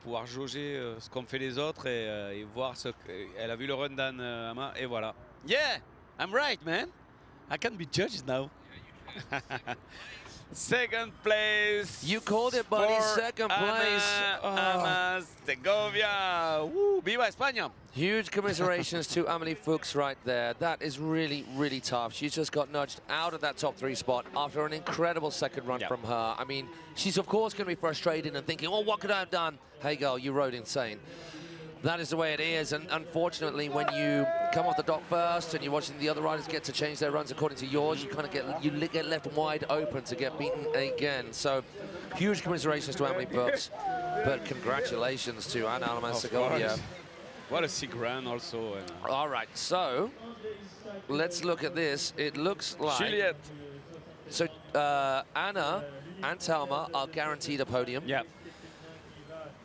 pouvoir jauger ce qu'ont fait les autres et voir ce qu'elle a vu le run d'Anne Ama et voilà. Yeah, I'm right, man. I can be judged now. Second place. You called it, buddy. for Second place. Ana Segovia. Woo, viva España. Huge commiserations to Amélie Fuchs right there. That is really, really tough. She's just got nudged out of that top 3 spot after an incredible second run from her. I mean, she's of course going to be frustrated and thinking, oh, what could I have done? Hey, girl, you rode insane. That is the way it is, and unfortunately, when you come off the dock first and you're watching the other riders get to change their runs according to yours, you kind of get left wide open to get beaten again. So, huge commiserations to Amélie Fuchs, but congratulations to Ana Armas Segovia. What a sick run also. All right, so let's look at this. It looks like Juliette. So Anna and Thelma are guaranteed a podium. Yeah.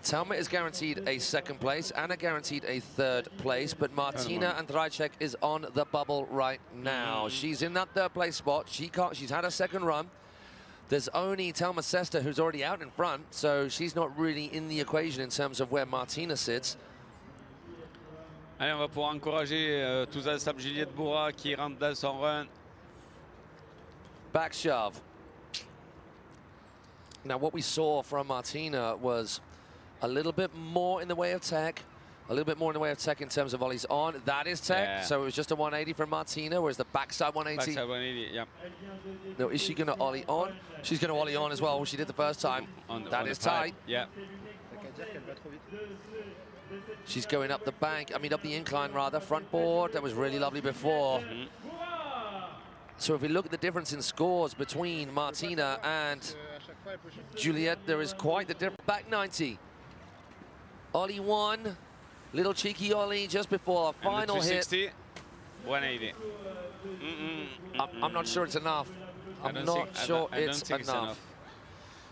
Thelma is guaranteed a 2nd place, Anna guaranteed a 3rd place, but Martina Andrzejczyk is on the bubble right now. She's in that 3rd place spot. She's had a 2nd run. There's only Thelma Sesta who's already out in front, so she's not really in the equation in terms of where Martina sits. Allez, on va pouvoir encourager tous ensemble Juliette Bourra qui rentre dans son run. Back shove. Now, what we saw from Martina was a little bit more in the way of tech, a little bit more in the way of tech in terms of ollies on. That is tech, so it was just a 180 from Martina, whereas the backside 180. Backside 180, yeah. No, is she going to ollie on? She's going to ollie on as well, which she did the first time. That is tight. Yeah. She's going up the bank, I mean up the incline rather, front board. That was really lovely before. So if we look at the difference in scores between Martina and Juliette, there is quite the difference. Back 90. Ollie 1, little cheeky ollie just before a final hit. 360, 180. I'm not sure it's enough. I'm not sure it's enough.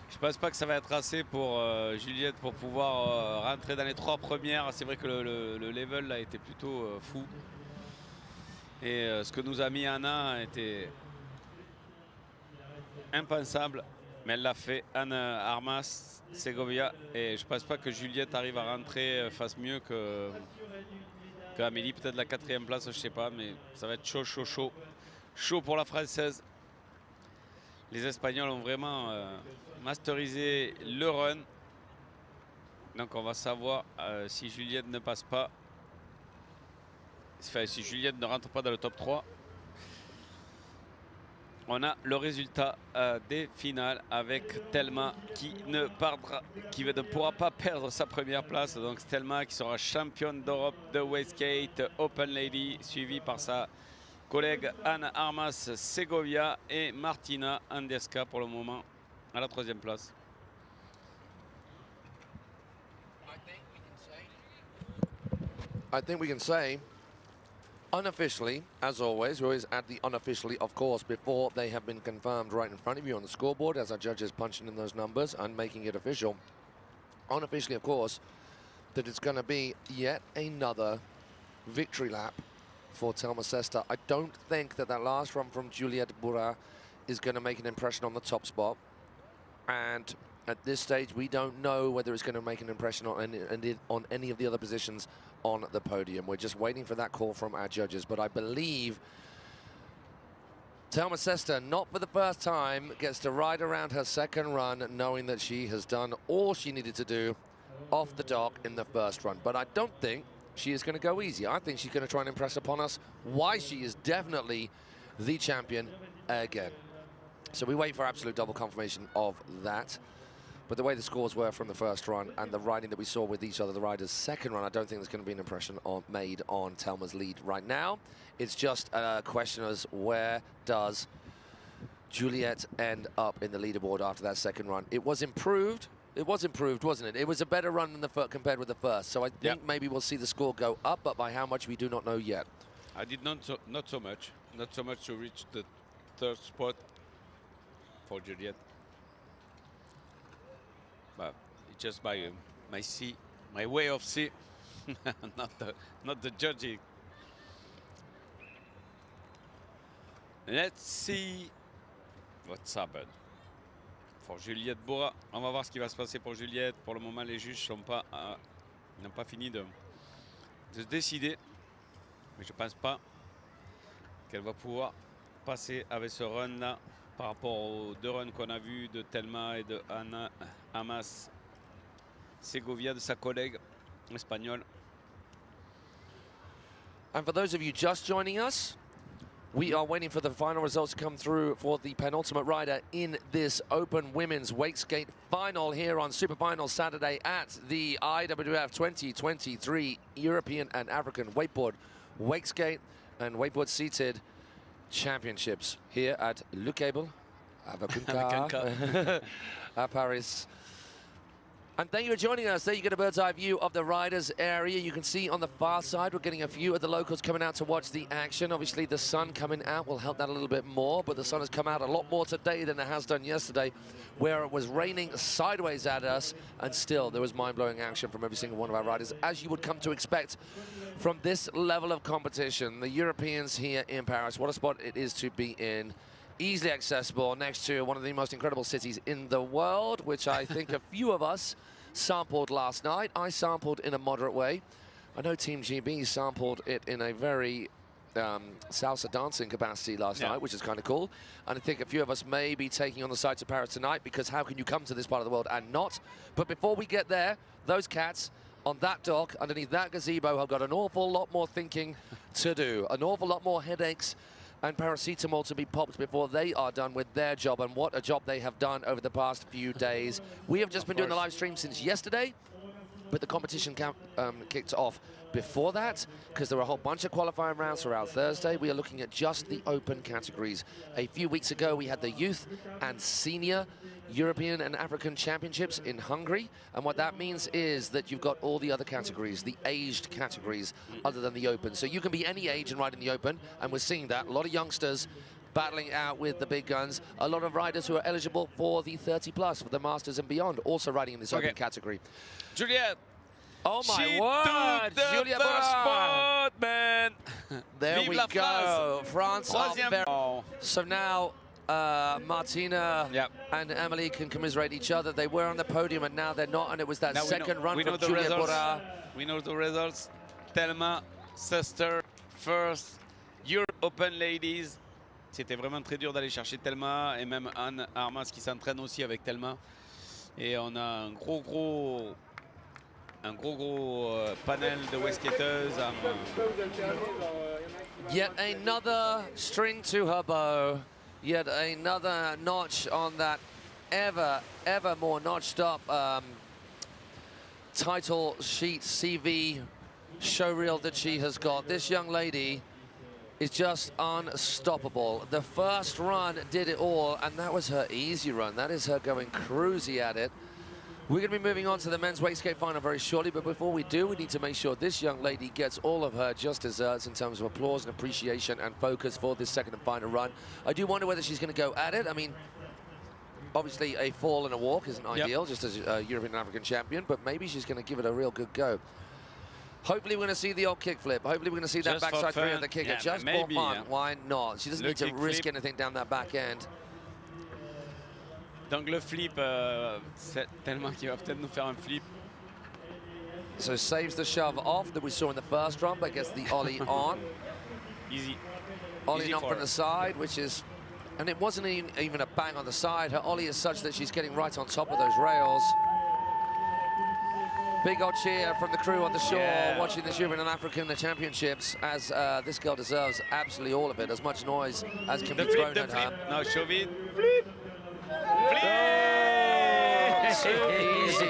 Je pense pas que ça va être assez pour Juliette pour pouvoir rentrer dans les 3 premières. C'est vrai que le level là était plutôt fou. Et ce que nous a mis Anna était impensable, mais elle l'a fait. Anna Armas Segovia, et je pense pas que Juliette arrive à rentrer, fasse mieux que Amélie. Peut-être la 4e place, je sais pas, mais ça va être chaud, chaud, chaud. Chaud pour la Française. Les Espagnols ont vraiment masterisé le run. Donc on va savoir si Juliette ne passe pas. Enfin, si Juliette ne rentre pas dans le top 3. On a le résultat des finales avec Thelma qui ne pourra pas perdre sa première place. Donc Thelma qui sera championne d'Europe de Wakeskate Open Lady, suivie par sa collègue Ana Armas Segovia et Martina Andesca pour le moment à la 3e place. I think we can say, unofficially, as always, we're always at the unofficially, of course, before they have been confirmed right in front of you on the scoreboard as our judges punching in those numbers and making it official. Unofficially, of course, that it's going to be yet another victory lap for Thelma Sesta. I don't think that last run from Juliette Bourra is going to make an impression on the top spot. And at this stage, we don't know whether it's going to make an impression on any of the other positions on the podium. We're just waiting for that call from our judges. But I believe Thelma Sesta, not for the first time, gets to ride around her 2nd run, knowing that she has done all she needed to do off the dock in the 1st run. But I don't think she is going to go easy. I think she's going to try and impress upon us why she is definitely the champion again. So we wait for absolute double confirmation of that. But the way the scores were from the 1st run and the riding that we saw with each other, the riders' 2nd run, I don't think there's going to be an impression made on Thelma's lead right now. It's just a question as where does Juliette end up in the leaderboard after that 2nd run. It was improved. It was improved, wasn't it? It was a better run than compared with the 1st. So I think maybe we'll see the score go up, but by how much we do not know yet. I did not so much. Not so much to reach the 3rd spot for Juliette. But it's just my way of see, not the judging. Let's see what's happened for Juliette Bourra. On va voir ce qui va se passer pour Juliette. Pour le moment, les juges n'ont pas fini de se décider. Mais je ne pense pas qu'elle va pouvoir passer avec ce run-là. par rapport aux 2 runs qu'on a vus de Thelma et de Ana Amas Segovia, de sa collègue espagnole. And for those of you just joining us, we are waiting for the final results to come through for the penultimate rider in this Open Women's Wakeskate Final here on Super Final Saturday at the IWWF 2023 European and African Wakeboard, Wakeskate and Wakeboard Seated Championships here at Le Cable, avec at Paris. And thank you for joining us. There you get a bird's eye view of the riders area. You can see on the far side, we're getting a few of the locals coming out to watch the action. Obviously, the sun coming out will help that a little bit more, but the sun has come out a lot more today than it has done yesterday, where it was raining sideways at us, and still there was mind-blowing action from every single one of our riders, as you would come to expect from this level of competition. The Europeans here in Paris, what a spot it is to be in. Easily accessible next to one of the most incredible cities in the world, which I think a few of us sampled last night. I sampled in a moderate way. I know Team GB sampled it in a very salsa dancing capacity last night, which is kind of cool. And I think a few of us may be taking on the sides of Paris tonight, because how can you come to this part of the world and not? But before we get there, those cats on that dock underneath that gazebo have got an awful lot more thinking to do, an awful lot more headaches and paracetamol to be popped before they are done with their job, and what a job they have done over the past few days. We have just been doing the live stream since yesterday, but the competition kicked off before that, because there were a whole bunch of qualifying rounds throughout Thursday. We are looking at just the open categories. A few weeks ago, we had the youth and senior European and African championships in Hungary, and what that means is that you've got all the other categories, the aged categories, other than the open. So you can be any age and ride in the open, and we're seeing that. A lot of youngsters battling out with the big guns. A lot of riders who are eligible for the 30+, for the Masters and beyond, also riding in this open category. Juliette! Oh my she word! took the Julia first spot, man! There Vive we la go. France are very... Oh. So now Martina and Emily can commiserate each other. They were on the podium and now they're not, and it was that Now second run from the Julia results. Bora. We know the results. Thelma, sister, first Europe Open Ladies. C'était vraiment très dur d'aller chercher Thelma, et même Anne Armas qui s'entraîne aussi avec Thelma. Et on a un gros panel de Wakeskateuses. Yet another string to her bow. Yet another notch on that ever more notched up title sheet CV showreel that she has got. This young lady is just unstoppable. The first run did it all, and that was her easy run. That is her going cruisy at it. We're going to be moving on to the men's Wakeskate Final very shortly, but before we do, we need to make sure this young lady gets all of her just desserts in terms of applause and appreciation and focus for this second and final run. I do wonder whether she's going to go at it. I mean, obviously a fall and a walk isn't ideal, just as a European and African champion, but maybe she's going to give it a real good go. Hopefully we're going to see the old kickflip. Hopefully we're going to see that backside three of the kicker. Just for fun. Why not? She doesn't need to risk anything down that back end. Donc le flip, c'est tellement qu'il va peut-être nous faire un flip. So saves the shove off that we saw in the first run, but gets the ollie on. Easy. Ollie on from the side, which is, and it wasn't even a bang on the side. Her ollie is such that she's getting right on top of those rails. Big old cheer from the crew on the shore watching the European and African Championships, as this girl deserves absolutely all of it, as much noise as can be thrown at her. Now shove it. Flip. Flip. Oh, too easy.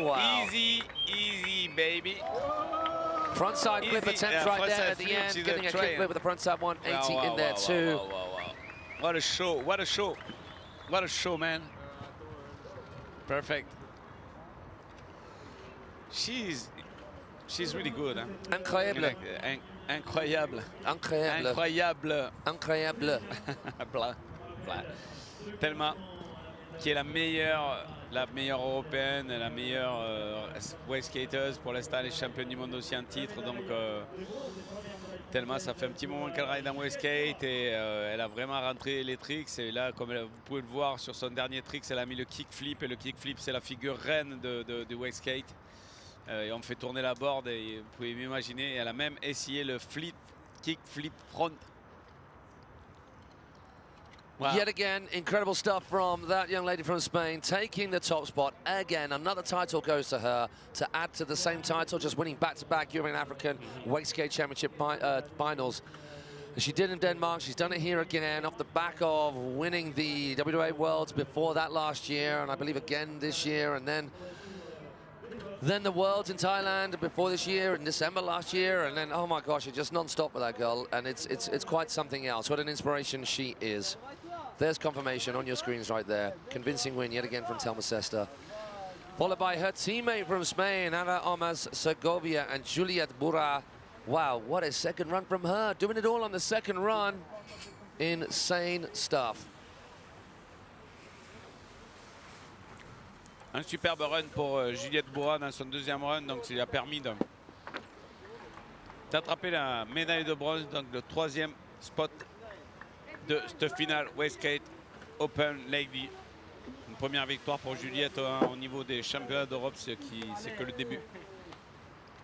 Wow. Easy, baby. Frontside flip attempt right there at the end, getting a kickflip with a frontside 180 in there too. Wow. What a show, what a show. What a show, man. Perfect. She's really good, huh? Incroyable. Incroyable. Incroyable. Incroyable. Incroyable. Blah. Thelma, qui est la meilleure européenne, la meilleure wakeskateuse. Pour l'instant, elle est championne du monde aussi en titre. Donc, Thelma, ça fait un petit moment qu'elle ride en wakeskate et elle a vraiment rentré les tricks. Et là, comme vous pouvez le voir sur son dernier trick, elle a mis le kickflip. Et le kickflip, c'est la figure reine de wakeskate. Et on fait tourner la board et vous pouvez m'imaginer, elle a même essayé le kickflip front. Wow. Yet again, incredible stuff from that young lady from Spain, taking the top spot. Again, another title goes to her to add to the same title, just winning back-to-back European African Wakeskate Championship finals. She did in Denmark, she's done it here again off the back of winning the WWA Worlds before that last year, and I believe again this year, and then the Worlds in Thailand before this year, in December last year, and then, oh my gosh, it's just non-stop with that girl, and it's quite something else. What an inspiration she is. There's confirmation on your screens right there. Convincing win yet again from Telma Sesta. Followed by her teammate from Spain, Ana Omas Segovia and Juliet Burra. Wow, what a second run from her. Doing it all on the second run. Insane stuff. Un superbe run pour Juliette Bourra dans son deuxième run, donc ça lui a permis d'attraper la médaille de bronze, donc le troisième spot de cette finale Wakeskate Open Lady. Une première victoire pour Juliette au niveau des championnats d'Europe, c'est que le début.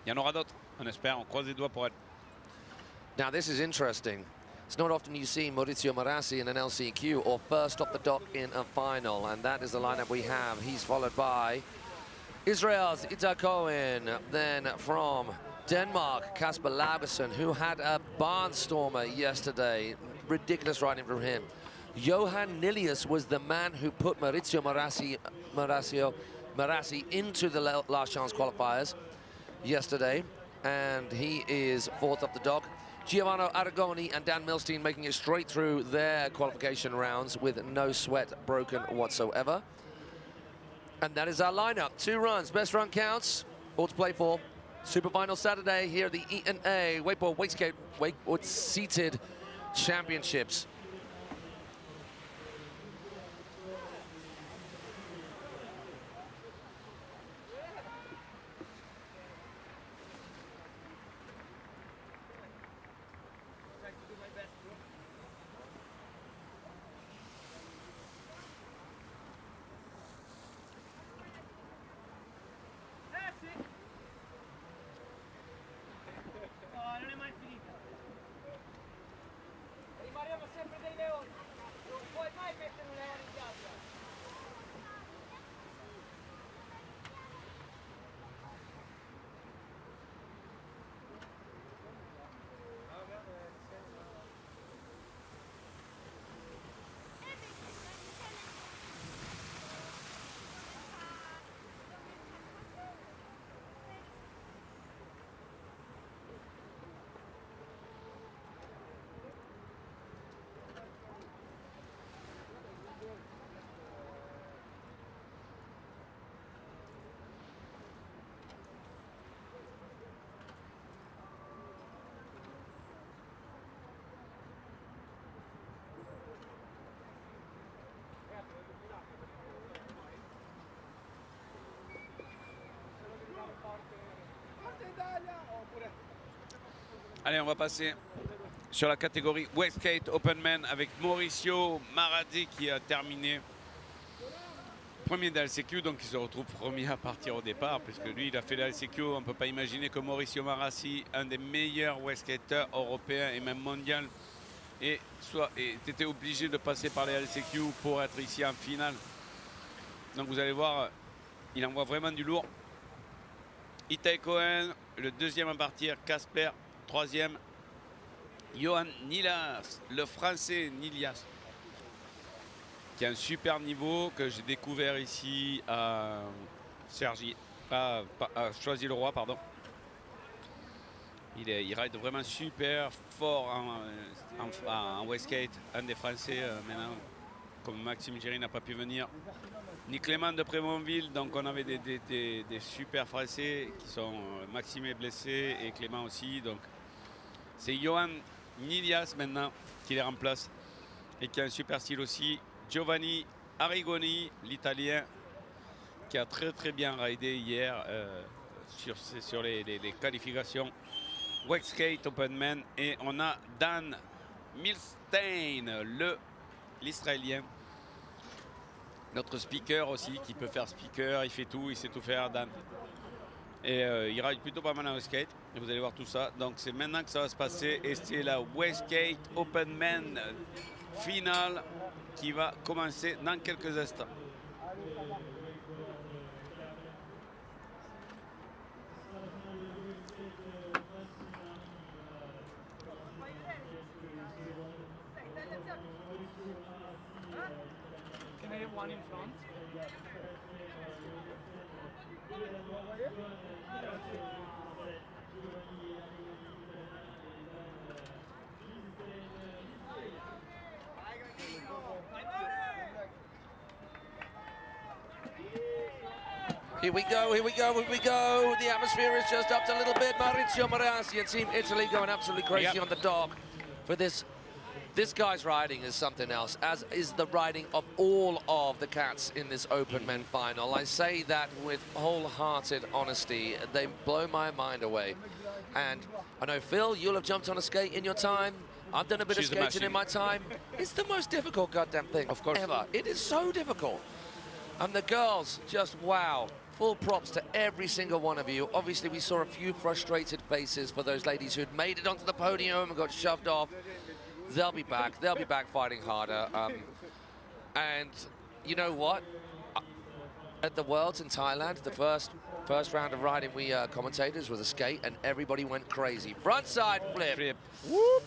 Il y en aura d'autres, on espère, on croise les doigts pour elle. Now this is interesting. It's not often you see Maurizio Marassi in an LCQ or first off the dock in a final, and that is the lineup we have. He's followed by Israel's Ita Cohen, then from Denmark, Kasper Lagerson, who had a barnstormer yesterday. Ridiculous riding from him. Johan Nilius was the man who put Maurizio Marassi into the last chance qualifiers yesterday, and he is fourth up the dock. Giovanni Aragoni and Dan Milstein making it straight through their qualification rounds with no sweat broken whatsoever. And that is our lineup. 2 runs, best run counts, all to play for. Super Final Saturday here at the E&A Wakeboard Wakeskate Wakeboard Seated Championships. Allez, on va passer sur la catégorie Wakeskate Open Men avec Mauricio Maradi qui a terminé premier de la LCQ, donc il se retrouve premier à partir au départ, puisque lui il a fait la LCQ. On ne peut pas imaginer que Mauricio Marassi, un des meilleurs wakeskateurs européens et même mondial, était obligé de passer par les LCQ pour être ici en finale. Donc vous allez voir, il envoie vraiment du lourd. Itai Cohen, le deuxième à partir, Kasper, troisième, Johan Nilas, le français Nilias, qui a un super niveau que j'ai découvert ici à Choisy-le-Roi, pardon. Il ride vraiment super fort en wakeskate, un des Français maintenant, comme Maxime Géry n'a pas pu venir. Ni Clément de Prémonville, donc on avait des super Français qui sont, Maxime est blessé et Clément aussi, donc c'est Johan Nilias maintenant qui les remplace et qui a un super style aussi. Giovanni Arrigoni, l'italien, qui a très bien ridé hier sur les qualifications Wakeskate Open Men. Et on a Dan Milstein, l'Israélien, notre speaker aussi, qui peut faire speaker, il fait tout, il sait tout faire, Dan. Et il ride plutôt pas mal en skate. Et vous allez voir tout ça. Donc c'est maintenant que ça va se passer. Et c'est la Wakeskate Open Men Final qui va commencer dans quelques instants. Can I have one in front? Here we go, here we go, here we go. The atmosphere is just upped a little bit. Maurizio Marazzi and Team Italy going absolutely crazy on the dock for this. This guy's riding is something else, as is the riding of all of the cats in this Open Men Final. I say that with wholehearted honesty. They blow my mind away. And I know, Phil, you'll have jumped on a skate in your time. I've done a bit of skating in my time. It's the most difficult goddamn thing ever. It is so difficult. And the girls, just wow. Full props to every single one of you. Obviously, we saw a few frustrated faces for those ladies who'd made it onto the podium and got shoved off. They'll be back. They'll be back fighting harder. And you know what? At the Worlds in Thailand, the first round of riding, we commentators was a skate, and everybody went crazy. Frontside flip. Whoop.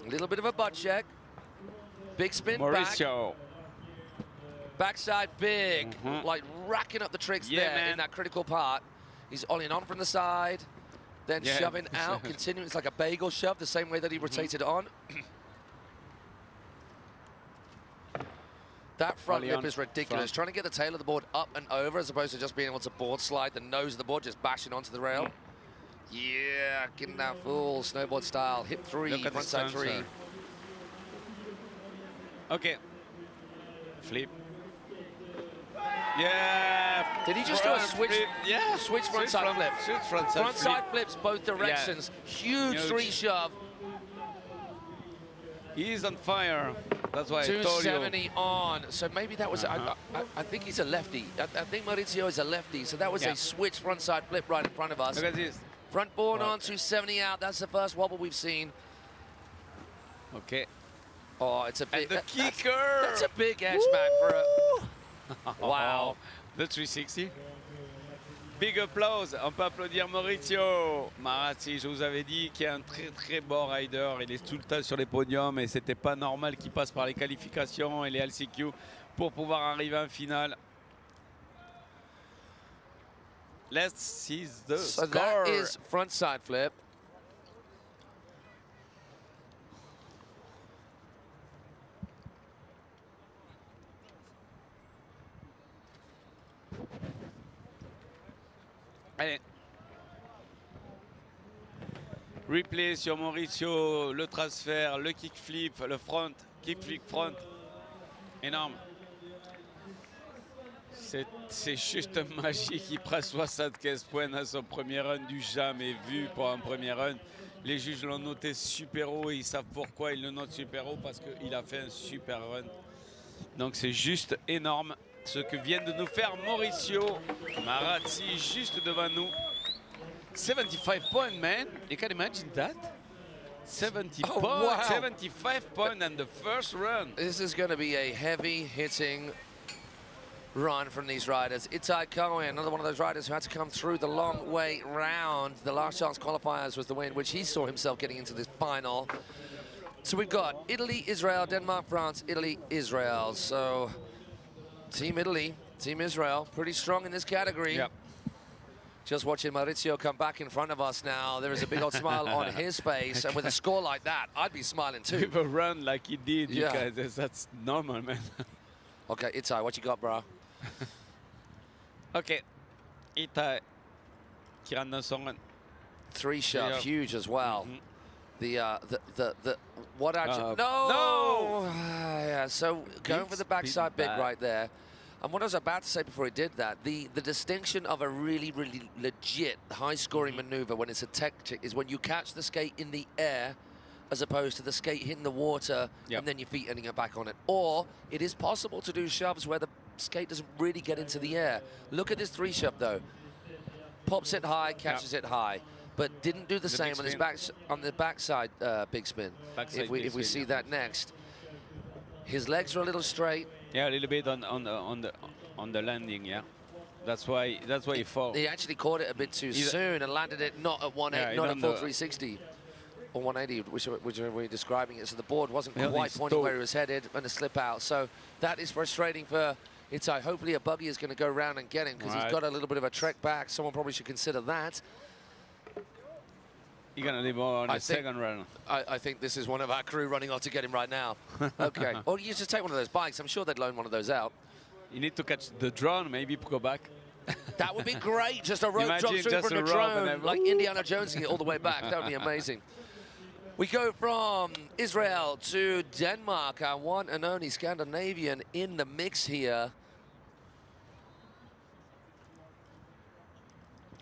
A little bit of a butt check. Big spin Mauricio. back. Backside big, like racking up the tricks there in that critical part. He's ollieing on from the side, then shoving out, continuing. It's like a bagel shove, the same way that he rotated on. That front lip is ridiculous. Trying to get the tail of the board up and over as opposed to just being able to board slide the nose of the board, just bashing onto the rail. Yeah, getting that full snowboard style. Hip three, frontside three. Okay. Flip. Yeah. Did he just do a switch? Flip. Yeah. Switch frontside flip. Switch frontside Frontside flips both directions. Huge three shove. He's on fire. That's why I told you. 270 on. So maybe that was. I think he's a lefty. I think Maurizio is a lefty. So that was a switch frontside flip right in front of us. Look at this. Front board on, 270 out. That's the first wobble we've seen. Okay. Oh, it's a big. And the kicker. That's a big edge, man. For a. Wow. The 360. Big applause. On peut applaudir Maurizio Marazzi. Je vous avais dit qu'il est un très bon rider. Il est tout le temps sur les podiums et c'était pas normal qu'il passe par les qualifications et les LCQ pour pouvoir arriver en finale. Let's see the score. That is frontside flip. Allez. Replay sur Maurizio, le transfert, le kickflip, le front, kickflip front. Énorme. C'est juste magique. Il prend 75 points dans son premier run, du jamais vu pour un premier run. Les juges l'ont noté super haut et ils savent pourquoi ils le notent super haut, parce qu'il a fait un super run. Donc c'est juste énorme ce que vient de nous faire Maurizio Marazzi juste devant nous. 75 points, man. You can imagine that? 70 points, wow. 75 points on the first run. This is going to be a heavy hitting run from these riders. Itai Cohen, another one of those riders who had to come through the long way round. The last chance qualifiers was the way in which he saw himself getting into this final. So we've got Italy, Israel, Denmark, France, Italy, Israel. So Team Italy, Team Israel, pretty strong in this category. Yep. Just watching Maurizio come back in front of us now. There is a big old smile on his face. And with a score like that, I'd be smiling too. With a run like he did, you guys, that's normal, man. Okay, Itai, what you got, bro? Okay, Itai qui rentre dans son run. Three shove, huge as well. The what action? No! Yeah, so going for the backside big right there. And what I was about to say before he did that, the distinction of a really legit high-scoring maneuver when it's a tactic is when you catch the skate in the air as opposed to the skate hitting the water and then your feet ending up back on it. Or it is possible to do shoves where the skate doesn't really get into the air. Look at this three shove though. Pops it high, catches it high, but didn't do the same on his backside big spin. Backside if we see that next. His legs are a little straight. Yeah, a little bit on the landing. Yeah, that's why he fell. He actually caught it a bit too soon and landed it not at 180, not at full 360 or 180, which we're describing it. So the board wasn't quite pointing where he was headed and a slip out. So that is frustrating for Itai. Hopefully a buggy is going to go around and get him because he's got a little bit of a trek back. Someone probably should consider that. You're going to leave on the second run. I think this is one of our crew running off to get him right now. Okay. Or you just take one of those bikes. I'm sure they'd loan one of those out. You need to catch the drone, maybe go back. That would be great. Just a rope drop through from the drone, like Indiana Jones, and get all the way back. That would be amazing. We go from Israel to Denmark, our one and only Scandinavian in the mix here.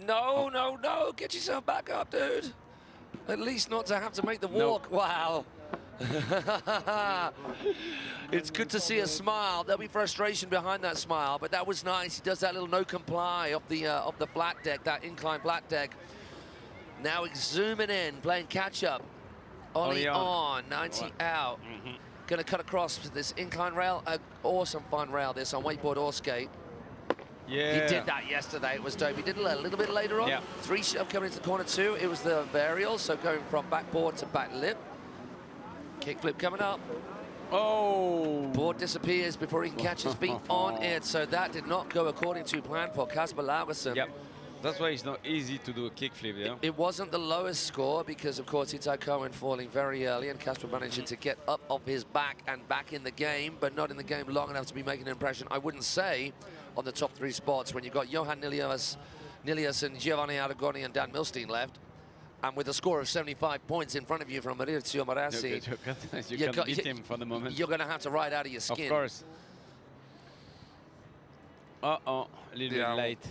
No, no, no. Get yourself back up, dude. At least not to have to make the walk. Nope. Wow. It's good to see a smile. There'll be frustration behind that smile, but that was nice. He does that little no comply off the flat deck, that incline flat deck. Now he's zooming in, playing catch up. Ollie on, 90 out. Gonna cut across this incline rail. Awesome fun rail this on wakeboard or skate. Yeah. He did that yesterday. It was dope. He did it a little bit later on. Yeah. 3 shove coming into the corner 2. It was the varial, so going from backboard to back lip. Kickflip coming up. Oh! Board disappears before he can catch his feet on it. So that did not go according to plan for Kasper Laursen. Yep. That's why it's not easy to do a kickflip, yeah? It wasn't the lowest score because, of course, Itai Cohen falling very early and Kasper managing to get up off his back and back in the game, but not in the game long enough to be making an impression, I wouldn't say, on the top 3 spots when you've got Johan Nilias and Giovanni Aragoni and Dan Milstein left. And with a score of 75 points in front of you from Maurizio Marassi, you can beat him for the moment. You're going to have to ride out of your skin. Of course. Uh-oh, a little bit late.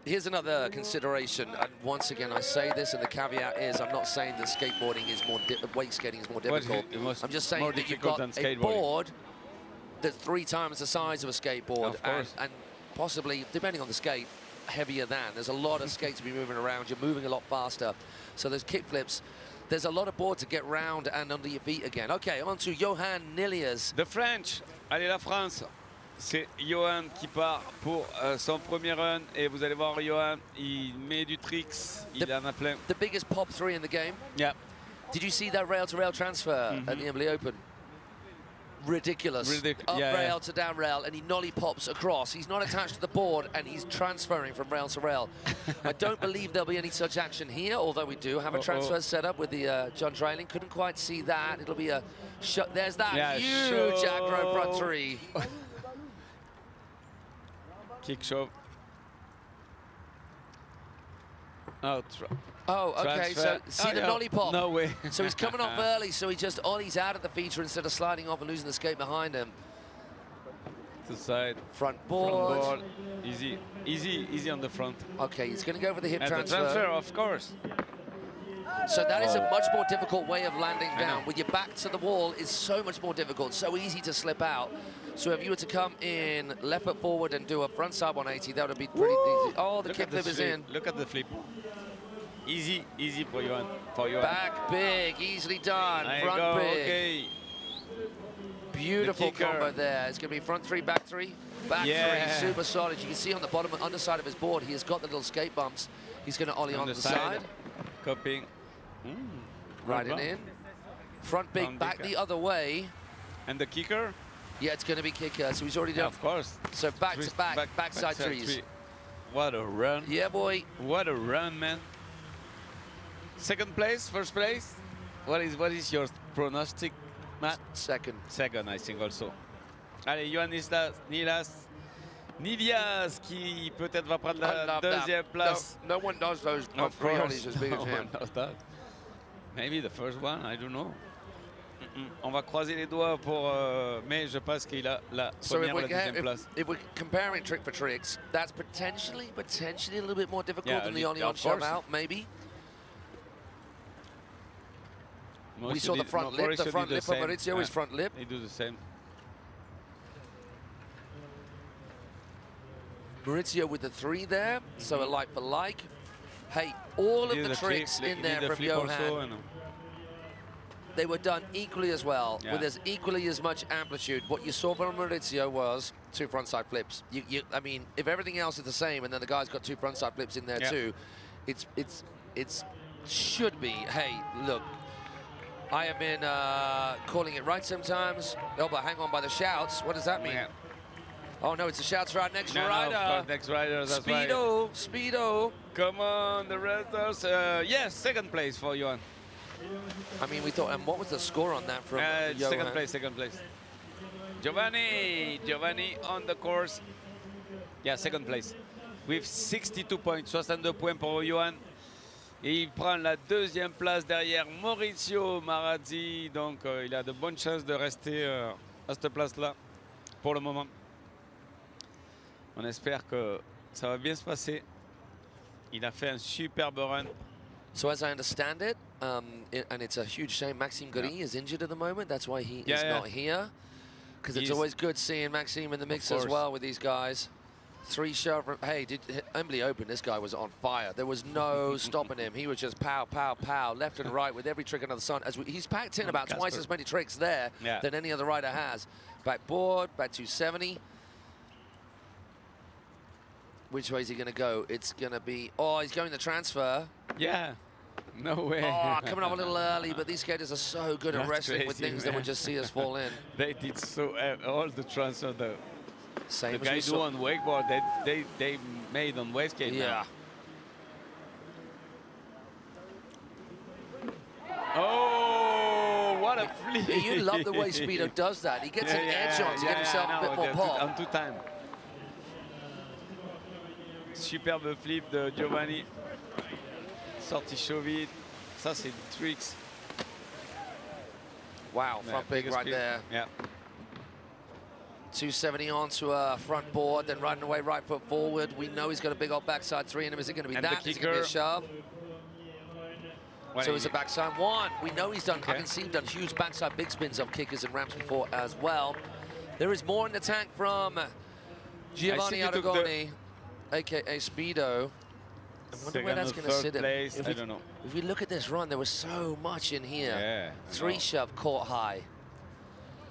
Here's another consideration, and once again I say this, and the caveat is I'm not saying that skateboarding is more, wake skating is more difficult. I'm just saying that you've got a board that's 3 times the size of a skateboard, and possibly, depending on the skate, heavier than. There's a lot of skates to be moving around. You're moving a lot faster. So there's kick flips. There's a lot of board to get round and under your feet again. Okay, on to Johan Nilias. The French. Allez, la France. C'est Johan qui part pour son premier run. Et vous allez voir, Johan, il met du tricks. Il en a plein. The biggest pop 3 in the game. Yeah. Did you see that rail-to-rail transfer at the Embley Open? Ridiculous. Up rail to down rail, and he nollie pops across. He's not attached to the board, and he's transferring from rail to rail. I don't believe there'll be any such action here, although we do have a transfer set up with the John Trailing. Couldn't quite see that. It'll be a shot. There's that huge acro front 3. Kick shove. Oh, okay, transfer. so see the nollie pop? No way. So he's coming off early, so he just ollies out of the feature instead of sliding off and losing the skate behind him. To side. Front board. Front board. Easy, easy, easy on the front. Okay, he's going to go for the hip transfer. The transfer, of course. So that is a much more difficult way of landing down. With your back to the wall is so much more difficult, so easy to slip out. So if you were to come in left foot forward and do a front side 180, that would be pretty easy. Oh, the kick flip is in. Look at the flip. Easy, easy for Johan. Back big, easily done. Front big. Okay. Beautiful combo there. It's going to be front 3, back 3. Back 3, super solid. You can see on the bottom, underside of his board, he has got the little skate bumps. He's going to ollie on the side. Coping. Riding in. Front big, back the other way. And the kicker? Yeah, it's going to be kicker. So he's already done. Of course. So back to back, backside threes. What a run. Yeah, boy. What a run, man. Second place, first place? What is your pronostic, Matt? Second. Second, I think also. Allez, Johan Nilias qui peut-être va prendre la deuxième place. No one does those free ollies as big as him. Maybe the first one, I don't know. On va croiser les doigts pour... mais je pense qu'il a la première ou la deuxième place. If we're comparing trick for tricks, that's potentially a little bit more difficult than the ollie on shove out, maybe. We saw the front lip of Maurizio, his front lip. They do the same. Maurizio with the 3 there, so a like for like. Hey, all of the tricks in there from Johan. they were done equally as well, with as equally as much amplitude. What you saw from Maurizio was 2 frontside flips. I mean, if everything else is the same, and then the guy's got 2 frontside flips in there too, it's should be. Hey, look, I have been calling it right sometimes. Oh, but hang on by the shouts. What does that mean? Yeah. Oh no, it's the shouts right next rider. No, next rider. That's Speedo, right. Speedo. Come on, the riders. Yes, second place for Johan. I mean, we thought, and what was the score on that from Johan? Second place. Giovanni on the course. Yeah, second place. With 62 points, 62 points pour Johan. Et il prend la 2e place derrière Maurizio Marazzi. Donc, il a de bonnes chances de rester à cette place-là pour le moment. On espère que ça va bien se passer. Il a fait un superbe run. So as I understand it, and it's a huge shame, Maxime Gory is injured at the moment. That's why he is not here. Because it's always good seeing Maxime in the mix as well with these guys. 3 shove. Hey, Embley Open, this guy was on fire. There was no stopping him. He was just pow, pow, pow, left and right with every trick under the sun. He's packed in about twice as many tricks there than any other rider has. Backboard, back 270. Which way is he going to go? It's going to be... Oh, he's going the transfer. Yeah. No way. Oh, coming up a little early, but these skaters are so good at wrestling with things that would just see us fall in. They did so... all the transfer, the same guy do on wakeboard, they made on Wakeskate now. Oh, what a flip. You love the way Speedo does that. He gets an edge on to get himself a bit more pop. En tout time. Superbe flip de Giovanni. Sortie chaud vite. Ça, c'est des tricks. Wow, front big right there. Yeah. 270 onto a front board, then riding away right foot forward. We know he's got a big old backside 3 in him. Is it going to be that? Is it going to be a shove? So it's a backside 1. We know he's done, I can see he's done huge backside big spins on kickers and ramps before as well. There is more in the tank from Giovanni Aragoni, a.k.a. Speedo. I wonder where that's going to sit him. I don't know. If we look at this run, there was so much in here. Yeah, 3 shove caught high.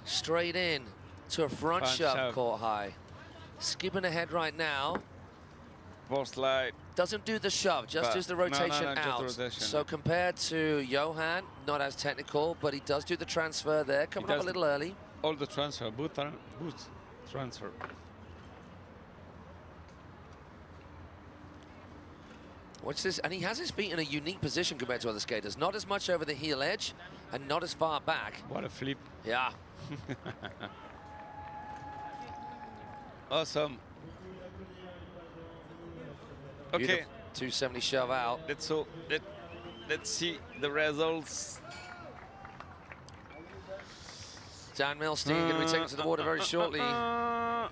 Straight in to a front shove caught high. Skipping ahead right now. Ball slide. Doesn't do the shove, just does the rotation out. So compared to Johan, not as technical, but he does do the transfer there, coming up a little early. All the transfer, boot transfer. Watch this, and he has his feet in a unique position compared to other skaters. Not as much over the heel edge, and not as far back. What a flip. Yeah. Awesome. Okay. 270 shove out. Let's see the results. Dan Milstein going to be taken to the water very shortly. A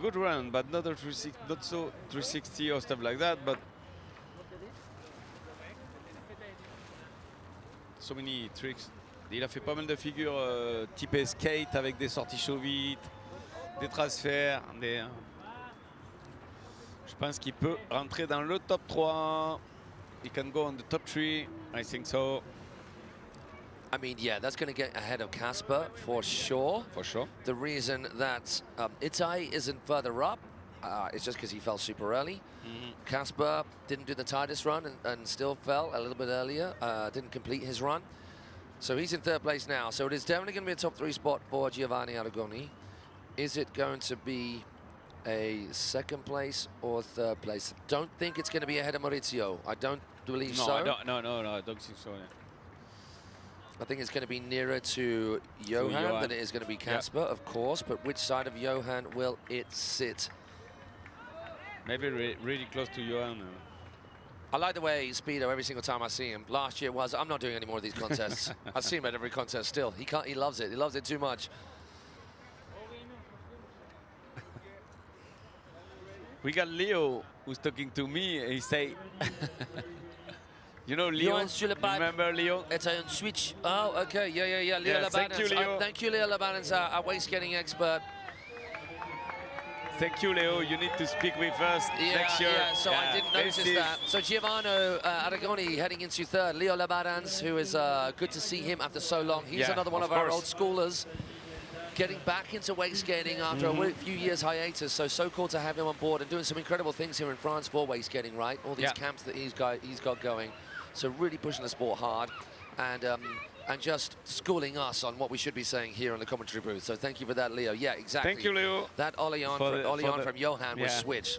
good run, but not so 360 or stuff like that, but so many tricks. Il a fait pas mal de figures type skate avec des sorties chaudes vite, des transferts, je pense qu'il peut rentrer dans le top 3. He can go on the top 3, I think so. I mean, yeah, that's going to get ahead of Casper for sure. For sure. The reason that Itai isn't further up is just because he fell super early. Casper didn't do the tightest run and still fell a little bit earlier, didn't complete his run. So he's in 3rd place now. So it is definitely going to be a top 3 spot for Giovanni Aragoni. Is it going to be a 2nd place or 3rd place? Don't think it's going to be ahead of Maurizio. I don't believe so. No, I don't think so. Yeah. I think it's going to be nearer to Johan than it is going to be Casper, of course. But which side of Johan will it sit? Maybe really close to Johan. I like the way Speedo, every single time I see him. Last year was, I'm not doing any more of these contests. I see him at every contest still. He loves it. He loves it too much. We got Leo who's talking to me. He say, you know Leo? Remember Leo? It's a switch. Oh, okay. Yeah. Leo Labanens. Thank you, Leo. Thank you, Leo Labanens, our waist skating expert. Thank you, Leo. You need to speak with us next year. Yeah, so I didn't notice that. So Giovanni Aragoni heading into third. Leo Labarans, who is good to see him after so long. He's another one of our old schoolers, getting back into wake skating after a few years hiatus. So cool to have him on board and doing some incredible things here in France for wake skating, right? All these camps that he's got going. So really pushing the sport hard and just schooling us on what we should be saying here in the commentary booth. So thank you for that, Leo. Yeah, exactly. Thank you, Leo. That ollie on from Johan was switch.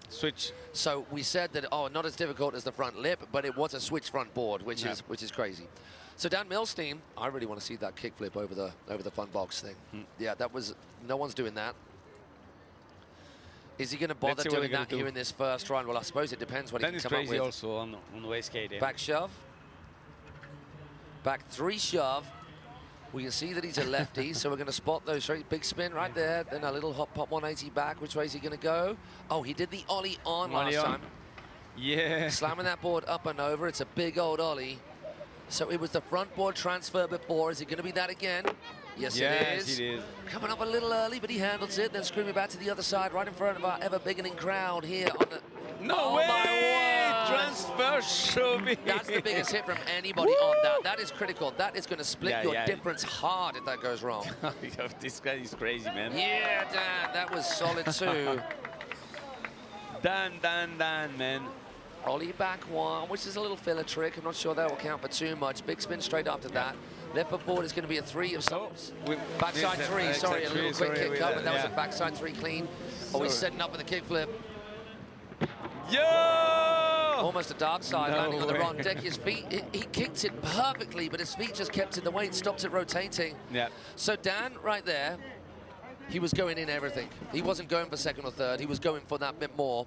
Switch. So we said that, not as difficult as the front lip, but it was a switch front board, which is crazy. So Dan Milstein, I really want to see that kickflip over the front box thing. Yeah, that was, no one's doing that. Is he going to bother doing that here in this first run? Well, I suppose it depends what he can come up with. Crazy also on wake skating. Back shove. Back 3 shove. We can see that he's a lefty, so we're going to spot those straight. Big spin right there. Then a little hop pop 180 back. Which way is he going to go? Oh, he did the ollie on last time. Yeah. Slamming that board up and over. It's a big old ollie. So it was the front board transfer before. Is it going to be that again? Yes, it is. Coming up a little early, but he handles it. Then screaming back to the other side, right in front of our ever-beginning crowd here on the... No way! Transfer shoving. That's the biggest hit from anybody on that. That is critical. That is going to split your difference hard if that goes wrong. This guy is crazy, man. Yeah, Dan, that was solid too. Dan, man. Ollie back 1, which is a little filler trick. I'm not sure that will count for too much. Big spin straight after that. Left foot forward is going to be a 3 of sorts. Backside 3, sorry, a little quick kick up, and that was a backside 3 clean. He's setting up with a kickflip. Yo! Almost a dark side, landing on the wrong deck. His feet, he kicked it perfectly, but his feet just kept in the way and stopped it rotating. Yeah. So Dan, right there, he was going in everything. He wasn't going for second or third. He was going for that bit more.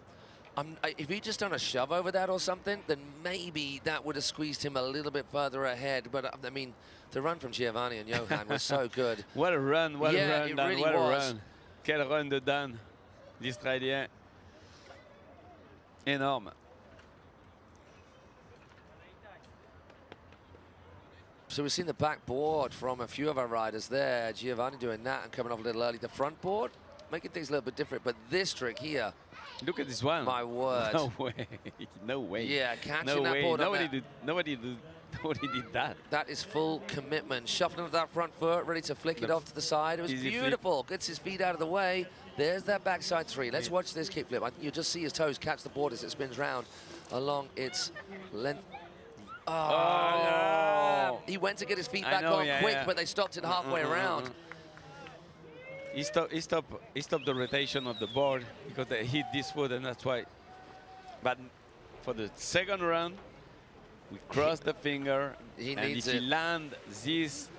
If he'd just done a shove over that or something, then maybe that would have squeezed him a little bit further ahead. But, I mean, the run from Giovanni and Johan was so good. What a run, what a run, Dan, really what was. a run. Quel run de Dan, l'Israélien. Énorme. So we've seen the backboard from a few of our riders there. Giovanni doing that and coming off a little early. The front board, making things a little bit different. But this trick here. Look at this one. My word. No way. No way. Yeah, catching that board. Nobody did that. That is full commitment. Shuffling of that front foot, ready to flick it off to the side. It was beautiful. Gets his feet out of the way. There's that backside 3. Let's watch this kickflip. I think you'll just see his toes catch the board as it spins round along its length. Oh. He went to get his feet back on quick, but they stopped it halfway around. He stopped the rotation of the board because they hit this foot, and that's why. But for the second round, we cross the finger, and if he land these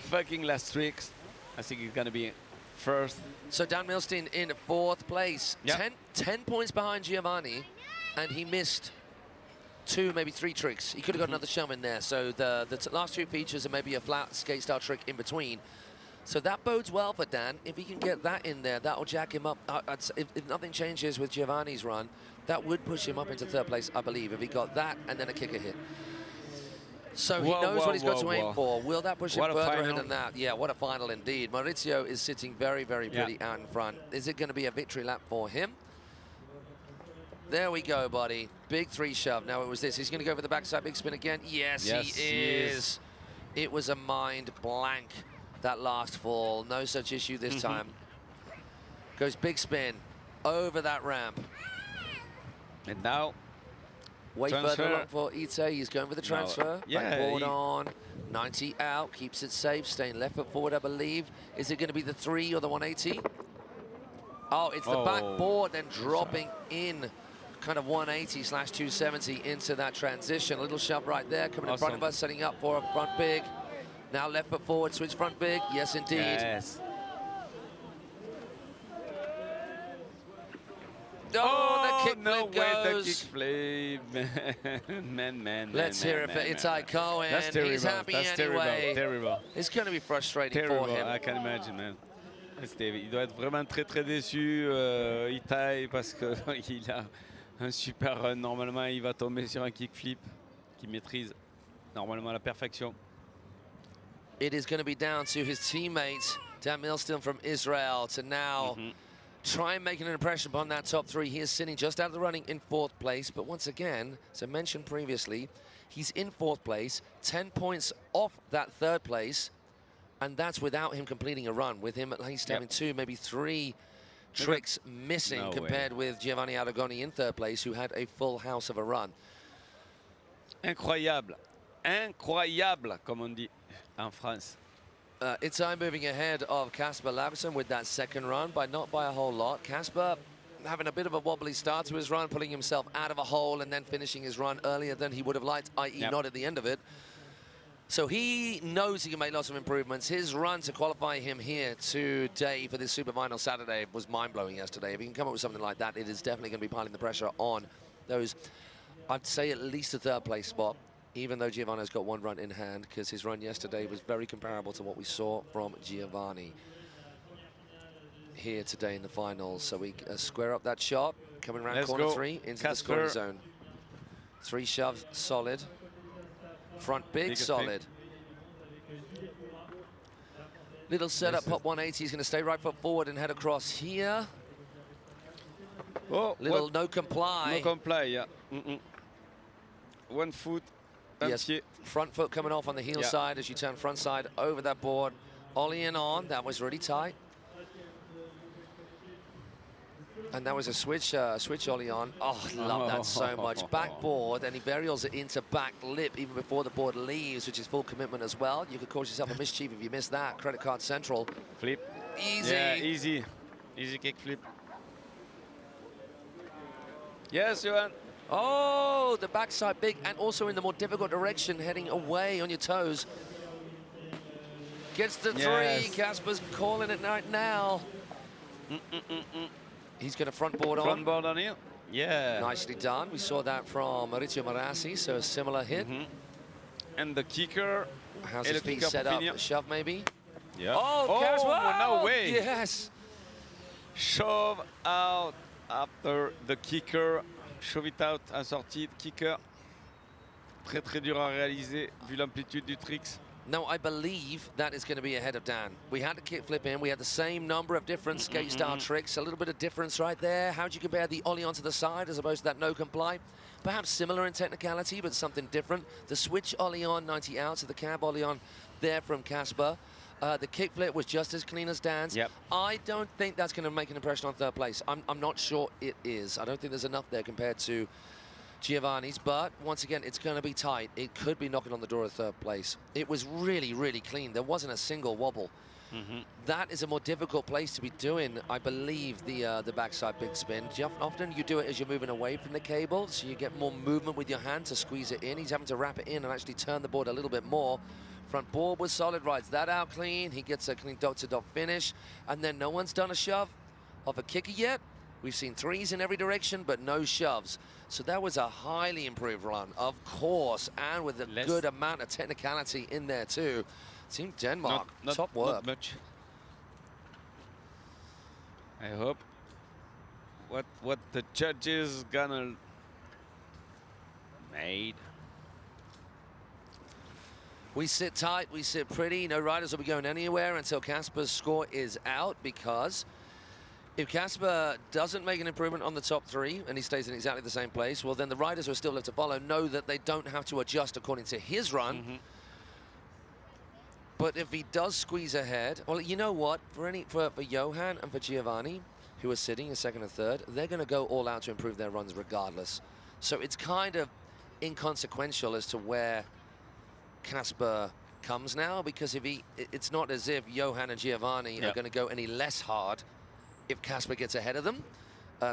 fucking last tricks, I think he's gonna be first. So Dan Milstein in 4th place, 10 points behind Giovanni, and he missed 2, maybe 3 tricks. He could have got another shove in there. So the last 2 features and maybe a flat skate style trick in between. So that bodes well for Dan. If he can get that in there, that'll jack him up. If nothing changes with Giovanni's run, that would push him up into 3rd place, I believe, if he got that and then a kicker hit. So he knows what he's got to aim for. Will that push him further ahead than that? Yeah, what a final indeed. Maurizio is sitting very, very pretty out in front. Is it going to be a victory lap for him? There we go, buddy. Big 3 shove. Now it was this. He's going to go for the backside big spin again. Yes, he is. It was a mind blank, that last fall. No such issue this time. Goes big spin over that ramp. And now, way further along for Ite. He's going for the transfer. Backboard on. 90 out. Keeps it safe. Staying left foot forward, I believe. Is it going to be the 3 or the 180? Oh, it's the backboard then dropping in. Kind of 180/270 into that transition. A little shove right there, coming in front of us, setting up for a front big. Now left foot forward, switch front big. Yes, indeed. Yes. Oh, the kickflip goes. The kickflip. man. Let's hear it for Itai Cohen. That's terrible. He's happy anyway. Terrible. It's going to be frustrating for him. I can imagine, man. Il doit être vraiment très déçu, Itai, parce qu'il a un super run. Normalement, il va tomber sur un kickflip qu'il maîtrise normalement à la perfection. It is going to be down to his teammate, Dan Milstein from Israel, to now try and make an impression upon that top three. He is sitting just out of the running in 4th place. But once again, as I mentioned previously, he's in 4th place, 10 points off that 3rd place. And that's without him completing a run, with him at least having 2, maybe 3 tricks missing compared with Giovanni Aragoni in 3rd place, who had a full house of a run. Incroyable. Incroyable, comme on dit en France. It's moving ahead of Kasper Laversen with that 2nd run, not by a whole lot. Kasper having a bit of a wobbly start to his run, pulling himself out of a hole and then finishing his run earlier than he would have liked, i.e. not at the end of it. So he knows he can make lots of improvements. His run to qualify him here today for this Super Final Saturday was mind-blowing yesterday. If he can come up with something like that, it is definitely going to be piling the pressure on those, I'd say, at least a 3rd place spot, even though Giovanni's got 1 run in hand, because his run yesterday was very comparable to what we saw from Giovanni here today in the finals. So we square up that shot, coming around corner 3 into the scoring zone. 3 shoves, solid. Front big, solid. Little setup, pop 180. He's going to stay right foot forward and head across here. Oh, little no comply. No comply, yeah. 1 foot. Yes, front foot coming off on the heel side as you turn front side over that board. Ollie in on, that was really tight. And that was a switch ollie on. Oh, love that so much. Backboard, and he varials it into back lip even before the board leaves, which is full commitment as well. You could cause yourself a mischief if you miss that. Credit card central. Flip. Easy. Yeah, easy. Easy kick flip. Yes, Johan. Oh, the backside big, and also in the more difficult direction, heading away on your toes. Gets the 3. Kasper's calling it right now. He's going to front board on. Front board on here. Yeah. Nicely done. We saw that from Maurizio Marassi, so a similar hit. And the kicker. How's his feet set up? A shove, maybe? Yeah. Oh, Kasper! No way. Yes. Shove out after the kicker. Shove it out, un sortie de kicker. Très, très dur à réaliser, vu l'amplitude du tricks. No, I believe that is going to be ahead of Dan. We had a kick flip in. We had the same number of different skate style tricks. A little bit of difference right there. How do you compare the ollie onto the side as opposed to that no comply? Perhaps similar in technicality, but something different. The switch ollie on 90 out, so the cab ollie on there from Kasper. The kick flip was just as clean as Dan's. I don't think that's going to make an impression on 3rd place. I'm not sure it is. I don't think there's enough there compared to Giovanni's, but once again, it's going to be tight. It could be knocking on the door of 3rd place. It was really, really clean. There wasn't a single wobble. That is a more difficult place to be doing, I believe, the backside big spin. Often you do it as you're moving away from the cable, so you get more movement with your hand to squeeze it in. He's having to wrap it in and actually turn the board a little bit more. Front board was solid, rides that out clean. He gets a clean dot-to-dot finish. And then no one's done a shove of a kicker yet. We've seen 3s in every direction, but no shoves. So that was a highly improved run, of course, and with a good amount of technicality in there too. Team Denmark, top work. Not much. I hope what the judges gonna made. We sit tight, we sit pretty. No riders will be going anywhere until Kasper's score is out, because if Kasper doesn't make an improvement on the top 3 and he stays in exactly the same place, well, then the riders who are still left to follow know that they don't have to adjust according to his run. But if he does squeeze ahead, well, you know what? For Johan and for Giovanni, who are sitting in 2nd and 3rd, they're going to go all out to improve their runs regardless. So it's kind of inconsequential as to where Kasper comes now, because if it's not as if Johan and Giovanni are going to go any less hard if Kasper gets ahead of them,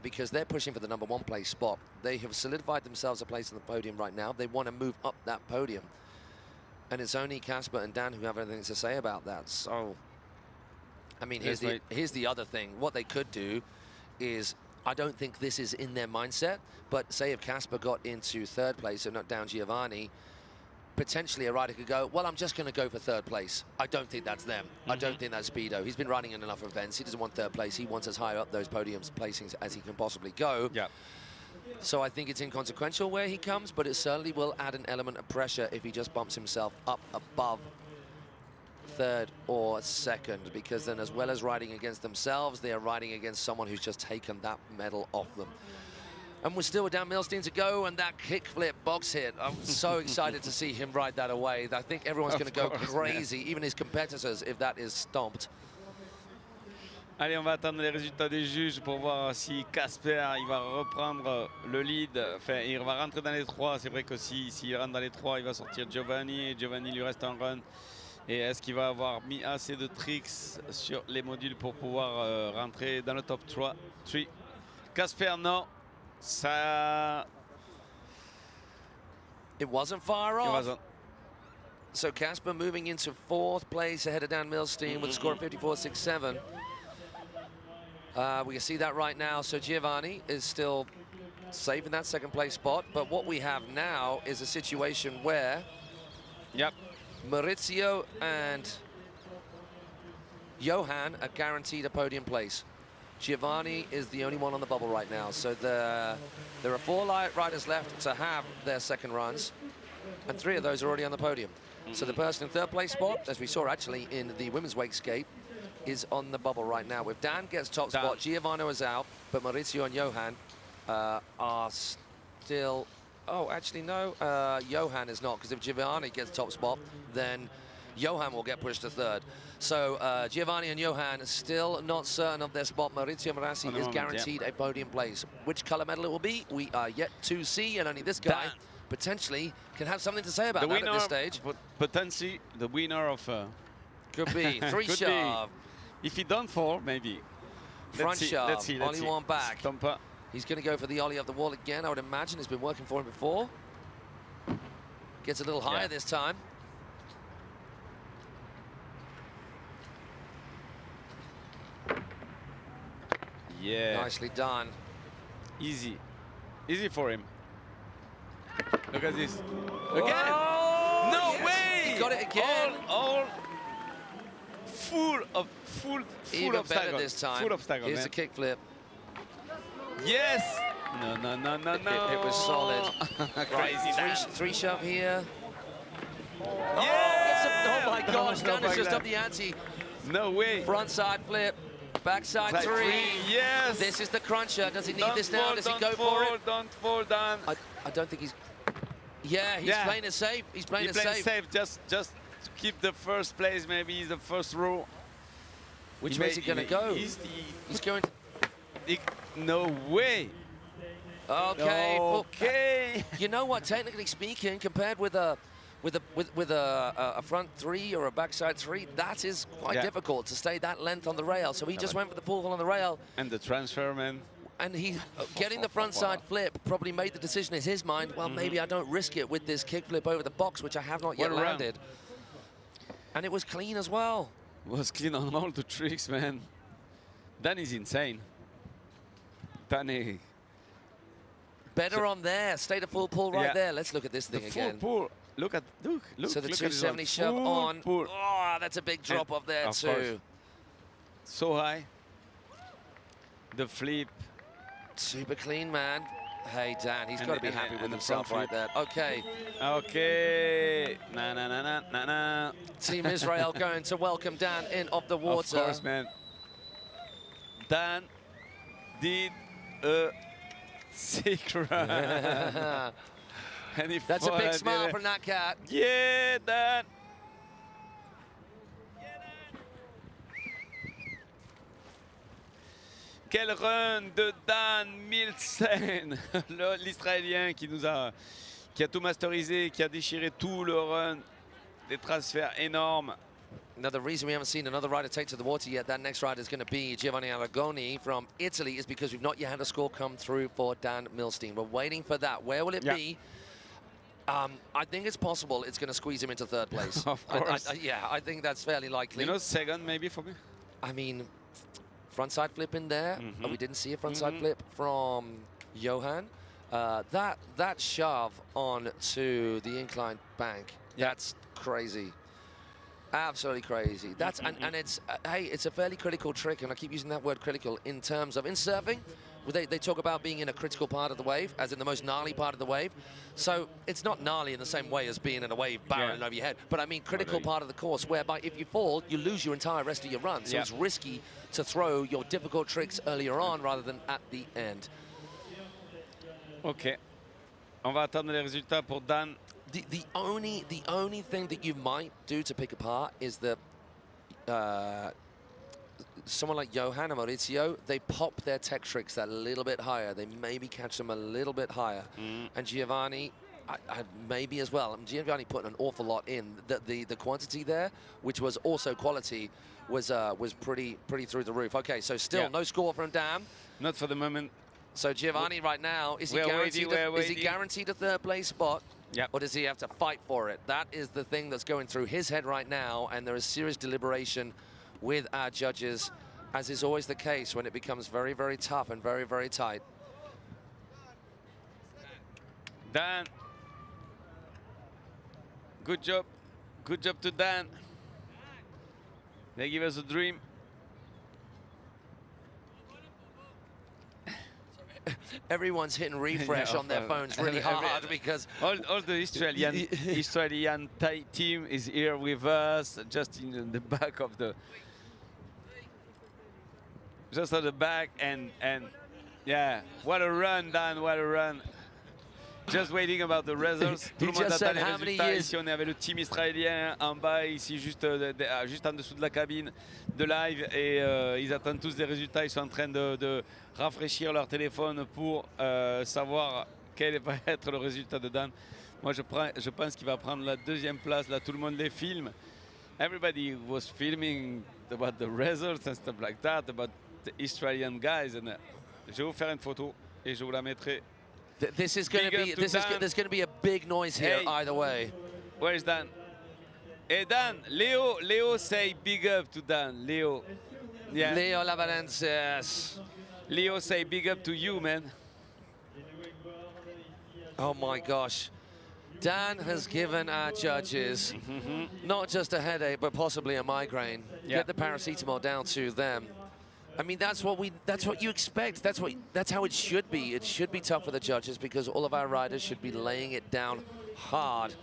because they're pushing for the #1 place spot. They have solidified themselves a place on the podium right now. They want to move up that podium, and it's only Kasper and Dan who have anything to say about that. So, I mean, here's the other thing. What they could do is, I don't think this is in their mindset, but say if Kasper got into 3rd place and not down Giovanni, potentially a rider could go, well, I'm just going to go for 3rd place. I don't think that's them. I don't think that's Speedo. He's been running in enough events. He doesn't want 3rd place. He wants as high up those podiums placings as he can possibly go. So I think it's inconsequential where he comes, but it certainly will add an element of pressure if he just bumps himself up above third or second, because then as well as riding against themselves, they are riding against someone who's just taken that medal off them. And we're still with Dan Milstein to go, and that kickflip box hit. I'm so excited to see him ride that away. I think everyone's going to go crazy, even his competitors, if that is stomped. Allez, on va attendre les résultats des juges pour voir si Casper il va reprendre le lead. Enfin, il va rentrer dans les trois. C'est vrai que s'il rentre dans les trois, il va sortir Giovanni. Et Giovanni lui reste un run. Et est-ce qu'il va avoir mis assez de tricks sur les modules pour pouvoir rentrer dans le top 3? Casper, non. Ça... It wasn't far off. So Casper moving into 4th place ahead of Dan Milstein with a score of 54.67. We can see that right now. So Giovanni is still safe in that 2nd place spot. But what we have now is a situation where Maurizio and Johan are guaranteed a podium place. Giovanni is the only one on the bubble right now. So there are 4 riders left to have their 2nd runs, and 3 of those are already on the podium. So the person in 3rd place spot, as we saw actually in the women's wake skate, is on the bubble right now. If Dan gets top spot, Giovanni is out, but Maurizio and Johan are still... Oh, actually, no, Johan is not, because if Giovanni gets top spot, then Johan will get pushed to 3rd. So Giovanni and Johan are still not certain of their spot. Maurizio Marassi is guaranteed a podium place. Which color medal it will be, we are yet to see, and only this guy potentially can have something to say about that at this stage. Potentially the winner of... Could be 3 shove. If he don't fall, maybe. Front shove, Ollie one back. He's going to go for the Ollie of the wall again. I would imagine it's been working for him before. Gets a little higher this time. Yeah. Nicely done. Easy. Easy for him. Look at this. Whoa! Again! No way! He got it again. All full Even obstacle. better this time. Full obstacle, Here's man. the kickflip. Yes! No. It was solid. Crazy. Three shove here. Yeah! Oh my gosh, Dan has just up the ante. No way. Front side flip. Backside Side 3. Yes! This is the cruncher. Does he need this now? Does he go fall, for it? Don't fall down. I don't think he's... Yeah, he's playing it safe. He's playing it safe. Just to keep the 1st place, maybe the 1st row. Which way is he going to go? He's going to... No way. Okay. Okay. You know what? Technically speaking, compared with a front 3 or a backside 3, that is quite difficult to stay that length on the rail. So he just went for the pull on the rail. And the transfer, man. And he, getting the front side flip, probably made the decision in his mind, well, maybe I don't risk it with this kickflip over the box, which I have not yet landed. And it was clean as well. It was clean on all the tricks, man. Dan is insane. Dan Better on there. Stay the full pull right there. Let's look at this thing again. Full pull. Look. So the 270 shove on. Pull. Oh, that's a big drop off there too. Course. So high. The flip. Super clean, man. Hey, Dan, he's got to be happy with himself right there. Okay. Okay. Na. Team Israel going to welcome Dan in off the water. Of course, man. Dan did a sick run. That's a big smile from that cat. Yeah, Dan. Quel run de Dan Milstein, l'Israélien qui a tout masterisé, qui a déchiré tout le run, des transferts énormes. Now, the reason we haven't seen another rider take to the water yet, that next rider is going to be Giovanni Aragoni from Italy, is because we've not yet had a score come through for Dan Milstein. We're waiting for that. Where will it be? I think it's possible it's going to squeeze him into 3rd place. Of course. I think that's fairly likely. You know, 2nd maybe for me? I mean, front side flip in there. We didn't see a front side flip from Johan. That shove on to the inclined bank, that's crazy. Absolutely crazy. That's and it's hey, it's a fairly critical trick, and I keep using that word critical in terms of in surfing. they talk about being in a critical part of the wave, as in the most gnarly part of the wave. So it's not gnarly in the same way as being in a wave barreling over your head, but I mean critical part of the course, whereby if you fall, you lose your entire rest of your run. So it's risky to throw your difficult tricks earlier on rather than at the end. Ok. On va attendre les résultats pour Dan. The only thing that you might do to pick apart is that someone like Johan and Maurizio, they pop their tech tricks that little bit higher. They maybe catch them a little bit higher. And Giovanni, maybe as well. Giovanni put an awful lot in. The quantity there, which was also quality, was pretty through the roof. Okay, so still no score from Dan. Not for the moment. So Giovanni right now, is he guaranteed a third place spot? Or does he have to fight for it? That is the thing that's going through his head right now, and there is serious deliberation with our judges, as is always the case when it becomes very, very tough and very, very tight. Dan, good job to Dan. They give us a dream. Everyone's hitting refresh on their phones really hard because all the Australian team is here with us, just in the back of the, just at the back, and yeah, what a run, Dan, what a run. Just waiting about the results. Tout le monde attend les résultats. Ici, on est avec le team israélien en bas, ici juste en dessous de la cabine de live, et ils attendent tous des résultats. Ils sont en train de rafraîchir leur téléphone pour savoir quel va être le résultat de Dan. Moi, je pense qu'il va prendre la deuxième place. Là, tout le monde les filme. Everybody was filming about the results and stuff like that, about the Australian guys. And je vais vous faire une photo et je vous la mettrai. This is going to be. There's going to be a big noise here either way. Where is Dan? Hey Dan, Leo say big up to Dan. Leo. Yeah. Leo Lavarense, yes. Leo say big up to you, man. Oh my gosh. Dan has given our judges not just a headache, but possibly a migraine. Get the paracetamol down to them. I mean, that's what you expect. That's how it should be. It should be tough for the judges because all of our riders should be laying it down hard.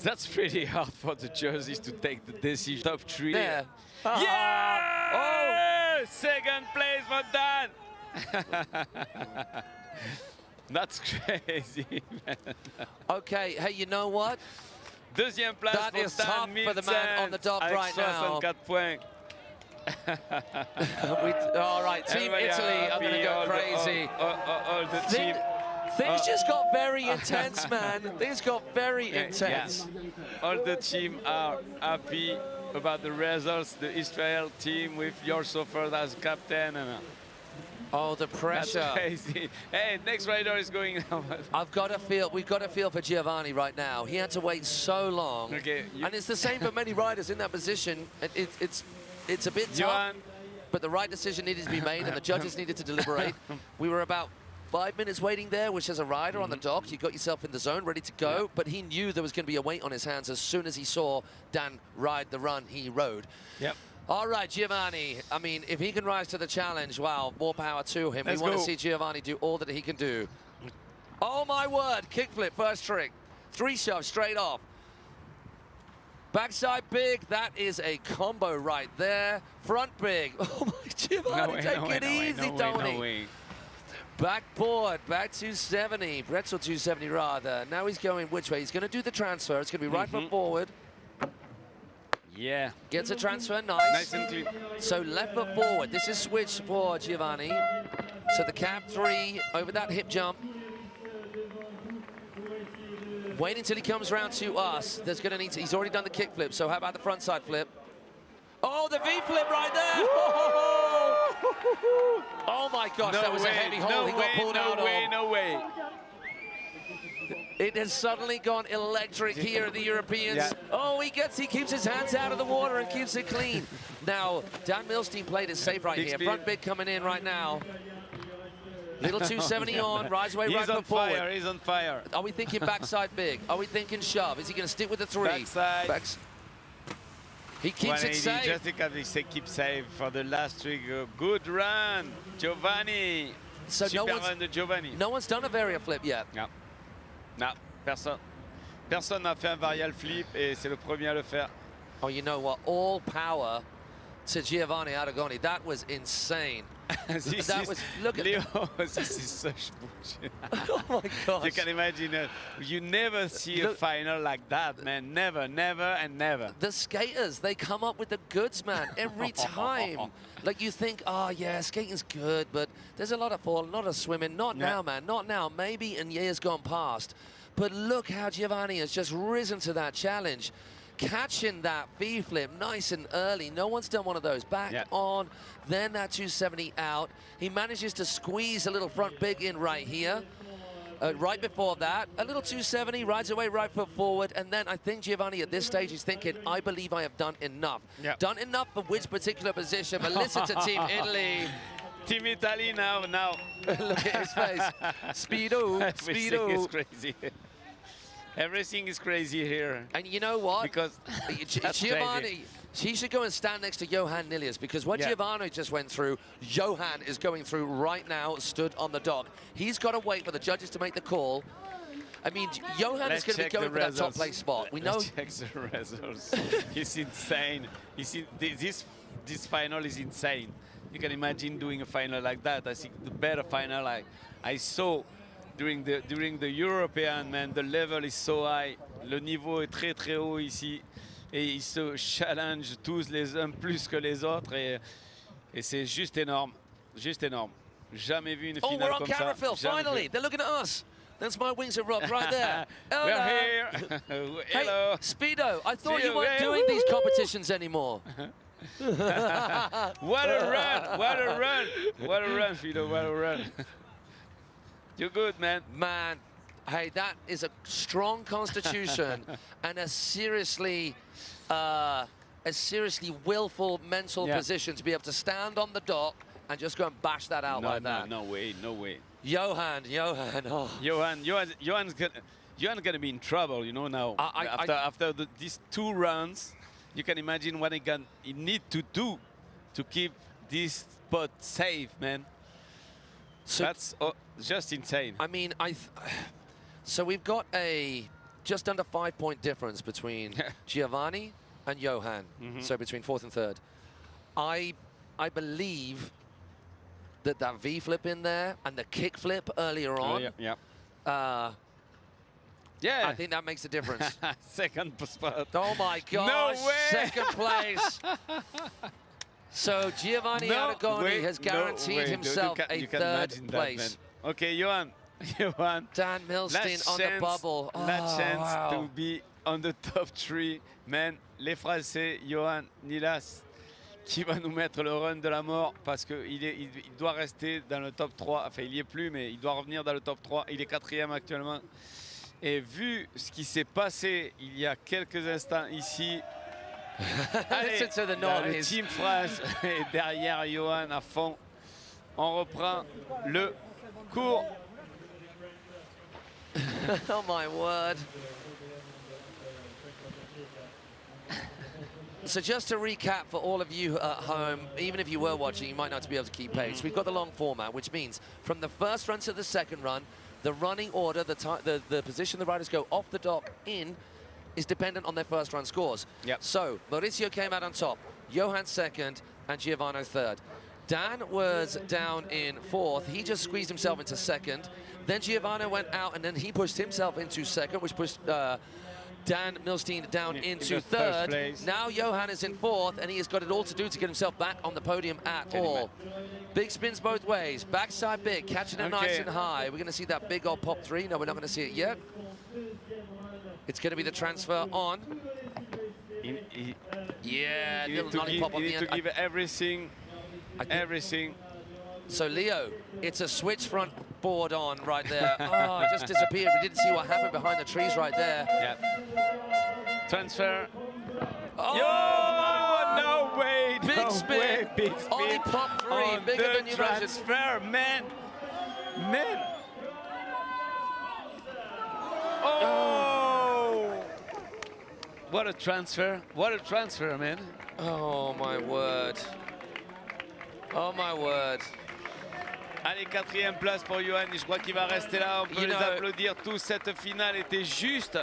That's pretty hard for the judges to take the decision. Top three. Yeah. Oh! Second place for Dan. That's crazy, man. Okay, hey, you know what? Deuxième place that is tough for the man on the dock right now. 64 points. All right, Team Italy are going to go crazy. All the team. Things just got very intense, man. Things got very intense. All the team are happy about the results. The Israel team with Yorsofer as captain. And, oh, the pressure. That's crazy. Hey, next rider is going now. We've got to feel for Giovanni right now. He had to wait so long. Okay, and it's the same for many riders in that position. It's a bit tough, but the right decision needed to be made, and the judges needed to deliberate. We were about 5 minutes waiting there, which as a rider on the dock, you got yourself in the zone, ready to go, but he knew there was going to be a weight on his hands as soon as he saw Dan ride the run he rode. Yep. All right, Giovanni. I mean, if he can rise to the challenge, wow, more power to him. Let's we want to see Giovanni do all that he can do. Oh, my word. Kickflip, first trick. 3 shoves straight off. Backside big, that is a combo right there. Front big. Oh, my Giovanni, take it easy, Tony. Backboard, back 270. Pretzel 270 rather. Now he's going which way? He's going to do the transfer. It's going to be right foot forward. Yeah. Gets a transfer, nice and clean. So left foot forward. This is switch for Giovanni. So the cab 3 over that hip jump. Wait until he comes around to us. There's going to need to, he's already done the kick flip, so how about the front side flip? Oh, the V flip right there! Oh my gosh, that was a heavy hole he got pulled out of. No way. It has suddenly gone electric here at the Europeans. Yeah. Oh, he keeps his hands out of the water and keeps it clean. Now, Dan Milstein played it safe right here. Front big coming in right now. Little 270 on, rides away right foot forward. He's on fire. Are we thinking backside big? Are we thinking shove? Is he going to stick with the 3? Backside. He keeps it safe. Just because he said keep safe for the last trick. Good run. Giovanni. So Super run de Giovanni. no one's done a varial flip yet. Non. Non, personne. Personne n'a fait un varial flip et c'est le premier à le faire. Oh, you know what? All power to Giovanni Aragoni. That was insane. Look at Leo, this is such bullshit. Oh my gosh. You can imagine, you never see a final like that, man. Never, never, and never. The skaters, they come up with the goods, man, every time. Like you think, oh yeah, skating's good, but there's a lot of fall, a lot of swimming. Not now, man, not now. Maybe in years gone past. But look how Giovanni has just risen to that challenge. Catching that V-flip nice and early. No one's done one of those. Back on, then that 270 out. He manages to squeeze a little front big in right here. Right before that, a little 270, rides away right foot forward, and then I think Giovanni at this stage is thinking, I believe I have done enough. Done enough for which particular position, but listen to Team Italy. Team Italy now. Look at his face. Speedo, Everything speedo. is crazy. Everything is crazy here. And you know what? Because Giovanni, he should go and stand next to Johan Nilius, because what Giovanni just went through, Johan is going through right now, stood on the dock. He's got to wait for the judges to make the call. I mean, Johan is going to be going for that top place spot. We know. Let's check the results. It's insane. This final is insane. You can imagine doing a final like that. I think the better final I saw during the European, man, the level is so high. Le niveau est très très haut ici. Et ils se challengent tous les uns plus que les autres. Et c'est juste énorme. Juste énorme. Jamais vu une finale we're on comme camera, ça. Phil. Finally, they're looking at us. That's my wings are rubbed right there. We're here. Hello. Hey, Speedo, I thought See you you. weren't doing these competitions anymore. What a run! What a run! What a run, Fido! What a run! You're good, man. Man, hey, that is a strong constitution and a seriously willful mental position to be able to stand on the dock and just go and bash that out like that. No way, no way. Johan, oh. Johan's gonna be in trouble, you know, now. After these 2 runs, you can imagine what he need to do to keep this spot safe, man. So that's just insane. I mean, so we've got a just under 5-point difference between Giovanni and Johan. So between 4th and 3rd. I believe that V-flip in there and the kick flip earlier on. I think that makes a difference. Second spot. Oh my gosh. No way. Second place. So Giovanni Aragoni has guaranteed himself a 3rd place. That, okay, Johan. Dan Milstein on the bubble. Last chance to be on the top 3. Man, les Français, Johan Nilas, qui va nous mettre le run de la mort parce qu'il doit rester dans le top 3. Enfin, il n'y est plus, mais il doit revenir dans le top 3. Il est 4e actuellement. Et vu ce qui s'est passé il y a quelques instants ici, allez, le Team France est derrière Johan à fond. On reprend le cours. Oh my word. So just to recap for all of you at home, even if you were watching, you might not be able to keep pace. We've got the long format, which means from the first run to the second run, the running order, the position the riders go off the dock in is dependent on their first run scores. So Mauricio came out on top, Johan 2nd, and Giovanni 3rd. Dan was down in 4th. He just squeezed himself into 2nd. Then Giovanni went out, and then he pushed himself into 2nd, which pushed Dan Milstein down into 3rd. Now Johan is in 4th, and he has got it all to do to get himself back on the podium at all. Big spins both ways. Backside big, catching it nice and high. We're going to see that big old pop 3. No, we're not going to see it yet. It's going to be the transfer on. Yeah, little lollipop on the end. You need to give everything. Everything. So Leo, it's a switch front board on right there. Oh, it just disappeared. We didn't see what happened behind the trees right there. Transfer. Oh, no way. Big spin. Way, big spin. Only pop 3, bigger than you imagined. Transfer, man. Oh. What a transfer. What a transfer, man. Oh, my word. Oh, my word. Allez, 4e place pour Johan, je crois qu'il va rester là, on peut les applaudir tous, cette finale était juste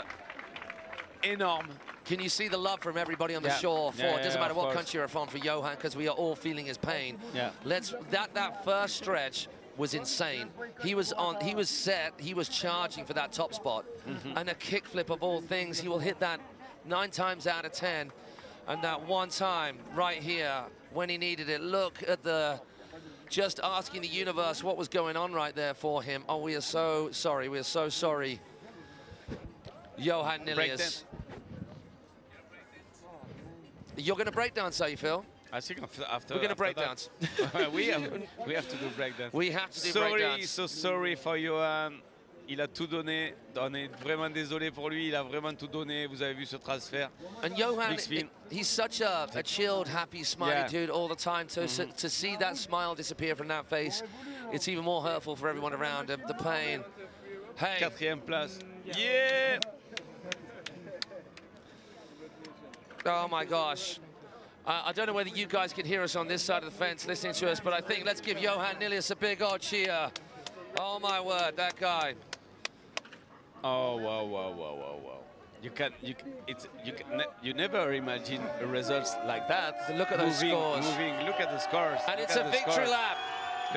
énorme. Can you see the love from everybody on the shore? It doesn't matter what country you're from, for Johan, because we are all feeling his pain. Yeah. That first stretch was insane. He was set, he was charging for that top spot, and a kickflip of all things, he will hit that 9 times out of 10, and that one time right here when he needed it. Look at just asking the universe what was going on right there for him. Oh, we are so sorry. We are so sorry. Johan Nilius. You're going to break dance, are you, Phil? I think after we're going to break dance. we have to do break dance. We have to do break dance. So sorry for Johan. Il a tout donné. On est vraiment désolé pour lui. Il a vraiment tout donné. Vous avez vu ce transfert. And Johan, he's such a chilled, happy, smiley dude all the time. To see that smile disappear from that face, it's even more hurtful for everyone around him. The pain. Hey. 4e place. Yeah. Oh my gosh. I don't know whether you guys can hear us on this side of the fence listening to us, but I think let's give Johan Nilius a big old cheer. Oh my word, that guy. Oh wow. You never imagine results like that. Look at those scores. Look at the scores. And it's a victory lap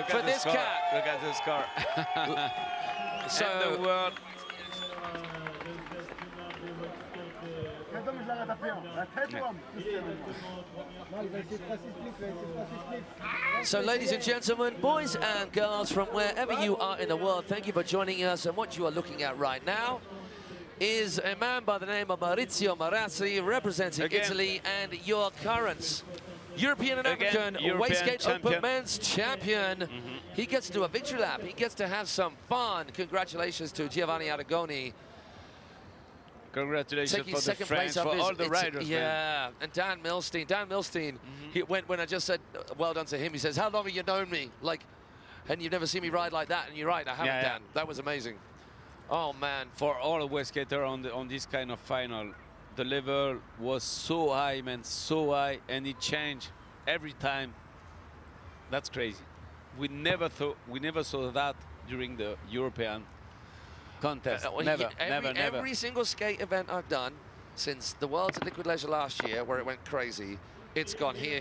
for this cat. Look at the score. So and the world. So, ladies and gentlemen, boys and girls from wherever you are in the world, thank you for joining us. And what you are looking at right now is a man by the name of Maurizio Marazzi, representing Italy, and your current European and African Wakeskate Open Men's Champion. He gets to do a victory lap. He gets to have some fun. Congratulations to Giovanni Aragoni. Congratulations for the French, for all the riders. Yeah, and Dan Milstein, when I just said well done to him, he says, how long have you known me? Like, and you've never seen me ride like that? And you're right, I haven't, Dan. That was amazing. Oh, man. For all the Wakeskater on this kind of final, the level was so high, man, so high, and it changed every time. That's crazy. We never saw that during the European contest. Never. Every single skate event I've done since the Worlds at Liquid Leisure last year, where it went crazy, it's gone here,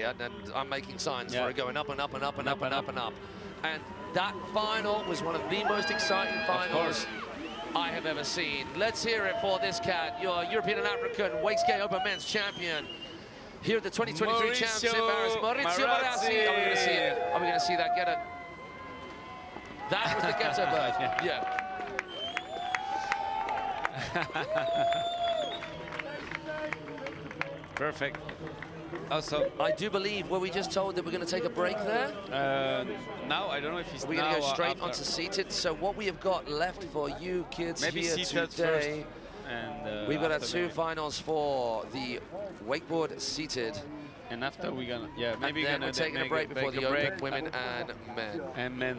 and I'm making signs for it going up and up and up and up and up and up. And that final was one of the most exciting finals I have ever seen. Let's hear it for this cat, your European and African Wakeskate Open Men's Champion. Here at the 2023 champs in Paris, Maurizio Marazzi. Are we going to see it? Are we going to see that get it? That was the ghetto bird. Yeah. Perfect. Awesome. I do believe, were we just told that we're going to take a break there? Now, I don't know if it's we're going to go straight onto seated. So what we have got left for you kids maybe here today, and we've got our 2 finals for the wakeboard seated. And after we're gonna, maybe we're taking a break before the Open Women and Men. And Men,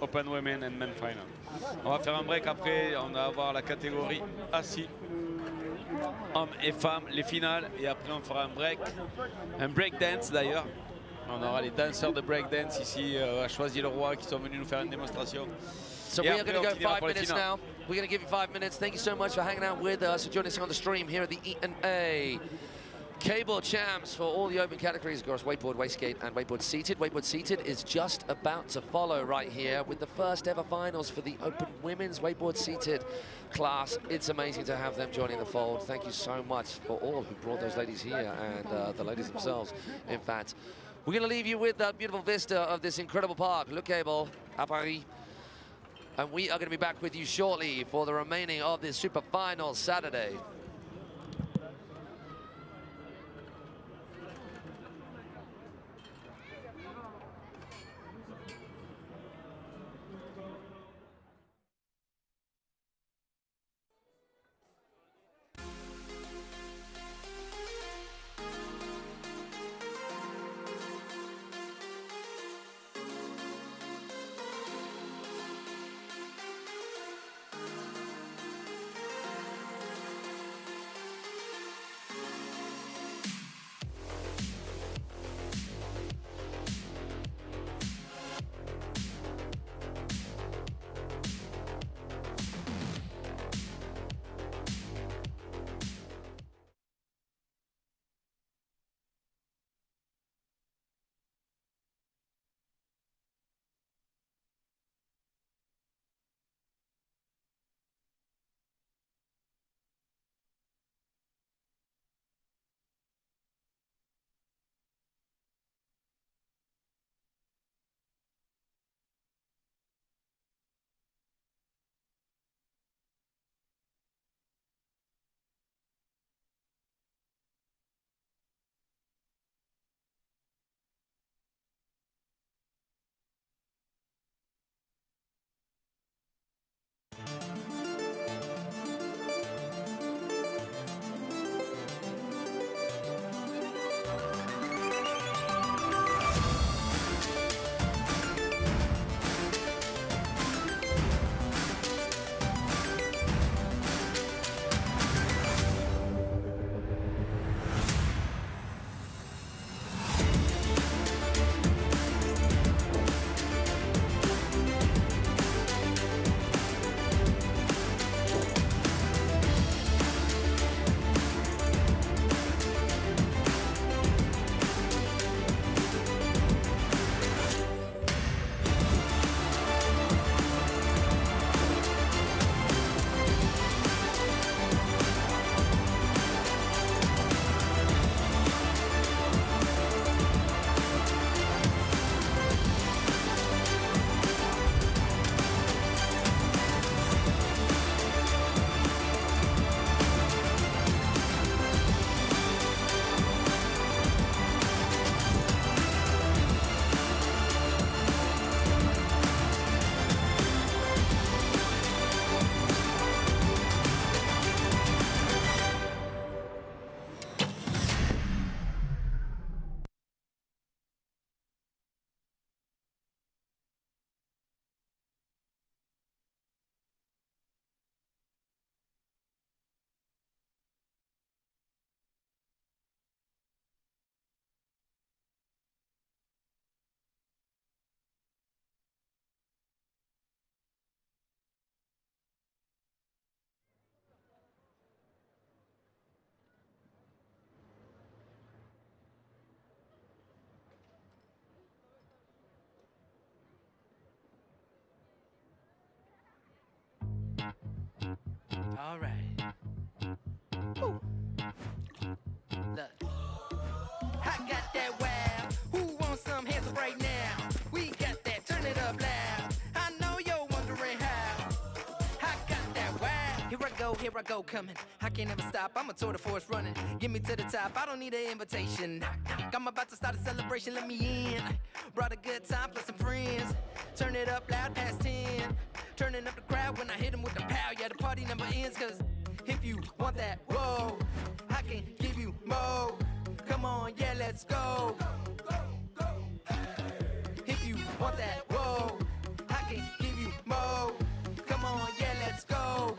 Open Women and Men Final. On va faire un break après, on va avoir la catégorie assis, hommes et femmes, les finales, et après on fera un break dance d'ailleurs. On aura les danseurs de break dance ici à Choisy-le-Roi qui sont venus nous faire une démonstration. So we are going to go 5 minutes now. We're going to give you 5 minutes. Thank you so much for hanging out with us and joining us on the stream here at the E&A Cable Champs for all the open categories, of course, wakeboard, wakeskate, and wakeboard seated. Wakeboard seated is just about to follow right here with the first ever finals for the Open Women's Wakeboard Seated class. It's amazing to have them joining the fold. Thank you so much for all who brought those ladies here and the ladies themselves, in fact. We're going to leave you with that beautiful vista of this incredible park, Le Cable, à Paris. And we are going to be back with you shortly for the remaining of this super final Saturday. All right. Woo. Look. I got that wow. Who wants some hands up right now? We got that. Turn it up loud. I know you're wondering how. I got that wow. Here I go, coming. I can't ever stop. I'm a tour de force running. Get me to the top. I don't need an invitation. I'm about to start a celebration. Let me in. Brought a good time plus some friends. Turn it up loud past 10. Turning up the crowd when I hit them with the pow. Yeah, the party number ends. Cause if you want that, whoa, I can give you more. Come on, yeah, let's go. If you want that, whoa, I can give you more. Come on, yeah, let's go.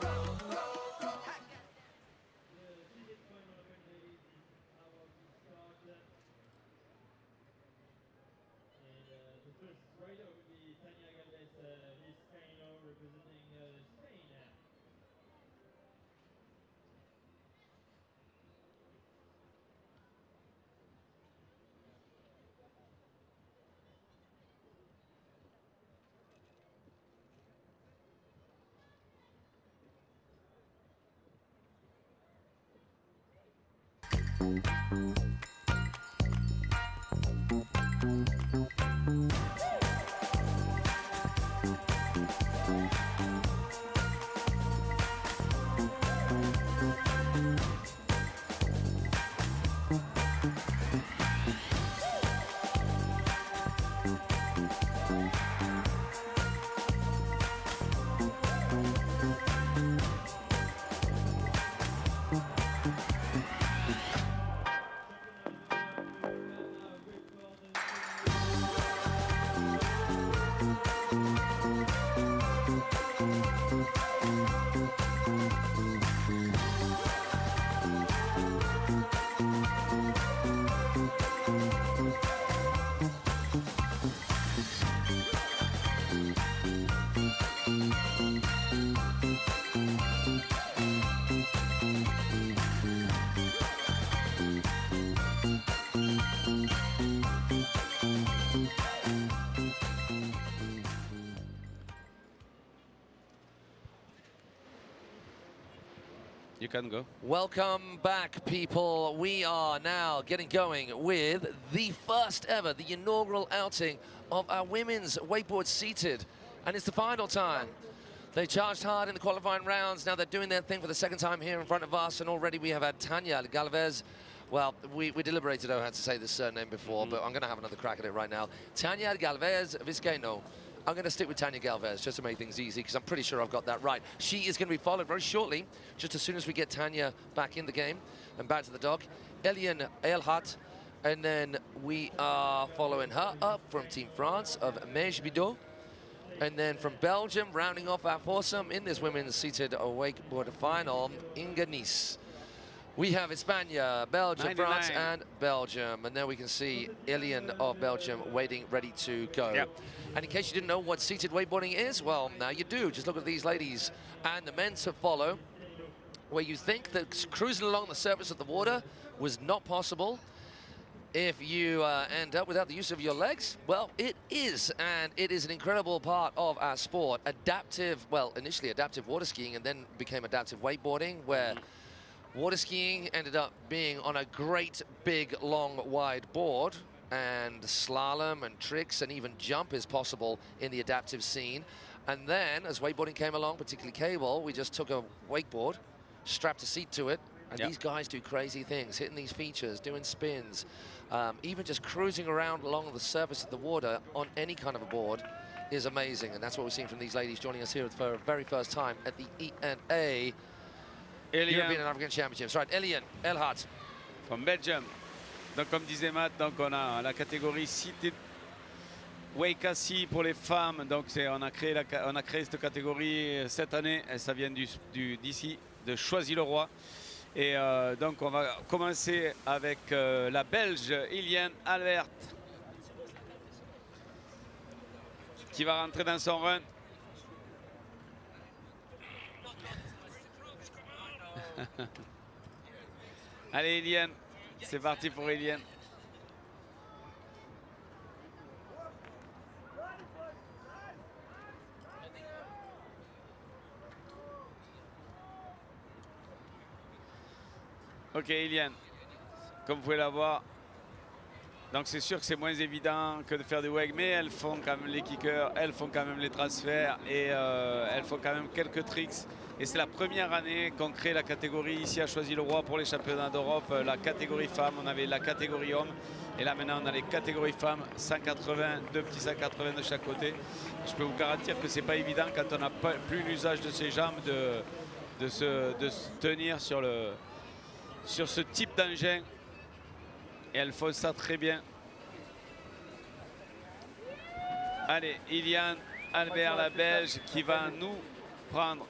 You can go. Welcome back, people. We are now getting going with the first ever, the inaugural outing of our women's wakeboard seated. And it's the final time. They charged hard in the qualifying rounds. Now they're doing their thing for the second time here in front of us. And already we have had Tanya Galvez. Well, we deliberated how to say this surname before, but I'm going to have another crack at it right now. Tanya Galvez Vizcaino. I'm going to stick with Tanya Galvez just to make things easy because I'm pretty sure I've got that right. She is going to be followed very shortly, just as soon as we get Tanya back in the game and back to the dock. Eliane Elhat, and then we are following her up from Team France of Mège Bidot. And then from Belgium, rounding off our foursome in this women's seated wakeboard final, Inga Nice. We have España, Belgium, 99. France, and Belgium. And there we can see Eliane of Belgium waiting, ready to go. Yep. And in case you didn't know what seated wakeboarding is, well, now you do. Just look at these ladies and the men to follow, where you think that cruising along the surface of the water was not possible. If you end up without the use of your legs, well, it is, and it is an incredible part of our sport. Adaptive, well, initially adaptive water skiing, and then became adaptive wakeboarding, where water skiing ended up being on a great, big, long, wide board, and slalom and tricks and even jump is possible in the adaptive scene. And then, as wakeboarding came along, particularly cable, we just took a wakeboard, strapped a seat to it, and these guys do crazy things, hitting these features, doing spins, even just cruising around along the surface of the water on any kind of a board is amazing. And that's what we're seeing from these ladies joining us here for the very first time at the ENA European and African Championships. Right, Eliane Elhat. From Belgium. Donc, comme disait Matt, donc on a la catégorie Seated Wakassi pour les femmes. Donc, on a créé cette catégorie cette année. Et ça vient d'ici, de Choisy-le-Roi. Et donc, on va commencer avec la Belge Eliane Albert, qui va rentrer dans son run. Allez, Eliane, c'est parti pour Eliane. Ok, Iliane, comme vous pouvez la voir. Donc c'est sûr que c'est moins évident que de faire du wake, mais elles font quand même les kickers, elles font quand même les transferts et elles font quand même quelques tricks. Et c'est la première année qu'on crée la catégorie ici à Choisy-le-Roi pour les championnats d'Europe. La catégorie femmes, on avait la catégorie hommes. Et là maintenant on a les catégories femmes, 180, deux petits 180 de chaque côté. Je peux vous garantir que c'est pas évident quand on n'a plus l'usage de ses jambes de se tenir sur ce type d'engin. Et elles font ça très bien. Allez, Iliane Albert, la Belge, qui va nous prendre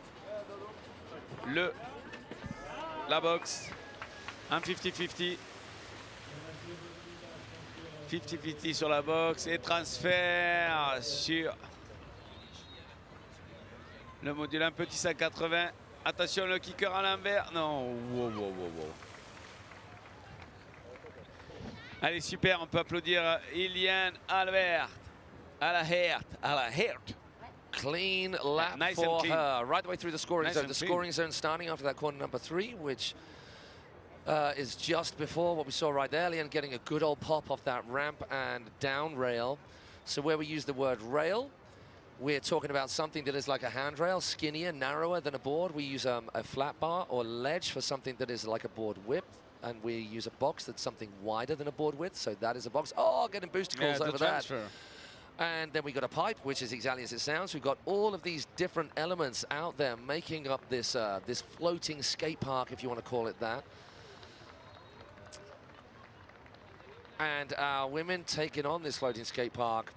la boxe en 50-50. 50-50 sur la boxe et transfert sur le module. Un petit 180. Attention, le kicker à l'envers. Non, wow, wow, wow, wow. Allez, super, on peut applaudir Iliane Albert à la Hert. Clean lap nice for and clean. her, right the way through the scoring Nice zone. and The clean. scoring zone starting after that corner number 3, which is just before what we saw right there. Leanne getting a good old pop off that ramp and down rail. So where we use the word rail, we're talking about something that is like a handrail, skinnier, narrower than a board. We use a flat bar or ledge for something that is like a board width. And we use a box that's something wider than a board width. So that is a box. Oh, getting booster calls over that. And then we got a pipe, which is exactly as it sounds. We've got all of these different elements out there making up this this floating skate park, if you want to call it that. And our women taking on this floating skate park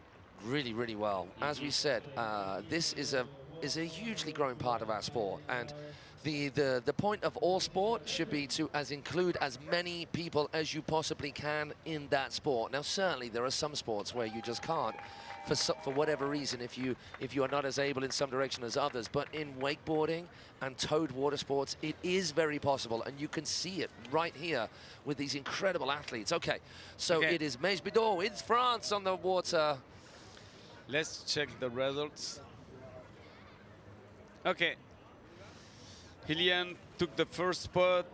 really, really well. As we said, this is a hugely growing part of our sport. And the point of all sport should be to include as many people as you possibly can in that sport. Now, certainly there are some sports where you just can't, for whatever reason, if you are not as able in some direction as others. But in wakeboarding and towed water sports, it is very possible, and you can see it right here with these incredible athletes. Okay, so it is Meige Bidot in France on the water. Let's check the results. Okay. Iliane took the first spot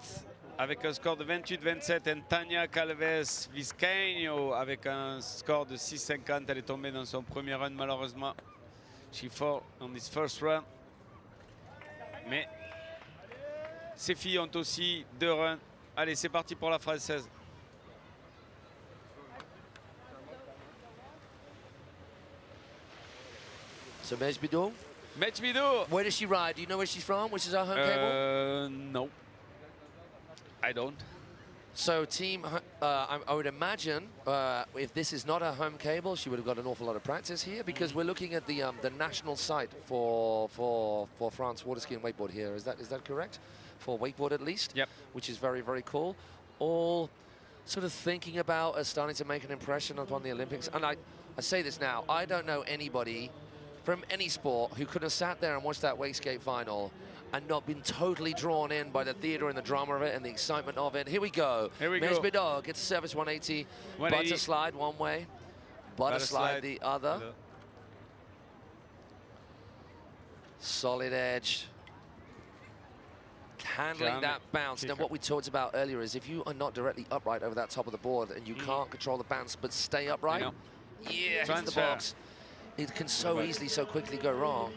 avec un score de 28-27 et Tania Calves Vizcaíno avec un score de 6,50. Elle est tombée dans son premier run malheureusement. She fell on this first run. Mais ces filles ont aussi 2 runs. Allez, c'est parti pour la française. So Meige Bidot. Meige Bidot. Where does she ride? Do you know where she's from? Which is her home cable? No. I don't. So team, I would imagine if this is not her home cable, she would have got an awful lot of practice here because we're looking at the national site for France water ski and wakeboard here. Is that correct? For wakeboard at least? Yep. Which is very, very cool. All sort of thinking about starting to make an impression upon the Olympics. And I say this now, I don't know anybody from any sport who could have sat there and watched that Wakeskate final and not been totally drawn in by the theatre and the drama of it and the excitement of it. Here we go. Meige Bidot gets service 180. Butter slide one way, butter slide the other. Solid edge. Handling that bounce. Now, what we talked about earlier is if you are not directly upright over that top of the board and you can't control the bounce but stay upright, hits the box. It can so easily, so quickly go wrong.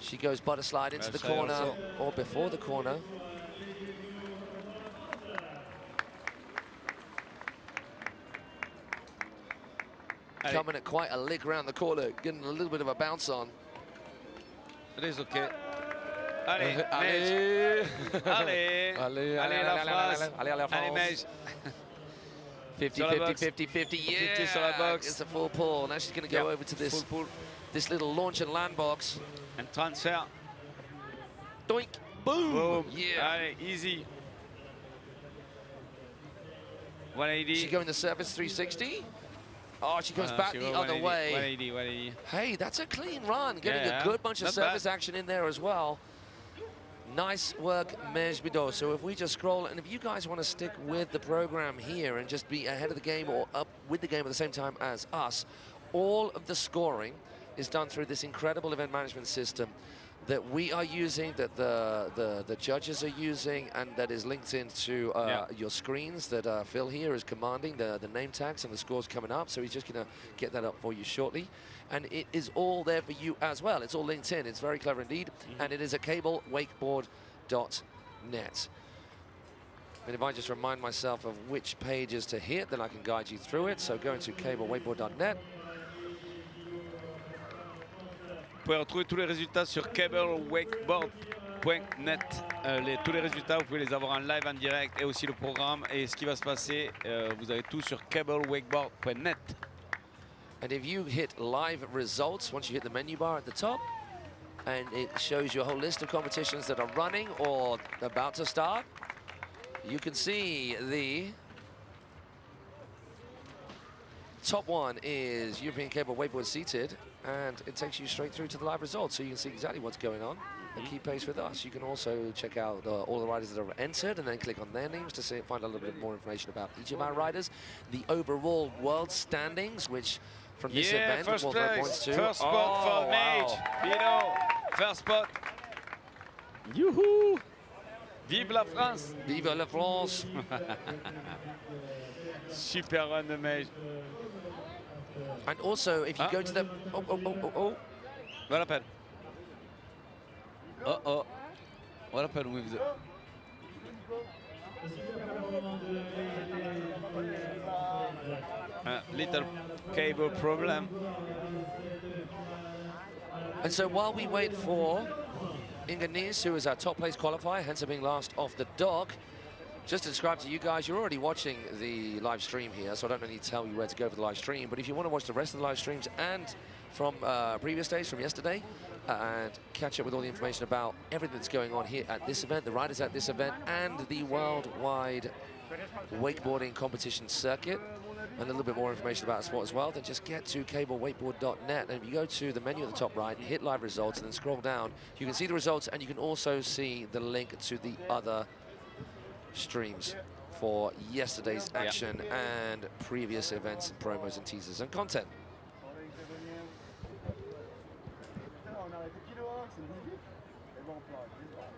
She goes butter slide into the corner or before the corner. Coming at quite a lick around the corner, getting a little bit of a bounce on. It is okay. Allez, Meige. Allez. Allez, la France. Allez, Meige. 50, 50, 50, yeah, 50 sur la box. It's a full pull. Now she's going to go over to this little launch and land box. And transfer. Doink, boom. Boom. Yeah. Allez, easy. 180. She going the surface 360? Oh, she goes back the other way. 180. Hey, that's a clean run. Getting a good bunch of surface action in there as well. Nice work, Meige Bidot. So if we just scroll, and if you guys want to stick with the program here and just be ahead of the game or up with the game at the same time as us, all of the scoring is done through this incredible event management system that we are using, that the judges are using, and that is linked into your screens that Phil here is commanding, the name tags and the scores coming up. So he's just going to get that up for you shortly. And it is all there for you as well. It's all linked in. It's very clever indeed. And it is at cablewakeboard.net. And if I just remind myself of which pages to hit, then I can guide you through it. So go into cablewakeboard.net. Vous pouvez retrouver tous les résultats sur cablewakeboard.net. Tous les résultats, vous pouvez les avoir en live, en direct, et aussi le programme et ce qui va se passer. Vous avez tout sur cablewakeboard.net. And if you hit live results, once you hit the menu bar at the top, and it shows you a whole list of competitions that are running or about to start, you can see the top one is European Cable Wakeboard Seated, and it takes you straight through to the live results, so you can see exactly what's going on and keep pace with us. You can also check out all the riders that are entered and then click on their names to find a little bit more information about each of our riders. The overall world standings, which from this event first will place, points to. first spot for Mage, Pino, first spot. Youhou! Vive la France! Vive la France! Super run de Mage. And also, if you go to the... What happened? What happened with the... little cable problem. And so while we wait for Inganis, who is our top place qualifier, hence being last off the dock, just to describe to you guys, you're already watching the live stream here, so I don't need to tell you where to go for the live stream. But if you want to watch the rest of the live streams and from previous days, from yesterday, and catch up with all the information about everything that's going on here at this event, the riders at this event, and the worldwide wakeboarding competition circuit, and a little bit more information about the sport as well, then just get to cablewakeboard.net. And if you go to the menu at the top right, hit live results, and then scroll down, you can see the results, and you can also see the link to the other streams for yesterday's action and previous events and promos and teasers and content.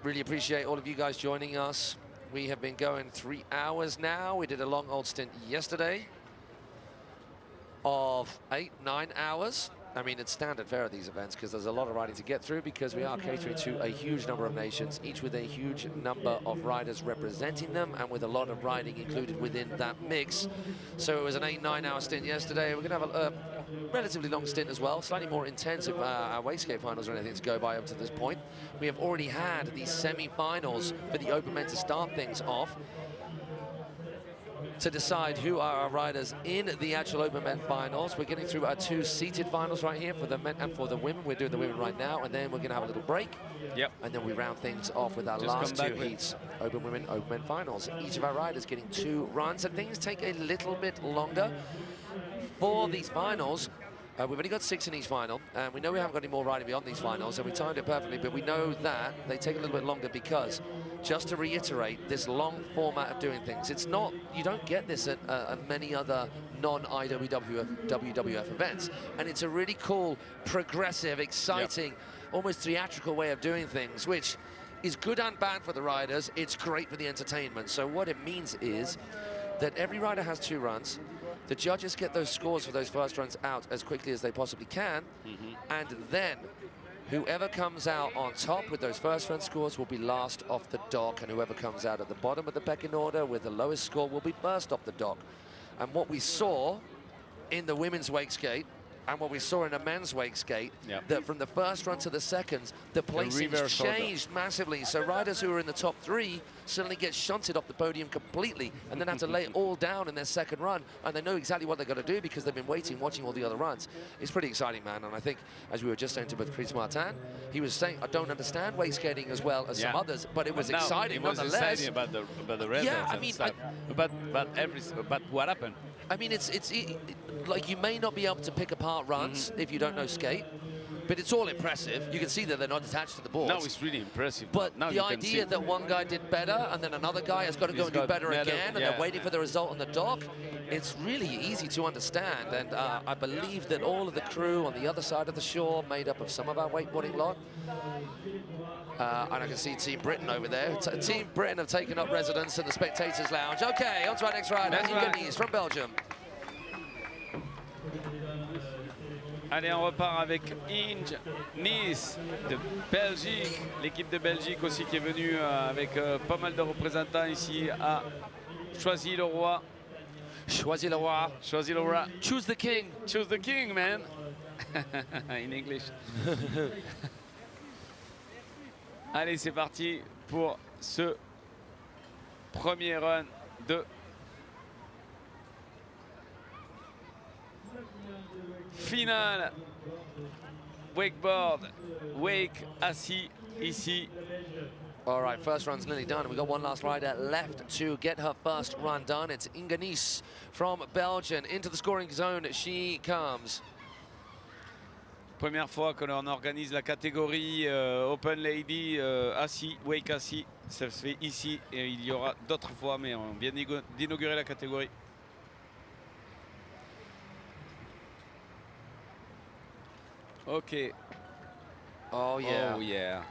Really appreciate all of you guys joining us. We have been going 3 hours now. We did a long old stint yesterday of 8-9 hours. I mean, it's standard fare at these events because there's a lot of riding to get through, because we are catering to a huge number of nations, each with a huge number of riders representing them, and with a lot of riding included within that mix. So it was an 8-9 hour stint yesterday. We're going to have a relatively long stint as well, slightly more intense if our Wakeskate finals or anything to go by up to this point. We have already had the semi-finals for the Open Men to start things off, to decide who are our riders in the actual Open Men finals. We're getting through our 2 seated finals right here for the men and for the women. We're doing the women right now, and then we're going to have a little break. Yep. And then we round things off with our last 2 heats, Open Women, Open Men finals. Each of our riders getting 2 runs, and things take a little bit longer for these finals. We've only got 6 in each final, and we know we haven't got any more riding beyond these finals, and we timed it perfectly, but we know that they take a little bit longer because, just to reiterate, this long format of doing things, it's not, you don't get this at many other non-IWWF events, and it's a really cool, progressive, exciting, almost theatrical way of doing things, which is good and bad for the riders. It's great for the entertainment. So what it means is that every rider has 2 runs. The judges get those scores for those first runs out as quickly as they possibly can, and then whoever comes out on top with those first run scores will be last off the dock, and whoever comes out at the bottom of the pecking order with the lowest score will be first off the dock. And what we saw in the women's wakeskate and what we saw in a men's wakeskate, that from the first run to the seconds, the placings changed massively. So riders who were in the top 3 suddenly get shunted off the podium completely, and then have to lay it all down in their second run, and they know exactly what they're going to do because they've been watching all the other runs. It's pretty exciting, man. And I think, as we were just saying to with Chris Martin, he was saying, I don't understand wakeskating as well as some others, but it was exciting nonetheless. Exciting about the results I mean, but what happened? I mean, it's like you may not be able to pick apart runs if you don't know skate, But it's all impressive. You can see that they're not attached to the boards. No, it's really impressive. But now the idea that one guy did better and then another guy has got to go and do better again, and they're waiting for the result on the dock, it's really easy to understand. And I believe that all of the crew on the other side of the shore, made up of some of our wakeboarding lot, and I can see Team Britain over there. Team Britain have taken up residence in the spectators' lounge. Okay, on to our next rider, Inge from Belgium. Allez, on repart avec Inge Nice de Belgique. L'équipe de Belgique aussi qui est venue avec pas mal de représentants ici à Choisy-le-Roi. Choisy-le-Roi. Choisy-le-Roi. Choose the king. Choose the king, man. In English. Allez, c'est parti pour ce premier run de finale. Wakeboard, wake assis ici. All right, first run's nearly done. We've got one last rider left to get her first run done. It's Inge Nice from Belgium. Into the scoring zone she comes. Première fois qu'on organise la catégorie Open Lady assis, wake assis. Ça se fait ici et il y aura d'autres fois, mais on vient d'inaugurer la catégorie. Ok. Oh yeah. Oh yeah.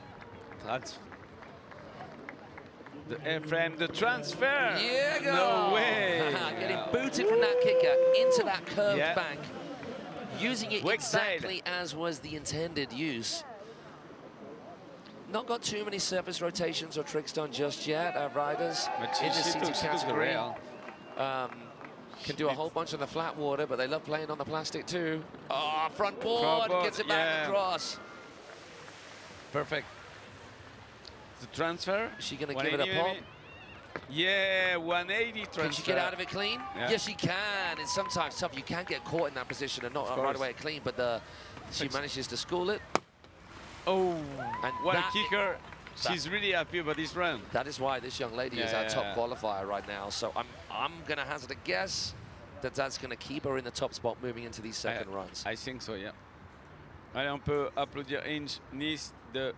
The airframe, the transfer. Yeah, go. No way. Getting booted from that kicker into that curved Yeah. bank. Using it Wake side. exactly as was the intended use. Not got too many surface rotations or tricks done just yet. Our riders in the seated category can do a whole bunch on the flat water, but they love playing on the plastic too. Oh, front board, gets it back across. Perfect. The transfer. Is she going to give it a pop? Maybe? Yeah, 180 transfer. Can she get out of it clean? Yeah. Yes, she can. It's sometimes tough. You can get caught in that position and not right away clean, but she manages to school it. Oh, and what a kicker. She's really happy about this run. That is why this young lady is our top qualifier right now. So I'm going to hazard a guess that that's going to keep her in the top spot moving into these second runs. I think so, yeah. Allez, on peut applaudir Inge Nice de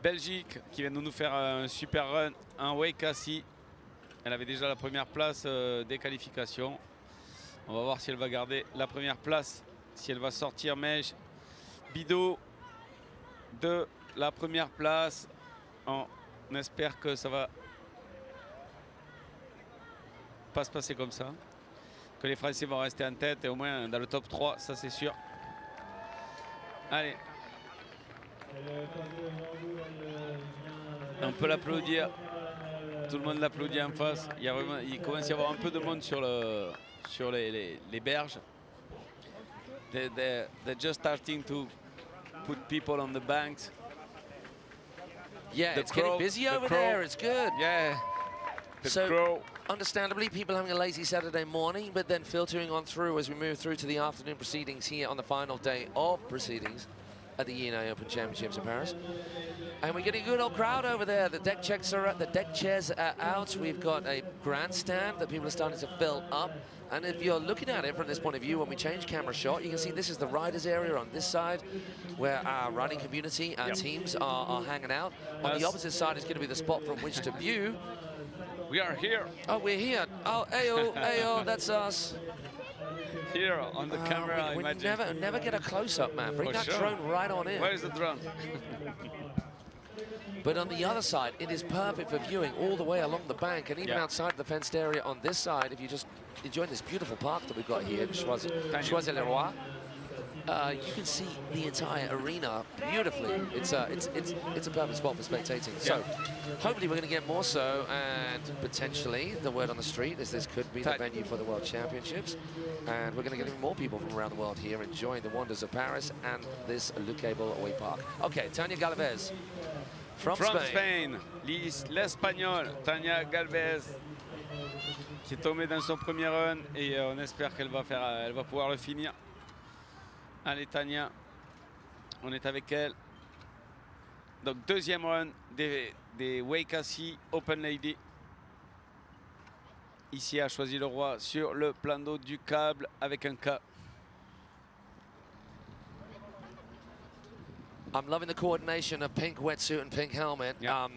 Belgique qui vient de nous faire un super run, un wake assis. Elle avait déjà la première place des qualifications. On va voir si elle va garder la première place, si elle va sortir Mège Bidot de la première place. On espère que ça va pas se passer comme ça, que les Français vont rester en tête et au moins dans le top 3, ça c'est sûr. Allez. On peut l'applaudir. Tout le monde l'applaudit en face. Il commence à y avoir un peu de monde sur les berges. They're just starting to put people on the banks. Yeah, it's getting busy over there. It's good. Yeah. So, understandably, people having a lazy Saturday morning, but then filtering on through as we move through to the afternoon proceedings here on the final day of proceedings at the E&A Open Championships in Paris. And we're getting a good old crowd over there. The deck chairs are out. We've got a grandstand that people are starting to fill up. And if you're looking at it from this point of view, when we change camera shot, you can see this is the riders area on this side, where our riding community, our teams are hanging out. On the opposite side is going to be the spot from which to view. We are here. Oh, we're here. Oh, ayo, ayo, that's us. Here on the camera, we imagine. never get a close-up, man. Bring that drone right on in. Where is the drone? But on the other side, it is perfect for viewing all the way along the bank, and even outside the fenced area on this side, if you just enjoy this beautiful park that we've got here, Choisy-le-Roi, you can see the entire arena beautifully. It's a perfect spot for spectating. So hopefully we're going to get more so, and potentially the word on the street is this could be the venue for the World Championships, and we're going to get even more people from around the world here enjoying the wonders of Paris and this Le Cable Away Park. Okay, Tania Galvez from Spain. L'Espagnol, Tania Galvez, qui est tombée dans son premier run, et on espère qu'elle va pouvoir le finir. Allez, Tania, on est avec elle. Donc, deuxième run des Wake assis Open Lady. Ici à Choisy-le-Roi sur le plan d'eau du câble avec un K. I'm loving the coordination of pink wetsuit and pink helmet. Yeah.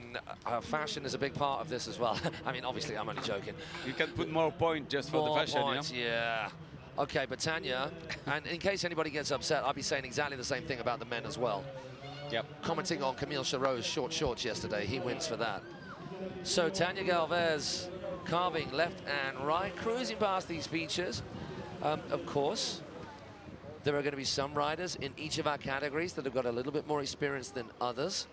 Fashion is a big part of this as well. I mean, obviously, I'm only joking. You can put more point just for the fashion, points, yeah. Okay, but Tanya, and in case anybody gets upset, I'll be saying exactly the same thing about the men as well. Yep. Commenting on Camille Chareau's short shorts yesterday, he wins for that. So Tanya Galvez carving left and right, cruising past these features. Of course, there are going to be some riders in each of our categories that have got a little bit more experience than others.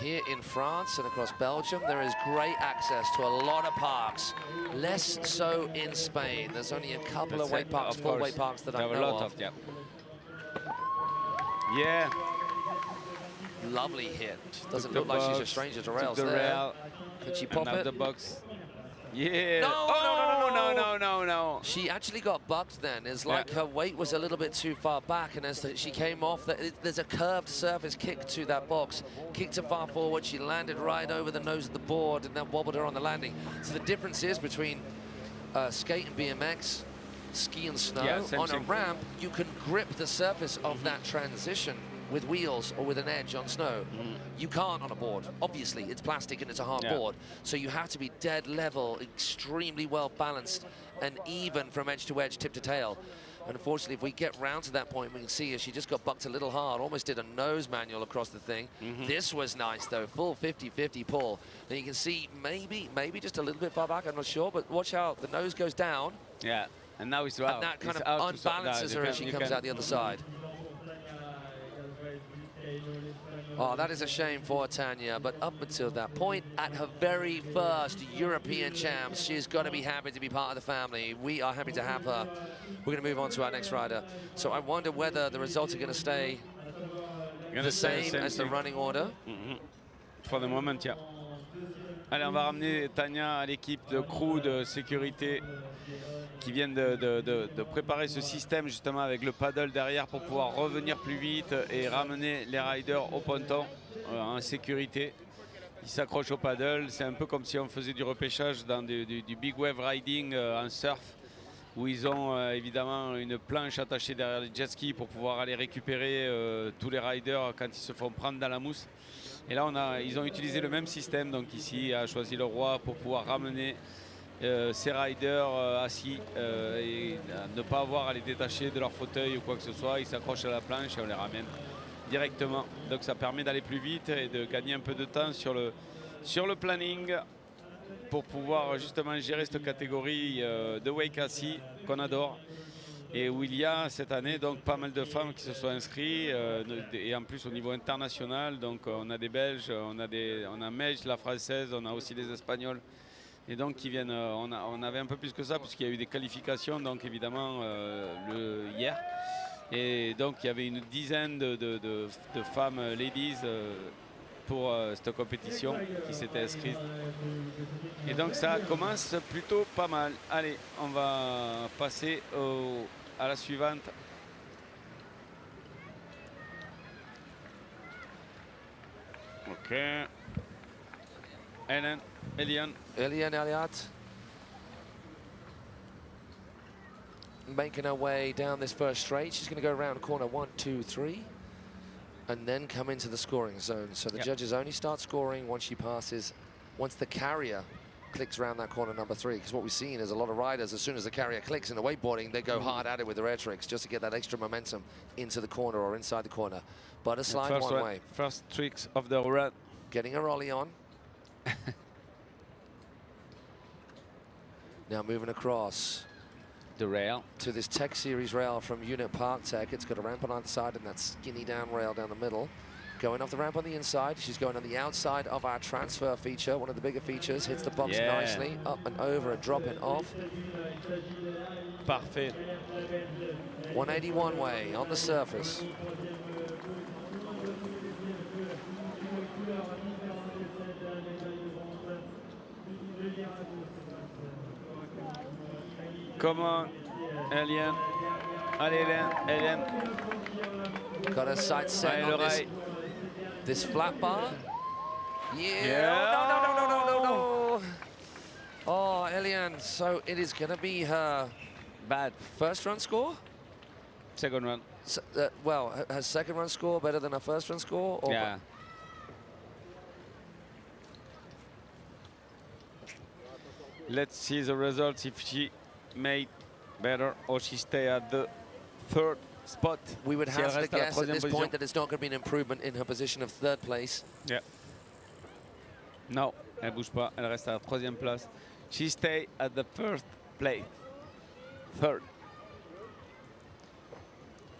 Here in France and across Belgium, there is great access to a lot of parks. Less so in Spain. There's only a couple of weight parks, full weight parks that I know of. Yeah. Lovely hit. Doesn't look like she's a stranger to rails there. Rail. Could she pop it? The box. Yeah. No. She actually got bucked then. It's like her weight was a little bit too far back, and as she came off, there's a curved surface kick to that box. Kicked her far forward, she landed right over the nose of the board and then wobbled her on the landing. So the difference is between skate and BMX, ski and snow. On a ramp, you can grip the surface of that transition with wheels or with an edge on snow. You can't on a board. Obviously, it's plastic and it's a hard board. So you have to be dead level, extremely well balanced, and even from edge to edge, tip to tail. And unfortunately, if we get round to that point, we can see she just got bucked a little hard, almost did a nose manual across the thing. This was nice, though, full 50-50 pull. And you can see maybe just a little bit far back, I'm not sure, but watch how the nose goes down. Yeah, and now it's out. And that kind of unbalances her as she comes out the other side. Oh, that is a shame for Tanya, but up until that point, at her very first European champs, she's got to be happy to be part of the family. We are happy to have her. We're going to move on to our next rider. So I wonder whether the results are going to stay the same as the running order. For the moment, yeah. Allez, on va ramener Tanya à l'équipe de crew de sécurité qui viennent de préparer ce système justement avec le paddle derrière pour pouvoir revenir plus vite et ramener les riders au ponton en sécurité. Ils s'accrochent au paddle, c'est un peu comme si on faisait du repêchage dans du big wave riding en surf, où ils ont évidemment une planche attachée derrière les jet skis pour pouvoir aller récupérer tous les riders quand ils se font prendre dans la mousse. Et là, ils ont utilisé le même système, donc ici, a choisi le roi pour pouvoir ramener ces riders assis et ne pas avoir à les détacher de leur fauteuil ou quoi que ce soit. Ils s'accrochent à la planche et on les ramène directement. Donc ça permet d'aller plus vite et de gagner un peu de temps sur le planning pour pouvoir justement gérer cette catégorie de wake assis qu'on adore. Et où il y a cette année donc pas mal de femmes qui se sont inscrites et en plus au niveau international. Donc on a des Belges, on a Mej, la française, on a aussi les Espagnols. Et donc qui viennent, on avait un peu plus que ça puisqu'il y a eu des qualifications donc évidemment hier. Et donc il y avait une dizaine de femmes ladies pour cette compétition qui s'étaient inscrites. Et donc ça commence plutôt pas mal. Allez, on va passer à la suivante. Ok. Eliane Elliott making her way down this first straight. She's going to go around corner 1, 2, 3 and then come into the scoring zone. So the judges only start scoring once the carrier clicks around that corner number 3, because what we've seen is a lot of riders, as soon as the carrier clicks in the wakeboarding, they go hard at it with their air tricks just to get that extra momentum into the corner or inside the corner. But a slide one way. First tricks of the run. Getting a ollie on. Now moving across the rail to this Tech Series rail from Unit Park Tech. It's got a ramp on either side and that skinny down rail down the middle. Going off the ramp on the inside. She's going on the outside of our transfer feature, one of the bigger features. Hits the box nicely, up and over and dropping off. Parfait. 181 way on the surface. Come on, Eliane. Allez, Eliane. Got her sight set on this flat bar. No. Oh, Eliane, so it is going to be her bad first run score? Second run. Well, has second run score better than a first run score? Or Yeah. Let's see the results if she made better or she stay at the third spot. We would Si elle have to reste à la guess at troisième this position. point that it's not going to be an improvement in her position of third place. Yeah. Non, elle bouge pas, elle reste à la troisième place. She stay at the first place. Third.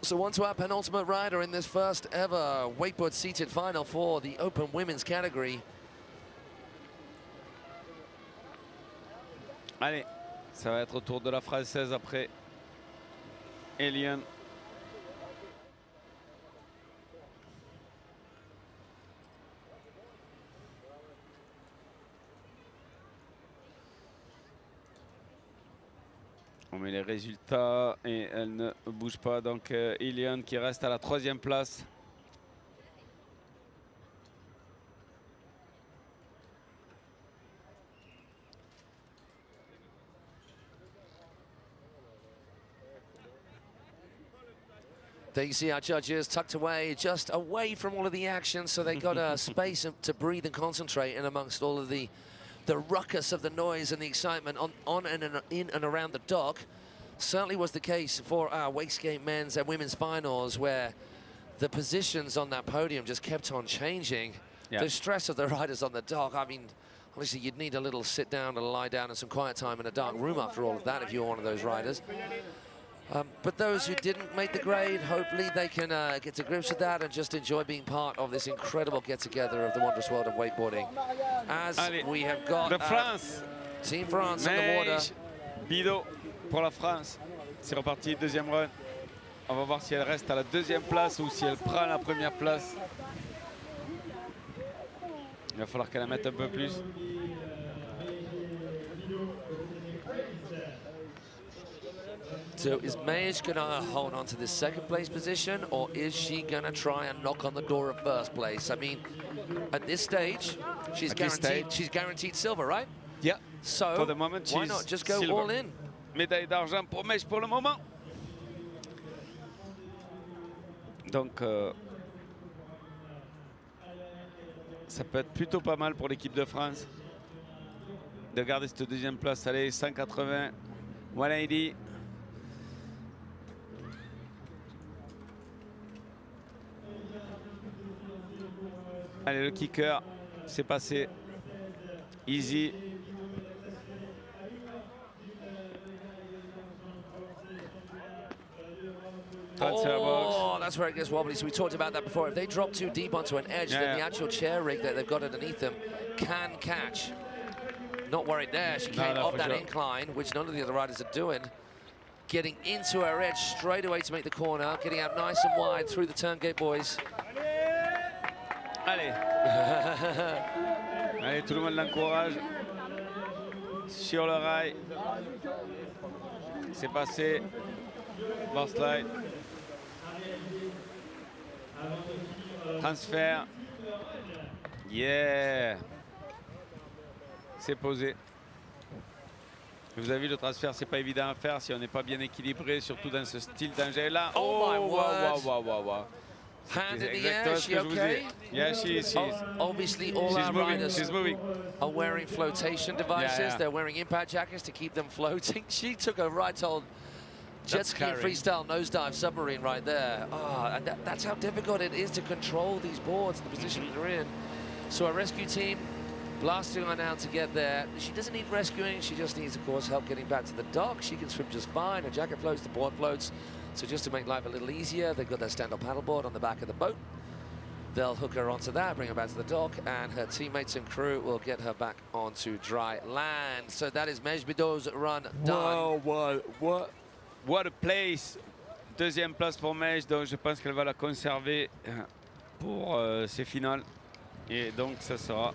So on to our penultimate rider in this first ever wakeboard seated final for the open women's category. Allez, ça va être au tour de la Française après Eliane. On met les résultats et elle ne bouge pas. Donc Eliane qui reste à la troisième place. There you see our judges tucked away, just away from all of the action, so they got a space to breathe and concentrate in amongst all of the ruckus of the noise and the excitement on and in and around the dock. Certainly was the case for our Wakeskate Men's and Women's Finals, where the positions on that podium just kept on changing. Yeah. The stress of the riders on the dock, I mean, honestly, you'd need a little sit down and lie down and some quiet time in a dark room after all of that if you were one of those riders. But those who didn't make the grade, hopefully they can get to grips with that and just enjoy being part of this incredible get-together of the wondrous world of wakeboarding. As Allez, we have got de France. Team France on the water. Bido pour la France. C'est reparti, deuxième run. On va voir si elle reste à la deuxième place ou si elle prend la première place. Il va falloir qu'elle la mette un peu plus. So is Meilleurs going to hold on to this second place position, or is she going to try and knock on the door of first place? I mean, at this stage, she's guaranteed silver, right? Yeah. So For the moment, why she's not just go silver. all in? Médaille d'argent pour Meige pour le moment. Donc, ça peut être plutôt pas mal pour l'équipe de France de garder cette deuxième place. Allez, 180, 180. Allez, le kicker, c'est passé. Easy. Oh, that's where it gets wobbly. So we talked about that before. If they drop too deep onto an edge, then the actual chair rig that they've got underneath them can catch. Not worried there. She came off that incline, which none of the other riders are doing. Getting into her edge straight away to make the corner, getting out nice and wide through the turngate boys. Allez. Allez, tout le monde l'encourage. Sur le rail. C'est passé. Bar slide. Transfert. Yeah. C'est posé. Vous avez vu, le transfert, c'est pas évident à faire si on n'est pas bien équilibré, surtout dans ce style d'engin là. Oh my word. Wow. Hand in the air, is she okay? Yeah, she is. Obviously, all our riders She's moving. are wearing flotation devices. Yeah. They're wearing impact jackets to keep them floating. She took a right old jet ski and freestyle nosedive submarine right there. And that's how difficult it is to control these boards and the positions they're in. So our rescue team blasting on out to get there. She doesn't need rescuing. She just needs, of course, help getting back to the dock. She can swim just fine. Her jacket floats, the board floats. So just to make life a little easier, they've got their stand-up paddleboard on the back of the boat. They'll hook her onto that, bring her back to the dock, and her teammates and crew will get her back onto dry land. So that is Meige Bidot's run done. Wow, what a place. Deuxième place pour Meige, donc je pense qu'elle va la conserver pour ses finales. Et donc ça sera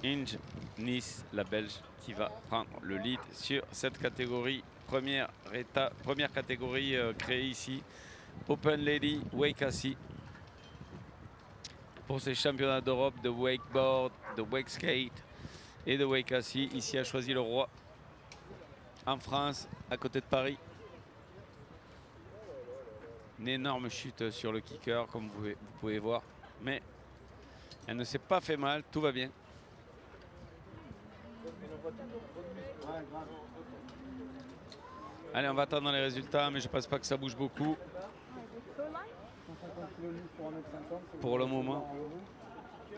Inge Nice, la Belge, qui va prendre le lead sur cette catégorie. Première catégorie créée ici, Open Lady Wakassi, pour ces championnats d'Europe de wakeboard, de wakeskate et de Wakassi. Ici a choisi le roi, en France, à côté de Paris. Une énorme chute sur le kicker, comme vous pouvez voir. Mais elle ne s'est pas fait mal, tout va bien. Allez, on va attendre les résultats, mais je ne pense pas que ça bouge beaucoup. Pour le moment.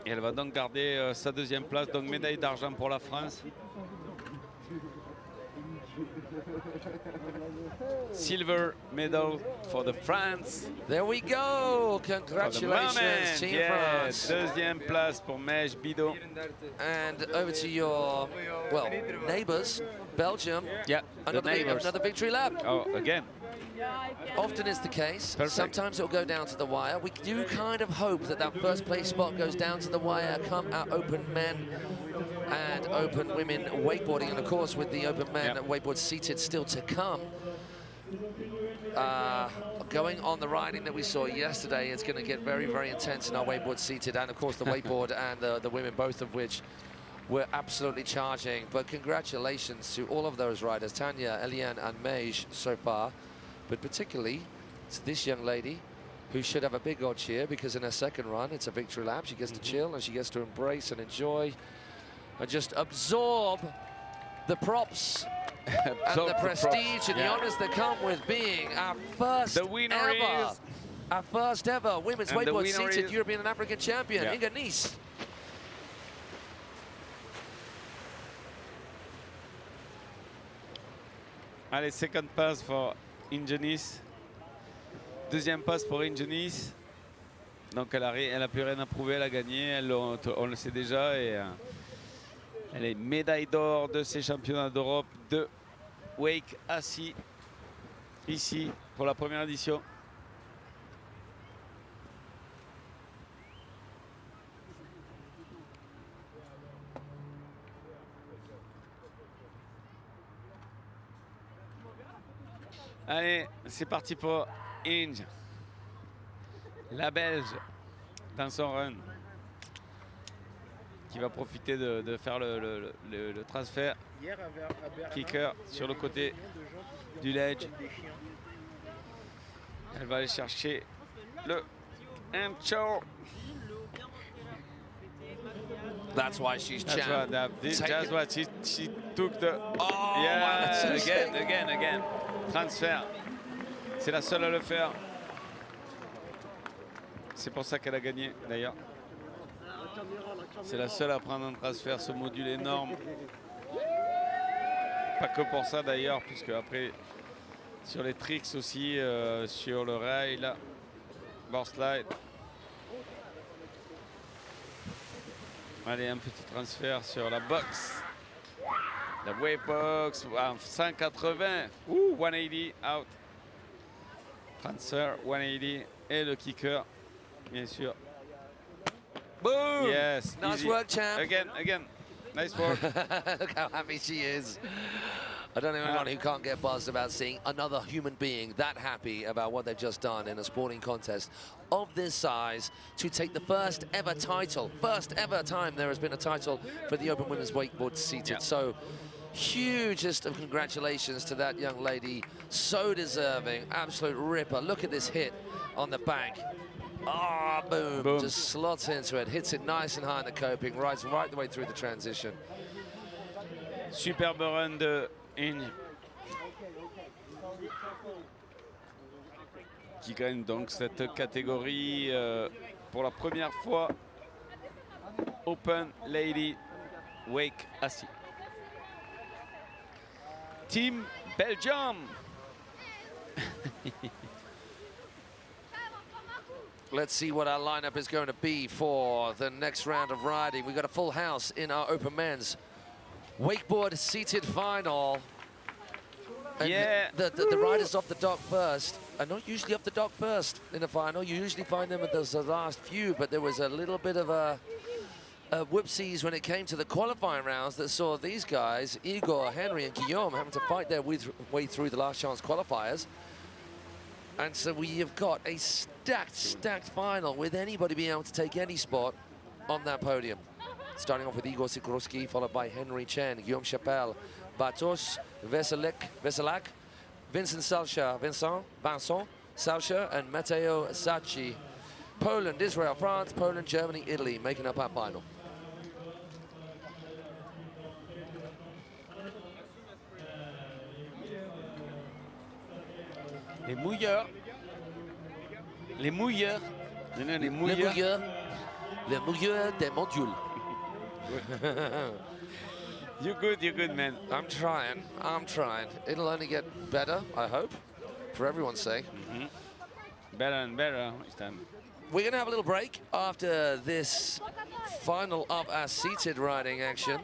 Et elle va donc garder sa deuxième place, donc médaille d'argent pour la France. Silver medal for the France. There we go. Congratulations, Team France. Deuxième place pour Mej Bido. And over to your, well, neighbours, Belgium. Yeah, the neighbours. Another victory lap. Oh, again. Often is the case. Perfect. Sometimes it'll go down to the wire. We do kind of hope that that first place spot goes down to the wire come our open men and open women wakeboarding, and of course with the open men wakeboard seated still to come. Going on the riding that we saw yesterday, it's going to get very, very intense in our wakeboard seated, and of course the wakeboard and the women, both of which were absolutely charging. But congratulations to all of those riders, Tanya, Eliane and Mej so far, but particularly to this young lady who should have a big old cheer, because in her second run it's a victory lap. She gets to chill and she gets to embrace and enjoy and just absorb the props and the prestige and the honours that come with being our first ever women's wakeboard seated European and African champion, Inga Nice. Allez, second pass for Inga Nice. Deuxième passe pour Inga Nice. Donc elle a plus rien à prouver, elle a gagné, on le sait déjà. Et elle est médaille d'or de ces championnats d'Europe de Wake assis ici pour la première édition. Allez, c'est parti pour Inge, la Belge, dans son run, qui va profiter de faire le transfert. Kicker sur le côté du ledge. Elle va aller chercher le ancho. That's why she's champ. That's why she took the... Oh, yeah, again. Transfert. C'est la seule à le faire. C'est pour ça qu'elle a gagné, d'ailleurs. C'est la seule à prendre un transfert, ce module énorme. Pas que pour ça d'ailleurs, puisque après sur les tricks aussi, sur le rail là, board slide. Allez, un petit transfert sur la box, la wave box, 180, 180 out. Transfer 180 et le kicker, bien sûr. Boom! Yes. Nice easy. work, champ. Again. Nice work. Look how happy she is. I don't know anyone who can't get buzzed about seeing another human being that happy about what they've just done in a sporting contest of this size to take the first ever title. First ever time there has been a title for the Open Women's Wakeboard seated. Yeah. So hugest of congratulations to that young lady. So deserving, absolute ripper. Look at this hit on the bank. Ah, boom. Just slots into it, hits it nice and high in the coping, rides right the way through the transition. Superbe run de Inge, qui gagne donc cette catégorie pour la première fois. Open Lady Wake assis. Team Belgium. Let's see what our lineup is going to be for the next round of riding. We've got a full house in our Open Men's Wakeboard seated final. And the riders off the dock first are not usually off the dock first in the final. You usually find them at the last few, but there was a little bit of a whoopsies when it came to the qualifying rounds that saw these guys, Igor, Henry and Guillaume, having to fight their way through the last chance qualifiers. And so we have got a stacked final with anybody being able to take any spot on that podium. Starting off with Igor Sikorski, followed by Henry Chen, Guillaume Chapelle, Bartosz Veselak, Vincent Salcha, Vincent, Sausha and Matteo Sacchi. Poland, Israel, France, Poland, Germany, Italy, making up our final. Les mouilleurs. Les mouilleurs. Les mouilleurs. Les mouilleurs des mondiaux. You're good, man. I'm trying. It'll only get better, I hope, for everyone's sake. Better and better each time. We're going to have a little break after this final of our seated riding action.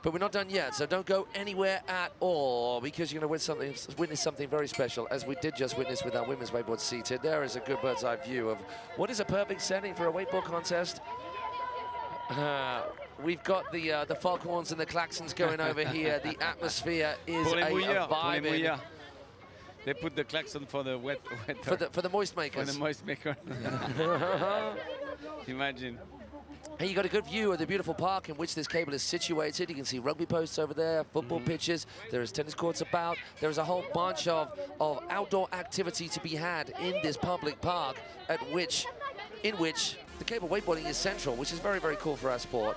But we're not done yet, so don't go anywhere at all, because you're going to witness something very special, as we did just witness with our women's wakeboard seated. There is a good bird's eye view of what is a perfect setting for a wakeboard contest. We've got the foghorns and the klaxons going over here. The atmosphere is a vibe. They put the klaxon for the wet for the moist makers. For the moist maker. Imagine. Hey, you got a good view of the beautiful park in which this cable is situated. You can see rugby posts over there, football pitches. There is tennis courts about. There is a whole bunch of outdoor activity to be had in this public park, in which the cable wakeboarding is central, which is very, very cool for our sport.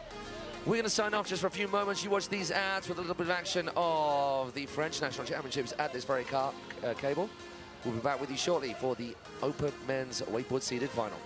We're going to sign off just for a few moments. You watch these ads with a little bit of action of the French National Championships at this very cable. We'll be back with you shortly for the Open Men's Wakeboard Seated Final.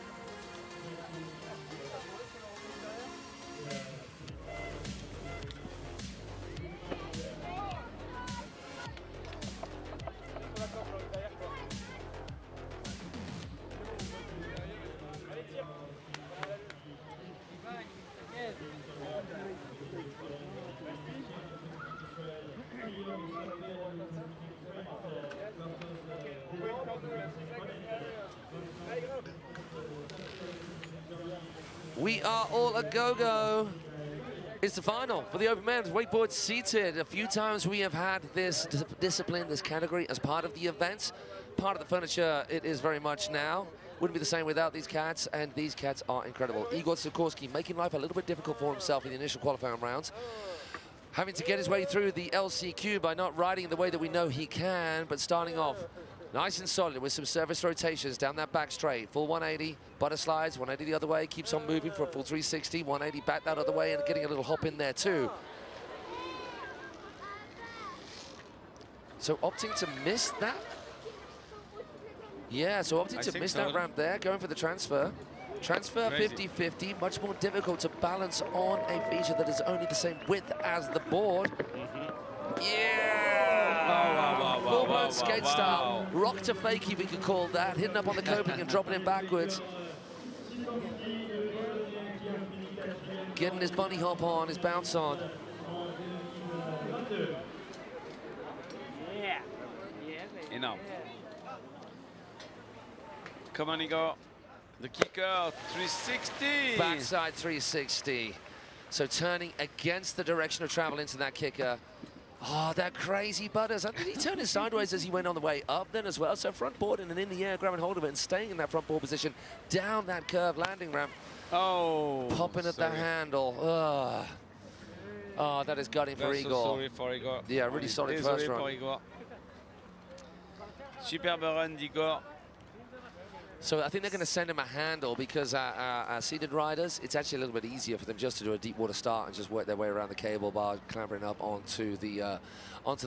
We are all a go-go. It's the final for the Open Men's Wakeboard Seated. A few times we have had this discipline, this category, as part of the event. Part of the furniture it is very much now. Wouldn't be the same without these cats, and these cats are incredible. Igor Sikorsky making life a little bit difficult for himself in the initial qualifying rounds. Having to get his way through the LCQ by not riding the way that we know he can, but starting off nice and solid with some service rotations down that back straight. Full 180, butter slides, 180 the other way, keeps on moving for a full 360, 180 back that other way, and getting a little hop in there too. So opting to miss that. Yeah, so opting to miss that ramp there, going for the transfer. Transfer 50-50, much more difficult to balance on a feature that is only the same width as the board. Yeah! Full-blown skate style. Rock to fakie, we could call that. Hitting up on the coping and dropping it backwards. Getting his bunny hop on, his bounce on. Enough. Come on, Igor. The kicker, 360. Backside 360. So turning against the direction of travel into that kicker. Oh, that crazy butters. And did he turn it sideways as he went on the way up then as well? So front board and then in the air, grabbing hold of it and staying in that front board position down that curved landing ramp. Oh, popping at the handle. Ugh. Oh, that is gutting for Igor. So sorry for Igor. Yeah, really solid first run. Igor. Superbe run d'Igor. So I think they're going to send him a handle because our seated riders, it's actually a little bit easier for them just to do a deep water start and just work their way around the cable bar, clambering up onto the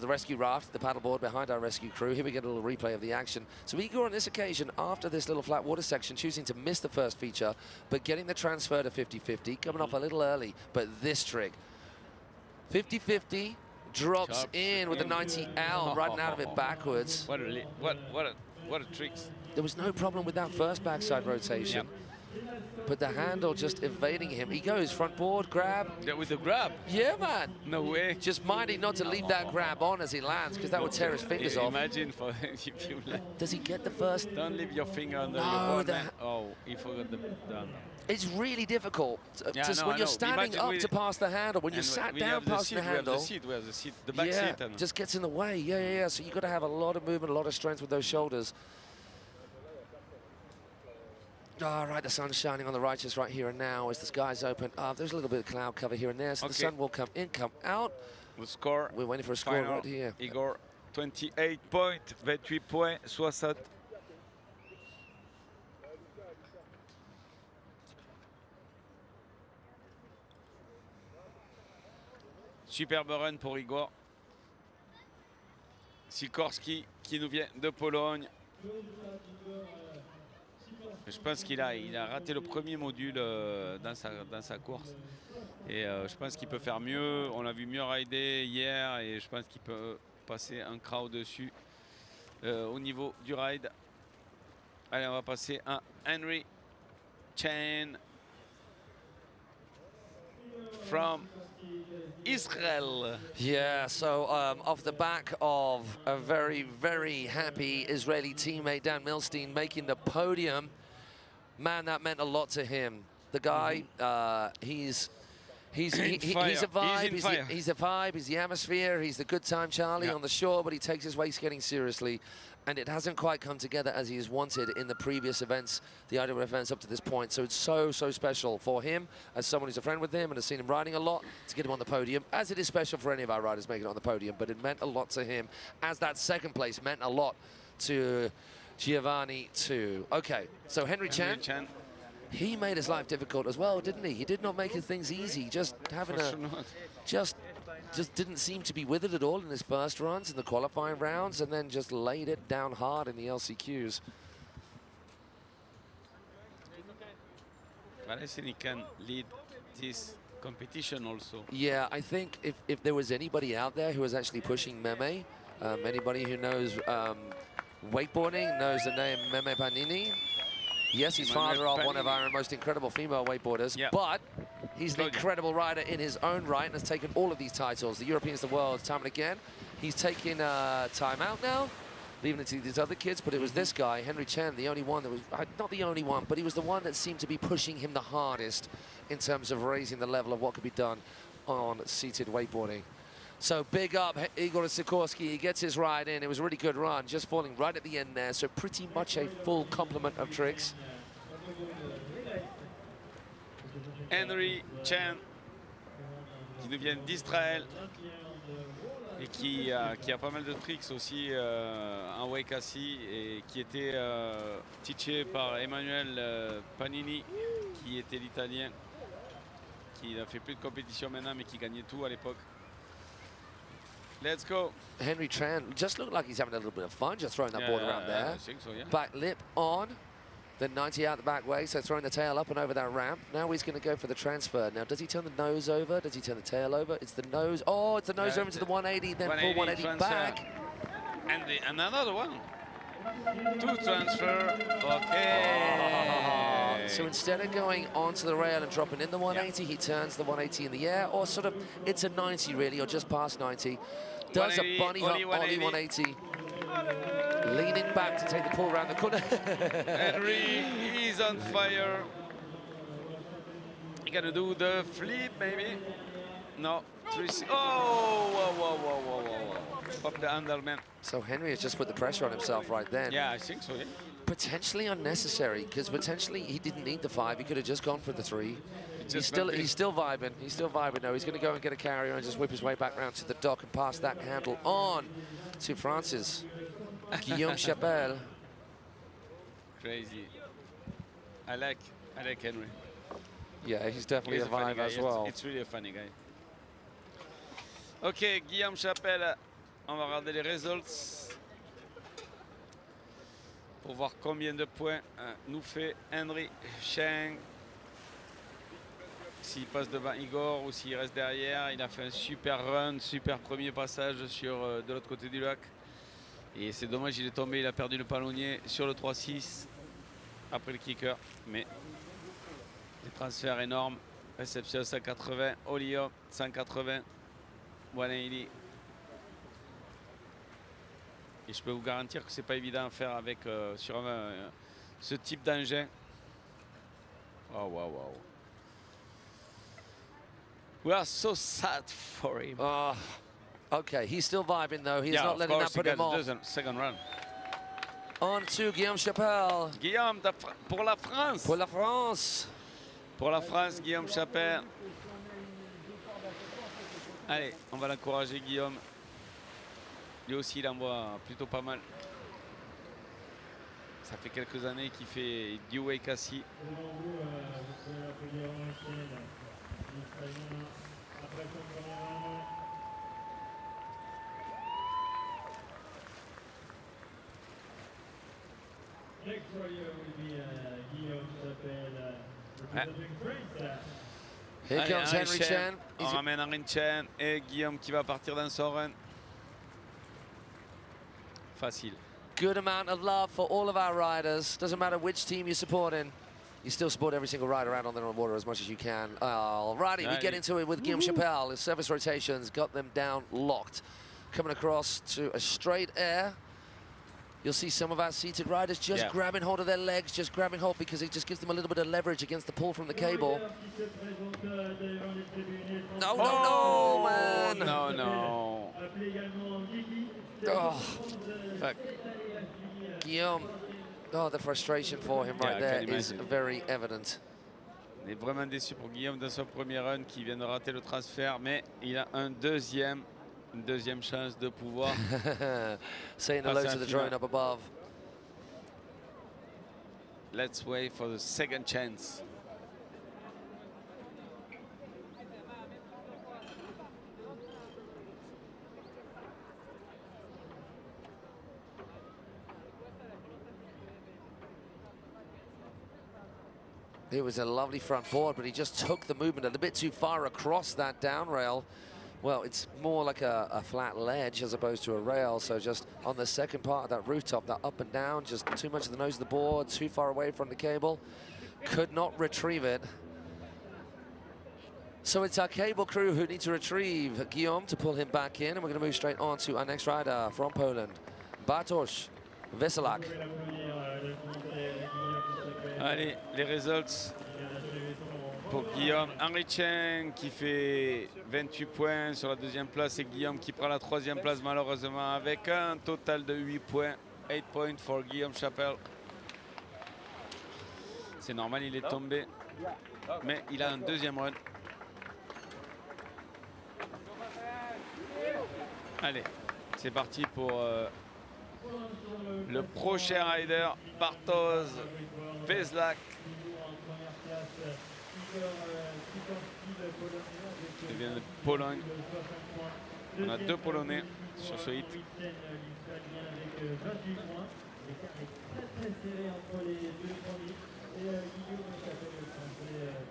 rescue raft, the paddleboard behind our rescue crew. Here we get a little replay of the action. So Igor on this occasion, after this little flat water section, choosing to miss the first feature, but getting the transfer to 50-50, coming off a little early. But this trick, 50-50, drops in with a 90L, riding out of it backwards. What a tricks. There was no problem with that first backside rotation. Yep. But the handle just evading him. He goes front board, grab. Yeah, with the grab? Yeah, man. No way. Just minding not to leave that grab on as he lands, because that would tear his fingers off. Imagine if you let. Does he get the first? Don't leave your finger under your board. Oh, he forgot the down. It's really difficult when you're standing up to pass the handle. When you're sat down past the handle. We have the seat, the back seat. And just gets in the way. Yeah. So you've got to have a lot of movement, a lot of strength with those shoulders. All right, the sun's shining on the righteous right here and now as the skies open up. There's a little bit of cloud cover here and there, so the sun will come in, come out. The score. We're waiting for a score right here. Igor, 28 points, 28 points, 60. Superbe run pour Igor. Sikorski qui nous vient de Pologne. Je pense qu'il a raté le premier module dans sa course. Et je pense qu'il peut faire mieux. On l'a vu mieux rider hier et je pense qu'il peut passer un cran au-dessus au niveau du ride. Allez, on va passer à Henry Chen from Israel. Yeah, so off the back of a very, very happy Israeli teammate, Dan Milstein, making the podium, man, that meant a lot to him. The guy, he's a vibe. He's a vibe. He's the atmosphere. He's the good time Charlie on the shore, but he takes his wakeskating seriously. And it hasn't quite come together as he has wanted in the previous events, the IWWF events up to this point. So it's so, so special for him, as someone who's a friend with him and has seen him riding a lot, to get him on the podium, as it is special for any of our riders making it on the podium. But it meant a lot to him, as that second place meant a lot to Giovanni too. Okay, so Henry Chen, he made his life difficult as well, didn't he? He did not make his things easy, just having just didn't seem to be with it at all in his first runs in the qualifying rounds, and then just laid it down hard in the LCQs. But he can lead this competition also. Yeah, I think if there was anybody out there who was actually pushing Meme, anybody who knows wakeboarding, knows the name Meme Panini. Yes, he's father of one of our most incredible female wakeboarders, but he's an incredible rider in his own right and has taken all of these titles, the Europeans, the world, time and again. He's taking time out now, leaving it to these other kids, but it was this guy, Henry Chen, the only one that was, not the only one, but he was the one that seemed to be pushing him the hardest in terms of raising the level of what could be done on seated wakeboarding. So big up Igor Sikorski, he gets his ride in. It was a really good run, just falling right at the end there. So pretty much a full complement of tricks. Henry Chen, qui nous vient d'Israël et qui a pas mal de tricks aussi en wake assis et qui était teaché par Emmanuel Panini, qui était l'italien, qui n'a fait plus de compétition maintenant mais qui gagnait tout à l'époque. Let's go. Henry Tran just looked like he's having a little bit of fun, just throwing that board around there. I think so, yeah. Back lip on, then 90 out the back way, so throwing the tail up and over that ramp. Now he's going to go for the transfer. Now, does he turn the nose over? Does he turn the tail over? It's the nose. Oh, it's the nose over to the 180, then 180 full 180 back. And another one. Two transfer. Okay. So instead of going onto the rail and dropping in the 180, he turns the 180 in the air, or sort of, it's a 90 really, or just past 90. Does a bunny hop, ollie 180. Leaning back to take the pull around the corner. Henry is on fire. He gonna do the flip maybe? No. Oh, whoa. Pop the handle, man. So Henry has just put the pressure on himself right then. Yeah, I think so, yeah. Potentially unnecessary, because potentially he didn't need the 5. He could have just gone for the 3. He's still vibing. He's still vibing. No, he's going to go and get a carrier and just whip his way back around to the dock and pass that handle on to Francis. Guillaume Chapelle. Crazy. I like Henry. Yeah, he's definitely a vibe as well. It's really a funny guy. Ok, Guillaume Chapelle, on va regarder les results pour voir combien de points nous fait Henry Chen. S'il passe devant Igor ou s'il reste derrière. Il a fait un super run, super premier passage sur de l'autre côté du lac. Et c'est dommage, il est tombé, il a perdu le palonnier sur le 3-6 après le kicker. Mais les transferts énormes. Réception 180, Olio 180. 180. Et je peux vous garantir que c'est pas évident à faire avec sur ce type d'engin. Oh wow. We are so sad for him. Okay, he's still vibing though. He's not letting that put him off. Second run. On to Guillaume Chapelle. Guillaume pour la France. Pour la France. Pour la France, Guillaume Chapelle. Allez, on va l'encourager, Guillaume. Lui aussi, il envoie plutôt pas mal. Ça fait quelques années qu'il fait du wake assis. next rider will be Guillaume Chapelle, representing France. Here Allez, comes Henry Chen. On ramène Henry Chen et Guillaume qui va partir dans son run. Facile. Good amount of love for all of our riders. Doesn't matter which team you're supporting. You still support every single rider out on the water as much as you can. Alrighty, we get into it with Guillaume Chapelle. His service rotations got them down locked. Coming across to a straight air. You'll see some of our seated riders just grabbing hold of their legs, just grabbing hold because it just gives them a little bit of leverage against the pull from the cable. No, no, no, man. No, no. Oh, Fuck. Guillaume. Oh, the frustration for him right there is very evident. On est vraiment déçu pour Guillaume dans son premier run qui vient de rater le transfert, mais il a une deuxième chance de pouvoir. Saying hello to the drone up above. Let's wait for the second chance. It was a lovely front board, but he just took the movement a little bit too far across that down rail. Well, it's more like a flat ledge as opposed to a rail, so just on the second part of that rooftop, that up and down, just too much of the nose of the board, too far away from the cable. Could not retrieve it. So it's our cable crew who need to retrieve Guillaume to pull him back in, and we're going to move straight on to our next rider from Poland, Bartosz Weselak. Allez, les results pour Guillaume. Henry Chen qui fait 28 points sur la deuxième place et Guillaume qui prend la troisième place malheureusement avec un total de 8 points. 8 points for Guillaume Chapelle. C'est normal, il est tombé, mais il a un deuxième run. Allez, c'est parti pour le prochain rider, Bartosz Weselak. Il vient de Pologne. On a deux Polonais sur ce hit.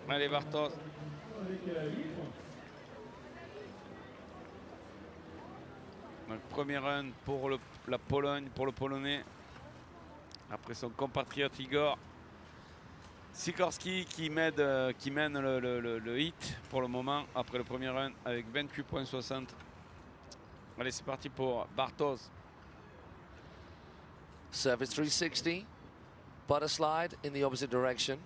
Allez, Bartosz. Donc, premier run pour la Pologne, pour le Polonais. Après son compatriote Igor Sikorski qui mène le hit pour le moment après le premier run avec 28,60. Allez, c'est parti pour Bartosz. Service 360, butter slide in the opposite direction.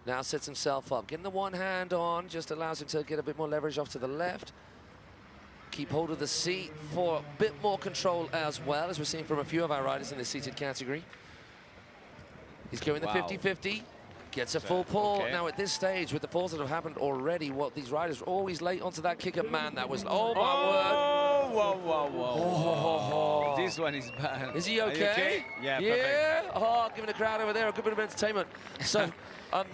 Now sets himself up. Getting the one hand on just allows him to get a bit more leverage off to the left. Keep hold of the seat for a bit more control as well, as we're seeing from a few of our riders in the seated category. He's going the 50-50, gets a full pull. Okay. Now at this stage, with the falls that have happened already, these riders are always late onto that kicker. Man, that was, oh my word. Whoa. This one is bad. Is he okay? Are you okay? Yeah, perfect. Oh, giving the crowd over there a good bit of entertainment. So,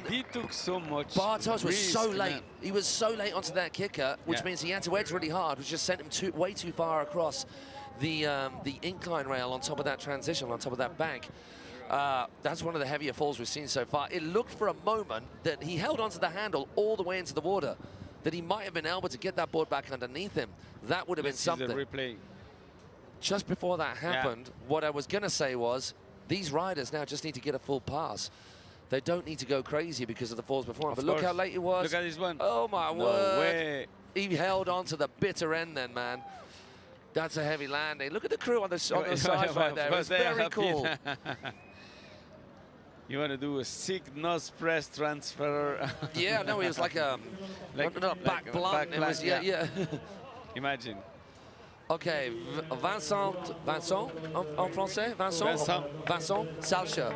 he took so much. Bartosz was so risk, late. man. He was so late onto that kicker, which means he had to edge really hard, which just sent him way too far across the incline rail on top of that transition, on top of that bank. That's one of the heavier falls we've seen so far. It looked for a moment that he held onto the handle all the way into the water, that he might have been able to get that board back underneath him. That would have been something. The replay. Just before that happened, what I was going to say was, these riders now just need to get a full pass. They don't need to go crazy because of the falls before him. But look how late it was. Look at this one. Oh, my No word. way. He held on to the bitter end then, man. That's a heavy landing. Look at the crew on the sides right there. It's very cool. You want to do a sick nose press transfer. Yeah, no, it was like a back blunt. It was, yeah. Imagine. Okay, Vincent en français? Vincent Salcher.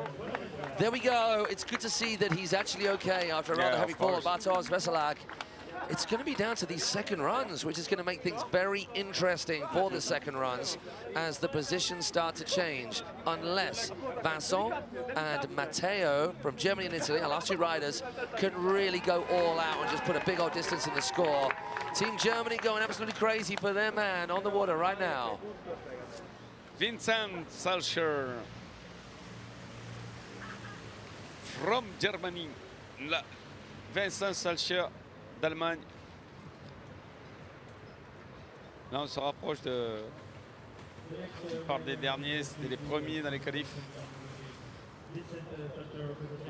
There we go. It's good to see that he's actually okay after a rather heavy fall. Bartosz Weselak. It's going to be down to these second runs, which is going to make things very interesting for the second runs as the positions start to change, unless Vincent and Matteo from Germany and Italy, our last two riders, can really go all out and just put a big old distance in the score. Team Germany going absolutely crazy for their man on the water right now. Vincent Salcher. from Germany, Vincent Salcher d'Allemagne. Là, on se rapproche de... On parle des derniers, c'était les premiers dans les qualifs.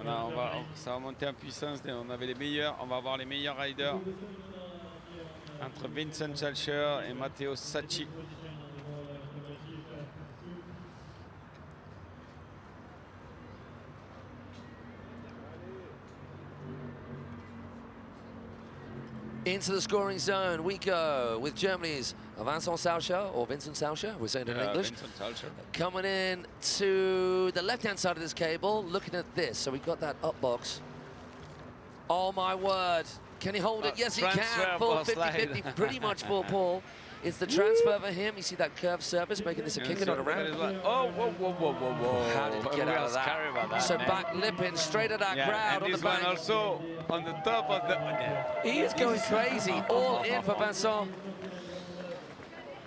Voilà, ça va monter en puissance. On avait les meilleurs, on va avoir les meilleurs riders entre Vincent Salcher et Matteo Sacchi. Into the scoring zone we go with Germany's Vincent Salcher, or Vincent Salcher, we're saying it in English. Vincent Salcher. Coming in to the left-hand side of this cable, looking at this. So we've got that up box. Oh my word. Can he hold it? Yes, he can. Full 50-50, pretty much full pull. It's the transfer for him. You see that curved surface, making this a kick and not a round. Oh, whoa. How did he get out of that? So back lipping straight at that crowd on the bank. And also on the top of the... He is going crazy. All in for Vincent.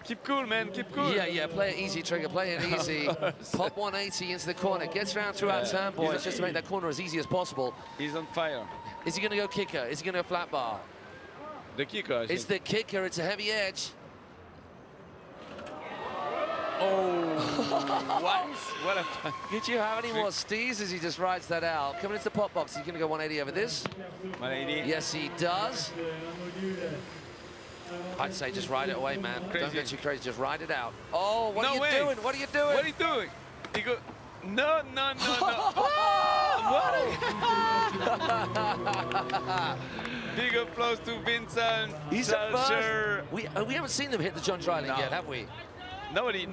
Keep cool, man, keep cool. Yeah, play it easy, Trigger, play it easy. Pop 180 into the corner, gets around throughout turn, boys, just to make that corner as easy as possible. He's on fire. Is he going to go kicker? Is he going to go flat bar? The kicker, It's the kicker, it's a heavy edge. Oh, what a fun. Did you have any more stees as he just rides that out? Coming into the pop box, he's going to go 180 over this. 180. Yes, he does. I'd say just ride it away, man. Crazy. Don't get too crazy, just ride it out. Oh, what are you way. doing? What are you doing? What are you doing? He go, no. Big applause to Vincent. He's Salcher. we haven't seen them hit the John Dryling yet, have we? Nobody's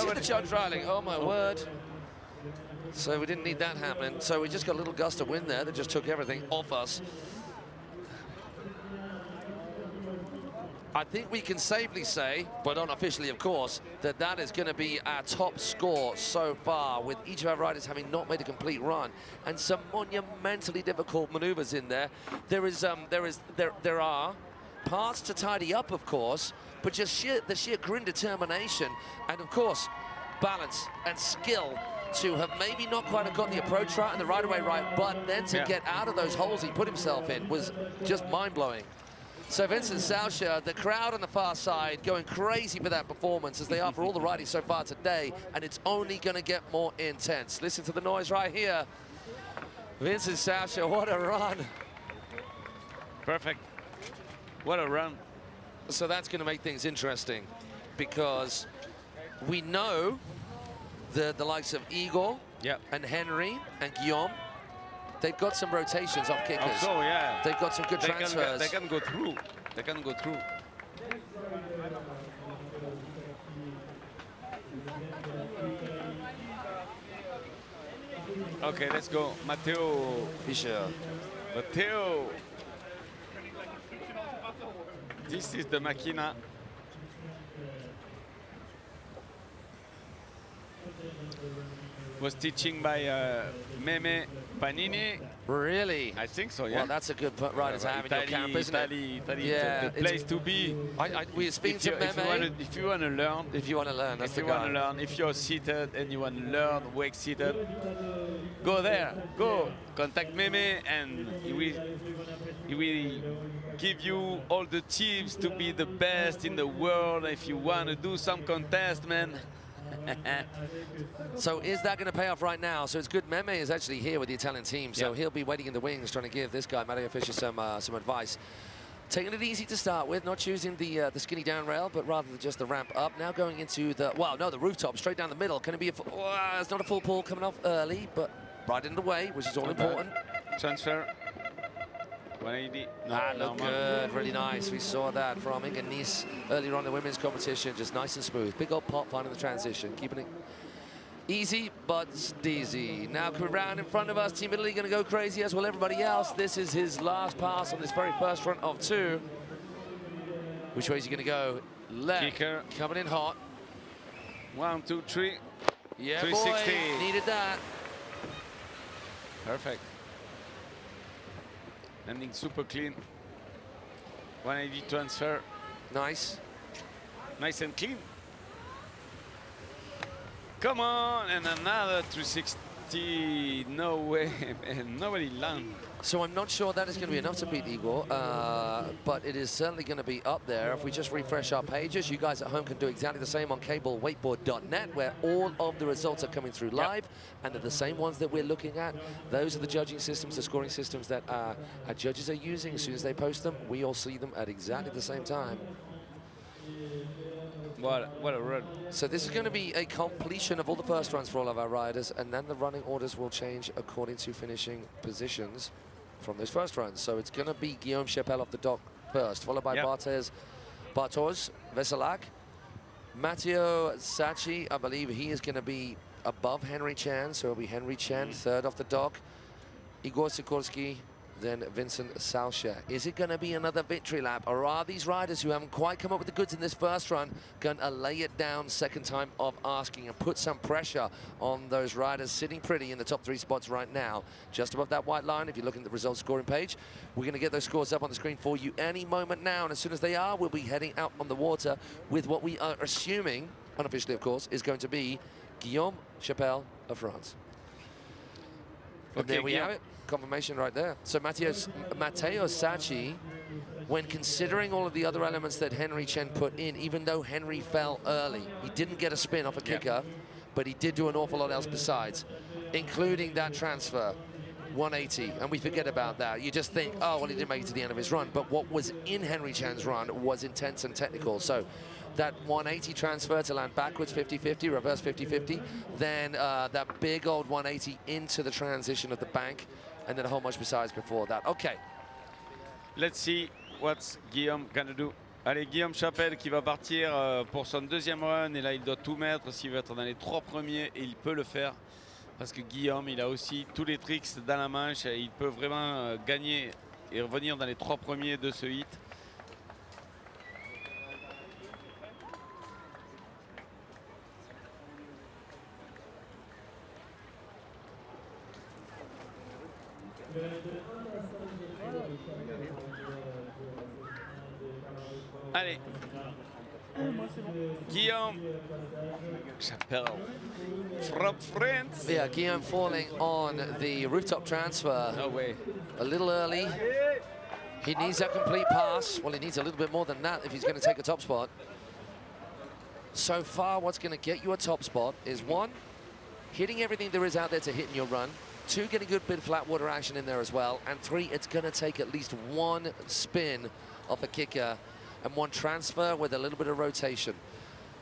hit the John Dryling. Oh my word. So we didn't need that happening. So we just got a little gust of wind there that just took everything off us. I think we can safely say, but unofficially of course, that that is going to be our top score so far, with each of our riders having not made a complete run, and some monumentally difficult maneuvers in there. There are parts to tidy up, of course, but just the sheer grit, determination, and of course, balance and skill to have maybe not quite have got the approach right and the right away right, but then to get out of those holes he put himself in was just mind-blowing. So Vincent Salcher, the crowd on the far side going crazy for that performance, as they are for all the riders so far today, and it's only going to get more intense. Listen to the noise right here. Vincent Salcher, what a run. Perfect. What a run. So that's going to make things interesting, because we know the likes of Igor and Henry and Guillaume, they've got some rotations off kickers. So, yeah. They've got some good transfers. They can go through. They can go through. Okay, let's go. Matteo Fischer. Matteo. This is the Machina. Was teaching by Meme Panini. Really? I think so, yeah. Well, that's a good rider to have in your camp, isn't it? Italy, Yeah, the place to be. We're speaking to Meme. If you want to learn, If you want to learn, that's the if you want guy. to learn, if you're seated and you want to learn wake seated, go there. Go contact Meme, and he will give you all the tips to be the best in the world. If you want to do some contest, man. So is that going to pay off right now? So it's good. Meme is actually here with the Italian team, so he'll be waiting in the wings, trying to give this guy Mario Fischer some advice. Taking it easy to start with, not choosing the skinny down rail, but rather just the ramp up. Now going into the the rooftop, straight down the middle. Can it be a? It's not a full pull coming off early, but right in the way, which is all important. Transfer. 180. Look good, really nice. We saw that from Inga Nice earlier on in the women's competition, just nice and smooth. Big old pop finding the transition, keeping it easy but steezy. Now coming round in front of us, Team Italy going to go crazy as well everybody else. This is his last pass on this very first run of two. Which way is he going to go? Left. Kicker. Coming in hot. 1, 2, 3. Yeah, 360. boy, needed that. Perfect. Landing super clean. 180 transfer. Nice. Nice and clean. Come on, and another 360. 360, no way, and nobody land. So I'm not sure that is going to be enough to beat Igor, but it is certainly going to be up there. If we just refresh our pages, you guys at home can do exactly the same on cablewakeboard.net, where all of the results are coming through live, and they're the same ones that we're looking at. Those are the judging systems, the scoring systems that our judges are using. As soon as they post them, we all see them at exactly the same time. What a run. So this is going to be a completion of all the first runs for all of our riders, and then the running orders will change according to finishing positions from those first runs. So it's going to be Guillaume Chapelle off the dock first, followed by Bartosz Veselak. Matteo Sacchi, I believe he is going to be above Henry Chan, so it'll be Henry Chan third off the dock. Igor Sikorsky, then Vincent Salcher. Is it going to be another victory lap, or are these riders who haven't quite come up with the goods in this first run going to lay it down second time of asking and put some pressure on those riders sitting pretty in the top 3 spots right now, just above that white line? If you're looking at the results scoring page, we're going to get those scores up on the screen for you any moment now, and as soon as they are, we'll be heading out on the water with what we are assuming, unofficially of course, is going to be Guillaume Chapelle of France. And there we have it. Confirmation right there. So Matteo Sacchi, when considering all of the other elements that Henry Chen put in, even though Henry fell early, he didn't get a spin off a kicker, but he did do an awful lot else besides, including that transfer, 180, and we forget about that. You just think, oh, well, he didn't make it to the end of his run, but what was in Henry Chen's run was intense and technical. So that 180 transfer to land backwards 50-50, reverse 50-50, then that big old 180 into the transition of the bank, and then a whole bunch besides before that. Okay. Let's see what Guillaume gonna do. Allez, Guillaume Chapelle qui va partir pour son deuxième run, et là il doit tout mettre s'il veut être dans les 3 premiers, et il peut le faire parce que Guillaume, il a aussi tous les tricks dans la manche, et il peut vraiment gagner et revenir dans les 3 premiers de ce hit. Allez, Guillaume Chapelle from France. Yeah, Guillaume falling on the rooftop transfer. No way. A little early. He needs that complete pass. Well, he needs a little bit more than that if he's going to take a top spot. So far, what's going to get you a top spot is 1, hitting everything there is out there to hit in your run. 2, getting a good bit of flat water action in there as well. And 3, it's going to take at least 1 spin off a kicker and 1 transfer with a little bit of rotation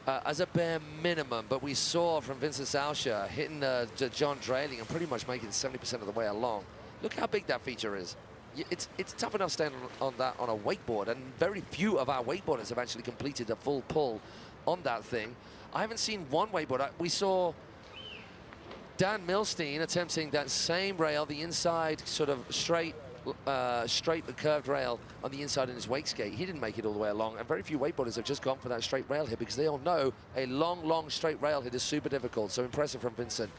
as a bare minimum. But we saw from Vincent Salcher hitting John Drayling and pretty much making 70% of the way along. Look how big that feature is. It's tough enough standing on that on a wakeboard, and very few of our wakeboarders have actually completed a full pull on that thing. I haven't seen one wakeboarder. We saw Dan Milstein attempting that same rail, the inside sort of straight but curved rail on the inside in his wake skate. He didn't make it all the way along, and very few wakeboarders have just gone for that straight rail hit because they all know a long straight rail hit is super difficult. So impressive from Vincent.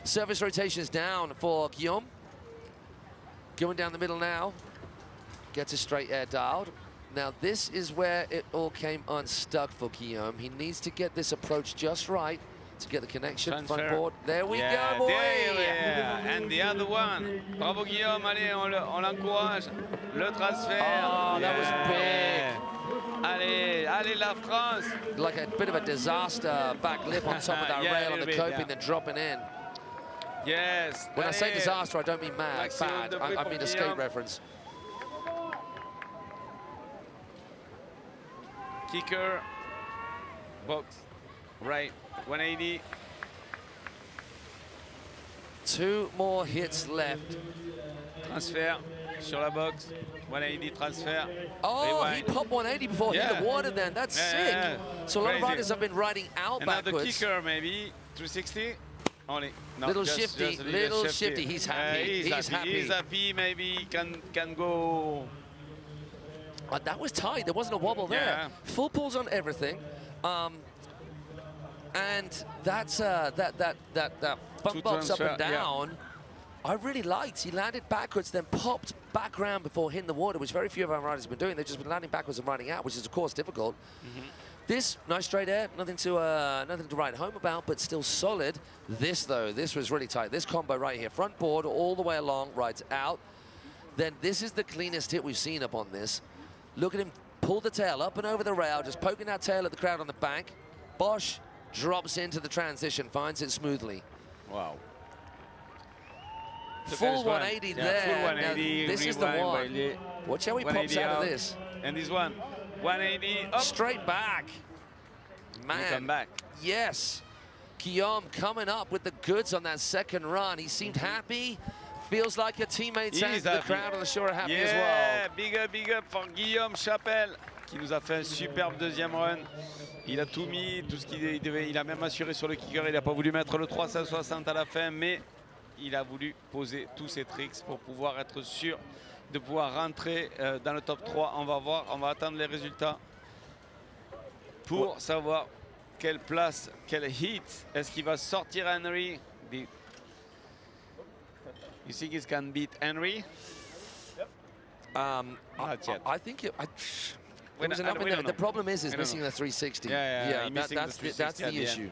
Service rotations down for Guillaume. Going down the middle now. Gets a straight air dialed. Now this is where it all came unstuck for Guillaume. He needs to get this approach just right to get the connection. Transfer. Front board. There we go, boy! And the other one. Bravo Guillaume, allez, on l'encourage. Le transfert. Oh, that was big. Allez la France. Like a bit of a disaster back lip on top of that rail on the coping, then dropping in. Yes. When I say allez. disaster, I don't mean bad. I mean a skate reference. Kicker. Box. Right. 180. 2 more hits left. Transfert sur la box. 180 transfer. Oh, he popped 180 before hitting the water then. That's sick. So a lot of riders have been riding out Another backwards. kicker maybe. 260. Only. No, Little just shifty. He's happy. He's happy. He's happy. Maybe can go. That was tight. There wasn't a wobble there. Full pulls on everything. And that's that front box up and down. I really liked. He landed backwards, then popped back around before hitting the water, which very few of our riders have been doing. They've just been landing backwards and riding out, which is of course difficult. This, nice straight air, nothing to write home about, but still solid. This, though, this was really tight. This combo right here, front board all the way along, rides out. Then this is the cleanest hit we've seen up on this. Look at him pull the tail up and over the rail, just poking that tail at the crowd on the bank. Bosch drops into the transition, finds it smoothly. Wow. Full 180 there. Full 180. Now, this is the one. Watch how he pops out of this. And this one, 180 up. Straight back. Man. Come back. Yes. Guillaume coming up with the goods on that second run. He seemed happy. Feels like your teammates and the crowd on the shore are happy as well. Big up for Guillaume Chapelle, qui nous a fait un superbe deuxième run. Il a tout mis, tout ce qu'il devait. Il a même assuré sur le kicker. Il n'a pas voulu mettre le 360 à la fin, mais il a voulu poser tous ses tricks pour pouvoir être sûr de pouvoir rentrer dans le top 3. On va voir, on va attendre les résultats pour savoir quelle place, quel hit. Est-ce qu'il va sortir Henry? You think he can beat Henry? I think it. The problem is missing the 360. Yeah, that's the issue.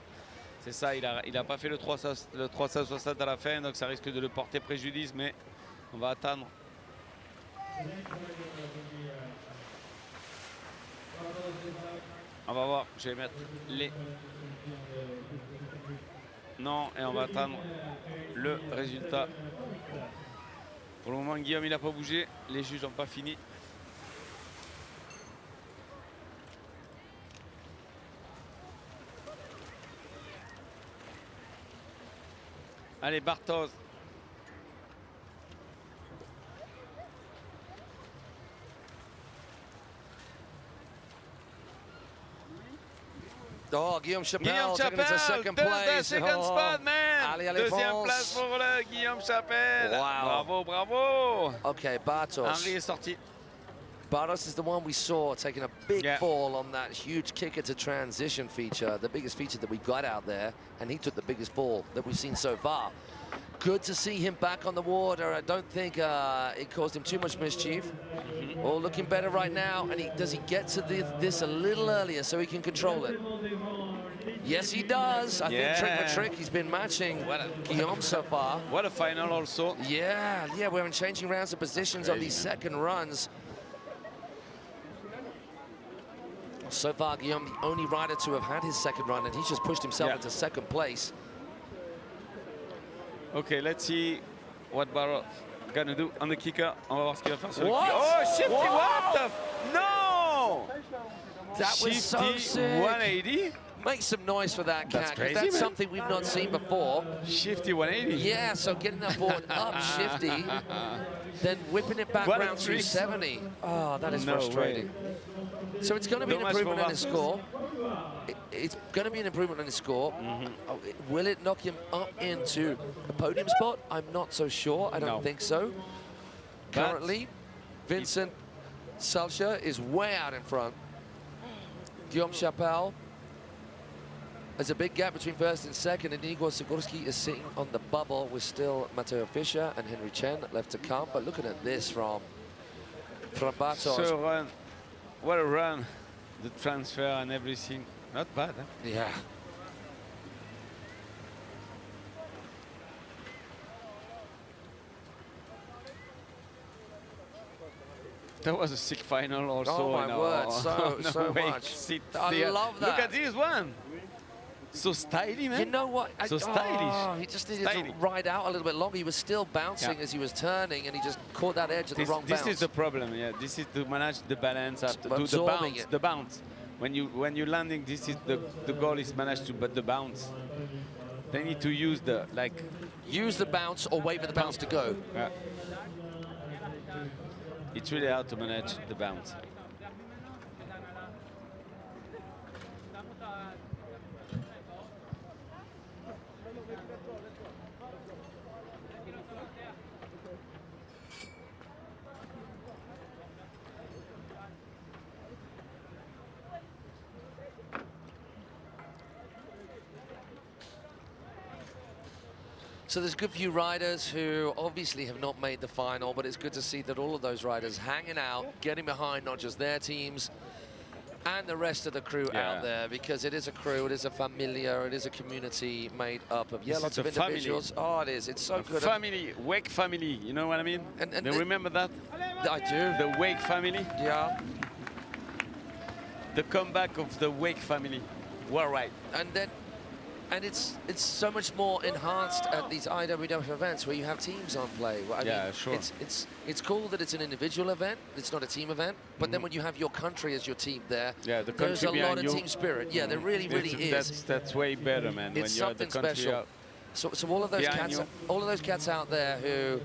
C'est ça, il a pas fait le 360 à la fin, donc ça risque de le porter préjudice, mais on va attendre. On va voir, je vais mettre les... Non, et on va attendre le résultat. Pour le moment, Guillaume, il n'a pas bougé. Les juges n'ont pas fini. Allez, Bartos. Oh, Guillaume Chapelle taking it to second place. Second spot, man. Deuxième place pour le Guillaume Chapelle. Wow. Bravo. Okay, Bartos. Henry est sorti. Bartos is the one we saw taking a big fall on that huge kicker to transition feature, the biggest feature that we got out there, and he took the biggest fall that we've seen so far. Good to see him back on the water. I don't think it caused him too much mischief. Oh, looking better right now. And does he get to this a little earlier so he can control it? Yes, he does. I think trick for trick, he's been matching Guillaume so far. What a final also. Yeah, we're in changing rounds of positions on these second runs. So far, Guillaume, the only rider to have had his second run, and he's just pushed himself into second place. Okay, let's see what Barros gonna do on the kicker. On va voir ce qu'il va faire sur le kicker. Oh, shifty, what the... No! That was so sick. 180? Make some noise for that, Cat. Crazy, that's man. something we've not seen before. Shifty 180? Yeah, so getting that board up shifty, then whipping it back round 370. Oh, that is frustrating. Way. So it's going to be an improvement on his score. It's going to be an improvement on his score. Will it knock him up into a podium spot? I'm not so sure. I don't think so. Currently, Vincent Salcha is way out in front. Guillaume Chapelle. There's a big gap between first and second, and Igor Sigurski is sitting on the bubble with still Matteo Fischer and Henry Chen left to come. But looking at this from Bartos. So run. What a run. The transfer and everything. Not bad, huh? Yeah. That was a sick final also. Oh my word, so much. I love that. Look at this one. So stylish, man. You know what? So stylish. Oh, he just needed to ride out a little bit longer. He was still bouncing as he was turning, and he just caught that edge at the wrong bounce. This is the problem, This is to manage the balance, to do the bounce. When you're landing, this is the goal is manage to the bounce. They need to use use the bounce or wait for the bounce to go. Yeah. It's really hard to manage the bounce. So there's a good few riders who obviously have not made the final, but it's good to see that all of those riders hanging out, getting behind not just their teams, and the rest of the crew out there, because it is a crew, it is a familia, it is a community made up of lots of individuals. Family. Oh, it is. It's so good. Family, Wake family. You know what I mean? And Do you remember that? I do. The Wake family. Yeah. The comeback of the Wake family. Well, right. And it's so much more enhanced at these IWWF events where you have teams on play. I mean, sure. It's cool that it's an individual event. It's not a team event. But then when you have your country as your team there, the there's a country lot of behind you. team spirit. Yeah, there really is. That's way better, man. It's when you're the something country special. So all of those cats out there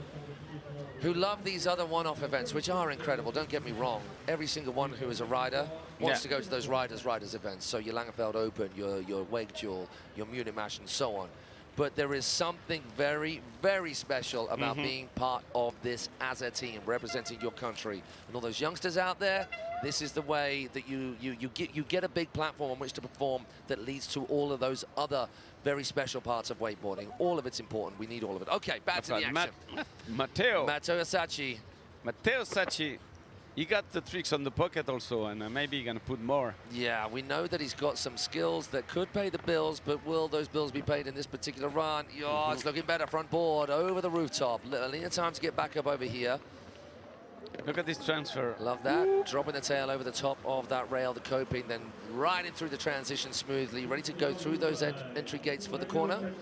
who love these other one-off events, which are incredible, don't get me wrong. Every single one who is a rider wants to go to those riders events. So your Langenfeld Open, your Wake Duel, your Munich Mash, and so on. But there is something very, very special about being part of this as a team, representing your country. And all those youngsters out there, this is the way that you get a big platform on which to perform that leads to all of those other very special parts of wakeboarding. All of it's important. We need all of it. Okay, back to the action. Matteo Sacchi. Matteo Sacchi, he got the tricks on the pocket also, and maybe he's gonna put more. Yeah, we know that he's got some skills that could pay the bills, but will those bills be paid in this particular run? Oh, it's looking better. Front board over the rooftop. Little time to get back up over here. Look at this transfer. Love that. Dropping the tail over the top of that rail, the coping, then riding through the transition smoothly, ready to go through those entry gates for the corner.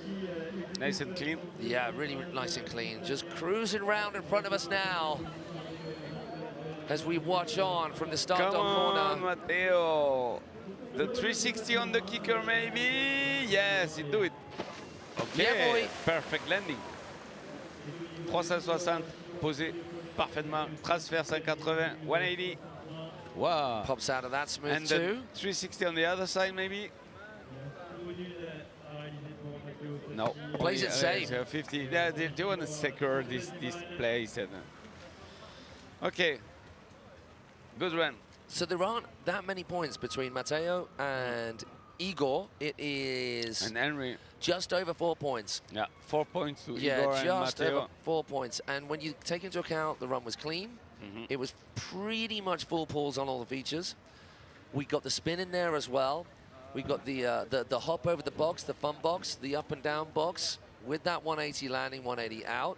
Nice and clean. Yeah, really nice and clean. Just cruising around in front of us now as we watch on from the start Come corner. on, Matteo. The 360 on the kicker, maybe? Yes, he do it. Okay, Yeah, boy. Perfect landing. 360, posé parfaitement. Transfert 580, 180. Wow. Pops out of that smooth And too. the 360 on the other side, maybe? No. Plays it safe. 50. Yeah, they want to secure this place. Okay. Good run. So there aren't that many points between Matteo and Igor. It is And Henry. just over 4 points. Yeah, 4 points to Yeah, Igor and just Matteo. over 4 points. And when you take into account the run was clean, it was pretty much full pulls on all the features. We got the spin in there as well. We got the hop over the box, the fun box, the up and down box with that 180 landing, 180 out.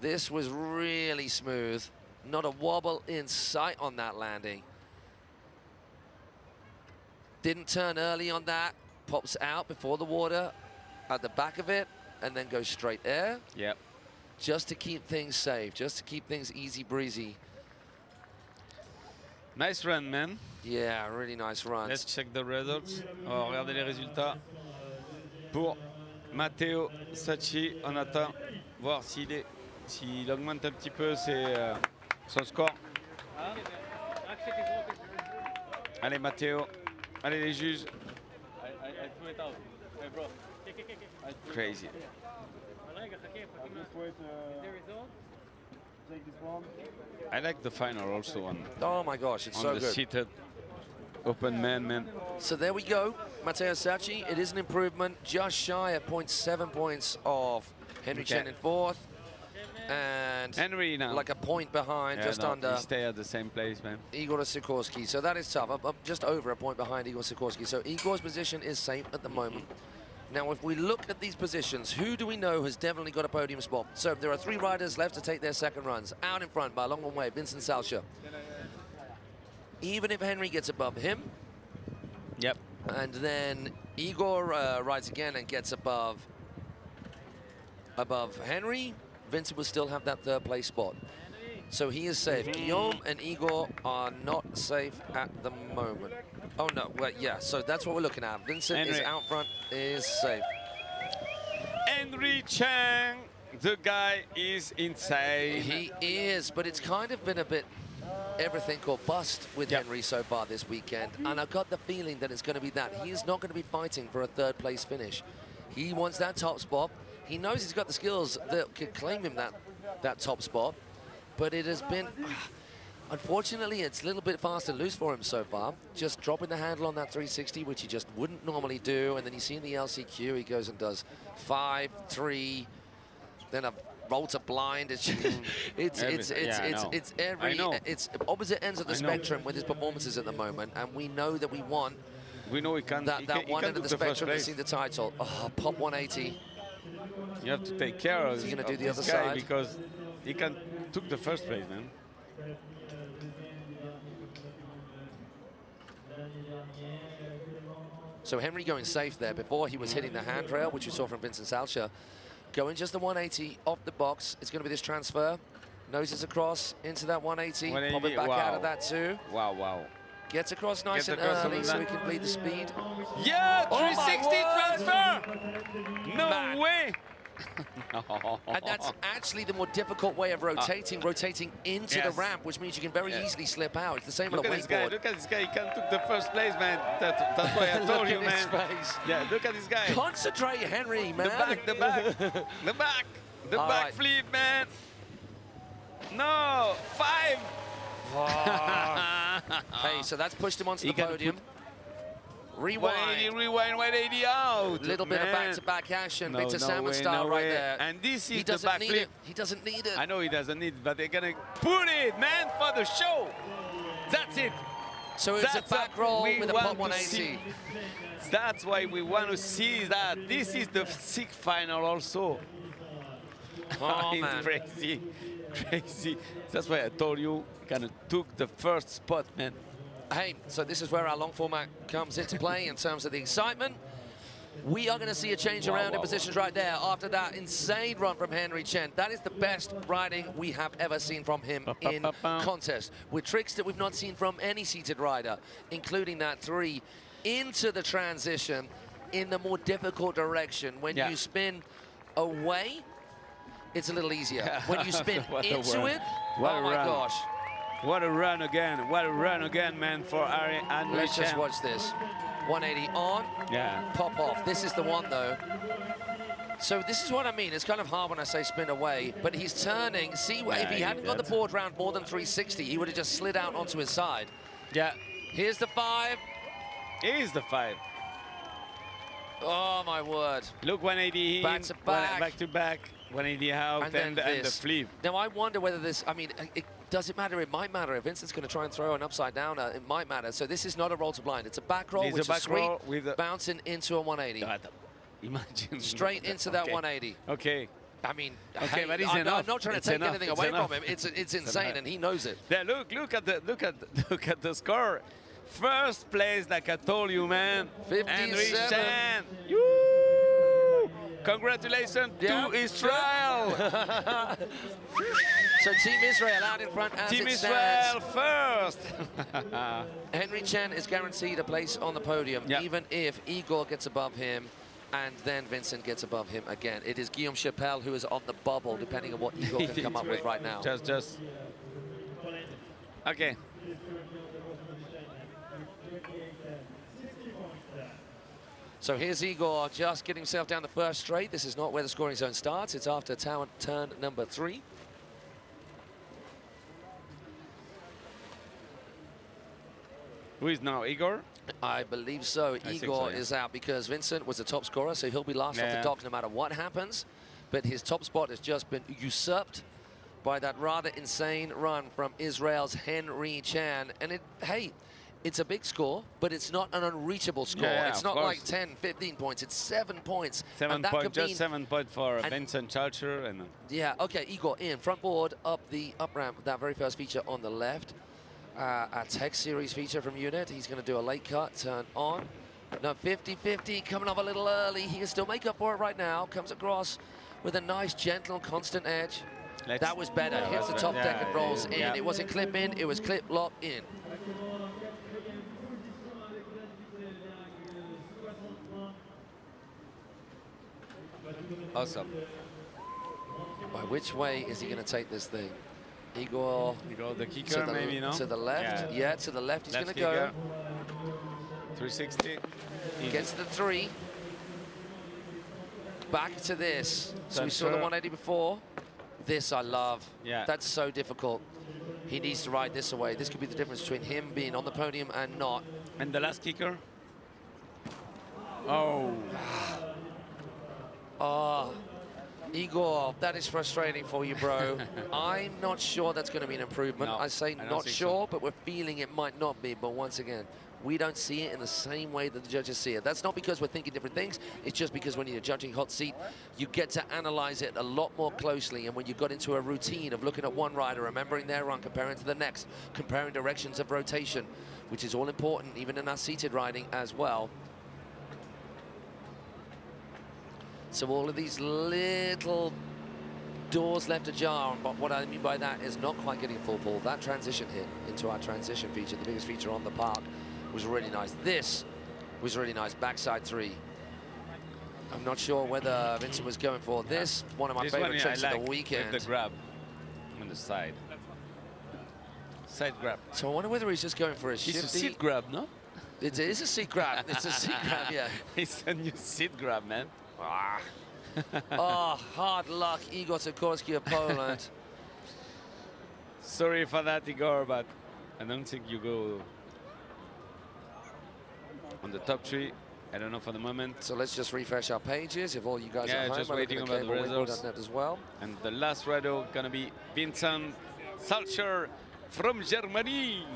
This was really smooth. Not a wobble in sight on that landing. Didn't turn early on that. Pops out before the water at the back of it and then goes straight air. Yep. Just to keep things safe, just to keep things easy breezy. Nice run, man. Yeah, really nice runs. Let's check the results. On va regarder les résultats. Pour Matteo Sacchi, on attend voir s'il augmente un petit peu son score. Allez, Matteo. Allez, les juges. Crazy. I like the final also on. Oh my gosh, it's on so the good. seated open man. So there we go. Matteo Sacchi, it is an improvement, just shy of 0.7 points of Henry Chen in fourth. And Henry now. like a point behind, Yeah, just no, under he stay at the same place, man. Igor Sikorsky. So that is tough. Up just over a point behind Igor Sikorsky. So Igor's position is safe at the moment. Now, if we look at these positions, who do we know has definitely got a podium spot? So there are 3 riders left to take their second runs. Out in front by a long one way, Vincent Salcher. Even if Henry gets above him, Yep. and then Igor rides again and gets above Henry, Vincent will still have that third place spot. So he is safe. Guillaume and Igor are not safe at the moment. Oh no, well, yeah, so that's what we're looking at. Vincent is out front, is safe. Henry Chang, the guy is insane. He is, but it's kind of been a bit everything or bust with Henry so far this weekend. And I've got the feeling that it's going to be that. He is not going to be fighting for a third place finish. He wants that top spot. He knows he's got the skills that could claim him that top spot. But it has been, unfortunately, it's a little bit fast and loose for him so far. Just dropping the handle on that 360, which he just wouldn't normally do. And then you see in the LCQ, he goes and does 5, 3, then a roll to blind. It's it's opposite ends of the spectrum with his performances at the moment, and we know that we want we know he can that one end of the spectrum to see the title. Oh, pop 180. You have to take care of, Is he gonna do the this other guy side? because he can took the first place, man. So Henry going safe there. Before he was hitting the handrail, which we saw from Vincent Salcher. Going just the 180 off the box. It's going to be this transfer. Noses across into that 180. 180, Popping back out of that too. Wow, wow. Gets across nice and across early on so that. he can bleed the speed. Yeah, Oh my 360 transfer! No Man. way! And that's actually the more difficult way of rotating into the Yes. ramp, which means you can very easily slip out. It's the same Look on at a this guy, wakeboard. look at this guy, he can took the first place, man. That's why I told you, Look at man. his face. Yeah, look at this guy. Concentrate, Henry, man. The back, the All back right. flip, man. No, 5. Hey, so that's pushed him onto He the can podium. Rewind, Rewind. rewind, 180 out. Little bit of man. back-to-back action. No, Victor no Salmon way, style no right way. there. And this He is the doesn't back need flip. it. He doesn't need it. I know he doesn't need it, but they're gonna put it, man, for the show. That's it. So it's a That's back what roll we with a want pop to 180. see. That's why we want to see that. This is the sixth final also. Oh, It's man. crazy, crazy. That's why I told you, kind of took the first spot, man. Hey, so this is where our long format comes into play in terms of the excitement. We are going to see a change around in positions right there after that insane run from Henry Chen. That is the best riding we have ever seen from him in contest, with tricks that we've not seen from any seated rider, including that 3 into the transition in the more difficult direction. When you spin away, it's a little easier. When you spin What a into run. it, What oh a my run. gosh. What a run again. What a run again, man, for Ari and Let's just Chen. watch this. 180 on, Yeah. pop off. This is the one, though. So this is what I mean. It's kind of hard when I say spin away, but he's turning. See, if he hadn't got the board round more than 360, he would have just slid out onto his side. Yeah. Here's the 5. Here's the 5. Oh, my word. Look, 180 in, Back to back. back to back, 180 out, And then and the this. flip. Now, I wonder whether this, I mean, does it matter? It might matter. If Vincent's going to try and throw an upside downer, it might matter. So this is not a roll to blind. It's a back roll, It's a which back is sweet, roll with a- bouncing into a 180. God, imagine. Straight into that Okay. 180. Okay. I mean, Okay, hey, but it's I'm enough. not trying to It's take enough. anything It's away enough. from him. It's insane, enough. and he knows it. There, look at the score. First place, like I told you, man. 57. Chen. Woo! Congratulations Yeah. to Israel. So Team Israel out in front as Team it Israel stands. first. Henry Chen is guaranteed a place on the podium, Yeah. even if Igor gets above him and then Vincent gets above him again. It is Guillaume Chappelle who is on the bubble, depending on what Igor can come up with right now. Just. Okay. So here's Igor just getting himself down the first straight. This is not where the scoring zone starts. It's after turn number 3. Who is now, Igor? I believe so. think Igor so, yeah. is out because Vincent was the top scorer, so he'll be last off the Yeah. docks no matter what happens. But his top spot has just been usurped by that rather insane run from Israel's Henry Chen. And hey, it's a big score, but it's not an unreachable score. Yeah, it's of not course. like 10, 15 points. It's 7 points. 7 and that points, could just mean, 7 points for and- Vincent Chalcher. And Yeah, okay, Igor in, front board, up the up ramp, that very first feature on the left. A Tech Series feature from Unit. He's going to do a late cut, turn on. No, 50-50, coming up a little early. He can still make up for it right now. Comes across with a nice, gentle, constant edge. That was better. Yeah, Hits the that's top right. deck Yeah, and rolls yeah. in. It wasn't clip in, it was clip lock in. awesome. By which way is he going to take this thing? Igor You go the kicker, to the, maybe, no? to the left. Yeah, to the left. He's going Left to go. kicker. 360. Gets the 3. Back to this. So we saw the Transfer. 180 before. This I love. Yeah. That's so difficult. He needs to ride this away. This could be the difference between him being on the podium and not. And the last kicker. Oh. Oh, Igor, that is frustrating for you, bro. I'm not sure that's going to be an improvement. No, I say I don't not think sure, so. but we're feeling it might not be. But once again, we don't see it in the same way that the judges see it. That's not because we're thinking different things. It's just because when you're judging hot seat, you get to analyze it a lot more closely. And when you got into a routine of looking at one rider, remembering their run, comparing to the next, comparing directions of rotation, which is all important, even in our seated riding as well. So all of these little doors left ajar, but what I mean by that is not quite getting full pull. That transition here into our transition feature, the biggest feature on the park, was really nice. This was really nice, backside 3. I'm not sure whether Vincent was going for this, one of my favorite tricks of the weekend. With the grab on the side. Side grab. So I wonder whether he's just going for a shifty. It's a seat grab, no? It is a seat grab. It's a seat grab, yeah. It's a new seat grab, man. Ah. Oh, hard luck, Igor Sikorsky of Poland. Sorry for that, Igor, but I don't think you go on the top 3. I don't know for the moment. So let's just refresh our pages. If all you guys Yeah, at home just are waiting looking at about the results. Wakeboard.net as well. And the last rider gonna be Vincent Salcher from Germany.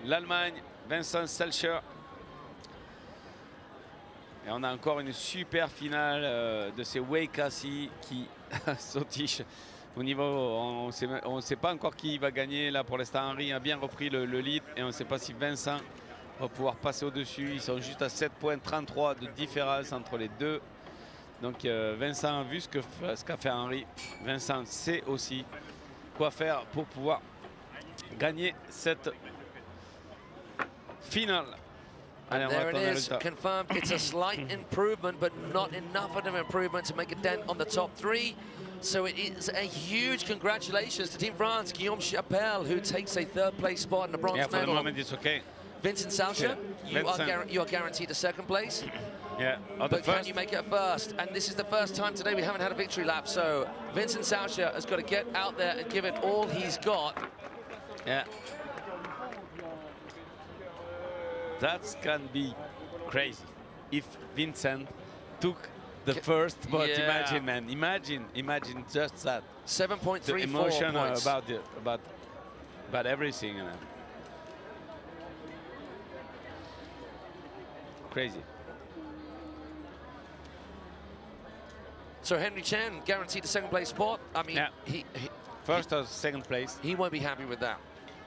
L'Allemagne, Vincent Salcher. Et on a encore une super finale de ces Wakassi qui sautichent au niveau. On ne sait pas encore qui va gagner. Là, pour l'instant, Henry a bien repris le lead et on ne sait pas si Vincent va pouvoir passer au-dessus. Ils sont juste à 7,33 de différence entre les deux. Donc Vincent a vu ce qu'a fait Henry. Vincent sait aussi quoi faire pour pouvoir gagner cette finale. And there it is, confirmed. It's a slight improvement, but not enough of an improvement to make a dent on the top 3. So it is a huge congratulations to Team France, Guillaume Chapelle, who takes a 3rd place spot and a bronze For medal. the moment, it's okay. Vincent Salcher, you are guaranteed a 2nd place. Yeah, but can you make it a 1st? And this is the first time today we haven't had a victory lap. So Vincent Salcher has got to get out there and give it all he's got. Yeah. That can be crazy if Vincent took the first spot. Yeah. Imagine, man. Imagine just that. 7.34 the emotion points. about everything. You know. Crazy. So Henry Chen guaranteed a 2nd place spot. I mean, he first or 2nd place. He won't be happy with that.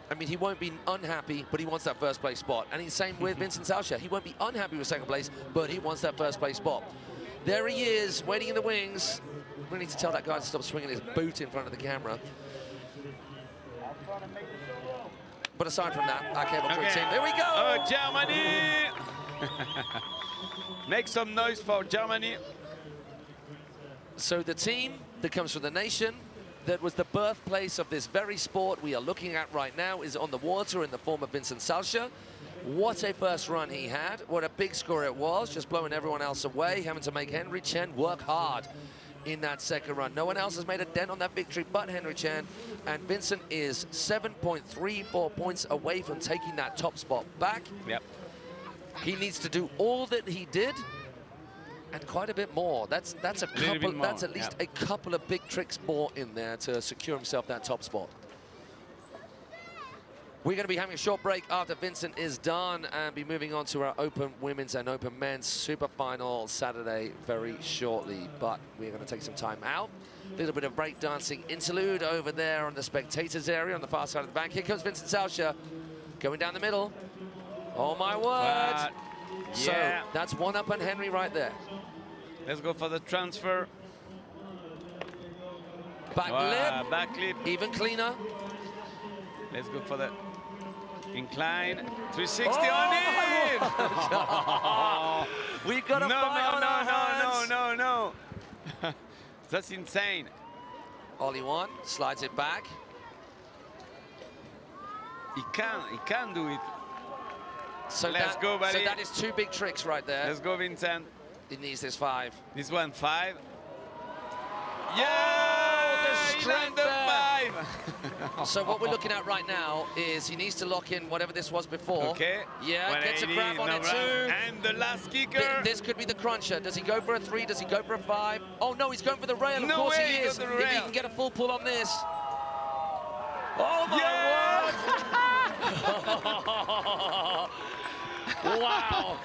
I mean, he won't be unhappy, but he wants that 1st place spot. And he's same with Vincent Salcher. He won't be unhappy with 2nd place, but he wants that 1st place spot. There he is, waiting in the wings. We need to tell that guy to stop swinging his boot in front of the camera. But aside from that, our cable crew team, here we go! Oh, Germany! Make some noise for Germany. So the team that comes from the nation that was the birthplace of this very sport we are looking at right now is on the water in the form of Vincent Salcher. What a 1st run he had. What a big score it was, just blowing everyone else away, having to make Henry Chen work hard in that 2nd run. No one else has made a dent on that victory but Henry Chen, and Vincent is 7.34 points away from taking that top spot back. Yep. He needs to do all that he did and quite a bit more. That's a couple. That's at least a couple of big tricks more in there to secure himself that top spot. We're going to be having a short break after Vincent is done and be moving on to our Open Women's and Open Men's Super Final Saturday very shortly. But we're going to take some time out. A little bit of breakdancing interlude over there on the spectators area on the far side of the bank. Here comes Vincent Salcher going down the middle. Oh my word! So that's 1 up on Henry right there. Let's go for the transfer. Back lip, even cleaner. Let's go for the incline. 360 on it! We've got a fight on our hands. No. That's insane. Ollie 1 slides it back. He can do it. So let's go, buddy. So that is 2 big tricks right there. Let's go, Vincent. He needs this 5. This one 5. Yeah! The strength of 5. So what we're looking at right now is he needs to lock in whatever this was before. Okay. Yeah, gets a 180, grab on it too. And the last kicker. This could be the cruncher. Does he go for a 3? Does he go for a 5? Oh no, he's going for the rail. Of course he is. If he can get a full pull on this. Oh my word! Wow.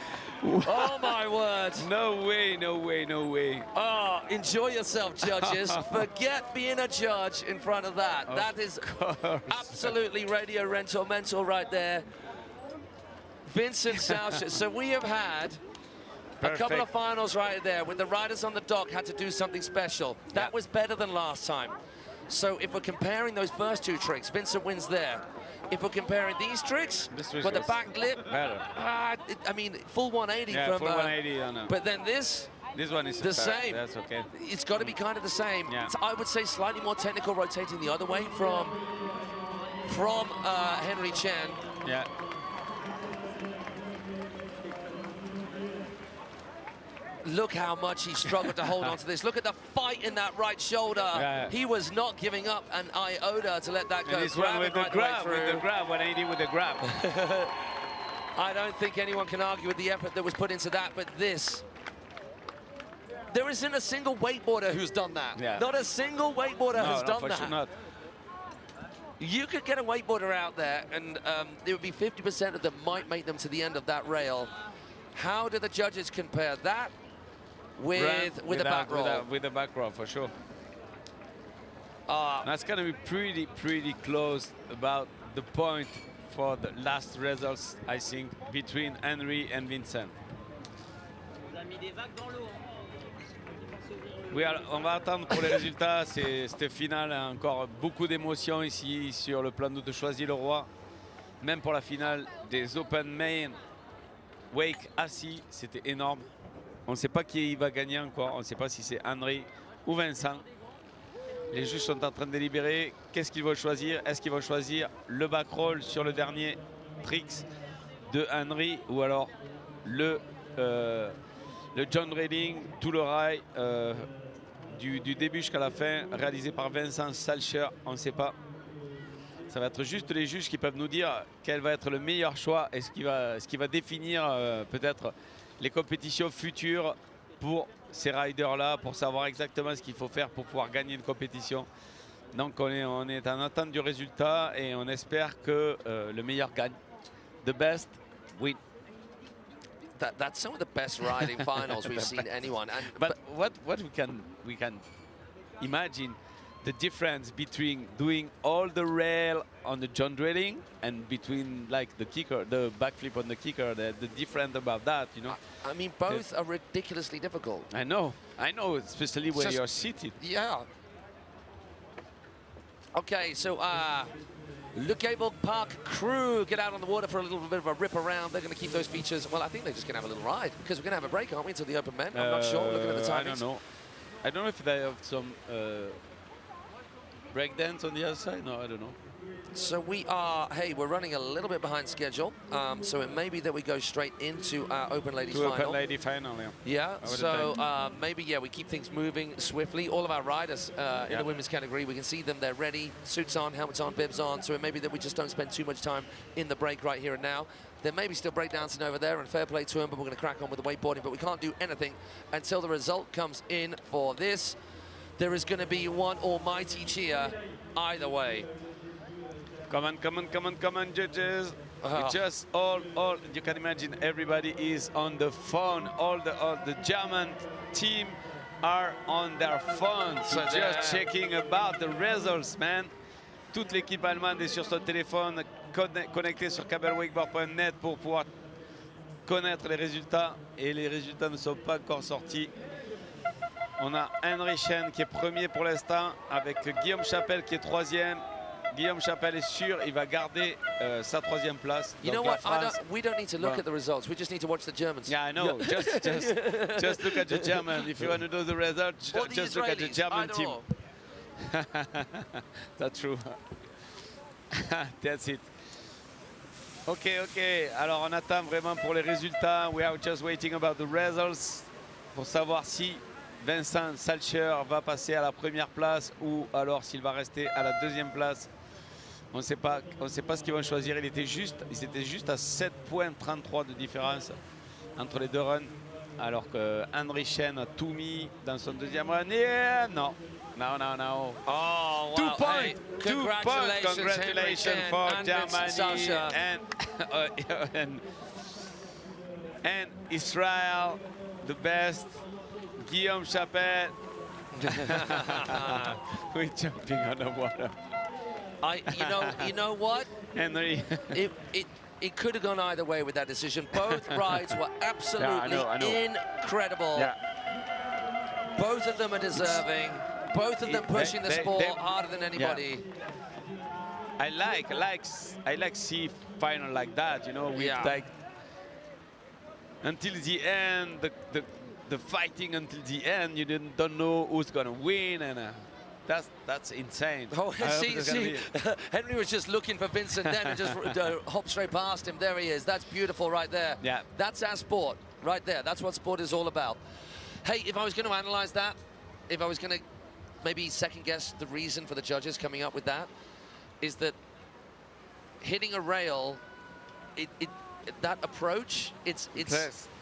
Oh my word. No way, no way, no way. Oh, enjoy yourself, judges. Forget being a judge in front of that. That is absolutely radio rental mental right there. Vincent Souchet. So we have had a couple of finals right there with the riders on the dock had to do something special. That was better than last time. So if we're comparing those first 2 tricks, Vincent wins there. If we're comparing these tricks, with the back lip, better. I mean, full 180 Yeah, from. full 180 on. But then this one is the same. That's okay. It's got to be kind of the same. Yeah. So I would say slightly more technical, rotating the other way from Henry Chen. Yeah. Look how much he struggled to hold on to this. Look at the fight in that right shoulder. Yeah. He was not giving up an iota to let that go. And this one with the grab, 180 with the grab. I don't think anyone can argue with the effort that was put into that, but this, there isn't a single wakeboarder who's done that. Yeah. Not a single wakeboarder has done for that. sure not. You could get a wakeboarder out there, and there would be 50% of them might make them to the end of that rail. How do the judges compare that with the back roll? With the back roll, for sure. That's going to be pretty close about the point for the last results, I think, between Henry and Vincent. Oui, alors, on va attendre pour les résultats. C'était final, encore beaucoup d'émotions ici sur le plan de Choisy le Roi. Même pour la finale des Open Men Wake assis, c'était énorme. On ne sait pas qui va gagner encore. On ne sait pas si c'est Henry ou Vincent. Les juges sont en train de délibérer. Qu'est-ce qu'ils vont choisir? Est-ce qu'ils vont choisir le back roll sur le dernier tricks de Henry ou alors le John Reading, tout le rail du début jusqu'à la fin, réalisé par Vincent Salcher? On ne sait pas. Ça va être juste les juges qui peuvent nous dire quel va être le meilleur choix et ce qui va définir peut-être les compétitions futures pour ces riders-là, pour savoir exactement ce qu'il faut faire pour pouvoir gagner une compétition. Donc on est en attente du résultat et on espère que le meilleur gagne. The best win. That's some of the best riding finals we've seen anyone. But what we can imagine the difference between doing all the rail on the John Drilling and between like the kicker, the backflip on the kicker, the difference about that, you know? I mean, both are ridiculously difficult. I know, especially when you're seated. Yeah. Okay, so Le Cable Park crew get out on the water for a little bit of a rip around. They're going to keep those features. Well, I think they're just going to have a little ride because we're going to have a break, aren't we, until the Open Men? I'm not sure, looking at the timings. I don't know if they have some breakdance on the other side. No, I don't know. So we are, hey, we're running a little bit behind schedule. So it may be that we go straight into our Open Ladies Final. Open Lady Final, yeah. Yeah, so maybe, yeah, we keep things moving swiftly. All of our riders in the women's category, we can see them, they're ready, suits on, helmets on, bibs on. So it may be that we just don't spend too much time in the break right here and now. There may be still breakdancing over there, and fair play to them, but we're going to crack on with the wakeboarding. But we can't do anything until the result comes in for this. There is going to be one almighty cheer either way. Come on, judges. We just you can imagine everybody is on the phone. All the German team are on their phones, so just checking about the results, man. Toute l'équipe allemande est sur son téléphone, connectée sur CableWakeboard.net pour pouvoir connaître les résultats. Et les résultats ne sont pas encore sortis. On a Henry Chen qui est premier pour l'instant, avec Guillaume Chapelle qui est troisième. Guillaume Chapelle est sûr, il va garder sa troisième place. You know what? We don't need to look at the results. We just need to watch the Germans. Yeah, I know. just look at the German. If you want to know the results, just look at the German team. That's true. That's it. OK. Alors, on attend vraiment pour les résultats. We are just waiting about the results pour savoir si Vincent Salcher va passer à la première place ou alors s'il va rester à la deuxième place. On ne sait pas ce qu'ils vont choisir. Ils étaient juste à 7,33 de différence entre les deux runs. Alors que Henry Chen a tout mis dans son deuxième run. Yeah, non. No. Oh, wow. 2 points. Hey, 2 points. Congratulations for Germany and Israel, the best. Guillaume Chapelle. We're jumping on the water. You know what? Henry. It could have gone either way with that decision. Both rides were absolutely I know. incredible. Yeah. Both of them are deserving. Both of them pushing the sport harder than anybody. I like see final like that, you know, with like until the end, the fighting until the end. You don't know who's gonna win, and that's insane. Oh, see, Henry was just looking for Vincent then and just hopped straight past him. There he is. That's beautiful right there. Yeah. That's our sport right there. That's what sport is all about. Hey, if I was going to analyze that, if I was going to maybe second guess the reason for the judges coming up with that, is that hitting a rail, that approach, it's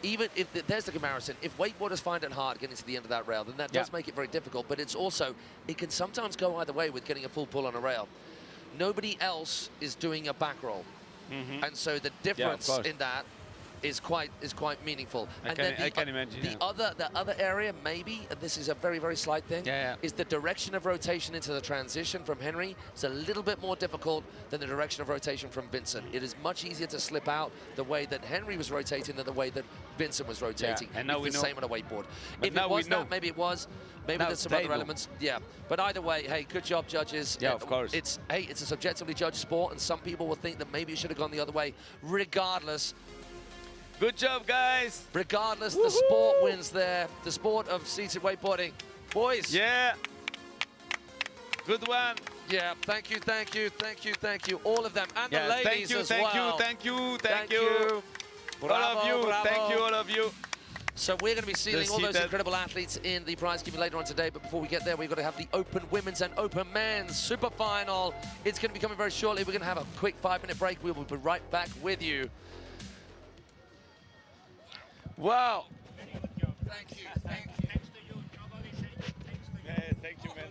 even if there's the comparison, if wakeboarders find it hard getting to the end of that rail, then that does make it very difficult, but it's also, it can sometimes go either way with getting a full pull on a rail. Nobody else is doing a back roll. And so the difference in that is quite meaningful. I can imagine. The other area, maybe, and this is a very, very slight thing, is the direction of rotation into the transition from Henry. It's a little bit more difficult than the direction of rotation from Vincent. It is much easier to slip out the way that Henry was rotating than the way that Vincent was rotating. And now it's the same on a wakeboard. But if it was that, maybe it was. Maybe there's some other elements. Yeah, but either way, hey, good job, judges. Yeah, of course. It's a subjectively judged sport, and some people will think that maybe it should have gone the other way. Regardless, good job, guys. regardless, the sport wins there. The sport of seated wakeboarding. Boys. Yeah. Good one. Yeah, thank you. All of them, and the ladies as well. Thank you. Bravo, all of you. bravo. Thank you, all of you. So we're going to be sealing all those incredible athletes in the prize giving later on today. But before we get there, we've got to have the Open Women's and Open Men's Super Final. It's going to be coming very shortly. We're going to have a quick 5-minute break. We will be right back with you. Wow. Thank you. Thanks to you. Thank you, man.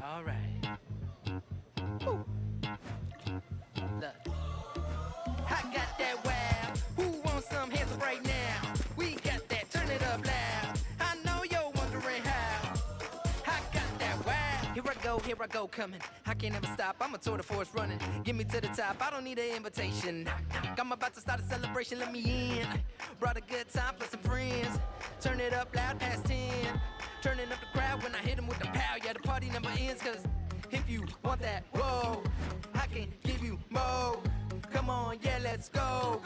All right. Woo. Look. I got that wow. Who wants some hands up right now? We got that. Turn it up loud. I know you're wondering how. I got that wow. Here I go, coming. I can't ever stop. I'm a tour de force running. Get me to the top. I don't need an invitation. I'm about to start a celebration. Let me in. Brought a good time plus some friends. Turn it up loud past 10. Turning up the crowd when I hit them with the pow. Yeah, the party never ends, cause if you want that, whoa, I can give you more. Come on, yeah, let's go.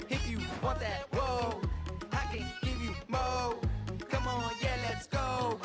If you want that, whoa, I can give you more. Come on, yeah, let's go.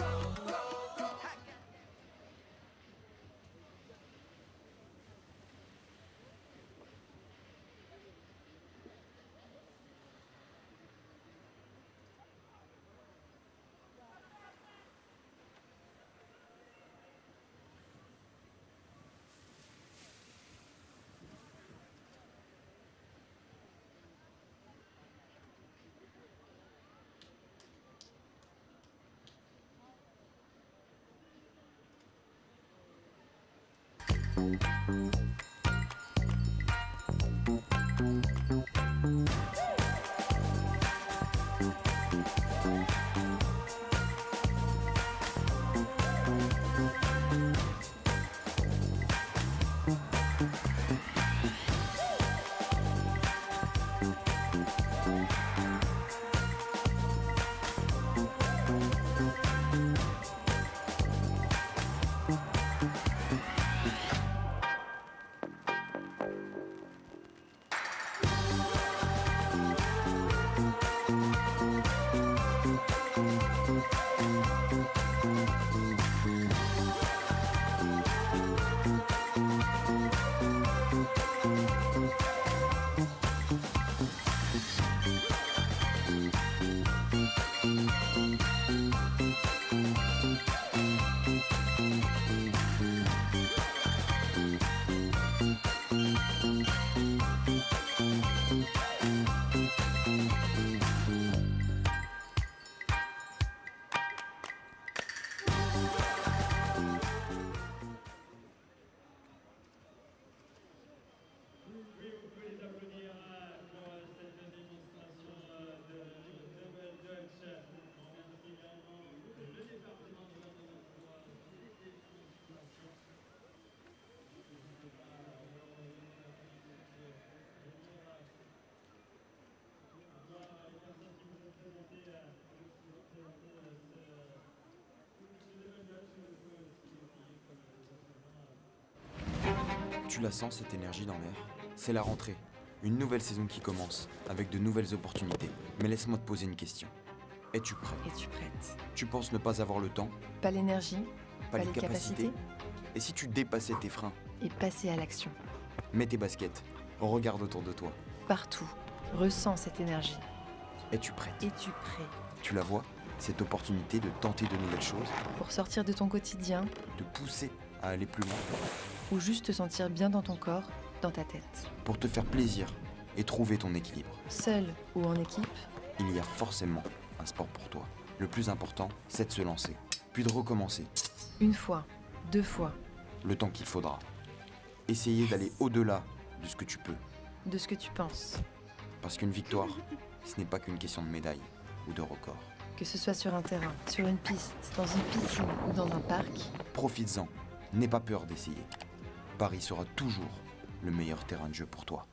Tu la sens, cette énergie dans l'air? C'est la rentrée, une nouvelle saison qui commence, avec de nouvelles opportunités. Mais laisse-moi te poser une question. Es-tu prêt? Es-tu prête? Tu penses ne pas avoir le temps? Pas l'énergie, Pas les capacités? Et si tu dépassais tes freins? et passer à l'action. Mets tes baskets, regarde autour de toi. Partout, ressens cette énergie. Es-tu prête? Es-tu prêt Tu la vois? Cette opportunité de tenter de nouvelles choses, pour sortir de ton quotidien de pousser à aller plus loin, ou juste te sentir bien dans ton corps, dans ta tête? pour te faire plaisir et trouver ton équilibre. Seul ou en équipe, Il y a forcément un sport pour toi. Le plus important, c'est de se lancer, puis de recommencer, une fois, 2 fois, le temps qu'il faudra. Essayer d'aller au-delà de ce que tu peux, de ce que tu penses. parce qu'une victoire, ce n'est pas qu'une question de médaille ou de record. Que ce soit sur un terrain, sur une piste, dans une piscine ou dans un parc, Profites-en, n'aie pas peur d'essayer. Paris sera toujours le meilleur terrain de jeu pour toi.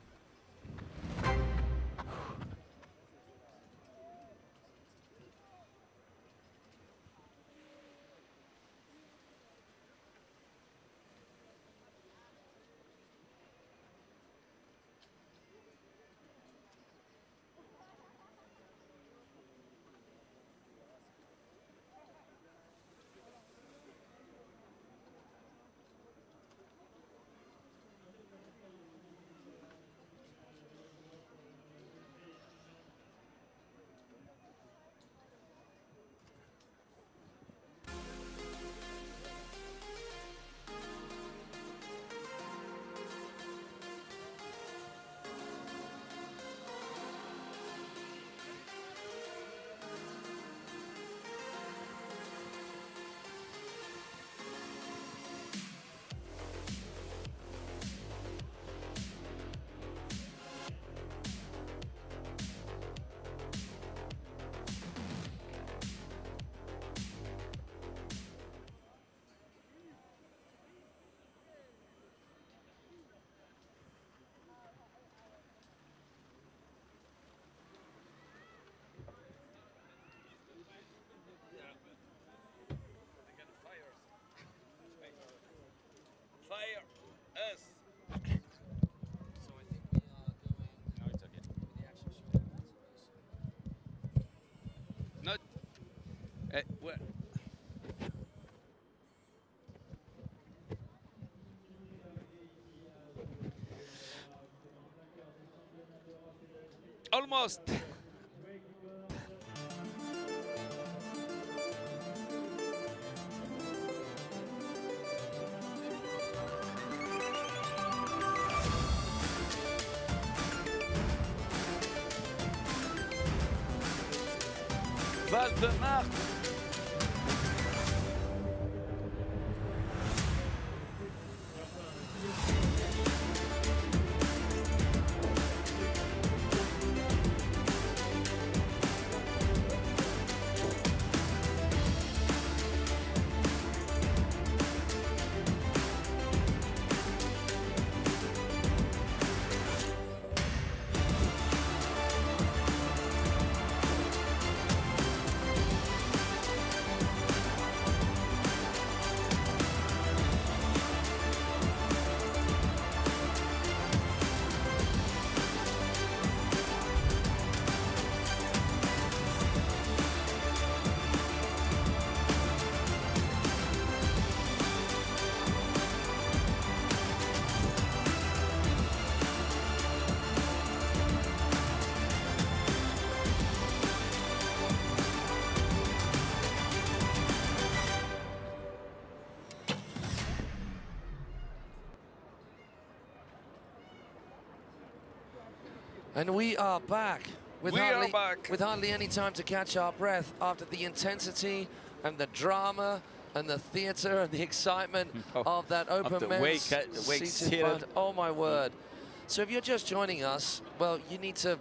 Well. Almost. Valdemar. And we are back with hardly any time to catch our breath after the intensity and the drama and the theatre and the excitement of that open men's seated final. Oh my word. So if you're just joining us, well, you need to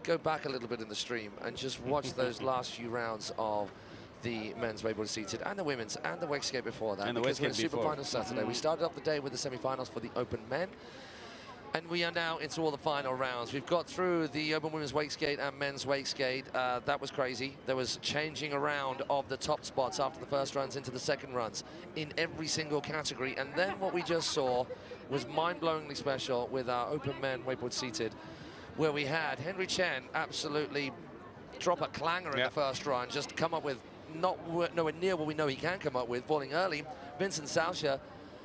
go back a little bit in the stream and just watch those last few rounds of the men's wakeboard seated and the women's and the Wakeskate before that. And the because we're in Wakeskate Super before. Final Saturday. We started off the day with the semi-finals for the open men. And we are now into all the final rounds. We've got through the Open Women's Wakeskate and Men's Wakeskate. That was crazy. There was changing around of the top spots after the first runs into the second runs in every single category. And then what we just saw was mind-blowingly special with our Open Men Wakeboard Seated, where we had Henry Chen absolutely drop a clanger in the first run, just come up with nowhere near what we know he can come up with, falling early. Vincent Sausha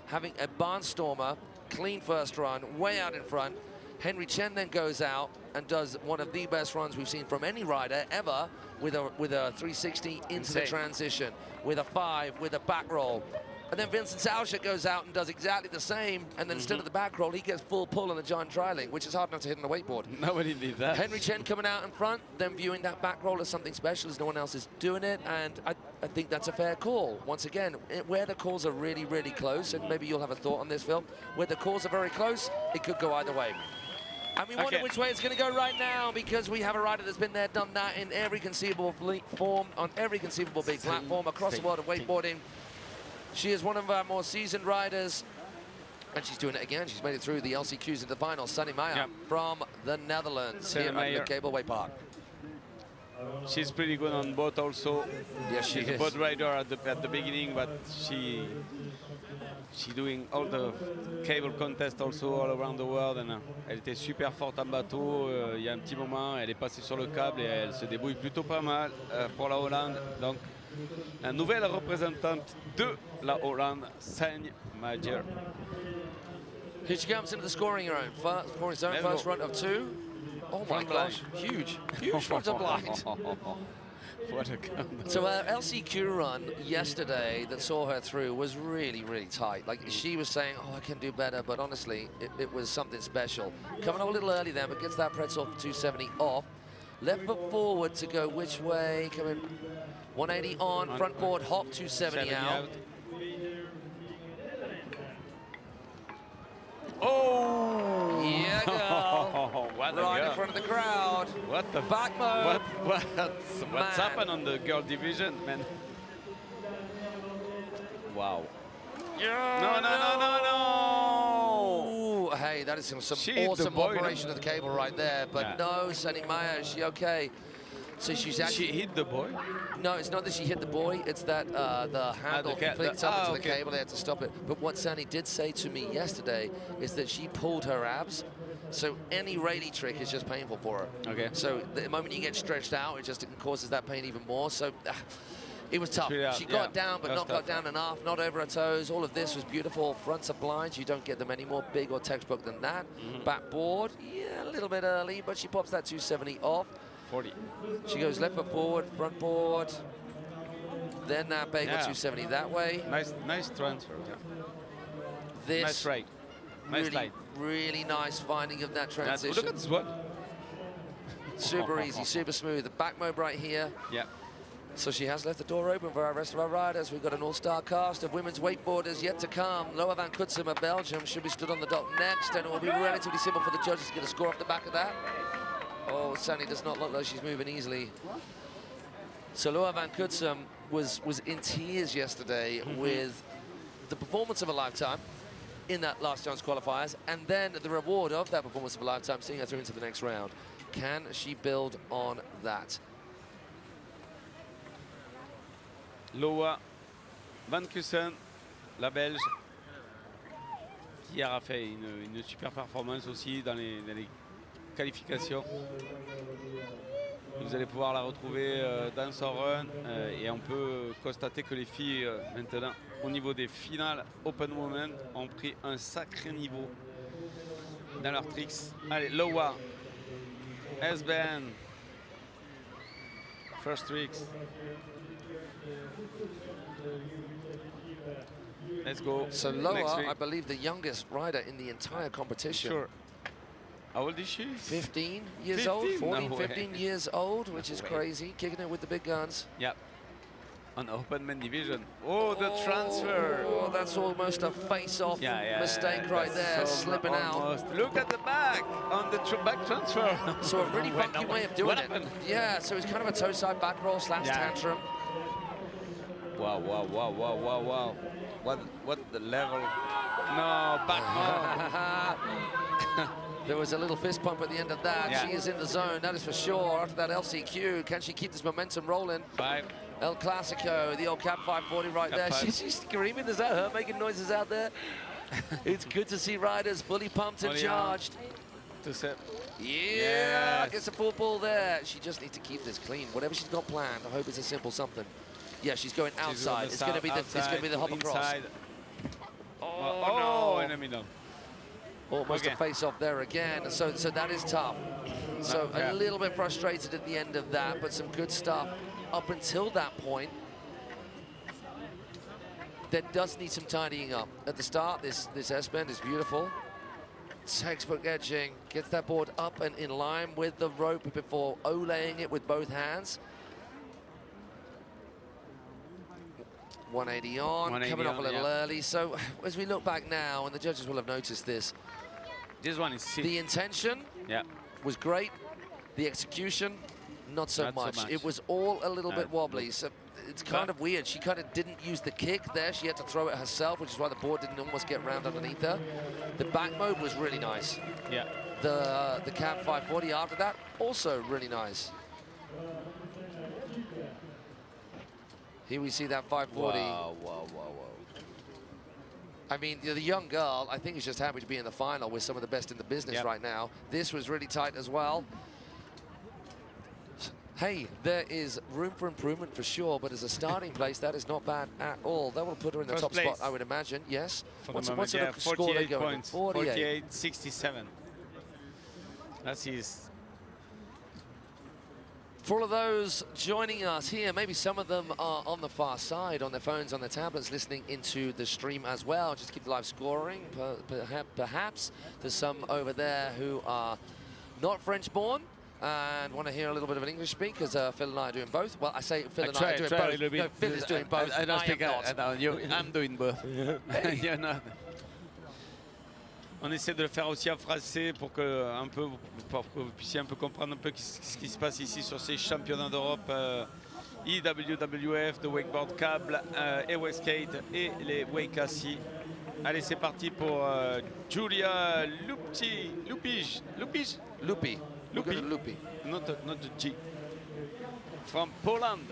having a barnstormer, clean first run, way out in front. Henry Chen then goes out and does one of the best runs we've seen from any rider ever with a 360 into the transition, with a 5, with a back roll. And then Vincent Sausha goes out and does exactly the same, and then instead of the back roll, he gets full pull on the giant trialing, which is hard enough to hit on a wakeboard. Nobody did that. Henry Chen coming out in front, then viewing that back roll as something special as no one else is doing it, and I think that's a fair call. Once again, where the calls are really, really close, and maybe you'll have a thought on this, Phil, where the calls are very close, it could go either way. And we wonder which way it's going to go right now, because we have a rider that's been there, done that in every conceivable form, on every conceivable big platform across the world of wakeboarding. She is one of our more seasoned riders, and she's doing it again. She's made it through the LCQs into the final. Sunny Meyer from the Netherlands here at the Cable Way Park. She's pretty good on boat also. Yes, she is. She's a boat rider at the beginning, but she's doing all the cable contests also all around the world. And elle était super forte en bateau. Il y a un petit moment, elle est passée sur le câble et elle se débrouille plutôt pas mal pour la Hollande. Donc, la nouvelle représentante de la Hollande, Sunny Meyer. Here she comes into the scoring zone, first run of 2. Oh my gosh, huge front of blind. What a gun. So her LCQ run yesterday that saw her through was really, really tight. Like she was saying, oh, I can do better, but honestly, it was something special. Coming up a little early there, but gets that pretzel 270 off. Left foot forward to go which way? Coming 180 on, front board hop 270 out. Oh! Yeah, girl. Right in front of the crowd. What the back mode? What's happened on the girl division, man? Wow. Yeah, No. Hey, that is some awesome operation of the cable right there. But no, Sunny Meyer, is she okay? So she's actually... She hit the boy? No, it's not that she hit the buoy. It's that the handle flicked up into the cable. They had to stop it. But what Sunny did say to me yesterday is that she pulled her abs. So any Rayleigh trick is just painful for her. Okay. So the moment you get stretched out, it just causes that pain even more. So It was tough. Really hard, She got yeah. down, but That was not got tough. down enough, not over her toes. All of this was beautiful. Fronts are blind. You don't get them any more big or textbook than that. Backboard, yeah, a little bit early, but she pops that 270 off. 40. She goes left foot forward, front board. Then that bagel 270 that way. Nice transfer. Yeah. This Nice right. Nice really, line. really nice finding of that Look transition. at this one. Super easy, super smooth. The back mob right here. Yeah. So she has left the door open for our rest of our riders. We've got an all-star cast of women's wakeboarders yet to come. Loa van Kutsum of Belgium should be stood on the dock next, and it will be relatively simple for the judges to get a score off the back of that. Oh, Sani does not look like she's moving easily. So Loa van Kutsum was in tears yesterday with the performance of a lifetime in that last chance qualifiers, and then the reward of that performance of a lifetime, seeing her through into the next round. Can she build on that? Loa van Kussen, la Belge, qui hier a fait une super performance aussi dans les qualifications. Vous allez pouvoir la retrouver dans son run et on peut constater que les filles maintenant au niveau des finales Open Women ont pris un sacré niveau dans leurs tricks. Allez, Loa, S-band, first tricks. Let's go. So Loa, I believe the youngest rider in the entire competition. Sure. How old is she? 15 years 15? old, 14, No way. 15 years old, which is way. crazy, kicking it with the big guns. Yeah. On Open Men Division. Oh, the transfer. Oh, that's almost a face-off mistake right there, slipping out. Look at the back on the back transfer. So a really funky way of doing What it. happened? Yeah, so it's kind of a toe side back roll / tantrum. Wow, wow, wow, wow, wow, wow. What the level? No, back mode. There was a little fist pump at the end of that. Yeah. She is in the zone, that is for sure. After that LCQ, can she keep this momentum rolling? 5. El Clasico, the old Cap 540 right Cap there. 5. She's screaming. Is that her making noises out there? It's good to see riders fully pumped and Fully charged. To set. Yeah, Yes. gets a full ball there. She just needs to keep this clean. Whatever she's got planned, I hope it's a simple something. Yeah, she's going outside. It's going to be the hop across. Inside. Oh, no. In the middle. Almost Okay. a face off there again. So that is tough. So Yeah. a little bit frustrated at the end of that, but some good stuff up until that point. That does need some tidying up. At the start, this S-bend is beautiful. Textbook edging, gets that board up and in line with the rope before olaying it with both hands. 180 on, 180 coming off a on, little yeah. early. So as we look back now, and the judges will have noticed this, This one is sick. the intention Yeah. was great. The execution, not so Not so much. much. It was all a little bit wobbly. So it's kind But- of weird. She kind of didn't use the kick there. She had to throw it herself, which is why the board didn't almost get round underneath her. The back mode was really nice. Yeah. The Cab 540 after that, also really nice. Here we see that 540. Wow, wow, wow, wow. I mean, the young girl, I think is just happy to be in the final with some of the best in the business Yep. right now. This was really tight as well. Hey, there is room for improvement for sure, but as a starting place, that is not bad at all. That will put her in the First top spot, place. I would imagine. Yes. For What's the moment, the yeah, score they 48 going? points. 48. 67. That is. For all of those joining us here, maybe some of them are on the far side, on their phones, on their tablets, listening into the stream as well. Just keep the live scoring. Perhaps there's some over there who are not French-born and want to hear a little bit of an English speak, because Phil and I are doing both. Well, I say Phil and I are doing both. No, Phil is doing both. I don't speak. am not. I'm doing both. You're not. On essaie de le faire aussi en français pour que vous puissiez un peu comprendre un peu ce qui se passe ici sur ces championnats d'Europe IWWF de Wakeboard Cable et Wakeskate et les Wakasi. Allez, c'est parti pour Julia Lupi. Lupi. Lupi. Lupi. Not G. From Poland.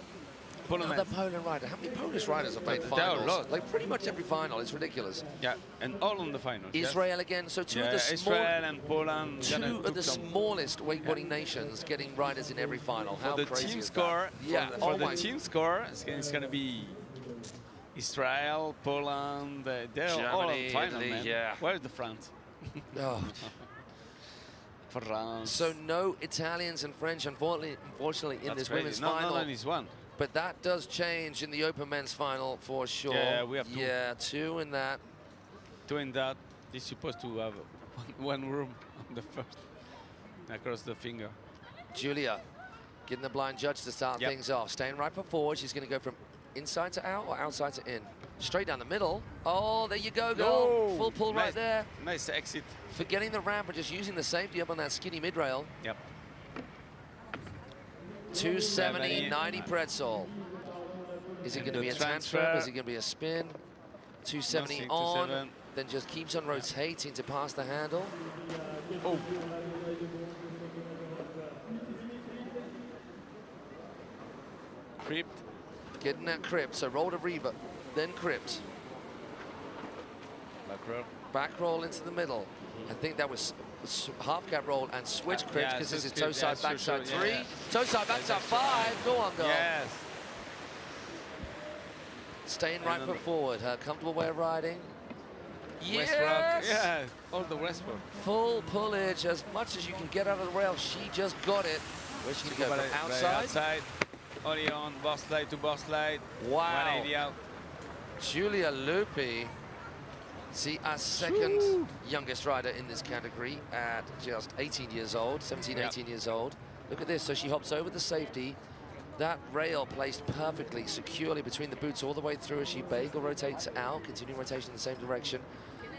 Poland. Another Poland rider. How many Polish riders have made There are a finals? lot. Like pretty much every final. It's ridiculous. Yeah, and all on the finals. yes. Israel again. So two of the Israel and Poland. two of the smallest wakeboarding nations getting riders in every final. How For the crazy team is that? score, Yeah. for the team score, it's going to be Israel, Poland. They're all on Germany, final, Italy, man. yeah. Where's the France? Oh. France. So no Italians and French, unfortunately, in That's this crazy. women's No, final. no, it's one. But that does change in the open men's final for sure. Yeah, we have two. Yeah, two in that. Doing that, they're supposed to have one room on the first, across the finger. Julia getting the blind judge to start Yep. things off. Staying right foot forward. She's going to go from inside to out or outside to in. Straight down the middle. Oh, there you go, girl. No. Full pull Nice. right there. Nice exit. Forgetting the ramp and just using the safety up on that skinny mid-rail. Yep. 270, 90 pretzel. Is it And going to be the a transfer? transfer. Is it going to be a spin? 270 Nothing, on, 27. then just keeps on rotating to pass the handle. Oh. Creeped. Getting that crypt, so roll to Reva, then crypt. Back row. Back roll into the middle. I think that was half cab roll and switch crypt yeah, because this is switch toe crypt, side, yeah, back sure, side sure, 3, yeah. toe side, back side 5. Go on, girl. Yes. Staying right then foot forward. Her comfortable way of riding. West Yes! rock. Yeah, all the west rock. Full pullage, as much as you can get out of the rail. She just got it. Where's she going to go? From outside? Outside. Only on bar slide to bar slide. Wow. 180 out. Julia Lupi, see, our second youngest rider in this category at just 18 years old, 17, Yep. 18 years old. Look at this, so she hops over the safety. That rail placed perfectly, securely between the boots all the way through as she bagel rotates out, continuing rotation in the same direction.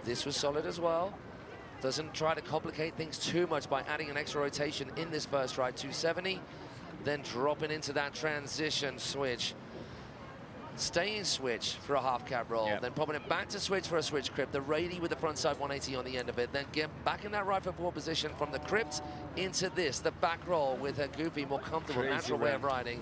This was solid as well. Doesn't try to complicate things too much by adding an extra rotation in this first ride, 270. Then dropping into that transition switch. Staying switch for a half cab roll, Yep. then popping it back to switch for a switch crypt, the Rady with the front side 180 on the end of it, then get back in that right foot forward position from the crypt into this, the back roll with her goofy, more comfortable, Crazy natural way of ramp. riding.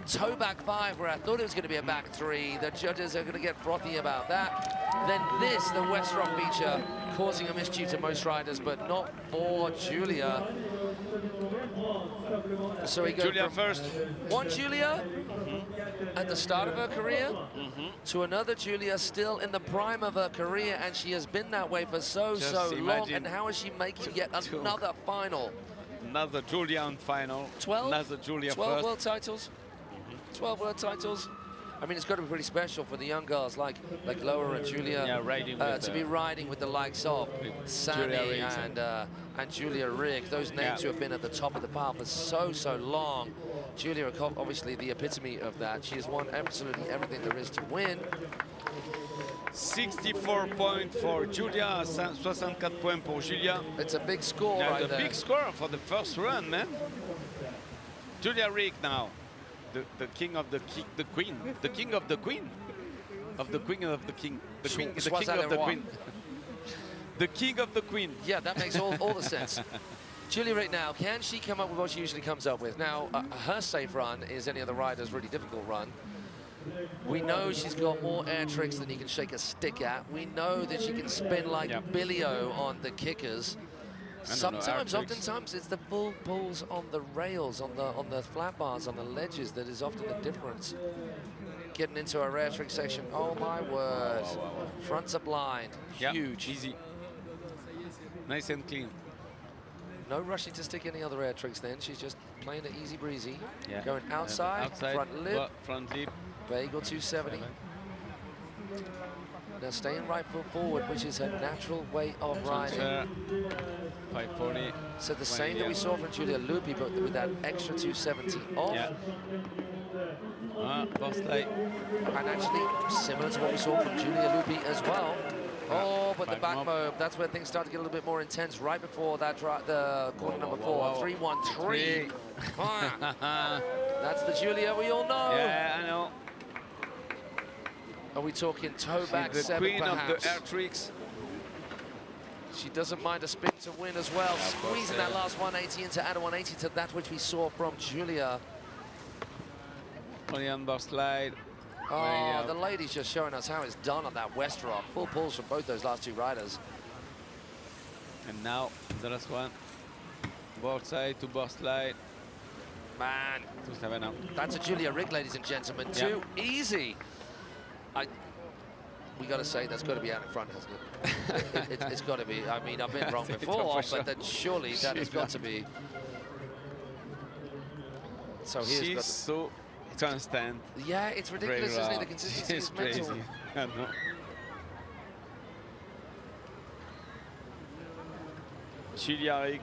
Toe back 5, where I thought it was going to be a back 3. The judges are going to get frothy about that. Then this, the West Rock feature, causing a miscue to most riders, but not for Julia. So we go Julia from first. one Julia at the start of her career to another Julia still in the prime of her career, and she has been that way for so Just long. imagine. And how is she making yet another final? Another Julia on final. 12? Another Julia 12 first. world titles? 12 world titles? I mean, it's got to be pretty special for the young girls like Loa and Julia Yeah, riding with, to be riding with the likes of Sammy Julia Riggs and Julia Rick, those names who have been at the top of the pile for so long. Julia, obviously the epitome of that. She has won absolutely everything there is to win. 64 points for Julia, 64 points for Julia. It's a big score Yeah, right the there. big score for the first run, man. Julia Rick now, the king of the queen, the king of the queen, of the queen of the king, the king of the queen, the king of the queen. Yeah, that makes all the sense. Julia Rick now, can she come up with what she usually comes up with? Now, her safe run is any other rider's really difficult run. We know she's got more air tricks than you can shake a stick at. We know that she can spin like Billy-O on the kickers. Sometimes, oftentimes, it's the full pulls on the rails, on the flat bars, on the ledges that is often the difference. Getting into our air trick section, oh my word. Fronts are blind, huge. Easy. Nice and clean. No rushing to stick any other air tricks then. She's just playing it easy breezy. Yeah. Going outside, front lip, front lip. bagel 270. Now staying right foot forward, which is her natural way of riding. Transfer. 540. So the same that we saw from Julia Lupi, but with that extra 270 off. Yeah. Boss light. And actually similar to what we saw from Julia Lupi as well. Oh, but the back mob, that's where things start to get a little bit more intense right before that the corner number 4, 313. That's the Julia we all know. Yeah, I know. Are we talking toe back the 7 queen perhaps? of the air tricks. She doesn't mind a spin to win as well. Squeezing that last 180 into add a 180 to that which we saw from Julia. Only on bar slide. Oh, the lady's just showing us how it's done on that West rock. Full pulls from both those last two riders. And now the last one. Board side to bar slide. Man, To 7 out. that's a Julia Rig, ladies and gentlemen. Yeah. Too easy. We got to say that's got to be out in front, hasn't it? It's got to be. I mean, I've been wrong before, but sure. that surely that has got to be. So here's She's got so constant. yeah, it's ridiculous, isn't it? The consistency She's is mental. crazy. I know. Julia Rig,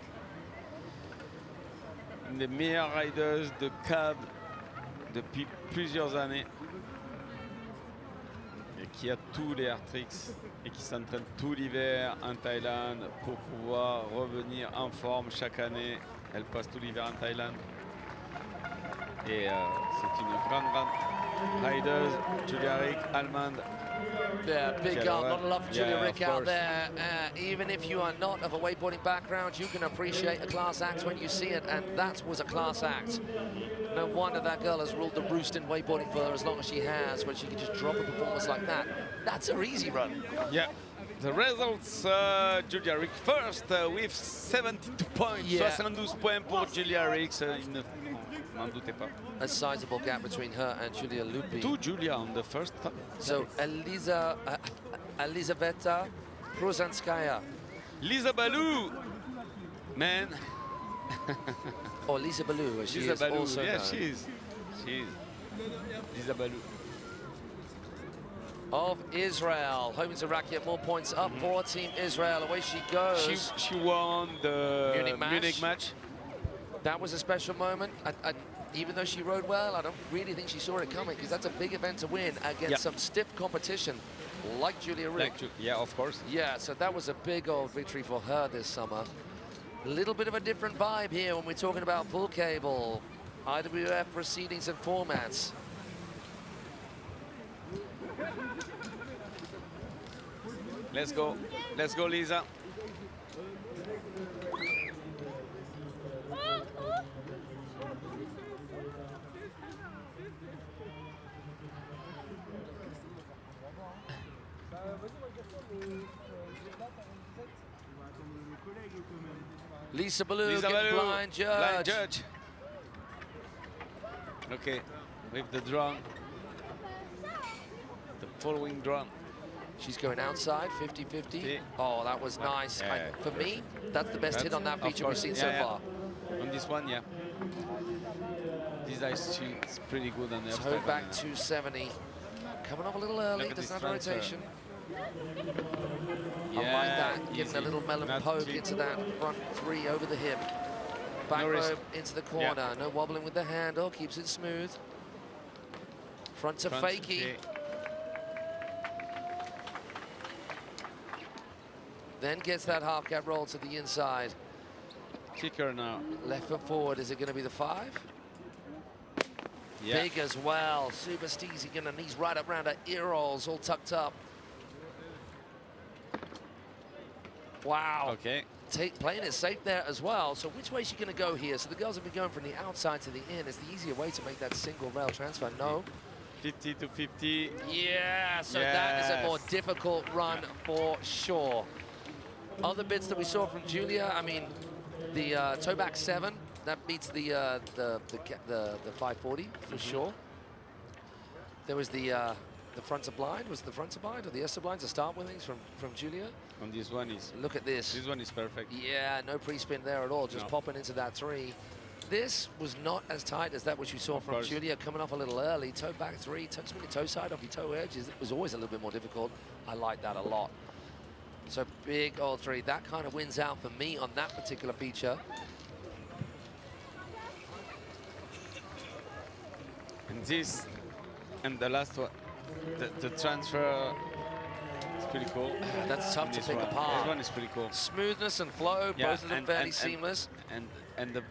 une des meilleures rideuses de cab depuis plusieurs années et qui a tous les air tricks et qui s'entraîne tout l'hiver en Thaïlande pour pouvoir revenir en forme chaque année. Elle passe tout l'hiver en Thaïlande et c'est une grande rideuse, Julia Rig, allemande. Yeah, big Yeah, up, not a lot for Julia yeah, Rick of out course. there. Even if you are not of a wakeboarding background, you can appreciate a class act when you see it, and that was a class act. No wonder that girl has ruled the roost in wakeboarding for as long as she has, when she can just drop a performance like that. That's her easy run. Yeah. The results, Julia Rig first with 72 points. Yeah. 72 points pour Julia Rig. N'en doutez pas. A sizable gap between her and Julia Lupi. Two Julia on the first. So Elizaveta Pruzanskaya. Lisa Balou, man. Or Lisa Balou, as she Lisa is Balou, also yeah, known. she's Lisa Balou. Of Israel, hoping to rack yet more points up for Team Israel. Away she goes. She won the Munich match. match. That was a special moment. Even though she rode well, I don't really think she saw it coming, because that's a big event to win against some stiff competition like Julia Rick. Yeah, of course. Yeah, so that was a big old victory for her this summer. A little bit of a different vibe here when we're talking about full cable, IWF proceedings and formats. Let's go, Lisa. Lisa Balou, Lisa gets Balou, blind judge. blind judge. Okay, with the drum. The following drum. She's going outside, 50-50. Yeah. Oh, that was nice. Yeah. For me, that's the best hit on that Of feature we've course. seen Yeah, so yeah. far. On this one, yeah. This ice she's pretty good on the Toe upstart. back 270. Coming off a little early, Look at doesn't this have transfer. rotation. I like that, giving a easy. little melon Not poke cheap. into that front three over the hip. Back No risk. rope into the corner, no wobbling with the handle, keeps it smooth. Front to Front, fakie. okay. Then gets that half cap roll to the inside. Kicker now. Left foot forward, is it going to be the 5? Yeah. Big as well, super steezy, gonna knees right up around her ear rolls, all tucked up. Wow. Okay. Playing it safe there as well. So which way is she going to go here? So the girls have been going from the outside to the in. It's the easier way to make that single rail transfer. No. 50 to 50. Yeah, so that is a more Yes. difficult run for sure. Other bits that we saw from Julia, I mean, the toe back 7, that beats the 540 for sure. There was the front of blind. Was the front of blind or the S blind to start with things from Julia? On this one is. Look at this. This one is perfect. Yeah, no pre-spin there at all, just No. popping into that 3. This was not as tight as that which you saw from course. Julia, coming off a little early. Toe back 3, touching your toe side off your toe edge. It was always a little bit more difficult. I like that a lot. So big old 3. That kind of wins out for me on that particular feature. And this, and the last one, the transfer is pretty cool. That's tough And to this pick one. apart. This one is pretty cool. Smoothness and flow, Yeah, both of them fairly seamless. And the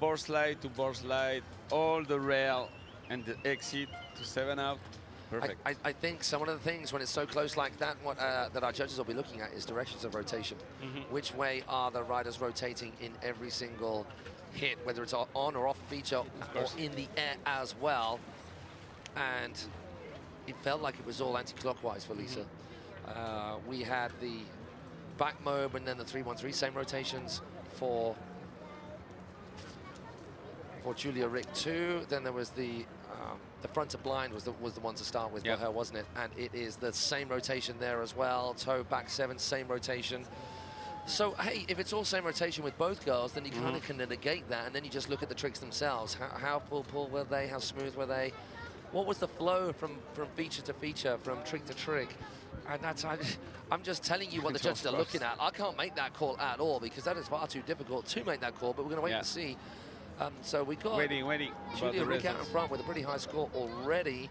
board slide to board slide, all the rail and the exit to 7 out. Perfect. I think some of the things when it's so close like that, what that our judges will be looking at is directions of rotation. Which way are the riders rotating in every single hit, whether it's on or off feature or in the air as well. and it felt like it was all anti-clockwise for Lisa. We had the back mob and then the 3-1-3, same rotations for Julia Rick too. Then there was the front to blind was the one to start with for her, wasn't it? And it is the same rotation there as well. Toe back 7, same rotation. So hey, if it's all same rotation with both girls, then you kind of can negate that, and then you just look at the tricks themselves. How full pull were they? How smooth were they? What was the flow from feature to feature, from trick to trick? And that's, I'm just telling you what the judges are looking at. I can't make that call at all because that is far too difficult to make that call, but we're going to wait and see. So we got waiting. Julia Rick out in front with a pretty high score already.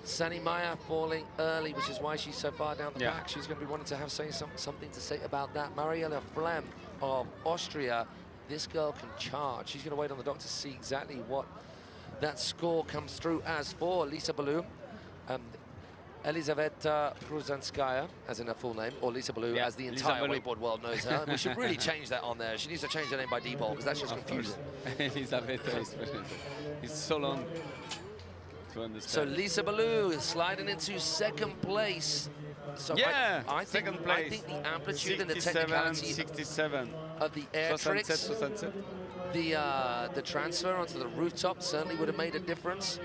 Sani Maya falling early, which is why she's so far down the back. She's going to be wanting to have something to say about that. Mariella Flem of Austria. This girl can charge. She's going to wait on the dock to see exactly what that score comes through as for Lisa Ballou. Elizaveta Pruzanskaya, as in her full name, or Lisa Ballou, as the entire wakeboard world knows her. We should really change that on there. She needs to change her name by default, because that's just confusing. Elizaveta is so long to understand. So Lisa Ballou is sliding into second place. So I think the amplitude and the technicality 67 of the air tricks, 67. the transfer onto the rooftop certainly would have made a difference.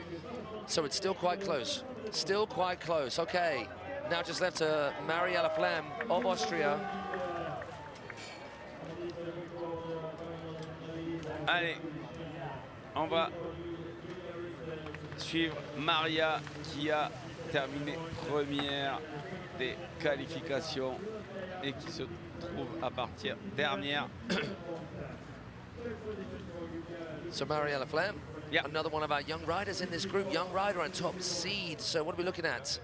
So it's still quite close. Still quite close. Okay, now just left to Mariella Flem of Austria. Allez, on va suivre Maria qui a terminé première des qualifications et qui se trouve à partir dernière. So Mariella Flem, another one of our young riders in this group, young rider and top seed. So what are we looking at?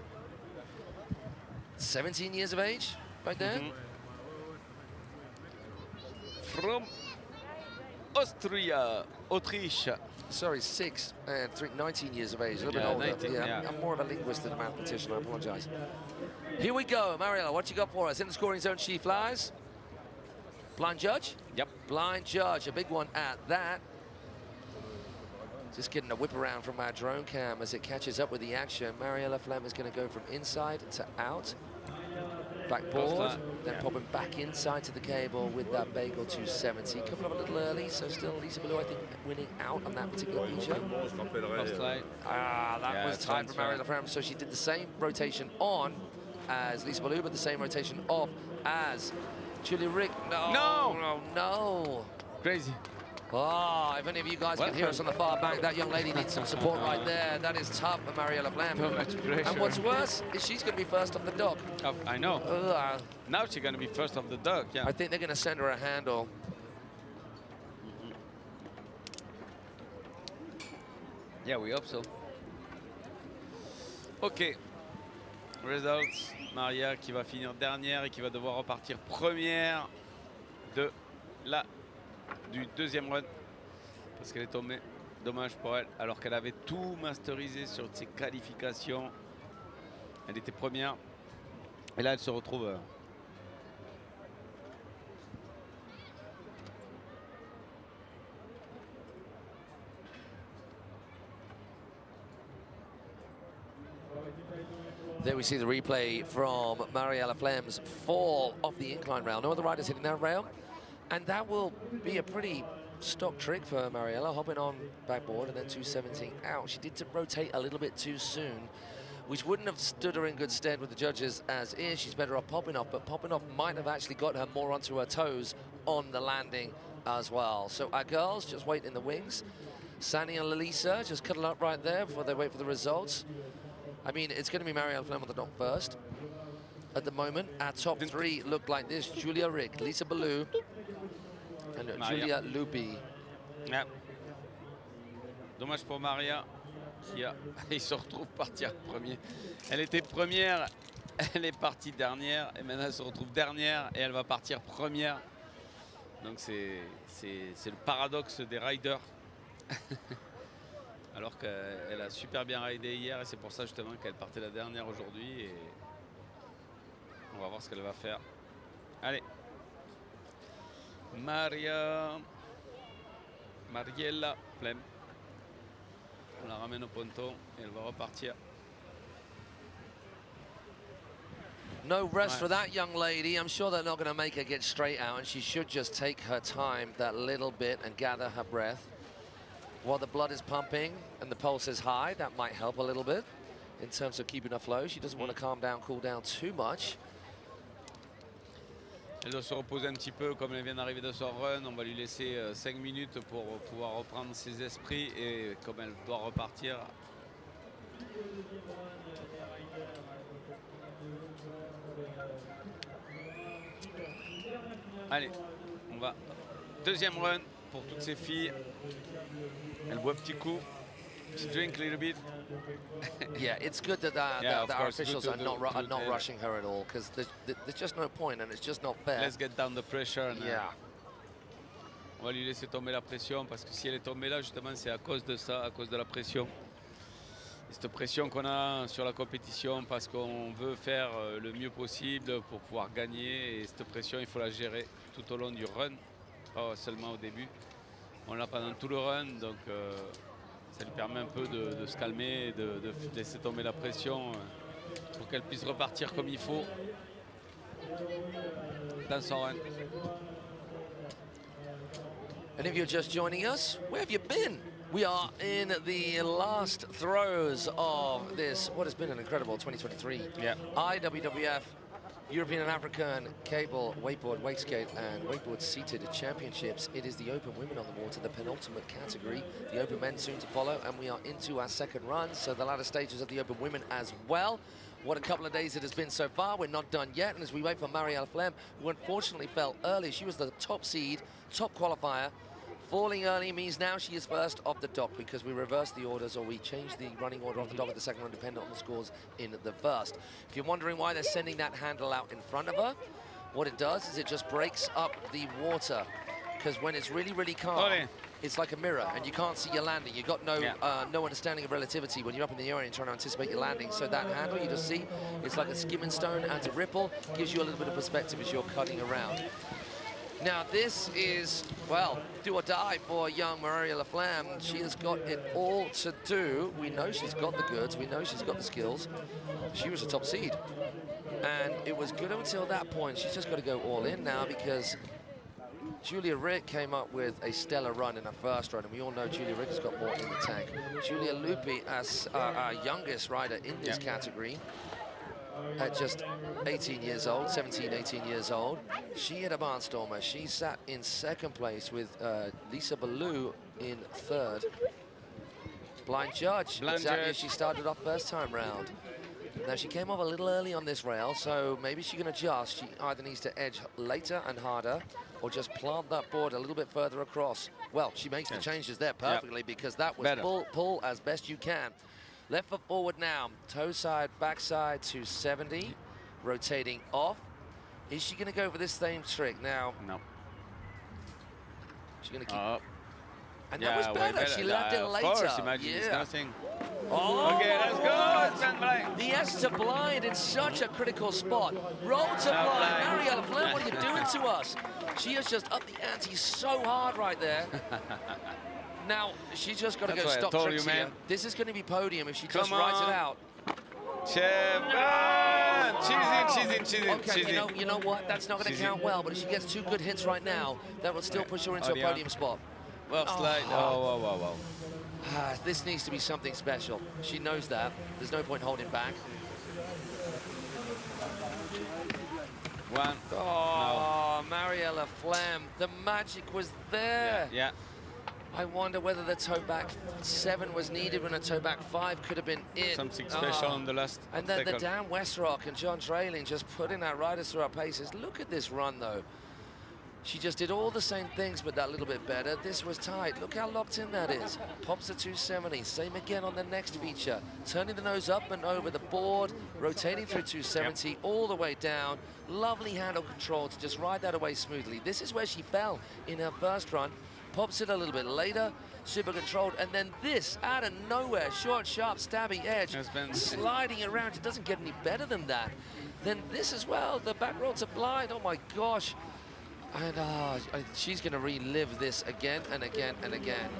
17 years of age, right there? From Austria, Autriche. Sorry, 6 and 19 years of age, a little bit older. 19, I'm more of a linguist than a mathematician, I apologize. Here we go, Mariella, what you got for us? In the scoring zone, she flies. Blind judge? Yep. Blind judge, a big one at that. Just getting a whip around from our drone cam as it catches up with the action. Mariella Flem is going to go from inside to out. Backboard, then popping back inside to the cable with that bagel 270. Coming up a little early, so still Lisa Ballou, I think, winning out on that particular feature. That was tied for Mariella Flem, so she did the same rotation on as Lisa Ballou, but the same rotation off as Julia Rick. No. Crazy. Oh, if any of you guys can hear us on the far bank, that young lady needs some support right there. That is tough for Mariella Flem. So much pressure. And what's worse is she's going to be first off the dock. Oh, I know. Now she's going to be first off the dock, I think they're going to send her a handle. Yeah, we hope so. OK. Results. Maria qui va finir dernière et qui va devoir repartir première du deuxième run parce qu'elle est tombée. Dommage pour elle, alors qu'elle avait tout masterisé sur ses qualifications. Elle était première. Et là, elle se retrouve... There we see the replay from Mariella Flem's fall off the incline rail. No other riders hitting that rail. And that will be a pretty stock trick for Mariella, hopping on backboard and then 217 out. She did rotate a little bit too soon, which wouldn't have stood her in good stead with the judges as is. She's better off popping off, but popping off might have actually got her more onto her toes on the landing as well. So our girls just wait in the wings. Sani and Lalisa just cuddle up right there before they wait for the results. I mean, it's going to be Mariella Flem on the dock first. At the moment, our top three look like this. Julia Rick, Lisa Ballou, and Julia Lupi. Yeah. Dommage pour Maria. Il se retrouve partir premier. Elle était première, elle est partie dernière, et maintenant elle se retrouve dernière et elle va partir première. Donc c'est le paradoxe des riders. Alors qu'elle a super bien ridé hier et c'est pour ça justement qu'elle partait la dernière aujourd'hui. Et on va voir ce qu'elle va faire. Allez. Mariella Flem. On la ramène au ponton et elle va repartir. No rest for that young lady. I'm sure they're not going to make her get straight out, and she should just take her time that little bit and gather her breath. While the blood is pumping and the pulse is high, that might help a little bit in terms of keeping her flow. She doesn't want to calm down, cool down too much. Elle doit se reposer un petit peu, comme elle vient d'arriver de son run. On va lui laisser 5 minutes pour pouvoir reprendre ses esprits, et comme elle doit repartir. Allez, on va. Deuxième run pour toutes ces filles. Elle boit un petit coup. She drink a little bit. Yeah, it's good that, that our officials are not rushing her at all, because there's just no point, and it's just not fair. Let's get down the pressure. And, yeah. On va lui laisser tomber la pression, parce que si elle est tombée là, justement, c'est à cause de ça, à cause de la pression. Et cette pression qu'on a sur la compétition, parce qu'on veut faire le mieux possible pour pouvoir gagner. Et cette pression, il faut la gérer tout au long du run, pas seulement au début. On l'a pendant tout le run, donc ça lui permet un peu de se calmer et de laisser tomber la pression pour qu'elle puisse repartir comme il faut dans son run. And if you're just joining us, where have you been? We are in the last throes of this, what has been an incredible 2023 IWWF European and African Cable, Wakeboard, Wakeskate and Wakeboard Seated Championships. It is the Open Women on the Water, the penultimate category. The Open Men soon to follow, and we are into our second run, so the latter stages of the Open Women as well. What a couple of days it has been so far. We're not done yet, and as we wait for Marielle Flem, who unfortunately fell early. She was the top seed, top qualifier. Falling early means now she is first off the dock, because we reverse the orders, or we change the running order off the dock at the second run, depending on the scores in the first. If you're wondering why they're sending that handle out in front of her, what it does is it just breaks up the water, because when it's really, really calm, it's like a mirror, and you can't see your landing. You've got no no understanding of relativity when you're up in the air and trying to anticipate your landing. So that handle you just see, it's like a skimming stone and a ripple, gives you a little bit of perspective as you're cutting around. Now this is, well, do or die for young Marielle Flem. She has got it all to do. We know she's got the goods, we know she's got the skills. She was a top seed, and it was good until that point. She's just got to go all in now, because Julia Rick came up with a stellar run in her first run, and we all know Julia Rick has got more in the tank. Julia Lupi, as our youngest rider in this category, at just 18 years old, 17, 18 years old. She had a barnstormer. She sat in second place with Lisa Ballou in third. Blind judge, exactly as she started off first time round. Now she came off a little early on this rail, so maybe she can adjust. She either needs to edge later and harder, or just plant that board a little bit further across. Well, she makes the changes there perfectly, because that was pull as best you can. Left foot forward now, toe side, backside to 70, rotating off. Is she gonna go for this same trick now? No. She's gonna keep, and that was better. She left it later. Of course, imagine it's nothing. Oh, okay, let's go. The S to blind in such a critical spot. Roll to blind. Marielle Flem, what are you doing to us? She has just upped the ante so hard right there. Now, she's just got to go stop tricks here. This is going to be podium if she just rides it out. She's in. Okay, you know what? That's not going to count well, but if she gets two good hits right now, that will still push her into a podium spot. Well, slide. Oh. This needs to be something special. She knows that. There's no point holding back. One. Oh, no. Marielle Flem. The magic was there. Yeah. I wonder whether the toe back 7 was needed when a toe back 5 could have been it. Something special on the last And then the Dan Westrock and John Trailing just putting our riders through our paces. Look at this run, though. She just did all the same things, but that little bit better. This was tight. Look how locked in that is. Pops to 270. Same again on the next feature. Turning the nose up and over the board, rotating through 270 all the way down. Lovely handle control to just ride that away smoothly. This is where she fell in her first run. Pops it a little bit later, super controlled, and then this, out of nowhere, short, sharp, stabby edge, sliding around. It doesn't get any better than that. Then this as well, the back roll to blind, oh my gosh. And she's gonna relive this again and again and again.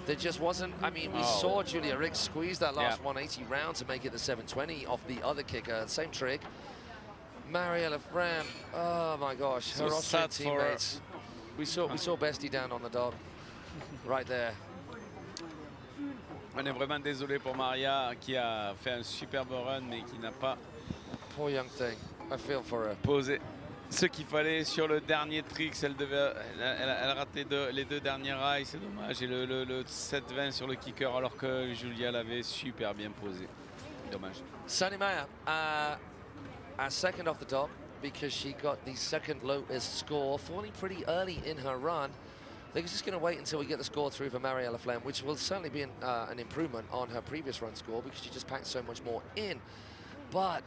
There just wasn't, I mean, we saw Julia Ricks squeeze that last 180 round to make it the 720 off the other kicker. Same trick. Mariella Frem, oh my gosh, her Austrian teammates. We saw Bestie down on the dog, right there. On est vraiment désolé pour Maria qui a fait un superbe run mais qui n'a pas Poor young thing, I feel for her. Posé ce qu'il fallait sur le dernier trick. Elle a raté les deux derniers rails, c'est dommage. Et le 7-20 sur le kicker alors que Julia l'avait super bien posé. Dommage. Sunny Maya, second off the top because she got the second lowest score, falling pretty early in her run. I think it's just going to wait until we get the score through for Mariella Flem, which will certainly be an improvement on her previous run score because she just packed so much more in. But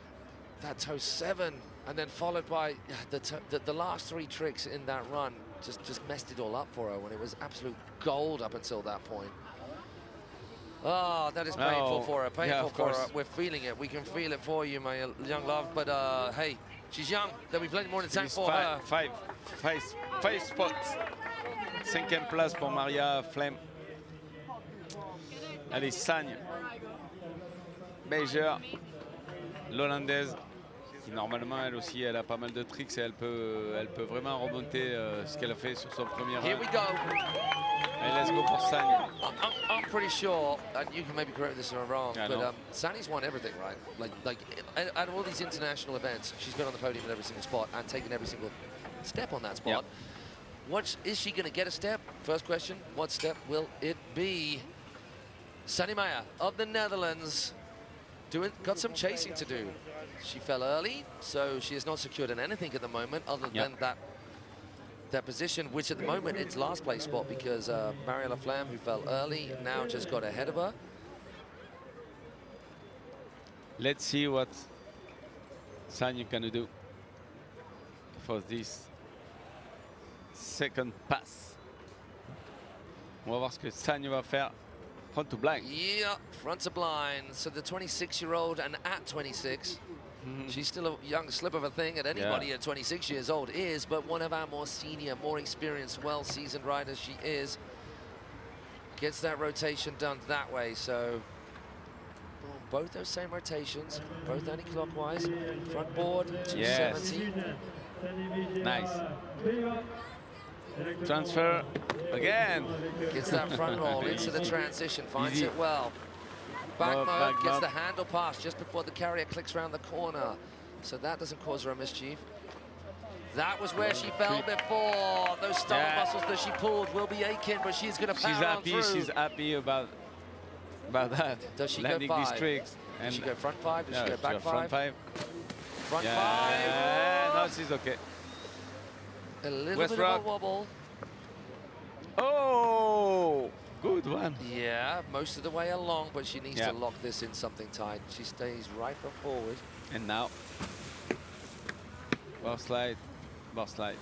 that toe 7, and then followed by the last 3 tricks in that run just messed it all up for her when it was absolute gold up until that point. Oh, that is painful for her, painful for her. We're feeling it. We can feel it for you, my young love. But hey, she's young. There'll be plenty more in the tank for her. Five spots. 5e place pour Maria Flem. Allez, Sagne. Meilleurs. L'Hollandaise. Qui normalement, elle aussi, elle a pas mal de tricks et elle peut vraiment remonter ce qu'elle a fait sur son premier run. Here we go. Allez, let's go pour Sagne. I'm pretty sure, and you can maybe correct this if I'm wrong, but Sani's won everything, right? Like at all these international events, she's been on the podium at every single spot and taken every single step on that spot. Yep. Is she going to get a step? First question, what step will it be? Sunny Maya of the Netherlands got some chasing to do. She fell early, so she has not secured anything at the moment other than that position, which at the moment it's last place spot because Mariella Flem, who fell early, now just got ahead of her. Let's see what Sanya can do for this second pass. On va voir ce que Sanya va faire. Front to blind. Yeah, front to blind. So the 26-year-old, and at 26, she's still a young slip of a thing, and anybody at 26 years old is, but one of our more senior, more experienced, well-seasoned riders she is, gets that rotation done that way. So both those same rotations, both anti-clockwise. Front board, 270. Nice. Transfer again. Gets that front roll into the transition, finds it well. Back mode, gets the handle pass just before the carrier clicks around the corner. So that doesn't cause her a mischief. That was where she fell before. Those stomach muscles that she pulled will be aching, but she's going to power on through. She's happy about that. Does she landing go 5? These tricks. Does she go front 5? Does she go back 5? Front 5. Front 5. No, she's okay. A little bit of a wobble. Oh, good one. Yeah, most of the way along, but she needs to lock this in something tight. She stays right foot forward. And now, bar slide, bar slide.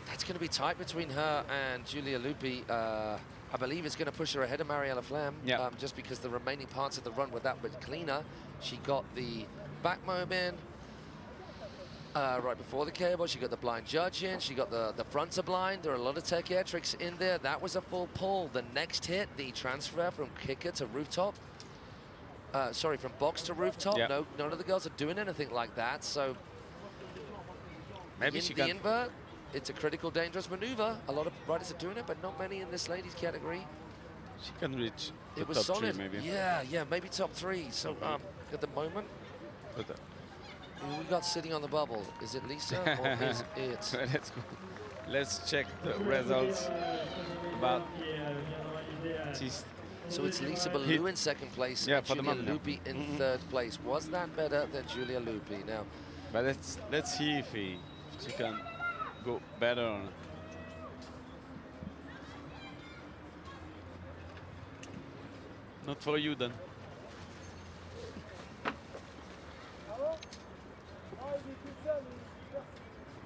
That's going to be tight between her and Julia Lupi. I believe it's going to push her ahead of Mariella Flem, just because the remaining parts of the run were that bit cleaner. She got the back mob in right before the cable. She got the blind judge in. She got the fronts are blind. There are a lot of tech air tricks in there. That was a full pull. The next hit, the transfer from kicker to rooftop. Sorry, from box to rooftop. No, none of the girls are doing anything like that. So maybe the invert. It's a critical, dangerous maneuver. A lot of riders are doing it, but not many in this ladies category. She can reach the it was top solid. 3 maybe. Yeah, maybe top 3. So at the moment, who we got sitting on the bubble? Is it Lisa or is it? Let's go. Let's check the results about this. So it's Lisa Ballou in second place and Julia Lupi in third place. Was that better than Julia Lupi? Now, but let's see if she can go better or not. Not for you then.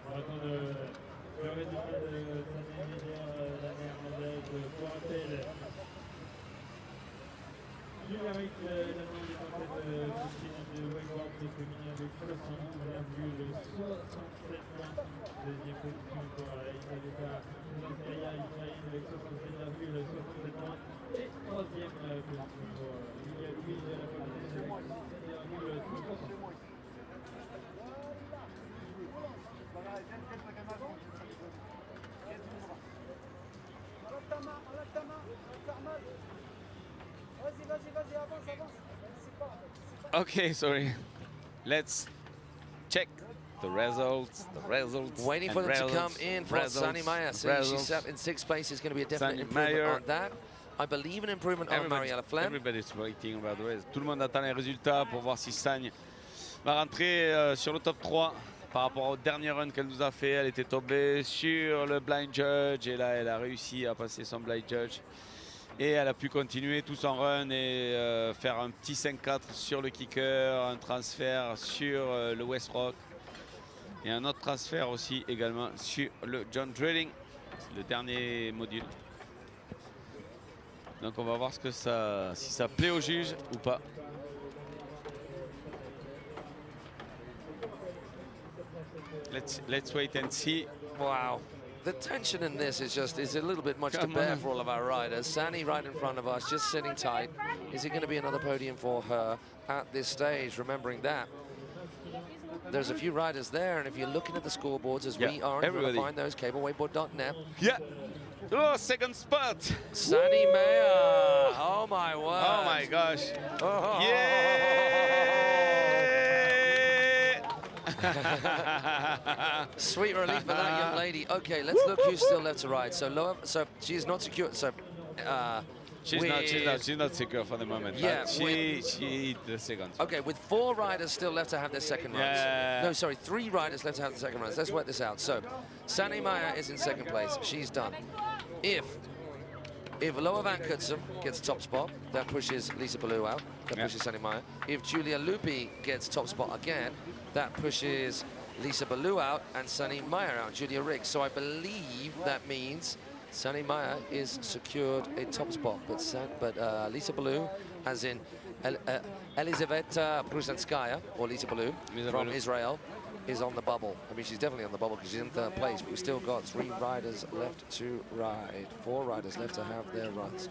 On va attendre le résultat de sa médaille, la néerlandaise pour rappel. Julia Ricks, la membre du championnat de wakeboard féminin de cross, 67 points. Deuxième position pour IWWF de Wakeboard avec 67,67 points. Okay, sorry. Let's check the results. Waiting for them to come in for Sunny Maya. So she's set in 6th place. Is going to be a definite improvement on that. I believe an improvement on Mariella Flem. Everybody's waiting, by the way. Tout le monde attend les résultats pour voir si Sagne va rentrer sur le top 3 par rapport au dernier run qu'elle nous a fait. Elle était tombée sur le blind judge et là, elle a réussi à passer son blind judge. Et elle a pu continuer tout son run et faire un petit 5-4 sur le kicker, un transfert sur le West Rock et un autre transfert aussi également sur le John Drilling, le dernier module. Donc on va voir ce que si ça plaît au juge ou pas. Let's wait and see. Wow. The tension in this is a little bit much to bear for all of our riders. Sani right in front of us, just sitting tight. Is it going to be another podium for her at this stage? Remembering that there's a few riders there, and if you're looking at the scoreboards as we are, you're going to find those, cablewakeboard.net. Yeah. Oh, second spot. Sani Meyer. Oh my word. Oh my gosh. Oh. Yeah. Sweet relief for that young lady. Okay, let's look who's still left to ride. So she's not secure. So she's not secure for the moment. Yeah, she the second. Okay, with 4 riders still left to have their second runs. No, sorry, 3 riders left to have the second runs. Let's work this out. So Sani Maya is in 2nd place. She's done. If Loa Van Kutsen gets top spot, that pushes Lisa Ballou out. That pushes Sani Maya. If Julia Lupi gets top spot again, that pushes Lisa Ballou out and Sani Maya out, Julia Riggs. So I believe that means Sani Maya is secured a top spot, but Lisa Ballou, as in Elizaveta Bruzanskaya, or Lisa Ballou from Israel, is on the bubble. I mean, she's definitely on the bubble because she's in 3rd place, but we've still got 3 riders left to ride. 4 riders left to have their runs.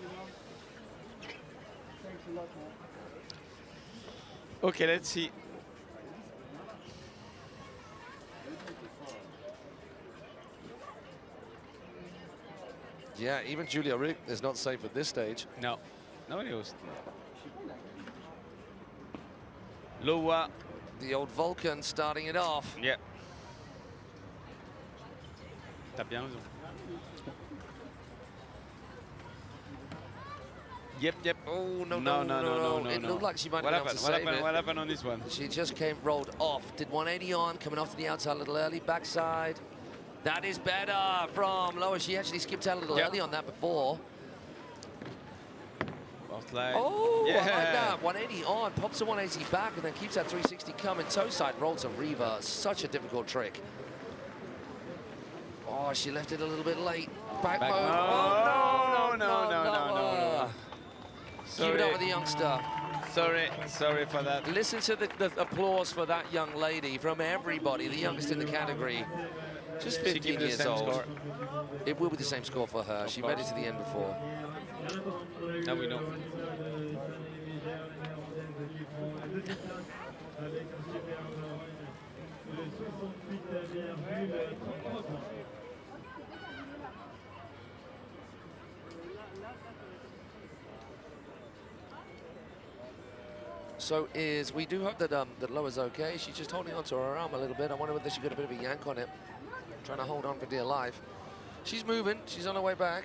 Okay, let's see. Yeah, even Julia Rigg is not safe at this stage. No, nobody was. Loa. The old Vulcan starting it off. Yeah. T'as bien raison. Yep. Oh, no. It looked like she might have been able to save it. What happened on this one? She just rolled off. Did 180 on, coming off to the outside a little early, backside. That is better from Loa. She actually skipped out a little early on that before. Oh, yeah. I like that. 180 on, pops a 180 back, and then keeps that 360 coming. Toe side rolls a reverse. Such a difficult trick. Oh, she left it a little bit late. Back mode. Oh, no. Keep it up with the youngster. Sorry for that. Listen to the applause for that young lady from everybody, the youngest in the category. Just 15 years old. Score. It will be the same score for her. She made it to the end before. Now we know. So we do hope that that Loa's okay. She's just holding onto her arm a little bit. I wonder whether she got a bit of a yank on it, trying to hold on for dear life. She's moving. She's on her way back.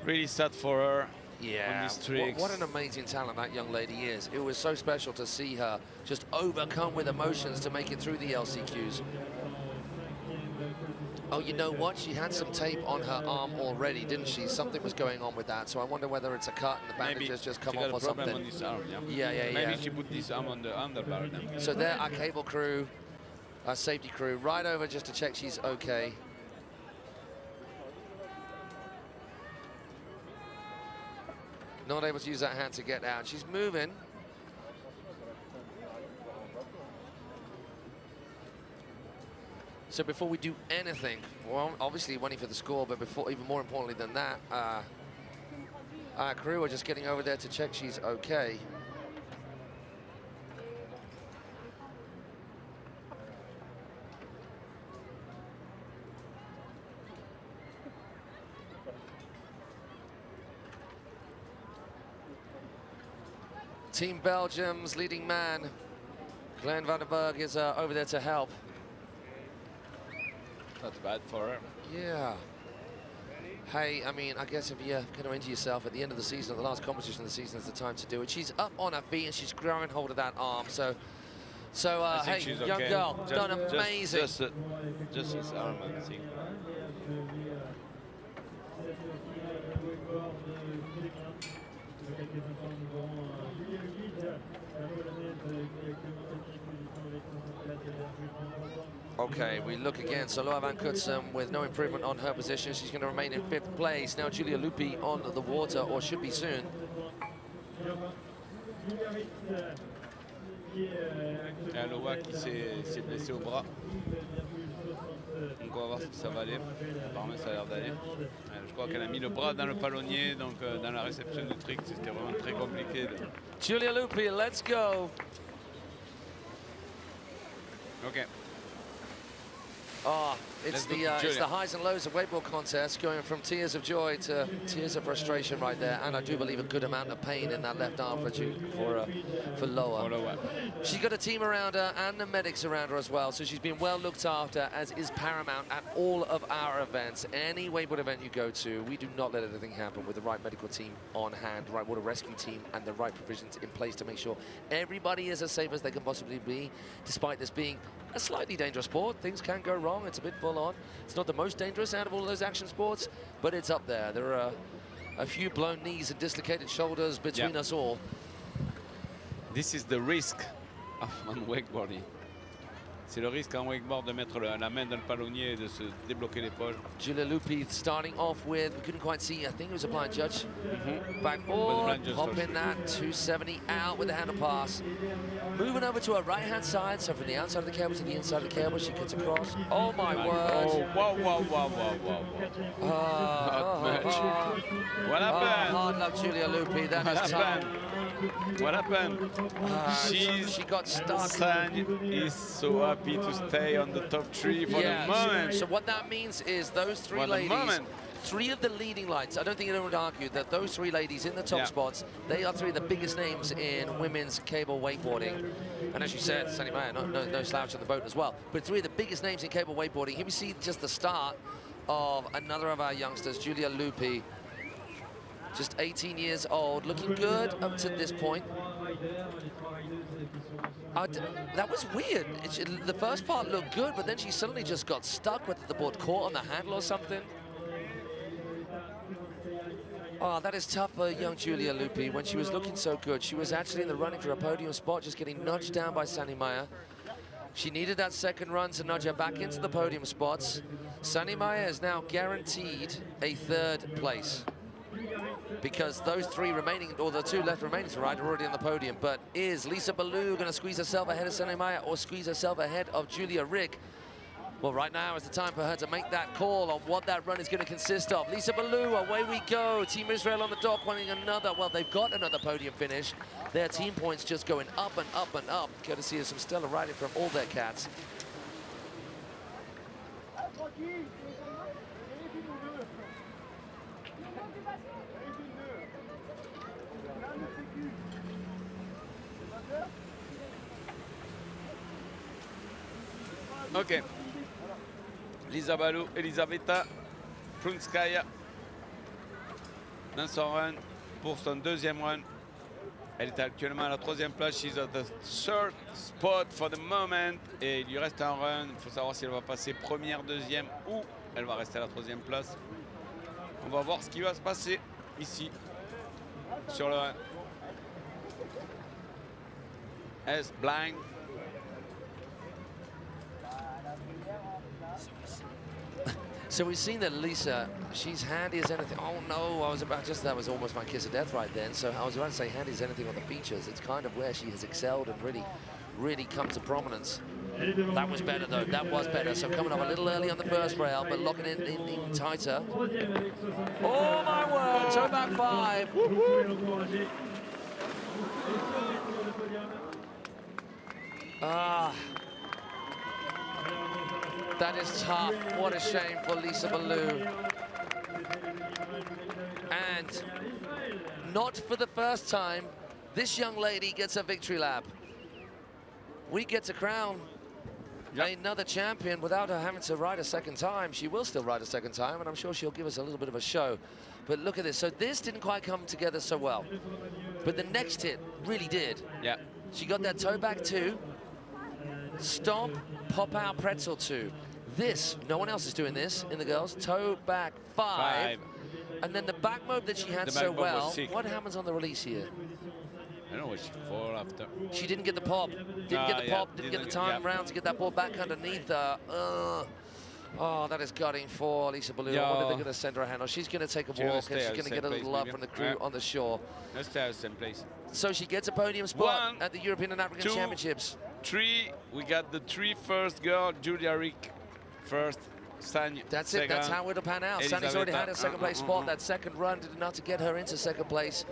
Really sad for her. Yeah, on these tricks. What an amazing talent that young lady is. It was so special to see her just overcome with emotions to make it through the LCQs. Oh, you know what? She had some tape on her arm already, didn't she? Something was going on with that, so I wonder whether it's a cut and the bandage has just come off or something. On this arm, yeah. Maybe she put this arm on the underbar then. So there, our cable crew, our safety crew, right over just to check she's okay. Not able to use that hand to get out. She's moving. So before we do anything, well, obviously waiting for the score, but before, even more importantly than that, our crew are just getting over there to check she's okay. Team Belgium's leading man, Glenn van den Berg, is over there to help. Not bad for her. Yeah. Hey, I mean, I guess if you're going to injure yourself at the end of the season, or the last competition of the season, is the time to do it. She's up on her feet and she's grabbing hold of that arm. So hey, she's young okay. girl, done amazing. Just his arm, I think. Okay, we look again. So Laura van Kutsen with no improvement on her position. She's going to remain in 5th place. Now Julia Lupi on the water, or should be soon. Et Aloha qui s'est blessé au bras. Donc on va voir si ça va aller. Apparemment ça a l'air d'aller. Je crois qu'elle a mis le bras dans le palonnier, donc dans la réception du trick, c'était vraiment très compliqué. Julia Lupi, let's go. Ok. Ah, it's the highs and lows of wakeboard contest, going from tears of joy to tears of frustration right there, and I do believe a good amount of pain in that left arm for Loa. She's got a team around her and the medics around her as well, so she's been well looked after, as is paramount at all of our events. Any wakeboard event you go to, we do not let anything happen with the right medical team on hand, the right water rescue team, and the right provisions in place to make sure everybody is as safe as they can possibly be, despite this being a slightly dangerous sport. Things can go wrong. It's a bit full on. It's not the most dangerous out of all those action sports, but it's up there. There are a few blown knees and dislocated shoulders between us all. This is the risk of wakeboarding. C'est le risque en wakeboard de mettre la main dans le palonnier et de se débloquer l'épaule. Julia Lupi starting off with, we couldn't quite see, I think it was a blind judge. Backboard, hop in that, 270 out with the handle pass. Moving over to her right-hand side, so from the outside of the cable to the inside of the cable, she gets across. Oh my word! Oh, wow. What happened? Hard luck, Julia Lupi, that is tough. What happened? She got stuck. San is so happy to stay on the top 3 for the moment. So what that means is those three ladies, 3 of the leading lights, I don't think anyone would argue that those 3 ladies in the top spots, they are 3 of the biggest names in women's cable wakeboarding. And as you said, Sunny Maya, no slouch on the boat as well. But 3 of the biggest names in cable wakeboarding. Here we see just the start of another of our youngsters, Julia Lupi. Just 18 years old, looking good up to this point. That was weird. The first part looked good, but then she suddenly just got stuck with the board caught on the handle or something. Oh, that is tough for young Julia Lupi. When she was looking so good, she was actually in the running for a podium spot, just getting nudged down by Sunny Maya. She needed that second run to nudge her back into the podium spots. Sunny Maya is now guaranteed a 3rd place, because those 3 remaining, or the 2 left remaining to ride, are already on the podium. But is Lisa Ballou going to squeeze herself ahead of Sunny Maya, or squeeze herself ahead of Julia Rick? Well, right now is the time for her to make that call on what that run is going to consist of. Lisa Ballou, away we go. Team Israel on the dock wanting another, well, they've got another podium finish. Their team points just going up and up and up, courtesy of some stellar riding from all their cats. Ok. Lisa Ballou, Elisabetta Prunskaya dans son run pour son 2e run. Elle est actuellement à la 3e place. She's at the 3rd spot for the moment. Et il lui reste un run. Il faut savoir si elle va passer 1ère, 2e ou elle va rester à la 3e place. On va voir ce qui va se passer ici sur le run. S blind. So we've seen that Lisa, she's handy as anything. Oh no, that was almost my kiss of death right then. So I was about to say handy as anything on the features. It's kind of where she has excelled and really come to prominence. That was better though, that was better. So coming up a little early on the first rail, but locking in tighter. Oh my word, toe back 5. That is tough. What a shame for Lisa Ballou. And not for the first time This young lady gets a victory lap. We get to crown another champion without her having to ride a second time. She will still ride a second time, and I'm sure she'll give us a little bit of a show. But look at this. So this didn't quite come together so well. But the next hit really did. Yeah. She got that toe back 2, stomp, pop out pretzel 2. This, no one else is doing this in the girls. Toe back 5. And then the back mode that she had so well. What happens on the release here? I don't know, was she 4 after? She didn't get the pop. Didn't get the pop, didn't get the time round to get that ball back underneath her. Oh, that is gutting for Lisa Ballou. I wonder if they're going to send her a hand. Or she's going to take a walk and she's going to get a little love from the crew on the shore. Let's stay at the same place. So she gets a podium spot at the European and African Championships. 3, we got the 3 first girl, Julia Rick first, Sanya That's second. it, that's how it'll pan out. Sanya's already had a second place spot. That second run did enough to get her into second place.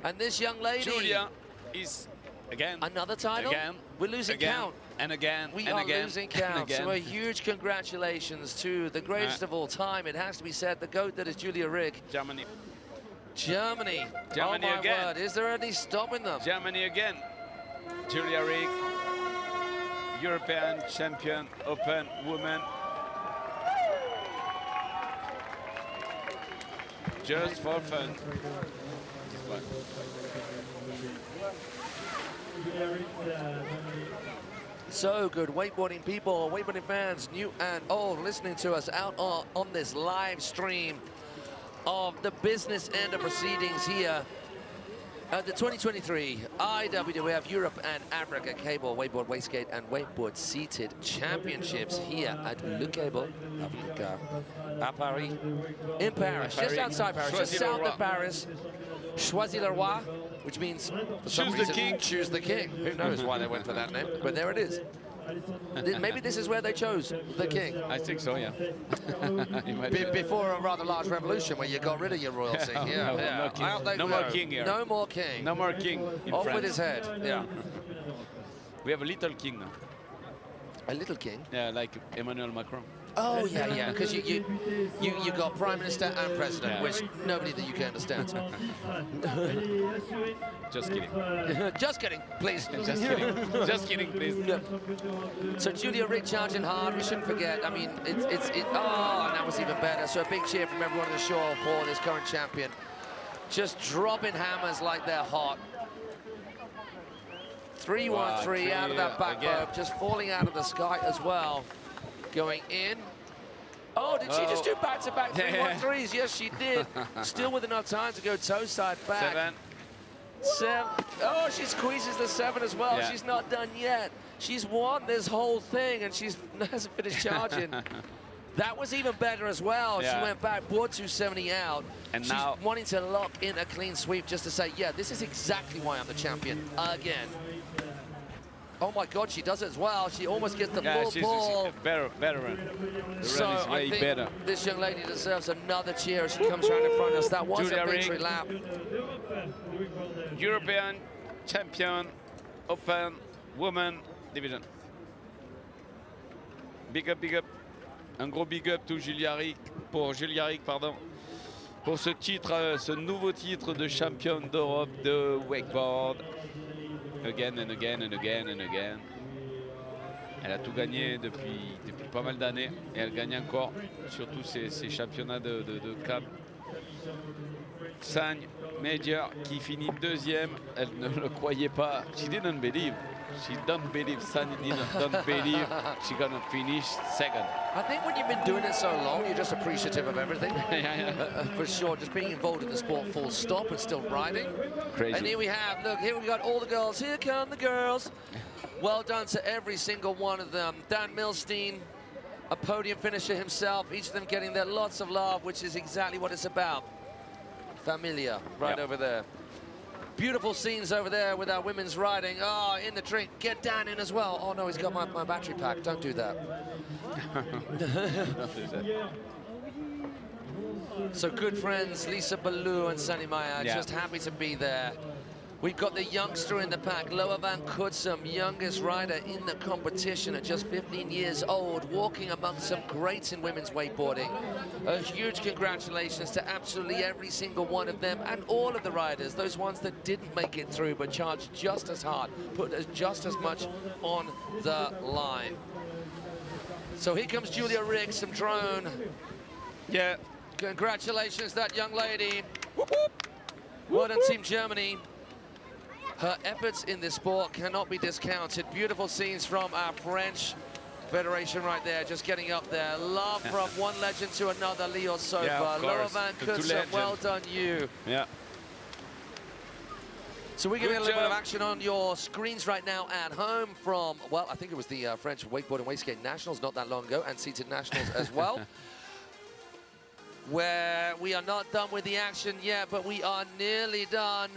And this young lady... Julia is, again... Another title? Again. We're losing count. And again, we are losing count. So a huge congratulations to the greatest of all time. It has to be said, the GOAT that is Julia Rick. Germany. Germany. Germany oh my again. word. Is there any stopping them? Germany again. Julia Rick, European champion, open woman. Just for fun. So good, wakeboarding people, wakeboarding fans, new and old, listening to us out on this live stream of the business end of proceedings here at the 2023 IWWF Europe and Africa Cable Wakeboard, Wakeskate and Wakeboard Seated Championships here at Le Cable, à Paris, in Paris, just outside Paris, just south of Paris. Choisis-le-Roi, which means, for some reason, choose the king. Who knows why they went for that name, but there it is. Maybe this is where they chose the king. I think so, yeah. Before a rather large revolution where you got rid of your royalty. No more king here. No more king. No more king in Off France. with his head, yeah. We have a little king now. A little king? Yeah, like Emmanuel Macron. Oh, yeah, because you got Prime Minister and President, which nobody in the UK understands. Just kidding. Just kidding, please. Just kidding. Just kidding, please. So Julia Rick charging hard, we shouldn't forget. I mean, oh, and that was even better. So a big cheer from everyone on the shore for this current champion. Just dropping hammers like they're hot. 3-1-3 out of that back rope, just falling out of the sky as well. Going in. Oh, did she just do back-to-back 3-1-3s? Yes, she did. Still with enough time to go toe side back. 7. Oh, she squeezes the 7 as well. She's not done yet. She's won this whole thing, and she hasn't finished charging. That was even better as well. She went back, board 270 out. And she's now wanting to lock in a clean sweep just to say, yeah, this is exactly why I'm the champion again. Oh my God, she does it as well. She almost gets the full pull. Better. So I think this young lady deserves another cheer as she comes around in front of us. That was a victory lap. European champion, open woman division. Big up. Un gros big up to Julia Rick, pour ce titre, ce nouveau titre de championne d'Europe de wakeboard. Again and again. Elle a tout gagné depuis pas mal d'années et elle gagne encore, surtout ces championnats de câble. Sagne, meilleurs, qui finit deuxième, elle ne le croyait pas. She didn't believe. She don't believe. Sagne don't believe she's gonna finish second. I think when you've been doing it so long, you're just appreciative of everything. For sure, just being involved in the sport full stop and still riding. Crazy. And here we have, look, here we got all the girls. Here come the girls. Well done to every single one of them. Dan Milstein, a podium finisher himself, each of them getting their lots of love, which is exactly what it's about. Familia, right over there. Beautiful scenes over there with our women's riding. Oh, in the drink. Get Dan in as well. Oh, no, he's got my battery pack. Don't do that. So good friends, Lisa Ballou and Sunny Maya, just happy to be there We've got the youngster in the pack, Loa van Kutsum, youngest rider in the competition at just 15 years old, walking amongst some greats in women's wakeboarding. A huge congratulations to absolutely every single one of them and all of the riders, those ones that didn't make it through but charged just as hard, put just as much on the line. So here comes Julia Riggs, some drone. Yeah. Congratulations, that young lady. Whoop, whoop. Well done, Team Germany. Her efforts in this sport cannot be discounted. Beautiful scenes from our French Federation right there, just getting up there. Love from one legend to another, Leo Sofa. Yeah, Loa van Kutsum, well done you. Yeah. So we're getting a Good little bit of job. action on your screens right now at home from, well, I think it was the French Wakeboard and Wakeskate Nationals not that long ago, and Seated Nationals as well. Where we are not done with the action yet, but we are nearly done.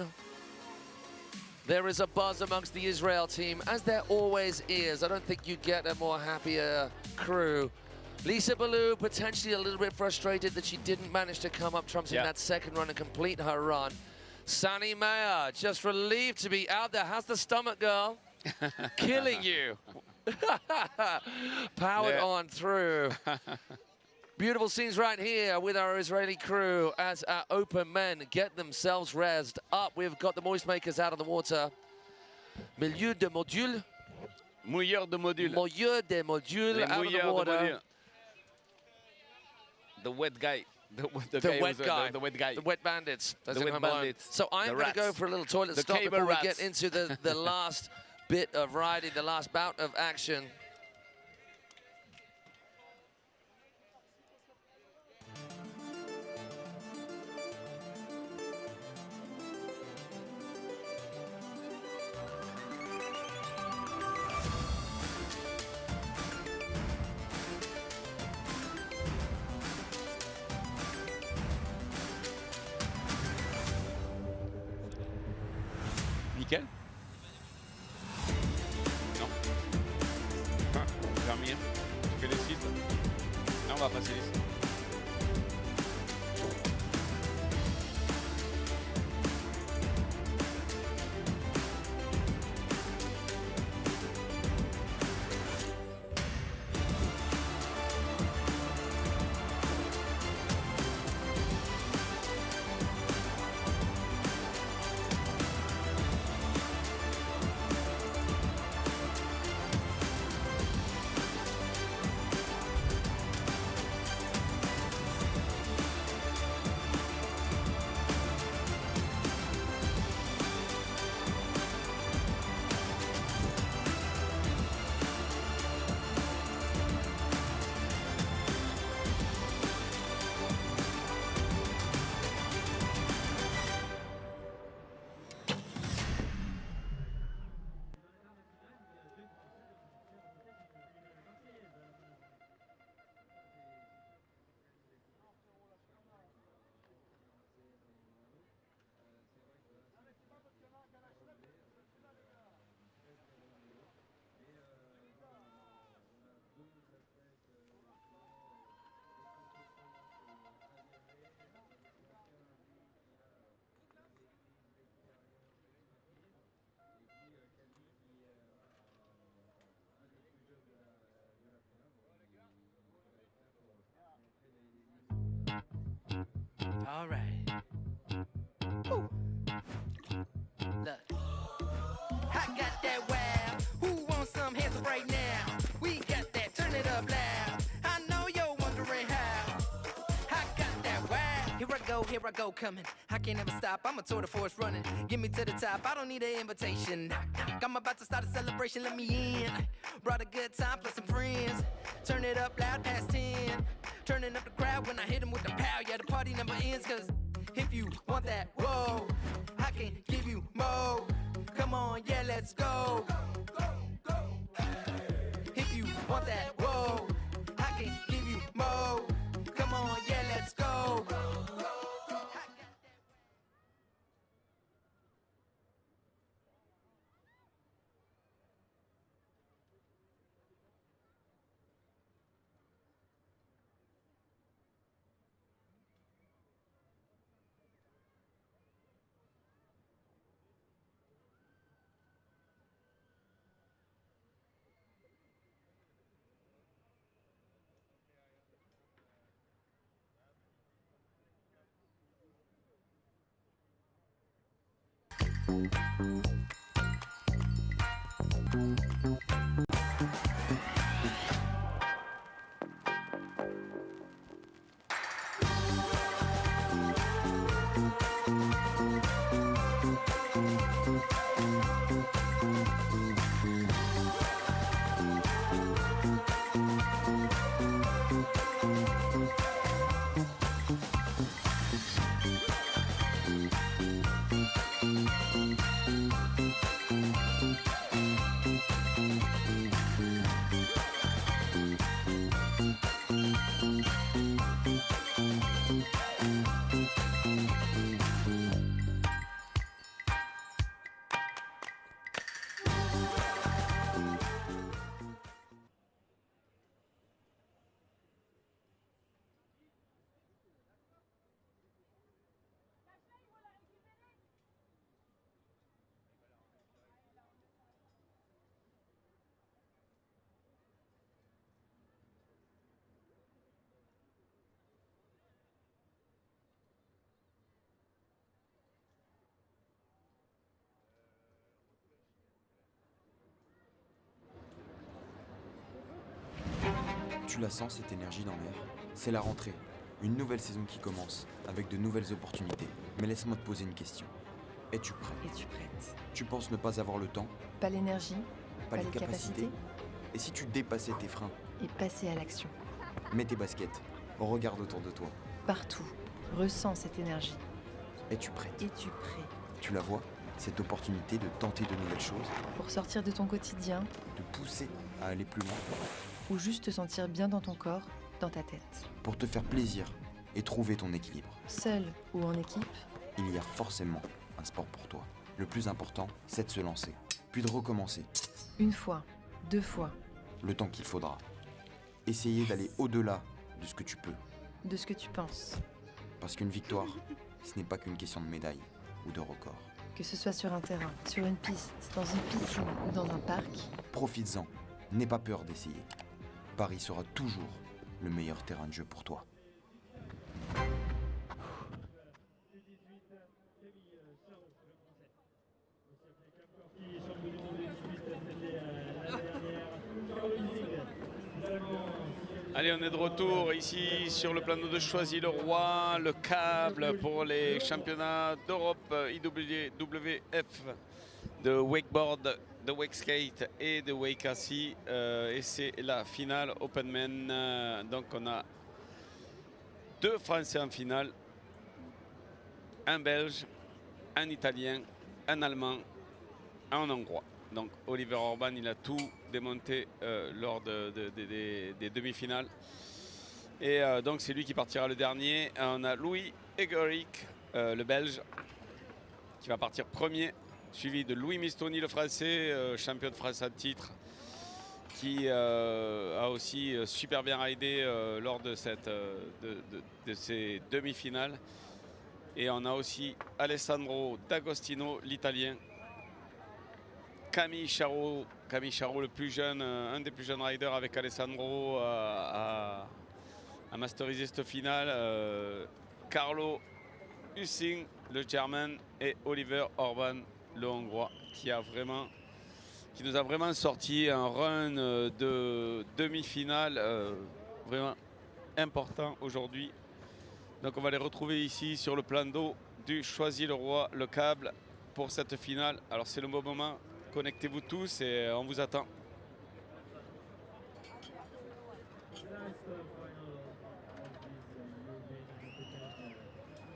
There is a buzz amongst the Israel team, as there always is. I don't think you get a more happier crew. Lisa Ballou potentially a little bit frustrated that she didn't manage to come up trumps in that second run and complete her run. Sunny Mayer, just relieved to be out there. How's the stomach, girl? Killing you. Powered on through. Beautiful scenes right here with our Israeli crew as our open men get themselves rezzed up. We've got the moist makers out of the water. Meilleurs de module. Meilleurs de module. Meilleurs de module out of the water. The wet guy. The wet guy. The wet guy. The wet bandits. The wet bandits. So I'm going to go for a little toilet stop before we get into the last bit of riding, the last bout of action. Nickel. Non. Fermier. Tu fais les sites. Là, on va passer les sites. All right. Woo. Look. I got that wow. Who wants some hands up right now? We got that. Turn it up loud. I know you're wondering how. I got that wow. Here I go, coming. I can't ever stop. I'm a tour de force running. Get me to the top. I don't need an invitation. I'm about to start a celebration. Let me in. Brought a good time plus some friends. Turn it up loud past 10. Turning up the crowd when I hit them with the pow. Yeah, the party never ends, cause if you want that, whoa, I can give you more. Come on, yeah, let's go. If you want that, whoa, I can give you more. Come on, yeah, let's go. Tu la sens cette énergie dans l'air? C'est la rentrée, une nouvelle saison qui commence, avec de nouvelles opportunités. Mais laisse-moi te poser une question. Es-tu prêt? Es-tu prête? Tu penses ne pas avoir le temps? Pas l'énergie? Pas les capacités? Et si tu dépassais tes freins? Et passer à l'action. Mets tes baskets, regarde autour de toi. Partout, ressens cette énergie. Es-tu prête? Es-tu prêt? Tu la vois? Cette opportunité de tenter de nouvelles choses, Pour sortir de ton quotidien de pousser à aller plus loin, ou juste te sentir bien dans ton corps, dans ta tête. pour te faire plaisir et trouver ton équilibre. Seul ou en équipe, Il y a forcément un sport pour toi. Le plus important, c'est de se lancer, puis de recommencer, une fois, 2 fois, le temps qu'il faudra. Essayer d'aller au-delà de ce que tu peux, de ce que tu penses. parce qu'une victoire, ce n'est pas qu'une question de médaille ou de record. Que ce soit sur un terrain, sur une piste, dans une piscine ou dans un parc, Profites-en, n'aie pas peur d'essayer. Paris sera toujours le meilleur terrain de jeu pour toi. Allez, on est de retour ici sur le plateau de Choisy-le-Roi, le câble pour les championnats d'Europe IWWF de Wakeboard, de Wakeskate et de Wakeskate. Et c'est la finale Open Men. Donc on a 2 Français en finale, un Belge, un Italien, un Allemand, un Hongrois. Donc Oliver Orban, il a tout démonté lors des demi-finales. Et donc c'est lui qui partira le dernier. On a Louis Egerick, le Belge, qui va partir premier, suivi de Louis Mistoni, le Français, champion de France à titre, qui a aussi super bien ridé lors de ces demi-finales. Et on a aussi Alessandro D'Agostino, l'Italien, Camille Charot, le plus jeune, un des plus jeunes riders avec Alessandro a masterisé cette finale. Carlo Hussing, le German, et Oliver Orban, le Hongrois, qui nous a vraiment sorti un run de demi-finale vraiment important aujourd'hui. Donc on va les retrouver ici sur le plan d'eau du Choisy-le-Roi, le câble, pour cette finale. Alors c'est le bon moment. Connectez-vous tous et on vous attend.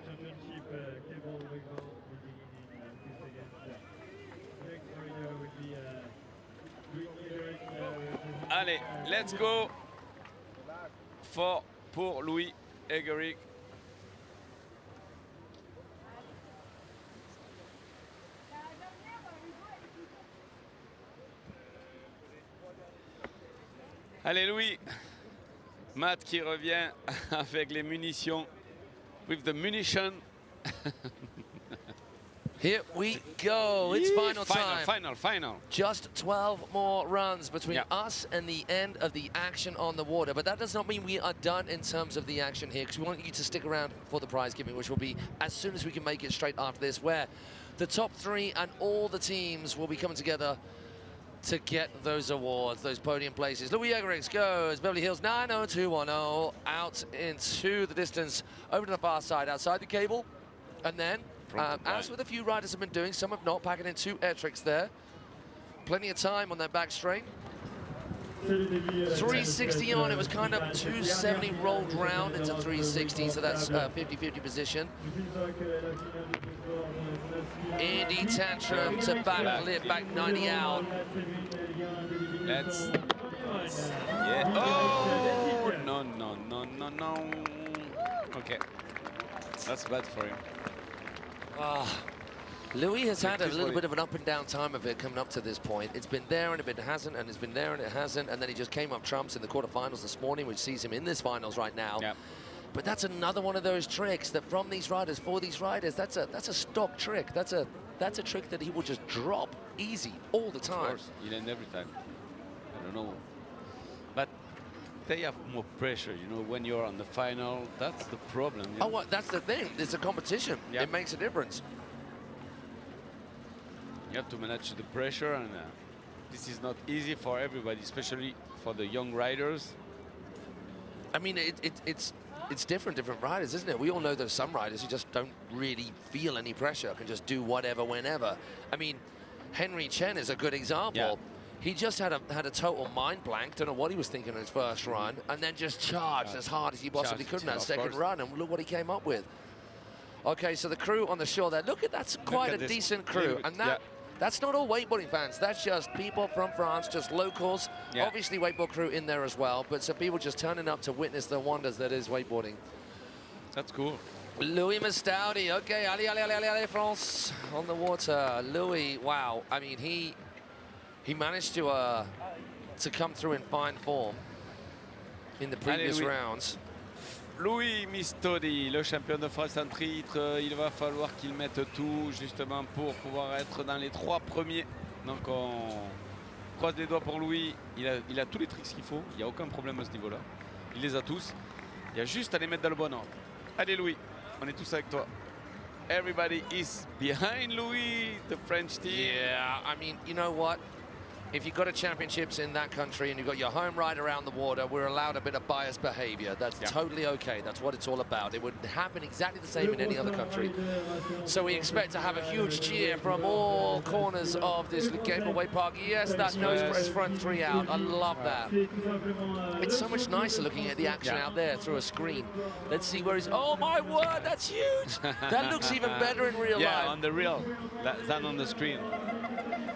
Championship Cable Wakeboard will begin in 2 seconds. Next rider will be Louis Egerick, representing, Allez, let's go. Fort pour Louis Egerick. Allez Louis, Matt qui revient avec les munitions, with the munition. Here we go. It's final time. Final. Just 12 more runs between us and the end of the action on the water. But that does not mean we are done in terms of the action here, because we want you to stick around for the prize giving, which will be as soon as we can make it straight after this, where the top 3 and all the teams will be coming together to get those awards, those podium places. Louis Egerix goes, Beverly Hills 90210, out into the distance, over to the far side, outside the cable, and then as with a few riders have been doing, some have not, packing in 2 air tricks there. Plenty of time on that back straight. 360 on, it was kind of 270 rolled round into 360, so that's 50-50 position. Andy Tantrum to back lip, back 90 out. Let's... Yeah. Oh! No. Okay. That's bad for him. Louis has had a little bit of an up and down time of it coming up to this point. It's been there and it hasn't, and it's been there and it hasn't, and then he just came up trumps in the quarterfinals this morning, which sees him in this finals right now. Yep. But that's another one of those tricks that from these riders, for these riders, that's a stock trick. That's a trick that he will just drop easy all the time. Of course, you land every time. I don't know. But they have more pressure, you know, when you're on the final. That's the problem. You know? Oh, well, that's the thing. It's a competition. Yep. It makes a difference. You have to manage the pressure, and this is not easy for everybody, especially for the young riders. I mean, it's different riders, isn't it? We all know there's some riders who just don't really feel any pressure, can just do whatever, whenever. I mean, Henry Chen is a good example. Yeah. He just had a total mind blank, don't know what he was thinking in his first run, and then just charged as hard as he possibly could in that second run, and look what he came up with. Okay, so the crew on the shore there, look at that's quite a decent crew, and that's not all wakeboarding fans, that's just people from France, just locals, obviously wakeboard crew in there as well, but some people just turning up to witness the wonders that is wakeboarding. That's cool. Louis Mastoudi, okay, allez, France on the water. Louis, wow, I mean, he managed to come through in fine form in the previous rounds. Louis Mastoudi, le champion de France en titre, il va falloir qu'il mette tout justement pour pouvoir être dans les 3 premiers. Donc on croise les doigts pour Louis, il a tous les tricks qu'il faut, il n'y a aucun problème à ce niveau-là. Il les a tous, il y a juste à les mettre dans le bon ordre. Allez Louis, on est tous avec toi. Everybody is behind Louis, the French team. Yeah, I mean, you know what? If you've got a championships in that country and you've got your home ride around the water, we're allowed a bit of biased behavior. That's totally okay. That's what it's all about. It would happen exactly the same in any other country. So we expect to have a huge cheer from all corners of this Gateway Park. Yes, that nose press front 3 out. I love that. It's so much nicer looking at the action out there through a screen. Let's see where he's... Oh, my word, that's huge. That looks even better in real life. Yeah, on the reel than on the screen.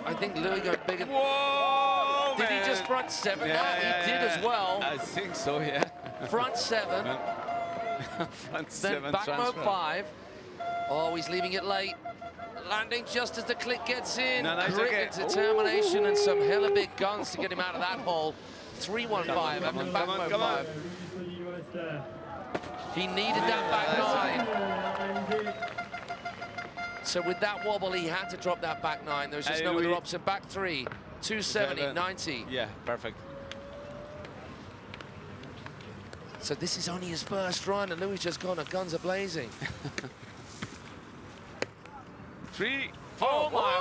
I think Louis got bigger. Whoa, Did he just front 7? He did as well. I think so, yeah. Front 7. Front 7 then back transfer. mode 5. Oh, he's leaving it late. Landing just as the click gets in. No, it's Grit okay. and determination and some hella big guns to get him out of that hole. 3-1-5 after back mode 5. He needed that back 9. So with that wobble, he had to drop that back 9. There was just no other option. Back 3, 270, 90. Yeah, perfect. So this is only his first run, and Louis just gone, and guns are blazing. 3, 4. Oh my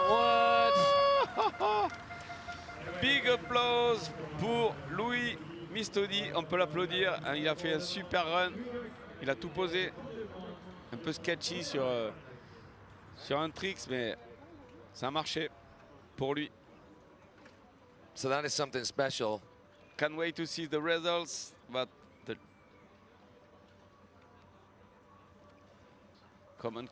word! Big applause pour Louis Mastoudi. On peut l'applaudir. Il a fait un super run. Il a tout posé. Un peu sketchy sur un tricks, mais ça a marché pour lui. So that is something special. Can't wait to see the results, but come on.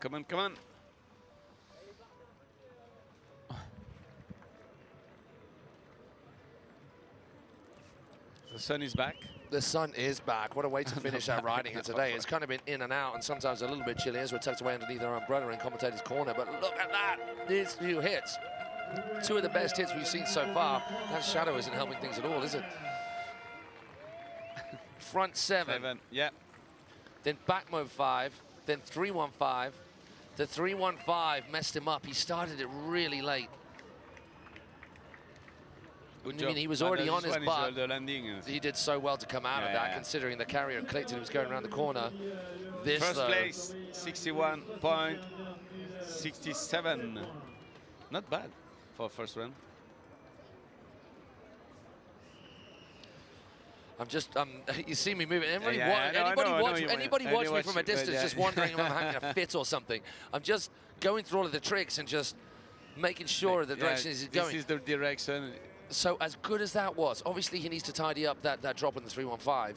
The sun is back. The sun is back. What a way to finish our riding here today. It's kind of been in and out and sometimes a little bit chilly as we're tucked away underneath our umbrella in commentator's corner. But look at that. These 2 hits. 2 of the best hits we've seen so far. That shadow isn't helping things at all, is it? Front 7. Yeah. Then back mode 5. Then 3-1-5. The 315 messed him up. He started it really late. Good I job. mean, he was already on his butt. The landing. He did so well to come out of that, considering the carrier and clicked and he was going around the corner. This, First place, 61.67. Not bad for first run. I'm just, you see me moving. Anybody, I anybody watch me from a distance, yeah. just wondering if I'm having a fit or something. I'm just going through all of the tricks and just making sure the direction is going. This is the direction. So as good as that was, obviously he needs to tidy up that drop in the 315.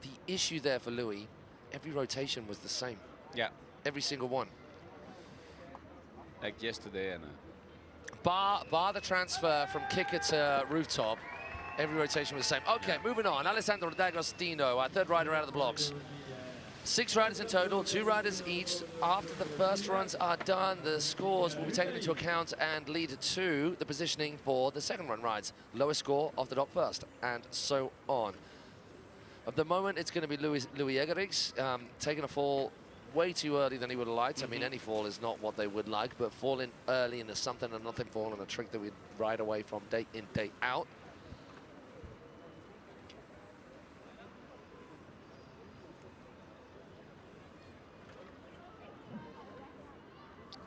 The issue there for Louis, every rotation was the same. Yeah. Every single one. Like yesterday. And, Bar the transfer from kicker to rooftop, every rotation was the same. Okay, moving on. Alessandro D'Agostino, our third rider out of the blocks. 6 riders in total, 2 riders each. After the first runs are done, the scores will be taken into account and lead to the positioning for the second run rides. Lowest score off the dot first, and so on. At the moment, it's going to be Louis Egerichs taking a fall way too early than he would have liked. I mean, any fall is not what they would like, but falling early into something and nothing fall and a trick that we'd ride away from day in, day out.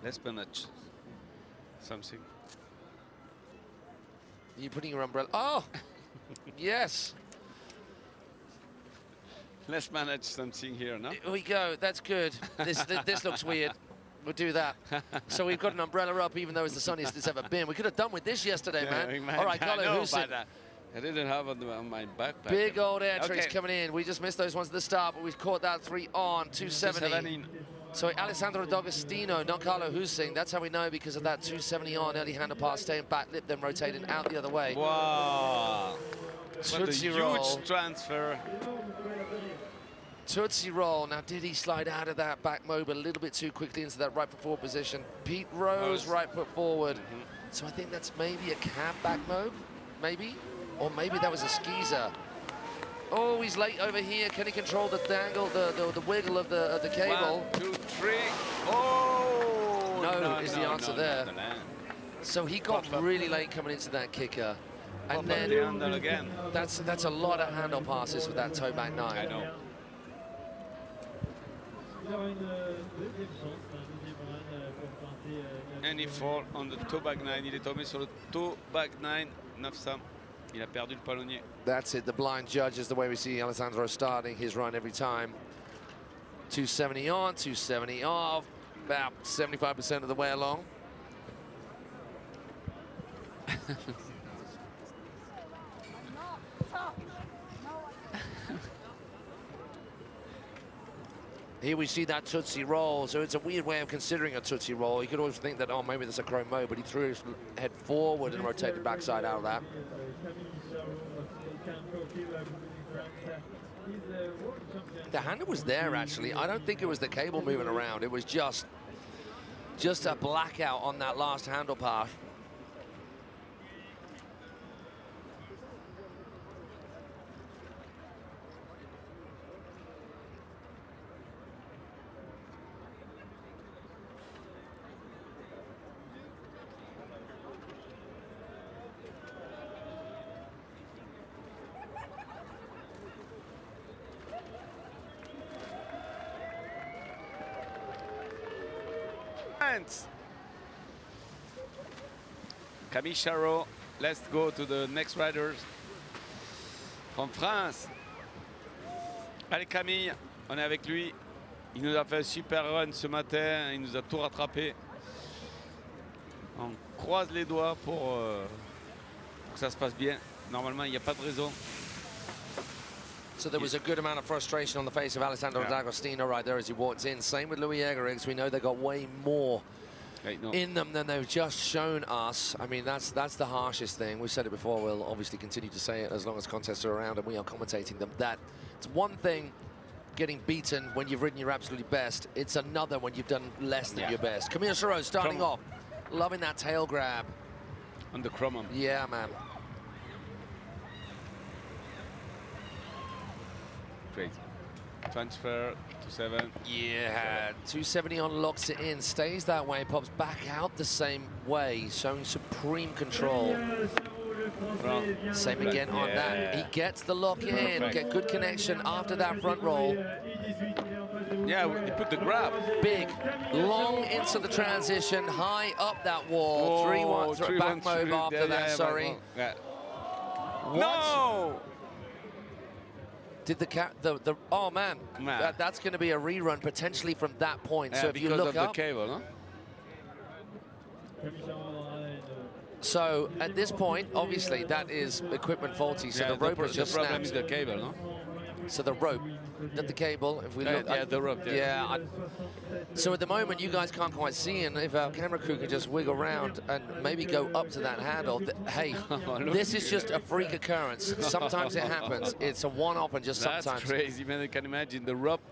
let's manage something. You putting your umbrella? Oh, yes. Let's manage something here, no? Here we go. That's good. This looks weird. We'll do that. So we've got an umbrella up, even though it's the sunniest it's ever been. We could have done with this yesterday, man. All right, Carlo, who's it? I didn't have on my backpack. Big old air tricks coming in. We just missed those ones at the start, but we've caught that 3 on, 270. So Alessandro D'Agostino, not Carlo Husing. That's how we know, because of that 270 on, early handle pass, staying back, lip, then rotating out the other way. Wow. Tootsie what a roll. huge transfer. Tootsie roll. Now, did he slide out of that back mob a little bit too quickly into that right foot forward position? Pete Rose, right foot forward. So I think that's maybe a cab back mob, maybe? Or maybe that was a skeezer. Oh, he's late over here. Can he control the dangle, the wiggle of the cable? 1, 2, 3. Oh! No, is the answer there. So he got really late coming into that kicker. And then the handle again. That's a lot of handle passes with that toe back 9. I know. And he fall on the toe back 9. Il est tombé sur le toe back 9, 900. Il a perdu le palonnier. That's it, the blind judge is the way we see Alessandro starting his run every time. 270 on, 270 off, about 75% of the way along. Here we see that Tootsie roll, so it's a weird way of considering a Tootsie roll. You could always think that, oh, maybe there's a chrome mode, but he threw his head forward and rotated backside out of that. The handle was there, actually. I don't think it was the cable moving around. It was just a blackout on that last handle pass. Camille Charot, let's go to the next riders from France. Allez Camille, on est avec lui. Il nous a fait un super run ce matin, il nous a tout rattrapé. On croise les doigts pour que ça se passe bien. Normalement, il n'y a pas de raison. So there was a good amount of frustration on the face of Alessandro D'Agostino right there as he walked in. Same with Louis Egerichs. We know they got way more in them than they've just shown us. I mean, that's the harshest thing. We've said it before. We'll obviously continue to say it as long as contests are around and we are commentating them. That it's one thing getting beaten when you've ridden your absolutely best. It's another when you've done less than your best. Camille Charot starting off. Loving that tail grab. On the chromum. Yeah, man. Great. transfer to 7. Yeah, 270 on, locks it in, stays that way, pops back out the same way, showing supreme control. Same again on that. He gets the lock in, get good connection after that front roll. Yeah, he put the grab. Big, long into the transition, high up that wall. 3-1, back move after that, sorry. Yeah. What? No! Did the oh man, that's going to be a rerun potentially from that point. Yeah, so if you because look of the up, cable, no? so at this point, obviously that is equipment faulty. So the rope has just the problem snapped. is the cable, no? So the rope, not the cable. If we look, yeah, the rope. yeah. So at the moment, you guys can't quite see, and if our camera crew could just wiggle around and maybe go up to that handle, hey, this is just a freak occurrence. Sometimes it happens. It's a one-off, and just That's sometimes. crazy, man. I can imagine the rope.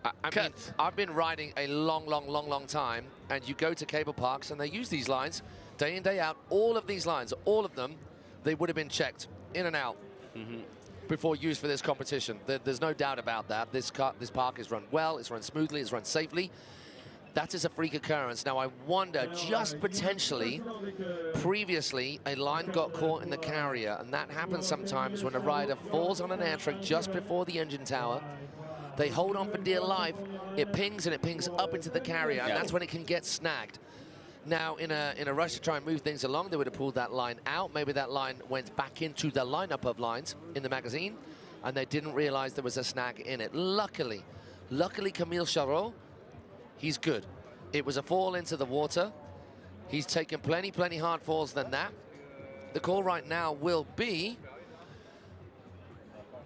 I mean, I've been riding a long time, and you go to cable parks, and they use these lines day in, day out. All of these lines, all of them, they would have been checked in and out before use for this competition. There's no doubt about that. This park is run well, it's run smoothly, it's run safely. That is a freak occurrence. Now, I wonder, just potentially, previously, a line got caught in the carrier, and that happens sometimes when a rider falls on an air trick just before the engine tower. They hold on for dear life, it pings, and it pings up into the carrier, and that's when it can get snagged. Now, in a rush to try and move things along, they would have pulled that line out. Maybe that line went back into the lineup of lines in the magazine, and they didn't realize there was a snag in it. Luckily, Camille Charot, he's good. It was a fall into the water. He's taken plenty hard falls than that. The call right now will be,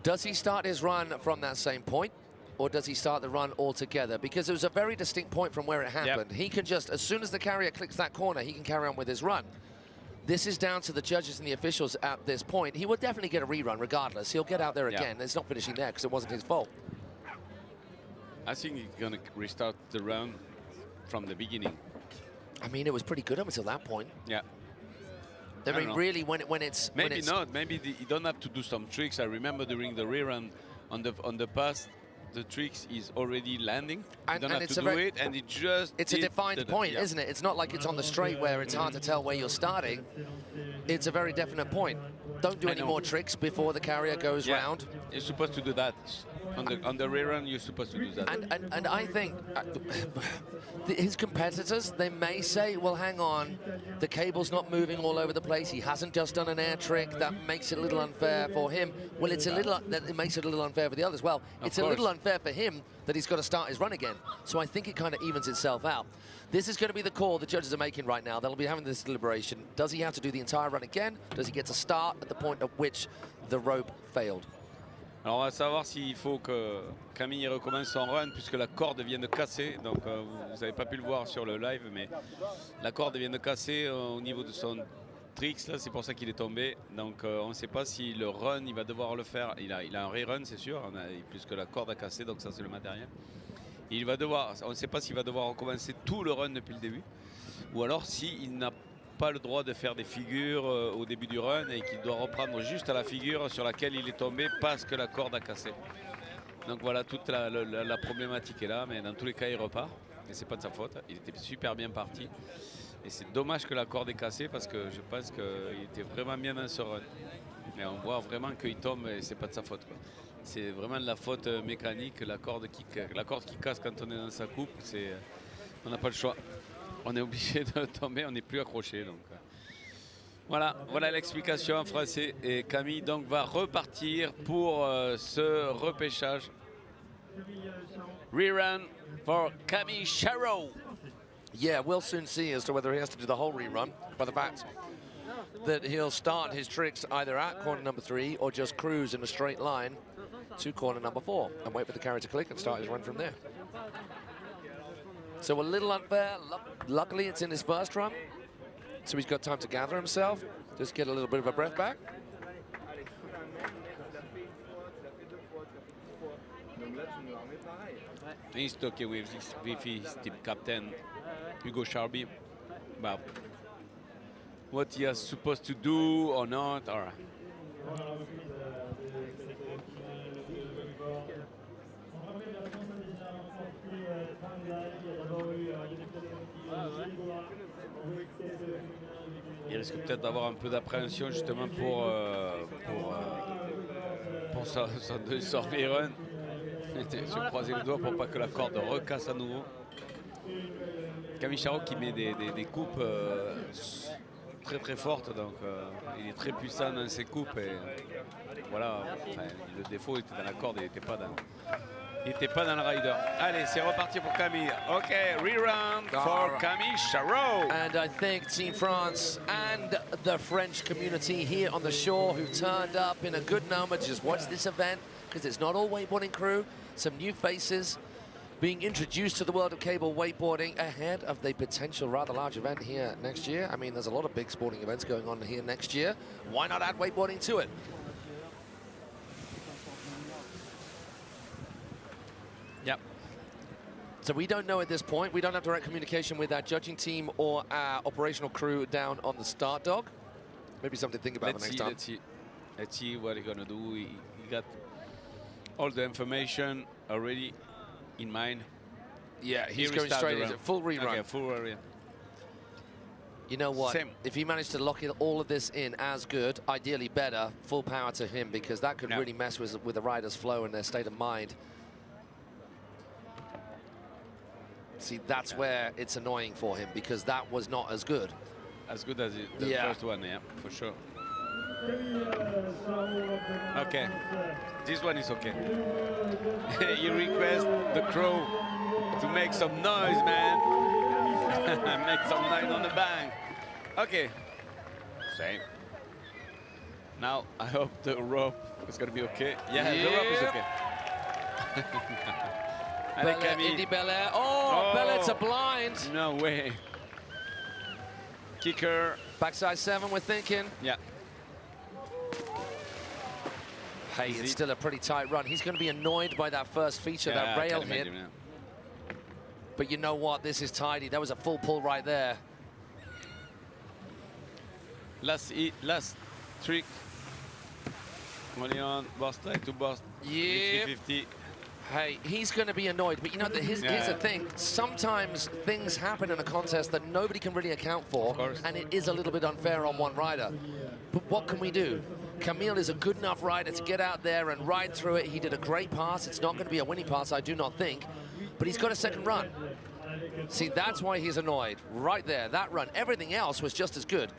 does he start his run from that same point? Or does he start the run altogether? Because it was a very distinct point from where it happened. He can just, as soon as the carrier clicks that corner, he can carry on with his run. This is down to the judges and the officials at this point. He will definitely get a rerun regardless. He'll get out there again. It's not finishing there because it wasn't his fault. I think he's going to restart the run from the beginning. I mean, it was pretty good up until that point. Yeah. I mean, really, when it's... Maybe not. Maybe you don't have to do some tricks. I remember during the rerun on the pass, the tricks is already landing. You don't have to do it, and it just... It's a defined point, isn't it? It's not like it's on the straight where it's hard to tell where you're starting. It's a very definite point. Don't do any more tricks before the carrier goes round. You're supposed to do that. On the rerun, you're supposed to do that. And I think his competitors, they may say, well, hang on, the cable's not moving all over the place. He hasn't just done an air trick. That makes it a little unfair for him. Well, it makes it a little unfair for the others. Well, it's a little unfair for him that he's got to start his run again. So I think it kind of evens itself out. This is going to be the call the judges are making right now. They'll be having this deliberation. Does he have to do the entire run again? Does he get to start at the point at which the rope failed? Alors on va savoir s'il faut que Camille recommence son run puisque la corde vient de casser. Donc vous n'avez pas pu le voir sur le live, mais la corde vient de casser au niveau de son tricks. Là, c'est pour ça qu'il est tombé. Donc on ne sait pas si le run, il va devoir le faire. Il a un rerun, c'est sûr, puisque la corde a cassé. Donc ça, c'est le matériel. Et il va devoir. On ne sait pas s'il va devoir recommencer tout le run depuis le début, ou alors s'il n'a pas le droit de faire des figures au début du run et qu'il doit reprendre juste à la figure sur laquelle il est tombé parce que la corde a cassé. Donc voilà, toute la problématique est là, mais dans tous les cas il repart et c'est pas de sa faute. Il était super bien parti et c'est dommage que la corde est cassée parce que je pense qu'il était vraiment bien dans ce run. Mais on voit vraiment qu'il tombe et c'est pas de sa faute, quoi. C'est vraiment de la faute mécanique, la corde qui casse quand on est dans sa coupe, on n'a pas le choix. On est obligé de tomber, on n'est plus accroché. Donc voilà l'explication en français. Et Camille donc va repartir pour ce repêchage. Rerun for Camille Charot. Yeah, we'll soon see as to whether he has to do the whole rerun by the fact that he'll start his tricks either at corner number 3 or just cruise in a straight line to corner number 4 and wait for the carrier to click and start his run from there. So a little unfair. Luckily, it's in his first run, so he's got time to gather himself, just get a little bit of a breath back. He's talking with his team captain, Hugo Charby, about what he is supposed to do or not. All right. Il risque peut-être d'avoir un peu d'appréhension justement pour son run. Se croiser les doigts pour pas que la corde recasse à nouveau. Camille Charot qui met des coupes très très fortes, donc il est très puissant dans ses coupes et voilà, enfin, le défaut était dans la corde, il n'était pas dans le rider. Allez, c'est reparti pour Camille. OK, reround for Camille Charot. And I thank Team France and the French community here on the shore who turned up in a good number to just watch this event, because it's not all wakeboarding crew, some new faces being introduced to the world of cable wakeboarding ahead of the potential rather large event here next year. I mean, there's a lot of big sporting events going on here next year. Why not add wakeboarding to it? Yep. So we don't know at this point. We don't have direct communication with our judging team or our operational crew down on the start dog. Maybe something to think about the next time. Let's see what he's gonna do. He got all the information already in mind. Yeah, he's going straight into full rerun. Okay, full rerun. You know what? Same. If he managed to lock all of this in as good, ideally better, full power to him, because that could really mess with the rider's flow and their state of mind. See, that's where it's annoying for him, because that was not as good. As good as the first one, yeah, for sure. Okay, this one is okay. You request the crew to make some noise, man. Make some noise on the bank. Okay, same. Now I hope the rope is gonna be okay. Yeah, the rope is okay. Indy Belair. Oh, Belair to blind. No way. Kicker. Backside 7, we're thinking. Yeah. Hey, it's still a pretty tight run. He's going to be annoyed by that first feature, that rail hit. But you know what? This is tidy. That was a full pull right there. Last trick. Only on burst leg to burst. Yeah. 50-50. Hey, he's going to be annoyed. But you know, here's the thing. Sometimes things happen in a contest that nobody can really account for. And it is a little bit unfair on one rider. But what can we do? Camille is a good enough rider to get out there and ride through it. He did a great pass. It's not going to be a winning pass, I do not think. But he's got a second run. See, that's why he's annoyed. Right there, that run. Everything else was just as good.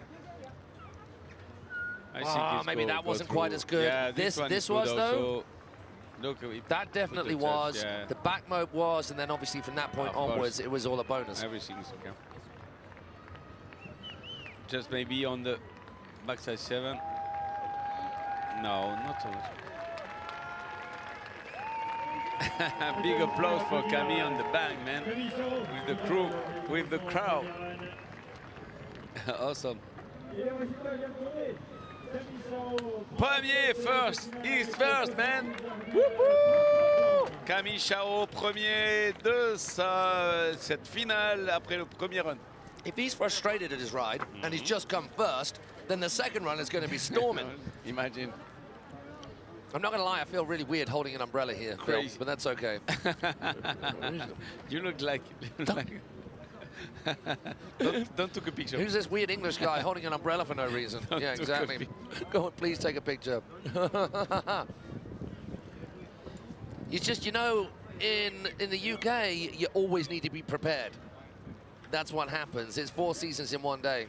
Maybe that wasn't quite as good. Yeah, this was, though. That definitely was. The back mope was, and then obviously from that point onwards, it was all a bonus. Everything is okay. Just maybe on the backside 7. No, not so much. Big applause for Camille on the bank, man. With the crew, with the crowd. Awesome. Premier, first. He's first, man. Camille Charot, premier de cette finale après le premier run. If he's frustrated at his ride and he's just come first, then the second run is going to be storming. Imagine. I'm not going to lie, I feel really weird holding an umbrella here, Phil, but that's okay. You look like... don't take a picture. Who's this weird English guy holding an umbrella for no reason? Yeah, exactly. Go on, please take a picture. It's just, you know, in the UK, you always need to be prepared. That's what happens. It's 4 seasons in one day.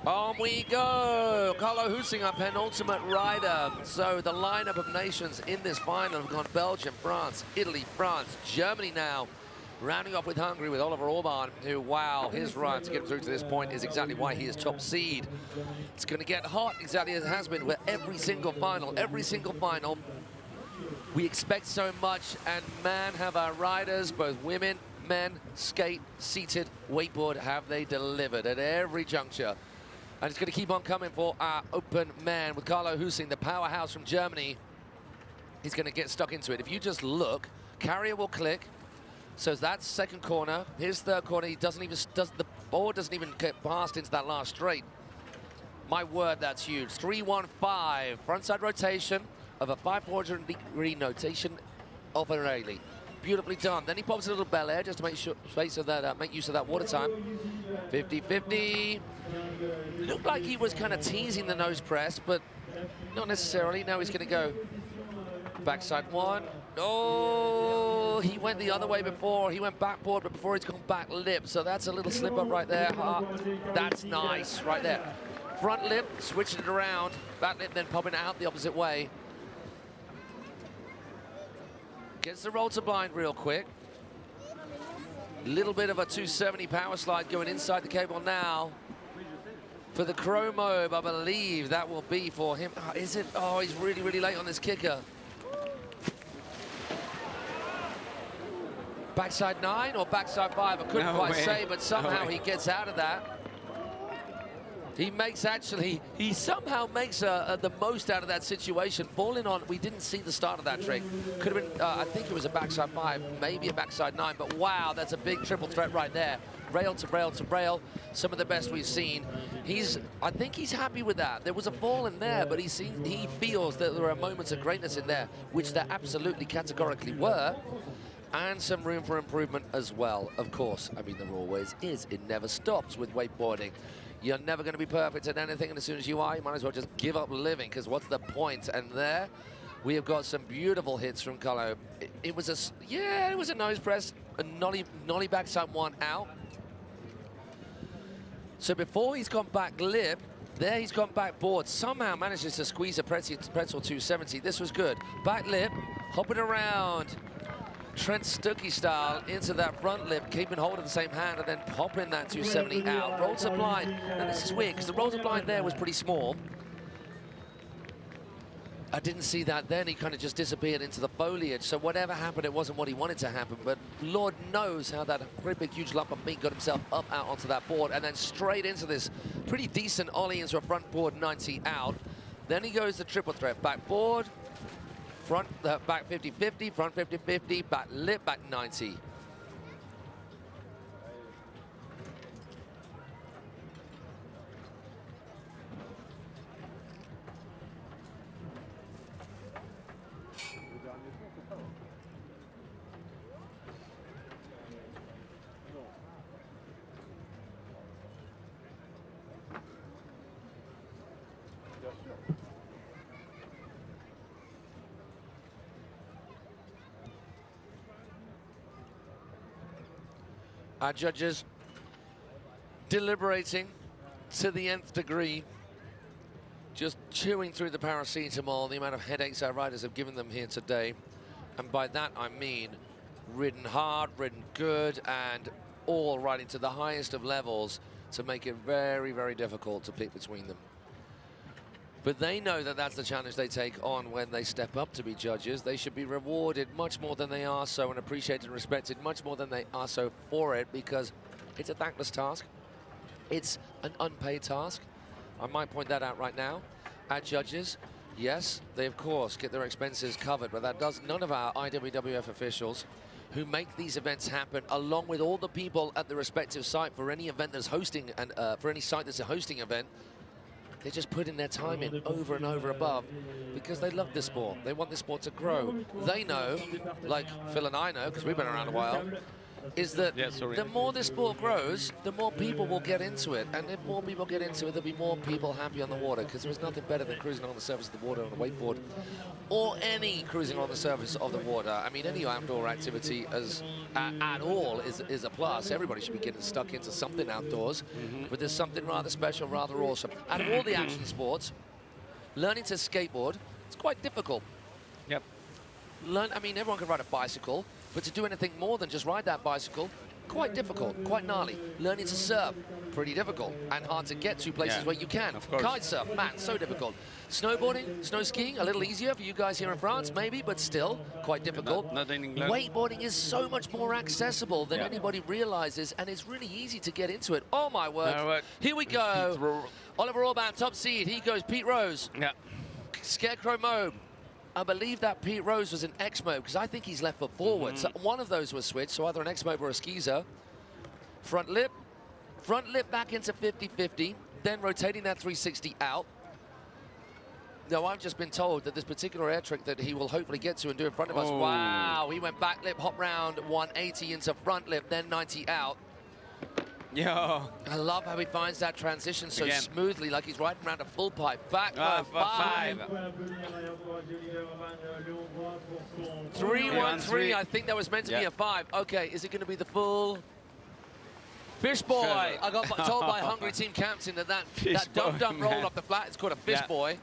On we go. Carlo Husing, our penultimate rider. So the lineup of nations in this final have gone Belgium, France, Italy, France, Germany now. Rounding off with Hungary with Oliver Orban, who, wow, his run to get him through to this point is exactly why he is top seed. It's going to get hot exactly as it has been with every single final. Every single final. We expect so much, and man, have our riders, both women, men, skate, seated, wakeboard, have they delivered at every juncture. And it's going to keep on coming for our open man with Carlo Husing, the powerhouse from Germany. He's going to get stuck into it. If you just look, carrier will click. So that's second corner. His third corner, he doesn't even, the board doesn't even get past into that last straight. My word, that's huge. 3-1-5, frontside rotation of a 500-degree of a Rayleigh. Beautifully done. Then he pops a little bel air just to make sure space of that, make use of that water time. 50-50. Looked like he was kind of teasing the nose press, but not necessarily. Now he's going to go backside one. Oh, he went the other way before. He went backboard, but before he's gone back lip. So that's a little slip up right there. That's nice right there. Front lip, switching it around. Back lip, then popping it out the opposite way. Gets the roll to blind real quick. Little bit of a 270 power slide going inside the cable now. For the chromo, I believe that will be for him. Oh, is it? Oh, he's really, really late on this kicker. Backside 9 or backside 5? I couldn't quite say, but somehow he gets out of that. He makes he somehow makes the most out of that situation. Falling on, we didn't see the start of that trick. Could have been, I think it was a backside 5, maybe a backside 9, but wow, that's a big triple threat right there. Rail to rail to rail, some of the best we've seen. I think he's happy with that. There was a fall in there, but he feels that there are moments of greatness in there, which there absolutely categorically were, and some room for improvement as well, of course. I mean, there always is. It never stops with wakeboarding. You're never going to be perfect at anything, and as soon as you are, you might as well just give up living, because what's the point? And there, we have got some beautiful hits from Colo. It was a nose press, a nollie backside 1 out. So before he's gone back lip, there he's gone back board. Somehow manages to squeeze a pretzel 270. This was good. Back lip, hopping around. Trent Stuckey style into that front lip, keeping hold of the same hand, and then popping that 270 out. Roll to blind. Now this is weird, because the roll to blind there was pretty small. I didn't see that then. He kind of just disappeared into the foliage. So whatever happened, it wasn't what he wanted to happen. But Lord knows how that pretty big, huge lump of meat got himself up out onto that board, and then straight into this pretty decent ollie into a front board 90 out. Then he goes the triple threat, backboard, front, back 50-50, front 50-50, back lip, back 90. Our judges deliberating to the nth degree, just chewing through the paracetamol, the amount of headaches our riders have given them here today. And by that I mean ridden hard, ridden good, and all riding to the highest of levels to make it very, very difficult to pick between them. But they know that that's the challenge they take on when they step up to be judges. They should be rewarded much more than they are so, and appreciated and respected much more than they are so for it, because it's a thankless task. It's an unpaid task. I might point that out right now. Our judges, yes, they of course get their expenses covered, but that does none of our IWWF officials who make these events happen, along with all the people at the respective site for any event that's hosting, and for any site that's a hosting event. They just put in their time in over and over above because they love this sport. They want this sport to grow. They know, like Phil and I know, because we've been around a while, is that the more this sport grows, the more people will get into it. And if more people get into it, there'll be more people happy on the water, because there's nothing better than cruising on the surface of the water on a wakeboard, or any cruising on the surface of the water. I mean, any outdoor activity at all is a plus. Everybody should be getting stuck into something outdoors, but there's something rather special, rather awesome. Out of all the action sports, learning to skateboard, it's quite difficult. Yep. I mean, everyone can ride a bicycle, but to do anything more than just ride that bicycle, quite difficult, quite gnarly. Learning to surf, pretty difficult, and hard to get to places where you can. Of course. Kite surf, man, so difficult. Snowboarding, snow skiing, a little easier for you guys here in France, maybe, but still quite difficult. Not in England. Wakeboarding is so much more accessible than anybody realizes, and it's really easy to get into it. Oh my word. Here we go. Oliver Orban, top seed. He goes Pete Rose. Yeah. Scarecrow mode. I believe that Pete Rose was an X mode, because I think he's left foot forward. So one of those was switched, so either an X mode or a skeezer. Front lip back into 50-50, then rotating that 360 out. Now, I've just been told that this particular air trick that he will hopefully get to and do in front of us. Oh. Wow, he went back lip, hop round, 180 into front lip, then 90 out. Yeah. I love how he finds that transition so Again. smoothly, like he's riding around a full pipe. Back Ah, for 5. 3-1-3. I think that was meant to be a 5. Okay, is it going to be the full? Fish boy. I got told by Hungary team captain that dum-dum roll off the flat is called a fish boy.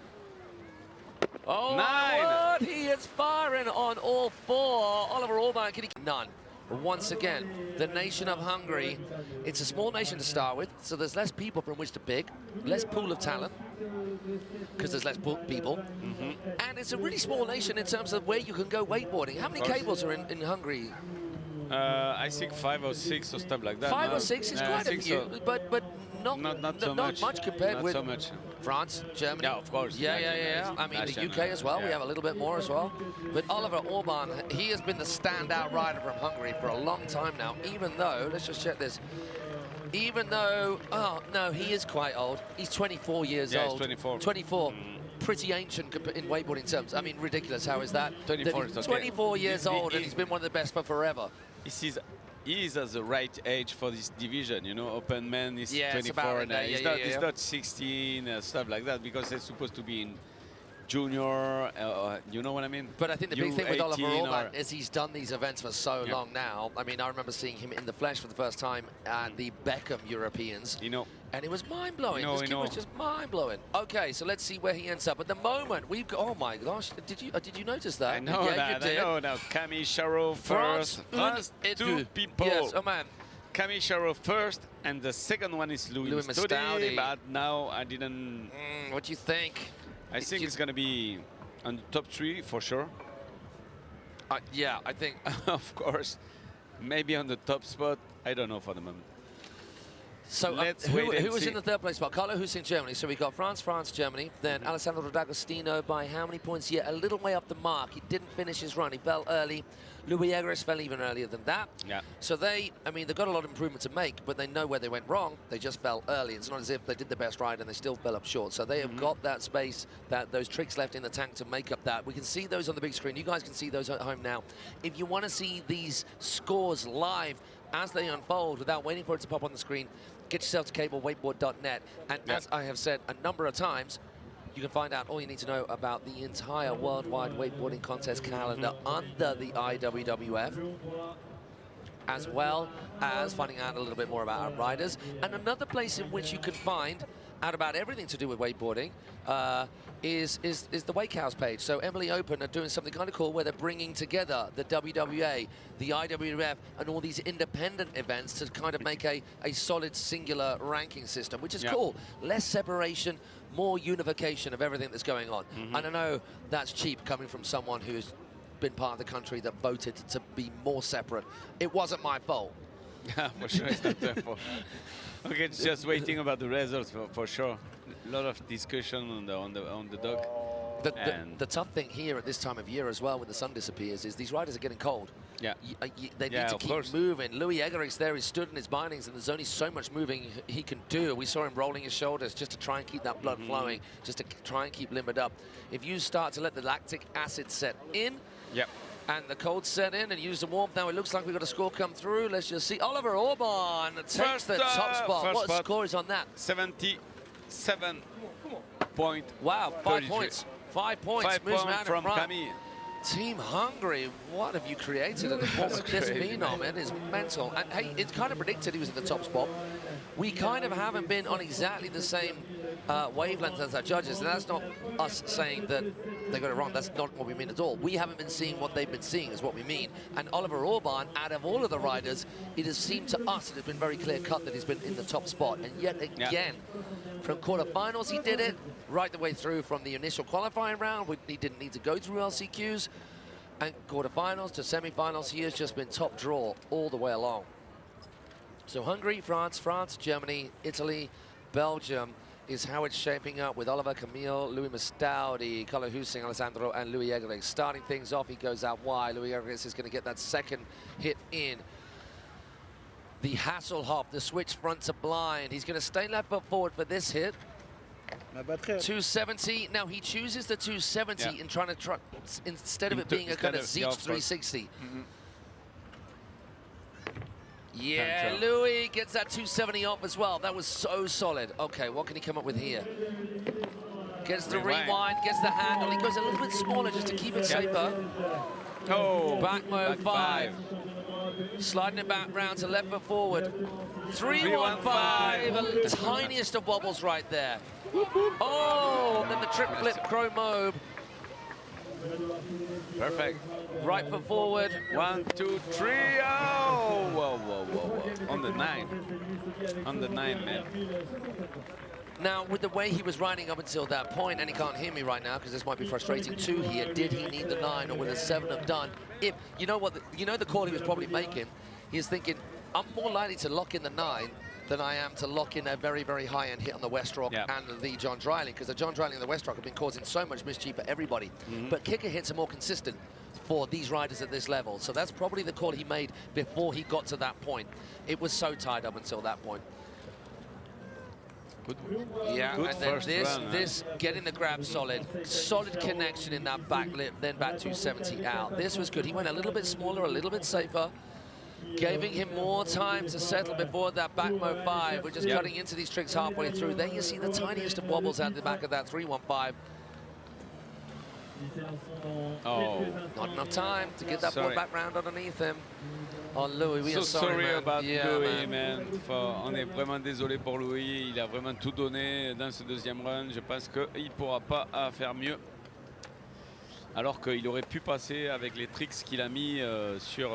Oh, Nine. my word, he is firing on all 4. Oliver Orban, can he? None. Once again, the nation of Hungary, it's a small nation to start with, so there's less people from which to pick, less pool of talent, because there's less people. And it's a really small nation in terms of where you can go wakeboarding. How many cables are in Hungary? I think 5 or 6 or stuff like that. 5 or 6 is quite a few, so. but not so much compared Not with so much. France, Germany. Yeah, of course. Yeah. I mean, the UK as well. Yeah. We have a little bit more as well. But Oliver Orban, he has been the standout rider from Hungary for a long time now, even though, let's just check this, even though, oh, no, he is quite old. He's 24 years old. He's 24. 24. Pretty ancient in wakeboarding terms. I mean, ridiculous. How is that? 24 That is he's okay. 24 years old, and he's been one of the best for forever. He is at the right age for this division, you know. Open man is Yeah, it's 24, about and that. he's not 16, stuff like that, because they're supposed to be in junior, you know what I mean? But I think the big thing with Oliver U18 Orban is he's done these events for so long now. I mean, I remember seeing him in the flesh for the first time at the Beckham Europeans. You know. And it was mind-blowing. This kid was just mind-blowing. Okay, so let's see where he ends up. At the moment, we've got, oh my gosh, did you notice that? I know that, I know now. Camille Charot first. France, two people. Yes, oh man. Camille Charot first, and the second one is Louis Mastodi, but now I didn't... What do you think? I think it's going to be on the top 3 for sure. Yeah, I think. Of course. Maybe on the top spot. I don't know for the moment. So who was in the third place spot? Carlo Hussein, Germany. So we got France, Germany. Then Alessandro D'Agostino by how many points? Yeah, a little way up the mark. He didn't finish his run. He fell early. Louis Egris fell even earlier than that. Yeah. So they've got a lot of improvement to make, but they know where they went wrong. They just fell early. It's not as if they did the best ride and they still fell up short. So they have got that space, those tricks left in the tank to make up that. We can see those on the big screen. You guys can see those at home now. If you want to see these scores live as they unfold without waiting for it to pop on the screen, get yourself to cablewakeboard.net. And as I have said a number of times, you can find out all you need to know about the entire worldwide wakeboarding contest calendar under the IWWF, as well as finding out a little bit more about our riders. And another place in which you can find out about everything to do with wakeboarding is the Wake House page. So Emily Open are doing something kind of cool where they're bringing together the WWA, the IWWF, and all these independent events to kind of make a solid singular ranking system, which is cool. Less separation, more unification of everything that's going on. And I know that's cheap coming from someone who's been part of the country that voted to be more separate. It wasn't my fault. For sure, it's not their fault. Okay, it's just waiting about the results for sure. A lot of discussion on the dock. The tough thing here at this time of year as well, when the sun disappears, is these riders are getting cold. Yeah. They need to keep moving. Louis Eggerich there, he stood in his bindings, and there's only so much moving he can do. We saw him rolling his shoulders just to try and keep that blood flowing, just to try and keep limbered up. If you start to let the lactic acid set in, and the cold set in and use the warmth, now it looks like we've got a score come through. Let's just see. Oliver Orban takes the top spot. What score is on that? 77 point. Wow, 5 points. 5 points. 5 Moves points out from in front. Camille. Team Hungary, what have you created at the performance of this phenom? It is mental. And hey, it's kind of predicted he was in the top spot. We kind of haven't been on exactly the same wavelength as our judges, and that's not us saying that they got it wrong. That's not what we mean at all. We haven't been seeing what they've been seeing is what we mean. And Oliver Orban, out of all of the riders, it has seemed to us, it has been very clear-cut that he's been in the top spot. And yet again, from quarterfinals, he did it right the way through from the initial qualifying round. He didn't need to go through LCQs. And quarterfinals to semi-finals, he has just been top draw all the way along. So Hungary, France, Germany, Italy, Belgium is how it's shaping up with Oliver, Camille, Louis Mastodi, Carlo Hussein, Alessandro, and Louis Eggerich. Starting things off, he goes out wide. Louis Eggerich is going to get that second hit in. The Hasselhoff, the switch front to blind. He's going to stay left foot forward for this hit. La batterie. 270. Now he chooses the 270 in trying to try instead of it being a kind of Zeech 360. Yeah, Louis gets that 270 off as well. That was so solid. Okay, what can he come up with here? Gets the rewind, gets the handle. He goes a little bit smaller just to keep it safer. Oh, back mode 5. Sliding it back round to left foot forward. 315, the tiniest of wobbles right there. Oh, then the trip flip chrome mobe. Perfect. Right foot forward. 1, 2, 3. Oh, whoa, whoa, whoa, whoa. On the 9. On the 9, man. Now, with the way he was riding up until that point, and he can't hear me right now because this might be frustrating too here, did he need the 9 or will the 7 have done? If, you know what, the call he was probably making, he was thinking, I'm more likely to lock in the 9 than I am to lock in a very, very high-end hit on the West Rock and the John Dryling, because the John Dryling and the West Rock have been causing so much mischief for everybody. But kicker hits are more consistent for these riders at this level. So that's probably the call he made before he got to that point. It was so tied up until that point. Yeah, good and then this getting the grab solid connection in that back lip, then back 270 out. This was good. He went a little bit smaller, a little bit safer, giving him more time to settle before that back mode 5, which is cutting into these tricks halfway through. There you see the tiniest of wobbles out the back of that 315. Oh, not enough time to get that ball back round underneath him. Oh, Louis, we are sorry man. about Louis, man. On est vraiment désolé pour Louis. Il a vraiment tout donné dans ce deuxième run. Je pense qu'il ne pourra pas faire mieux. Alors qu'il aurait pu passer avec les tricks qu'il a mis sur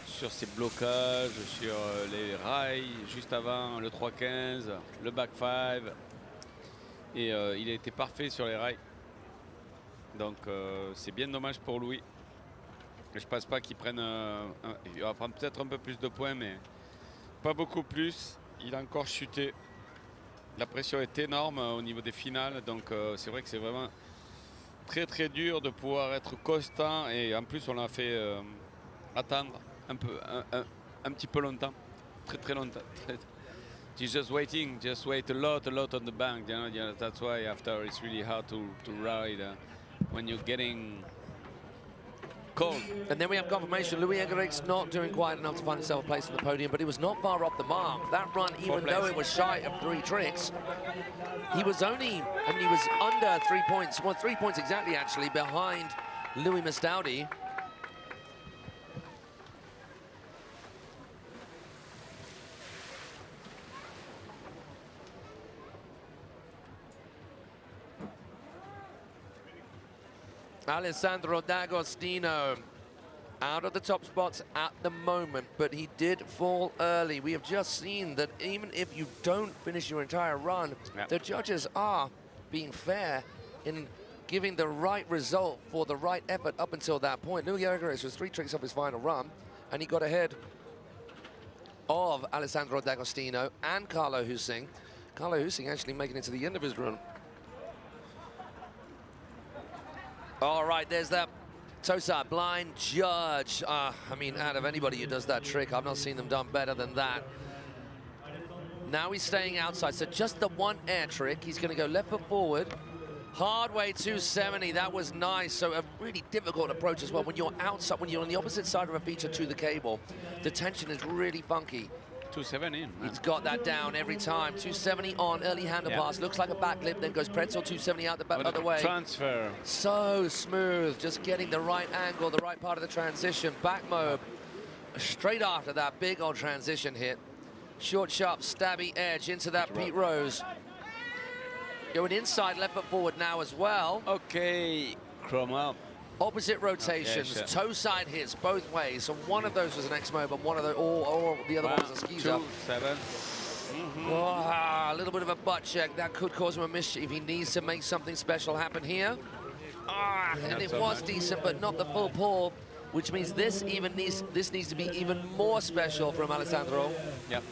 ses blocages, sur les rails, juste avant le 315, le back 5. Et il a été parfait sur les rails. Donc c'est bien dommage pour Louis. Je ne pense pas qu'il prenne... il va prendre peut-être un peu plus de points, mais pas beaucoup plus. Il a encore chuté. La pression est énorme au niveau des finales. Donc c'est vrai que c'est vraiment très très dur de pouvoir être constant. Et en plus on l'a fait attendre un petit peu longtemps. Très très longtemps. He's just waiting, just wait a lot on the bank. You know, that's why after it's really hard to ride when you're getting cold. And then we have confirmation, Louis Egerik's not doing quite enough to find himself a place on the podium, but he was not far off the mark. That run, even though it was shy of 3 tricks, he was only, I mean, he was under 3 points, well, 3 points exactly, actually, behind Louis Mastoudi. Alessandro D'Agostino out of the top spots at the moment, but he did fall early. We have just seen that even if you don't finish your entire run, the judges are being fair in giving the right result for the right effort up until that point. Louis Egerik was 3 tricks off his final run, and he got ahead of Alessandro D'Agostino and Carlo Husing. Carlo Husing actually making it to the end of his run. All right, there's that toe-side blind judge. I mean, out of anybody who does that trick, I've not seen them done better than that. Now he's staying outside, so just the one air trick. He's going to go left foot forward. Hard way 270, that was nice. So a really difficult approach as well. When you're outside, when you're on the opposite side of a feature to the cable, the tension is really funky. 270. He's got that down every time. 270 on, early handle pass. Looks like a back lip, then goes pretzel, 270 out the back, other way. Transfer. So smooth, just getting the right angle, the right part of the transition. Back mode, straight after that big old transition hit. Short, sharp, stabby edge into that Pete Rose. Going inside, left foot forward now as well. Okay, chrome up. Opposite rotations, toe side hits both ways. So one of those was an X-Mo, but one of those, or the other one was a skis up. 7. Oh, a little bit of a butt check. That could cause him a mischief. He needs to make something special happen here. And it was decent, but not the full pull, which means this needs to be even more special from Alessandro. Yep.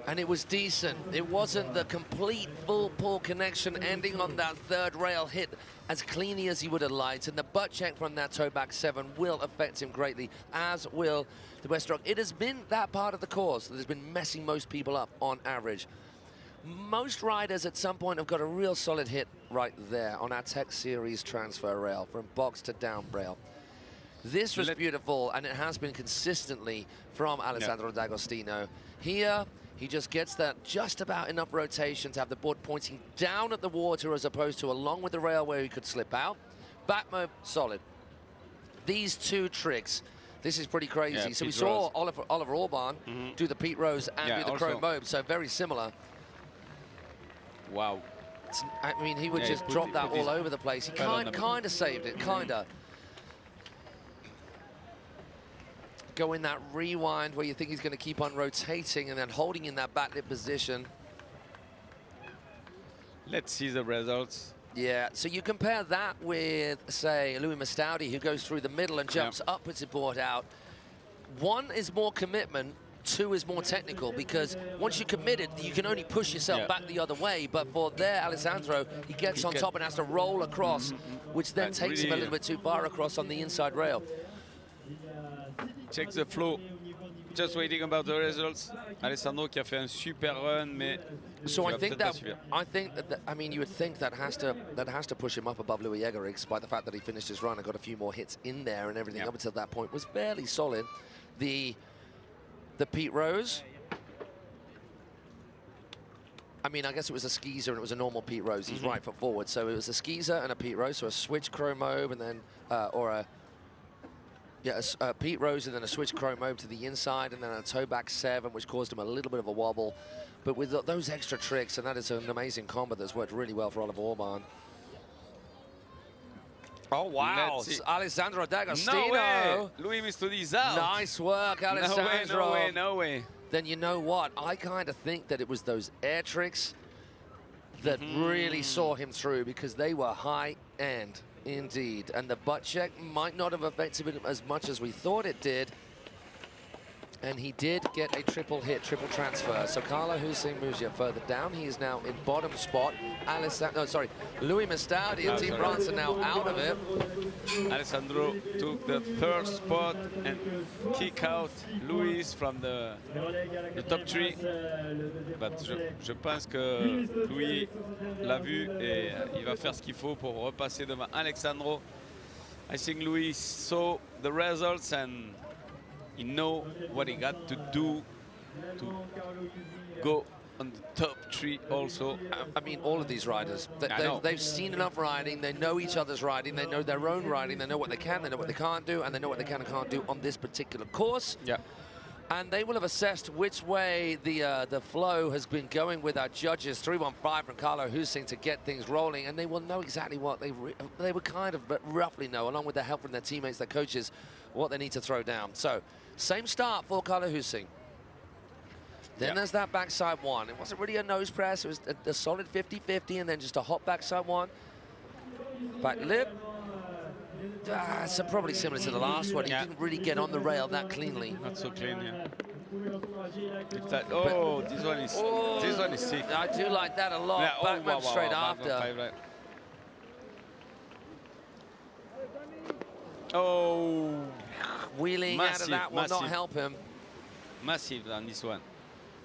And it was decent. It wasn't the complete full pull connection ending on that third rail hit as cleanly as he would have liked. And the butt check from that toe back 7 will affect him greatly, as will the breaststroke. It has been that part of the course that has been messing most people up on average. Most riders at some point have got a real solid hit right there on our Tech Series transfer rail from box to down rail. This was beautiful, and it has been consistently from Alessandro D'Agostino. Here, he just gets that just about enough rotation to have the board pointing down at the water as opposed to along with the rail where he could slip out. Back mob, solid. These two tricks, this is pretty crazy. Yeah, so we Pete saw Rose. Oliver Orban do the Pete Rose and do the Chrome Mob, so very similar. Wow. I mean, he would Yeah, just he drop that put all his over the place. He pedal on the- kind of saved it, kind of. Go in that rewind where you think he's going to keep on rotating and then holding in that backlip position. Let's see the results. Yeah, so you compare that with, say, Louis Mastaudi, who goes through the middle and jumps up, puts the board out. One is more commitment, two is more technical, because once you're committed, you can only push yourself back the other way. But for there, Alessandro, he gets on top and has to roll across, which then takes him a little bit too far across on the inside rail. Check the flow. Just waiting about the results. Alessandro qui a fait un super run, mais so I think that I mean, you would think that has to push him up above Louis Egger, despite the fact that he finished his run and got a few more hits in there, and everything up until that point was fairly solid. The Pete Rose, I mean, I guess it was a skeezer and it was a normal Pete Rose. He's right foot forward, so it was a skeezer and a Pete Rose, so a switch chrome mob and then a Pete Rose and then a switch chrome mob to the inside and then a toe back 7, which caused him a little bit of a wobble. But with those extra tricks, and that is an amazing combo that's worked really well for Oliver Orban. Oh, wow. Alessandro D'Agostino. No way. Louis Mastaudi out. Nice work, Alessandro. No way, no way. Then you know what? I kind of think that it was those air tricks that really saw him through, because they were high-end indeed. And the butt check might not have affected him as much as we thought it did. And he did get a triple hit, triple transfer. So Carlo Hussein moves yet further down. He is now in bottom spot. Louis Mastaudi and Team France are now out of it. Alessandro took the third spot and kick out Louis from the top 3. But je pense que Louis l'a vu et il va faire ce qu'il faut pour repasser devant Alessandro. I think Louis saw the results and he know what he got to do to go on the top 3 also. I mean, all of these riders, they've seen enough riding, they know each other's riding, they know their own riding, they know what they can, they know what they can't do, and they know what they can and can't do on this particular course. Yeah. And they will have assessed which way the flow has been going with our judges. 315 from Carlo Hussein to get things rolling, and they will know exactly what they would kind of roughly know, along with the help from their teammates, their coaches, what they need to throw down. So, same start for Carlo Hussein. Then there's that backside 1. It wasn't really a nose press, it was a solid 50-50, and then just a hot backside 1. Back lip. So probably similar to the last one. He didn't really get on the rail that cleanly. Not so clean, yeah. Oh, this one is sick. I do like that a lot. Yeah, Back mob straight after. Oh, wheeling out of that will not help him. Massive on this one.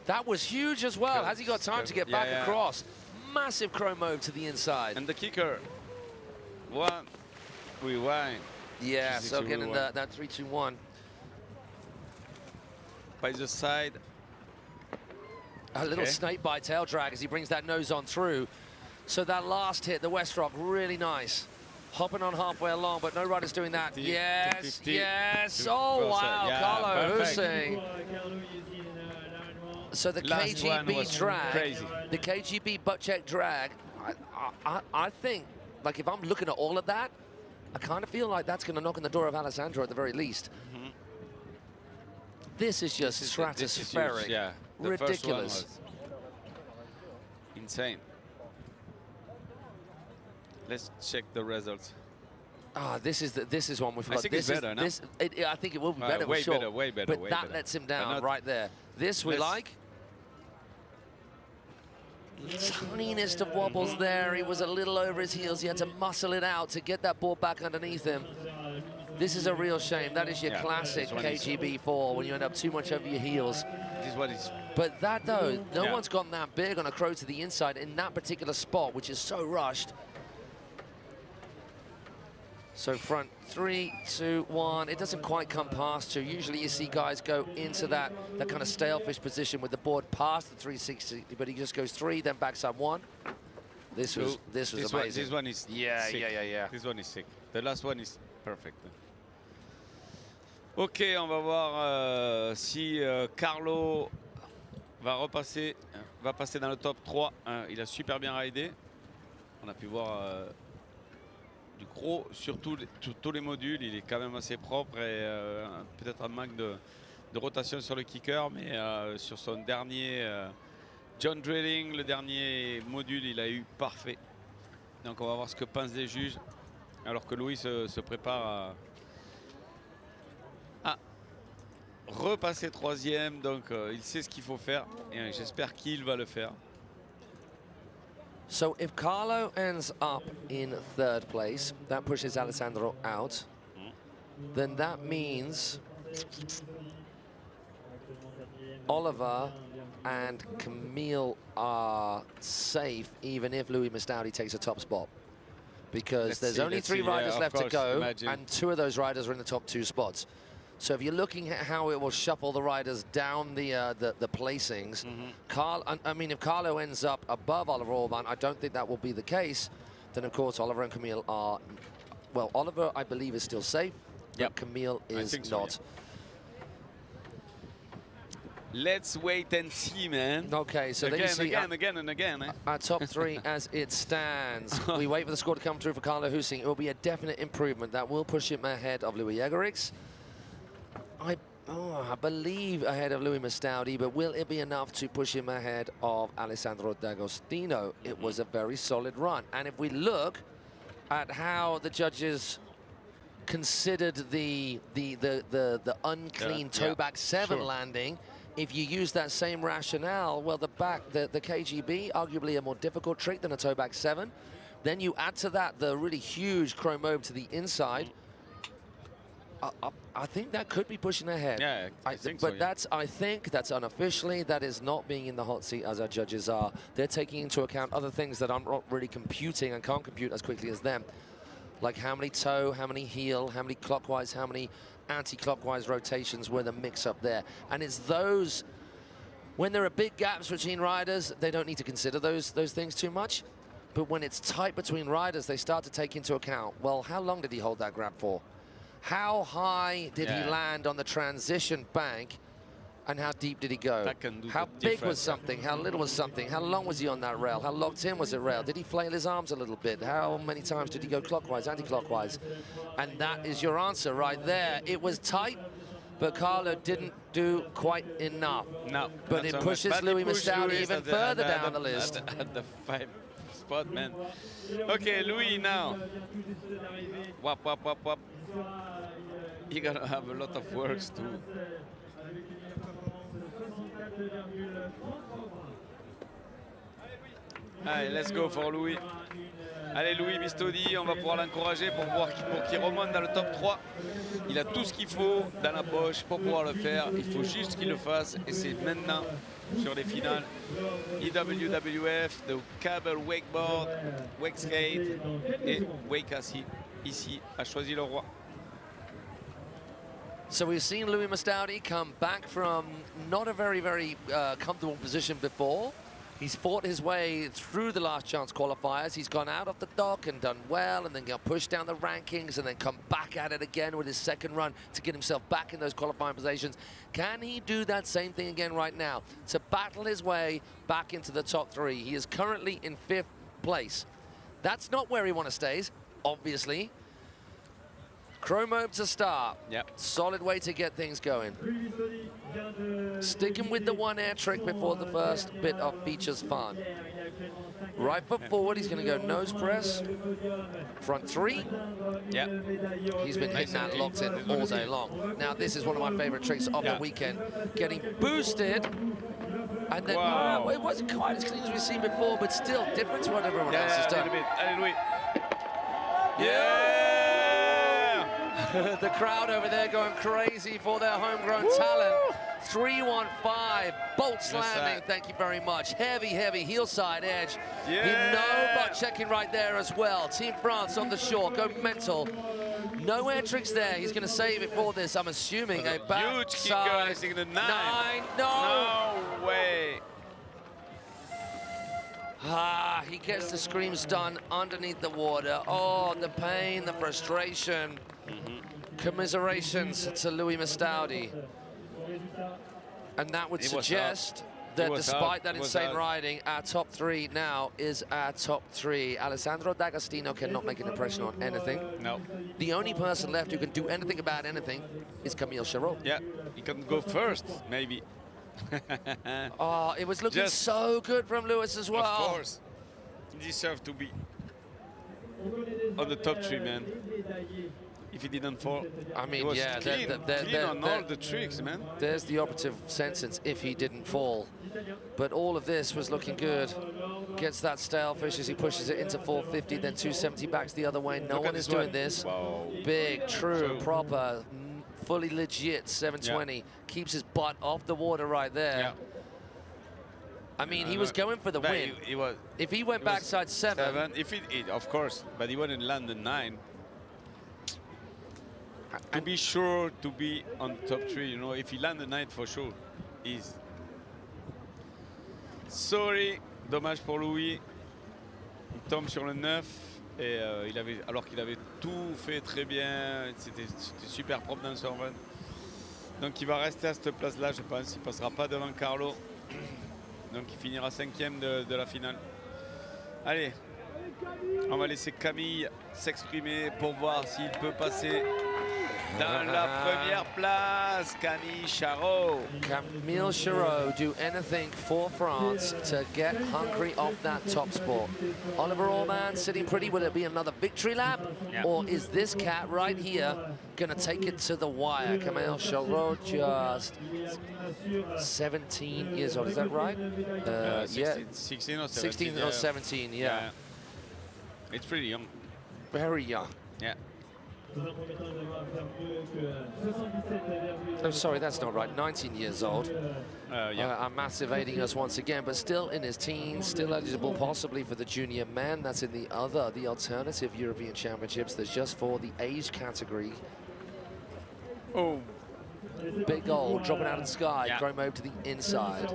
That was huge as well. Has he got time to get back across? Massive chrome mob to the inside. And the kicker. One. Rewind. Yeah, so getting that 3-2-1. By the side. A little snake bite tail drag as he brings that nose on through. So that last hit, the Westrock, really nice. Hopping on halfway along, but no rider's doing that. Yes, yes. Oh, wow, Carlo Hussein. So the KGB drag, crazy. The KGB butt check drag, I think, like if I'm looking at all of that, I kind of feel like that's going to knock on the door of Alessandro at the very least. This is just stratospheric. This is huge, yeah. The ridiculous. First one was insane. Let's check the results. This is one we've got. I think it's better now. I think it will be better, way for sure. better, way better, But way that better. lets him down Not right there. This we like. tiniest of wobbles there. He was a little over his heels. He had to muscle it out to get that board back underneath him. This is a real shame. That is your classic KGB fall when you end up too much over your heels. This one is. But that though, no one's gotten that big on a crow to the inside in that particular spot, which is so rushed. So front 3, 2, 1. It doesn't quite come past 2. Usually you see guys go into that kind of stalefish position with the board past the 360, but he just goes 3, then backs up 1. This was amazing. This one is sick. Yeah. This one is sick. The last one is perfect. Ok, on va voir si Carlo va passer dans le top 3. Il a super bien ridé. On a pu voir du gros sur tous les modules. Il est quand même assez propre et peut-être un manque de rotation sur le kicker, mais sur son dernier John Drilling, le dernier module, il a eu parfait. Donc on va voir ce que pensent les juges alors que Louis se prépare à repasser 3e. Donc il sait ce qu'il faut faire et j'espère qu'il va le faire. So if Carlo ends up in 3rd place, that pushes Alessandro out. Then that means Oliver and Camille are safe, even if Louis Mistaudi takes a top spot. Because there's only 3 riders left to go, and 2 of those riders are in the top 2 spots. So if you're looking at how it will shuffle the riders down the placings, I mean, if Carlo ends up above Oliver Orban, I don't think that will be the case. Then, of course, Oliver and Camille are... Well, Oliver, I believe, is still safe, but Camille is not. Let's wait and see, man. Okay, so again. Our top 3 as it stands. We wait for the score to come through for Carlo Husing. It will be a definite improvement. That will push him ahead of Louis Egerix. I believe ahead of Louis Mistaudi, but will it be enough to push him ahead of Alessandro D'Agostino? It was a very solid run. And if we look at how the judges considered the unclean toe back 7 landing, if you use that same rationale, well, the KGB, arguably a more difficult trick than a toe back 7. Then you add to that the really huge chrome mobe to the inside. I think that could be pushing ahead. Yeah, I think but I think that's unofficially. That is not being in the hot seat as our judges are. They're taking into account other things that I'm not really computing and can't compute as quickly as them. Like how many toe, how many heel, how many clockwise, how many anti-clockwise rotations were the mix-up there. And it's those, when there are big gaps between riders, they don't need to consider those things too much. But when it's tight between riders, they start to take into account, well, how long did he hold that grab for? How high did he land on the transition bank? And how deep did he go? How big was something? How little was something? How long was he on that rail? How locked in was the rail? Did he flail his arms a little bit? How many times did he go clockwise, anti-clockwise? And that is your answer right there. It was tight, but Carlo didn't do quite enough. No. But it pushes Louis Mistaudi even further down the list. At the 5 spot, man. Okay, Louis now. Wap, wap, wap, wap. You're gonna have a lot of works too. Allez, let's go for Louis. Allez, Louis Mistaudi, on va pouvoir l'encourager pour qu'il remonte dans le top 3. Il a tout ce qu'il faut dans la poche pour pouvoir le faire. Il faut juste qu'il le fasse et c'est maintenant sur les finales. IWWF de Cable, Wakeboard, Wakeskate et Wakassi ici a choisi le roi. So we've seen Louis Mistaudi come back from not a very, very comfortable position before. He's fought his way through the last chance qualifiers. He's gone out of the dock and done well, and then got pushed down the rankings, and then come back at it again with his second run to get himself back in those qualifying positions. Can he do that same thing again right now to battle his way back into the top 3? He is currently in 5th place. That's not where he wants to stay, obviously. Chromobe to start. Yep. Solid way to get things going. Sticking with the one air trick before the first bit of features fun. Right foot forward, he's going to go nose press. Front 3. Yeah. He's been hitting that locked in all day long. Now, this is one of my favorite tricks of the weekend. Getting boosted And then, Wow. it wasn't quite as clean as we've seen before, but still different to what everyone else has a done. little bit. Allez, Louis. Yeah! The crowd over there going crazy for their homegrown talent. 3-1-5, bolt slamming, thank you very much. Heavy, heavy heel side edge. Yeah. You know, butt checking right there as well. Team France on the shore, go mental. No air tricks there. He's going to save it for this, I'm assuming. A back Huge kicker, side. I think the 9. No! No way. Ah, he gets the screams done underneath the water. Oh, the pain, the frustration. Commiserations to Louis Mastaudi. And that would He was suggest out. that He was despite out. that He was insane out. riding, our top 3 now is our top 3. Alessandro D'Agostino cannot make an impression on anything. No. The only person left who can do anything about anything is Camille Charot. Yeah, he can go first, maybe. Oh, it was looking Just- so good from Lewis as well. Of course. He deserved to be on the top 3, man. If he didn't fall, I mean, he was yeah, clean, clean on all the tricks, man. There's the operative sentence, if he didn't fall. But all of this was looking good. Gets that stalefish as he pushes it into 450, then 270 backs the other way. No Look one at is this doing one. this. Wow. Big, true, True. proper, fully legit 720. Keeps his butt off the water right there. Yeah. I mean, he was going for the But win. He was. If he went It was backside 7, If it, of course, but he wouldn't land the 9. To be sure to be on top 3, you know, if he land the 9 for sure, he's. Sorry, dommage pour Louis. Il tombe sur le 9 et il avait, alors qu'il avait tout fait très bien, c'était super propre dans son run. Donc il va rester à cette place-là, je pense. Il passera pas devant Carlo. Donc il finira 5e de la finale. Allez, on va laisser Camille s'exprimer pour voir s'il peut passer dans la première place. Camille Charot. Camille Charot do anything for France to get Hungary off that top spot. Oliver Orban sitting pretty. Will it be another victory lap? Yeah. Or is this cat right here going to take it to the wire? Camille Charot just 17 years old, is that right? Yeah, 16 or 17. 16 or 17, yeah. It's pretty young. Very young. Yeah. I'm sorry, that's not right. 19 years old. Our massive aiding us once again, but still in his teens, still eligible possibly for the junior men. That's in the alternative European Championships. That's just for the age category. Oh. Big goal, dropping out of the sky, Yeah. throwing over to the inside.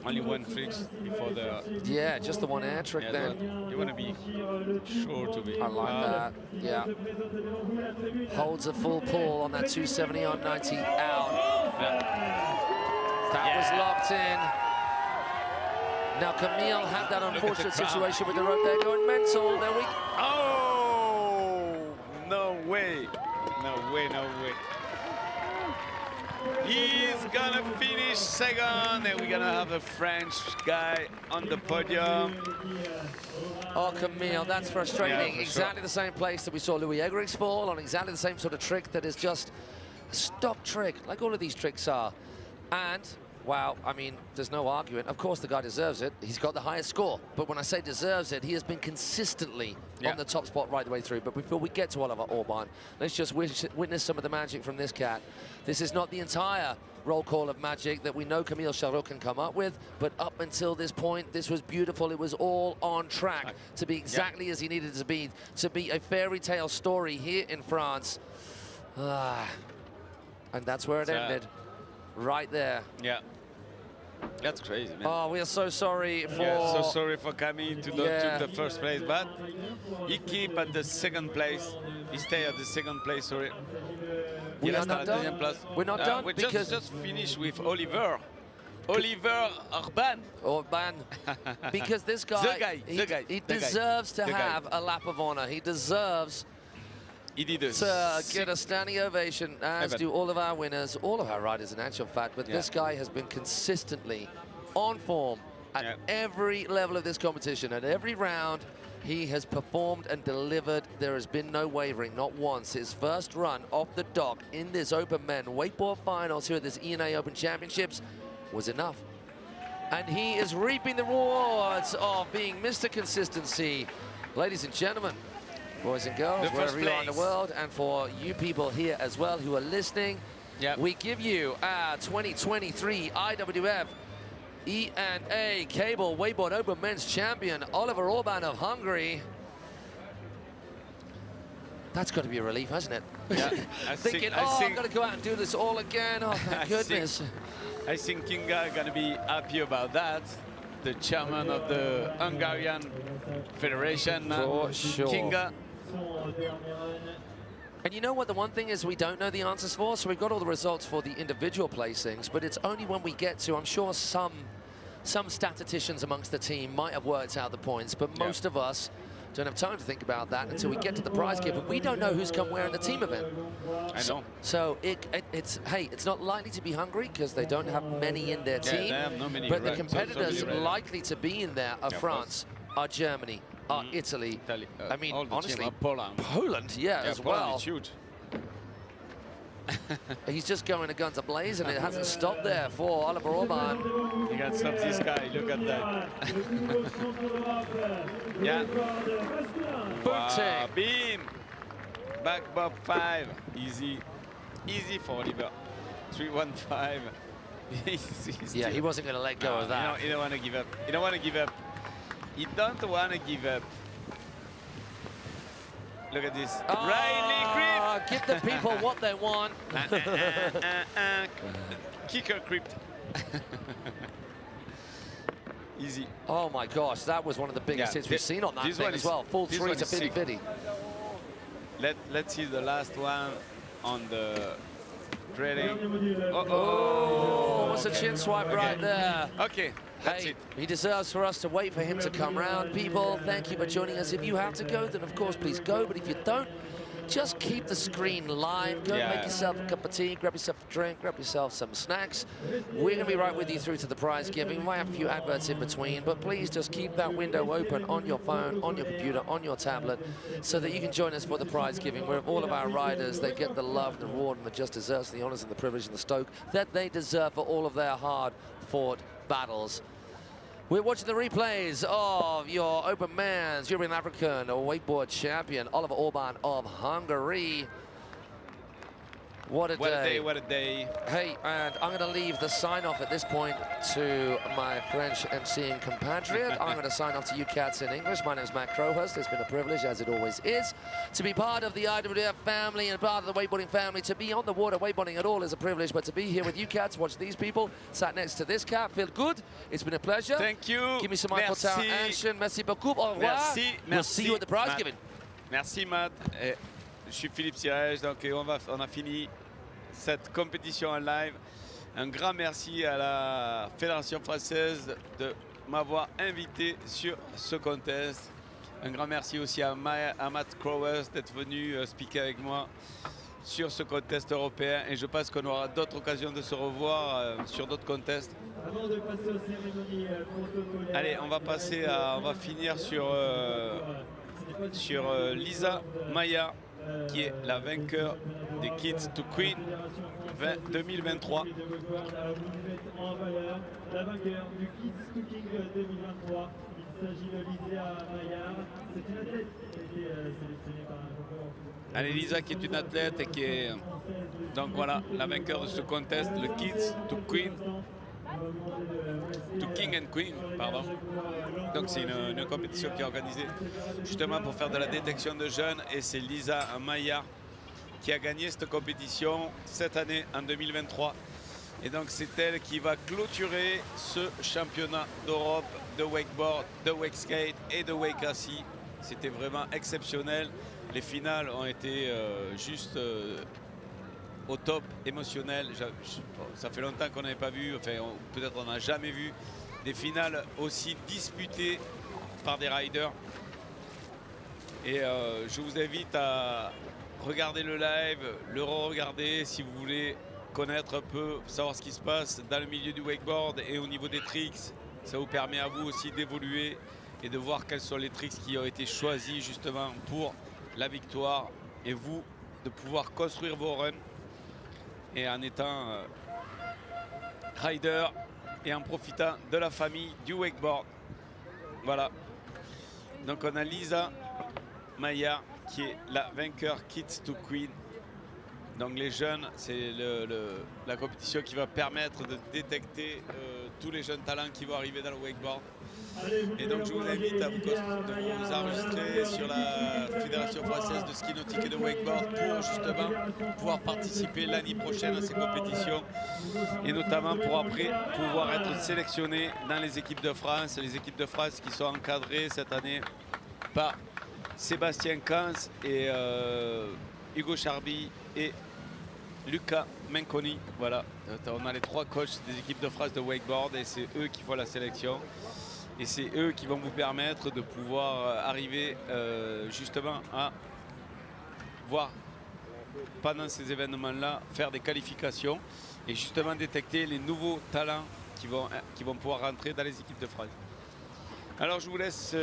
Only one trick before the. Yeah, just the one air trick then. You want to be sure to be. I like that, yeah. Holds a full pull on that 270 on 90 out. That was locked in. Now Camille had that unfortunate situation with the rope there going mental. There we Oh! No way. No way, no way. He's gonna finish second, and we're gonna have a French guy on the podium. Oh, Camille, that's frustrating. Yeah, for Exactly the same place that we saw Louis Egerix fall on, exactly the same sort of trick that is just a stock trick, like all of these tricks are. And, wow, I mean, there's no argument. Of course, the guy deserves it. He's got the highest score. But when I say deserves it, he has been consistently on the top spot right the way through. But before we get to Oliver Orban, let's just witness some of the magic from this cat. This is not the entire roll call of magic that we know Camille Charot can come up with, but up until this point, this was beautiful. It was all on track to be exactly as he needed to be a fairy tale story here in France. And that's where it ended, right there. Yeah. That's crazy, man. Oh, we are so sorry for... Yeah, so sorry for Camille to not took the first place, but he keep at the second place. He stay at the second place, sorry. We are not done. We're not done we because... just finished with Oliver. Oliver Orban. Orban. Because this guy, he deserves to have a lap of honor. He deserves to get a standing ovation, as do all of our winners, all of our riders in actual fact. But this guy has been consistently on form at every level of this competition, at every round. He has performed and delivered. There has been no wavering, not once. His first run off the dock in this Open Men Wakeboard Finals here at this E&A Open Championships was enough. And he is reaping the rewards of being Mr. Consistency. Ladies and gentlemen, boys and girls, wherever you are in the world, and for you people here as well who are listening, we give you our 2023 IWWF E&A Cable Wakeboard Open Men's Champion, Oliver Orban of Hungary. That's got to be a relief, hasn't it? Yeah, Thinking, I've got to go out and do this all again. Oh, thank goodness. I think Kinga is going to be happy about that. The chairman of the Hungarian Federation, for sure. Kinga. And you know what the one thing is we don't know the answers for? So we've got all the results for the individual placings, but it's only when we get to, I'm sure some statisticians amongst the team might have worked out the points, but most of us don't have time to think about that until we get to the prize given. We don't know who's come where in the team event. I know. So it's not likely to be Hungary because they don't have many in their team, they have not many, but the right. competitors So likely to be in there are France, are Germany, are Italy. I mean, honestly, Poland, as Poland well. is huge. He's just going to guns ablaze, and it hasn't stopped there for Oliver Orban. You can stop this guy, look at that. Wow, beam! Back bob 5, easy. Easy for Oliver. 315. Yeah, he wasn't going to let go of that. He don't want to give up. He don't want to give up. He don't want to give up. Look at this. Riley creep. Give the people what they want. Kicker creeped. Easy. Oh my gosh, that was one of the biggest hits we've seen on that thing as well. Full 3 to 50-50. Let's see the last one on the trailing. What's a chin swipe right there? Okay. That's it. He deserves for us to wait for him to come round. People, thank you for joining us. If you have to go, then of course, please go. But if you don't, just keep the screen live. Go make yourself a cup of tea, grab yourself a drink, grab yourself some snacks. We're going to be right with you through to the prize giving. We might have a few adverts in between, but please just keep that window open on your phone, on your computer, on your tablet, so that you can join us for the prize giving, where all of our riders, they get the love, the reward, and the just deserts, the honours, and the privilege, and the stoke that they deserve for all of their hard-fought battles. We're watching the replays of your Open Men's European African Wakeboard Champion, Oliver Orban of Hungary. What a day. What a day. Hey, and I'm going to leave the sign-off at this point to my French emceeing compatriot. I'm going to sign off to you cats in English. My name is Matt Crowhurst. It's been a privilege, as it always is, to be part of the IWWF family and part of the wakeboarding family. To be on the water wakeboarding at all is a privilege, but to be here with you cats, watch these people, sat next to this cat, feel good. It's been a pleasure. Thank you. Give me some Eiffel Tower action. Merci beaucoup. Au revoir. Merci. We'll see you at the prize Matt. giving. Merci, Matt. Je suis Philippe Sirège, donc on a fini cette compétition en live. Un grand merci à la Fédération française de m'avoir invité sur ce contest. Un grand merci aussi à Matt Crowers d'être venu speaker avec moi sur ce contest européen. Et je pense qu'on aura d'autres occasions de se revoir sur d'autres contests. Allez, on va finir sur Lisa Maya, qui est la vainqueur des Kids to Queen 2023. La vainqueur du Kids to King 2023. Il s'agit de Lisa Maillard. C'est une athlète qui a été sélectionnée par un concours. Allez, Lisa qui est une athlète et qui est donc voilà la vainqueur de ce contest, le Kids to Queen. To King and Queen, pardon. Donc c'est une compétition qui est organisée justement pour faire de la détection de jeunes, et c'est Lisa Maillard qui a gagné cette compétition cette année en 2023. Et donc c'est elle qui va clôturer ce championnat d'Europe de wakeboard, de wakeskate et de wakassi. C'était vraiment exceptionnel. Les finales ont été juste au top émotionnel. Ça fait longtemps qu'on n'avait pas vu, enfin peut-être on n'a jamais vu des finales aussi disputées par des riders. Et je vous invite à regarder le live, le re-regarder si vous voulez connaître un peu, savoir ce qui se passe dans le milieu du wakeboard et au niveau des tricks. Ça vous permet à vous aussi d'évoluer et de voir quels sont les tricks qui ont été choisis justement pour la victoire, et vous de pouvoir construire vos runs et en étant rider et en profitant de la famille du wakeboard. Voilà, donc on a Lisa Maillard qui est la vainqueur Kids to Queen. Donc les jeunes, c'est la compétition qui va permettre de détecter tous les jeunes talents qui vont arriver dans le wakeboard. Et donc je vous invite à vous enregistrer sur la Fédération française de ski nautique et de wakeboard pour justement pouvoir participer l'année prochaine à ces compétitions, et notamment pour après pouvoir être sélectionné dans les équipes de France qui sont encadrées cette année par Sébastien Kans et Hugo Charby et Lucas Menconi. Voilà, on a les 3 coachs des équipes de France de wakeboard et c'est eux qui font la sélection. Et c'est eux qui vont vous permettre de pouvoir arriver justement à voir pendant ces événements-là, faire des qualifications et justement détecter les nouveaux talents qui vont pouvoir rentrer dans les équipes de France. Alors je vous laisse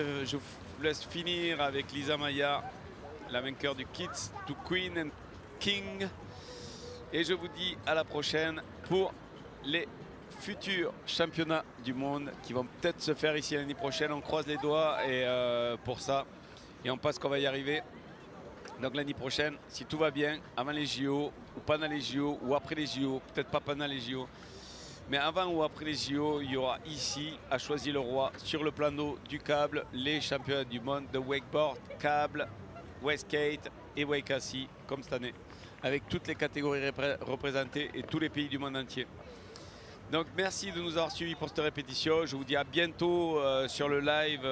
finir avec Lisa Maillard, la vainqueur du Kids to Queen and King. Et je vous dis à la prochaine pour les futurs championnats du monde qui vont peut-être se faire ici l'année prochaine. On croise les doigts et pour ça, et on pense qu'on va y arriver. Donc l'année prochaine, si tout va bien, avant les JO ou pendant les JO ou après les JO, peut-être pas pendant les JO, mais avant ou après les JO, il y aura ici à Choisy-le-Roi sur le plan d'eau du câble les championnats du monde de wakeboard, câble, wakeskate et wakassi comme cette année, avec toutes les catégories représentées et tous les pays du monde entier. Donc merci de nous avoir suivis pour cette répétition. Je vous dis à bientôt sur le live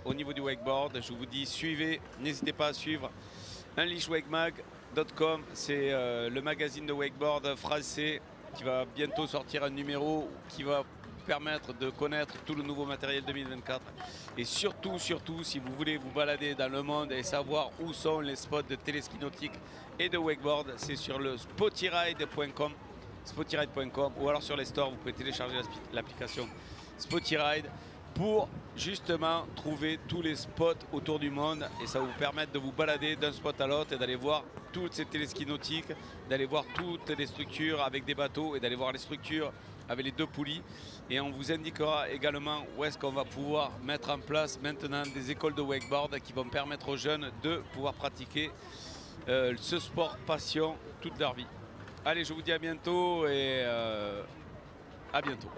au niveau du wakeboard. Je vous dis suivez, n'hésitez pas à suivre unleashwakemag.com. C'est le magazine de wakeboard français qui va bientôt sortir un numéro qui va permettre de connaître tout le nouveau matériel 2024. Et surtout, si vous voulez vous balader dans le monde et savoir où sont les spots de téléski nautique et de wakeboard, c'est sur le spotyride.com ou alors sur les stores, vous pouvez télécharger l'application Spotyride pour justement trouver tous les spots autour du monde, et ça va vous permettre de vous balader d'un spot à l'autre et d'aller voir toutes ces téléskis nautiques, d'aller voir toutes les structures avec des bateaux et d'aller voir les structures avec les 2 poulies. Et on vous indiquera également où est-ce qu'on va pouvoir mettre en place maintenant des écoles de wakeboard qui vont permettre aux jeunes de pouvoir pratiquer ce sport passion toute leur vie. Allez, je vous dis à bientôt et à bientôt.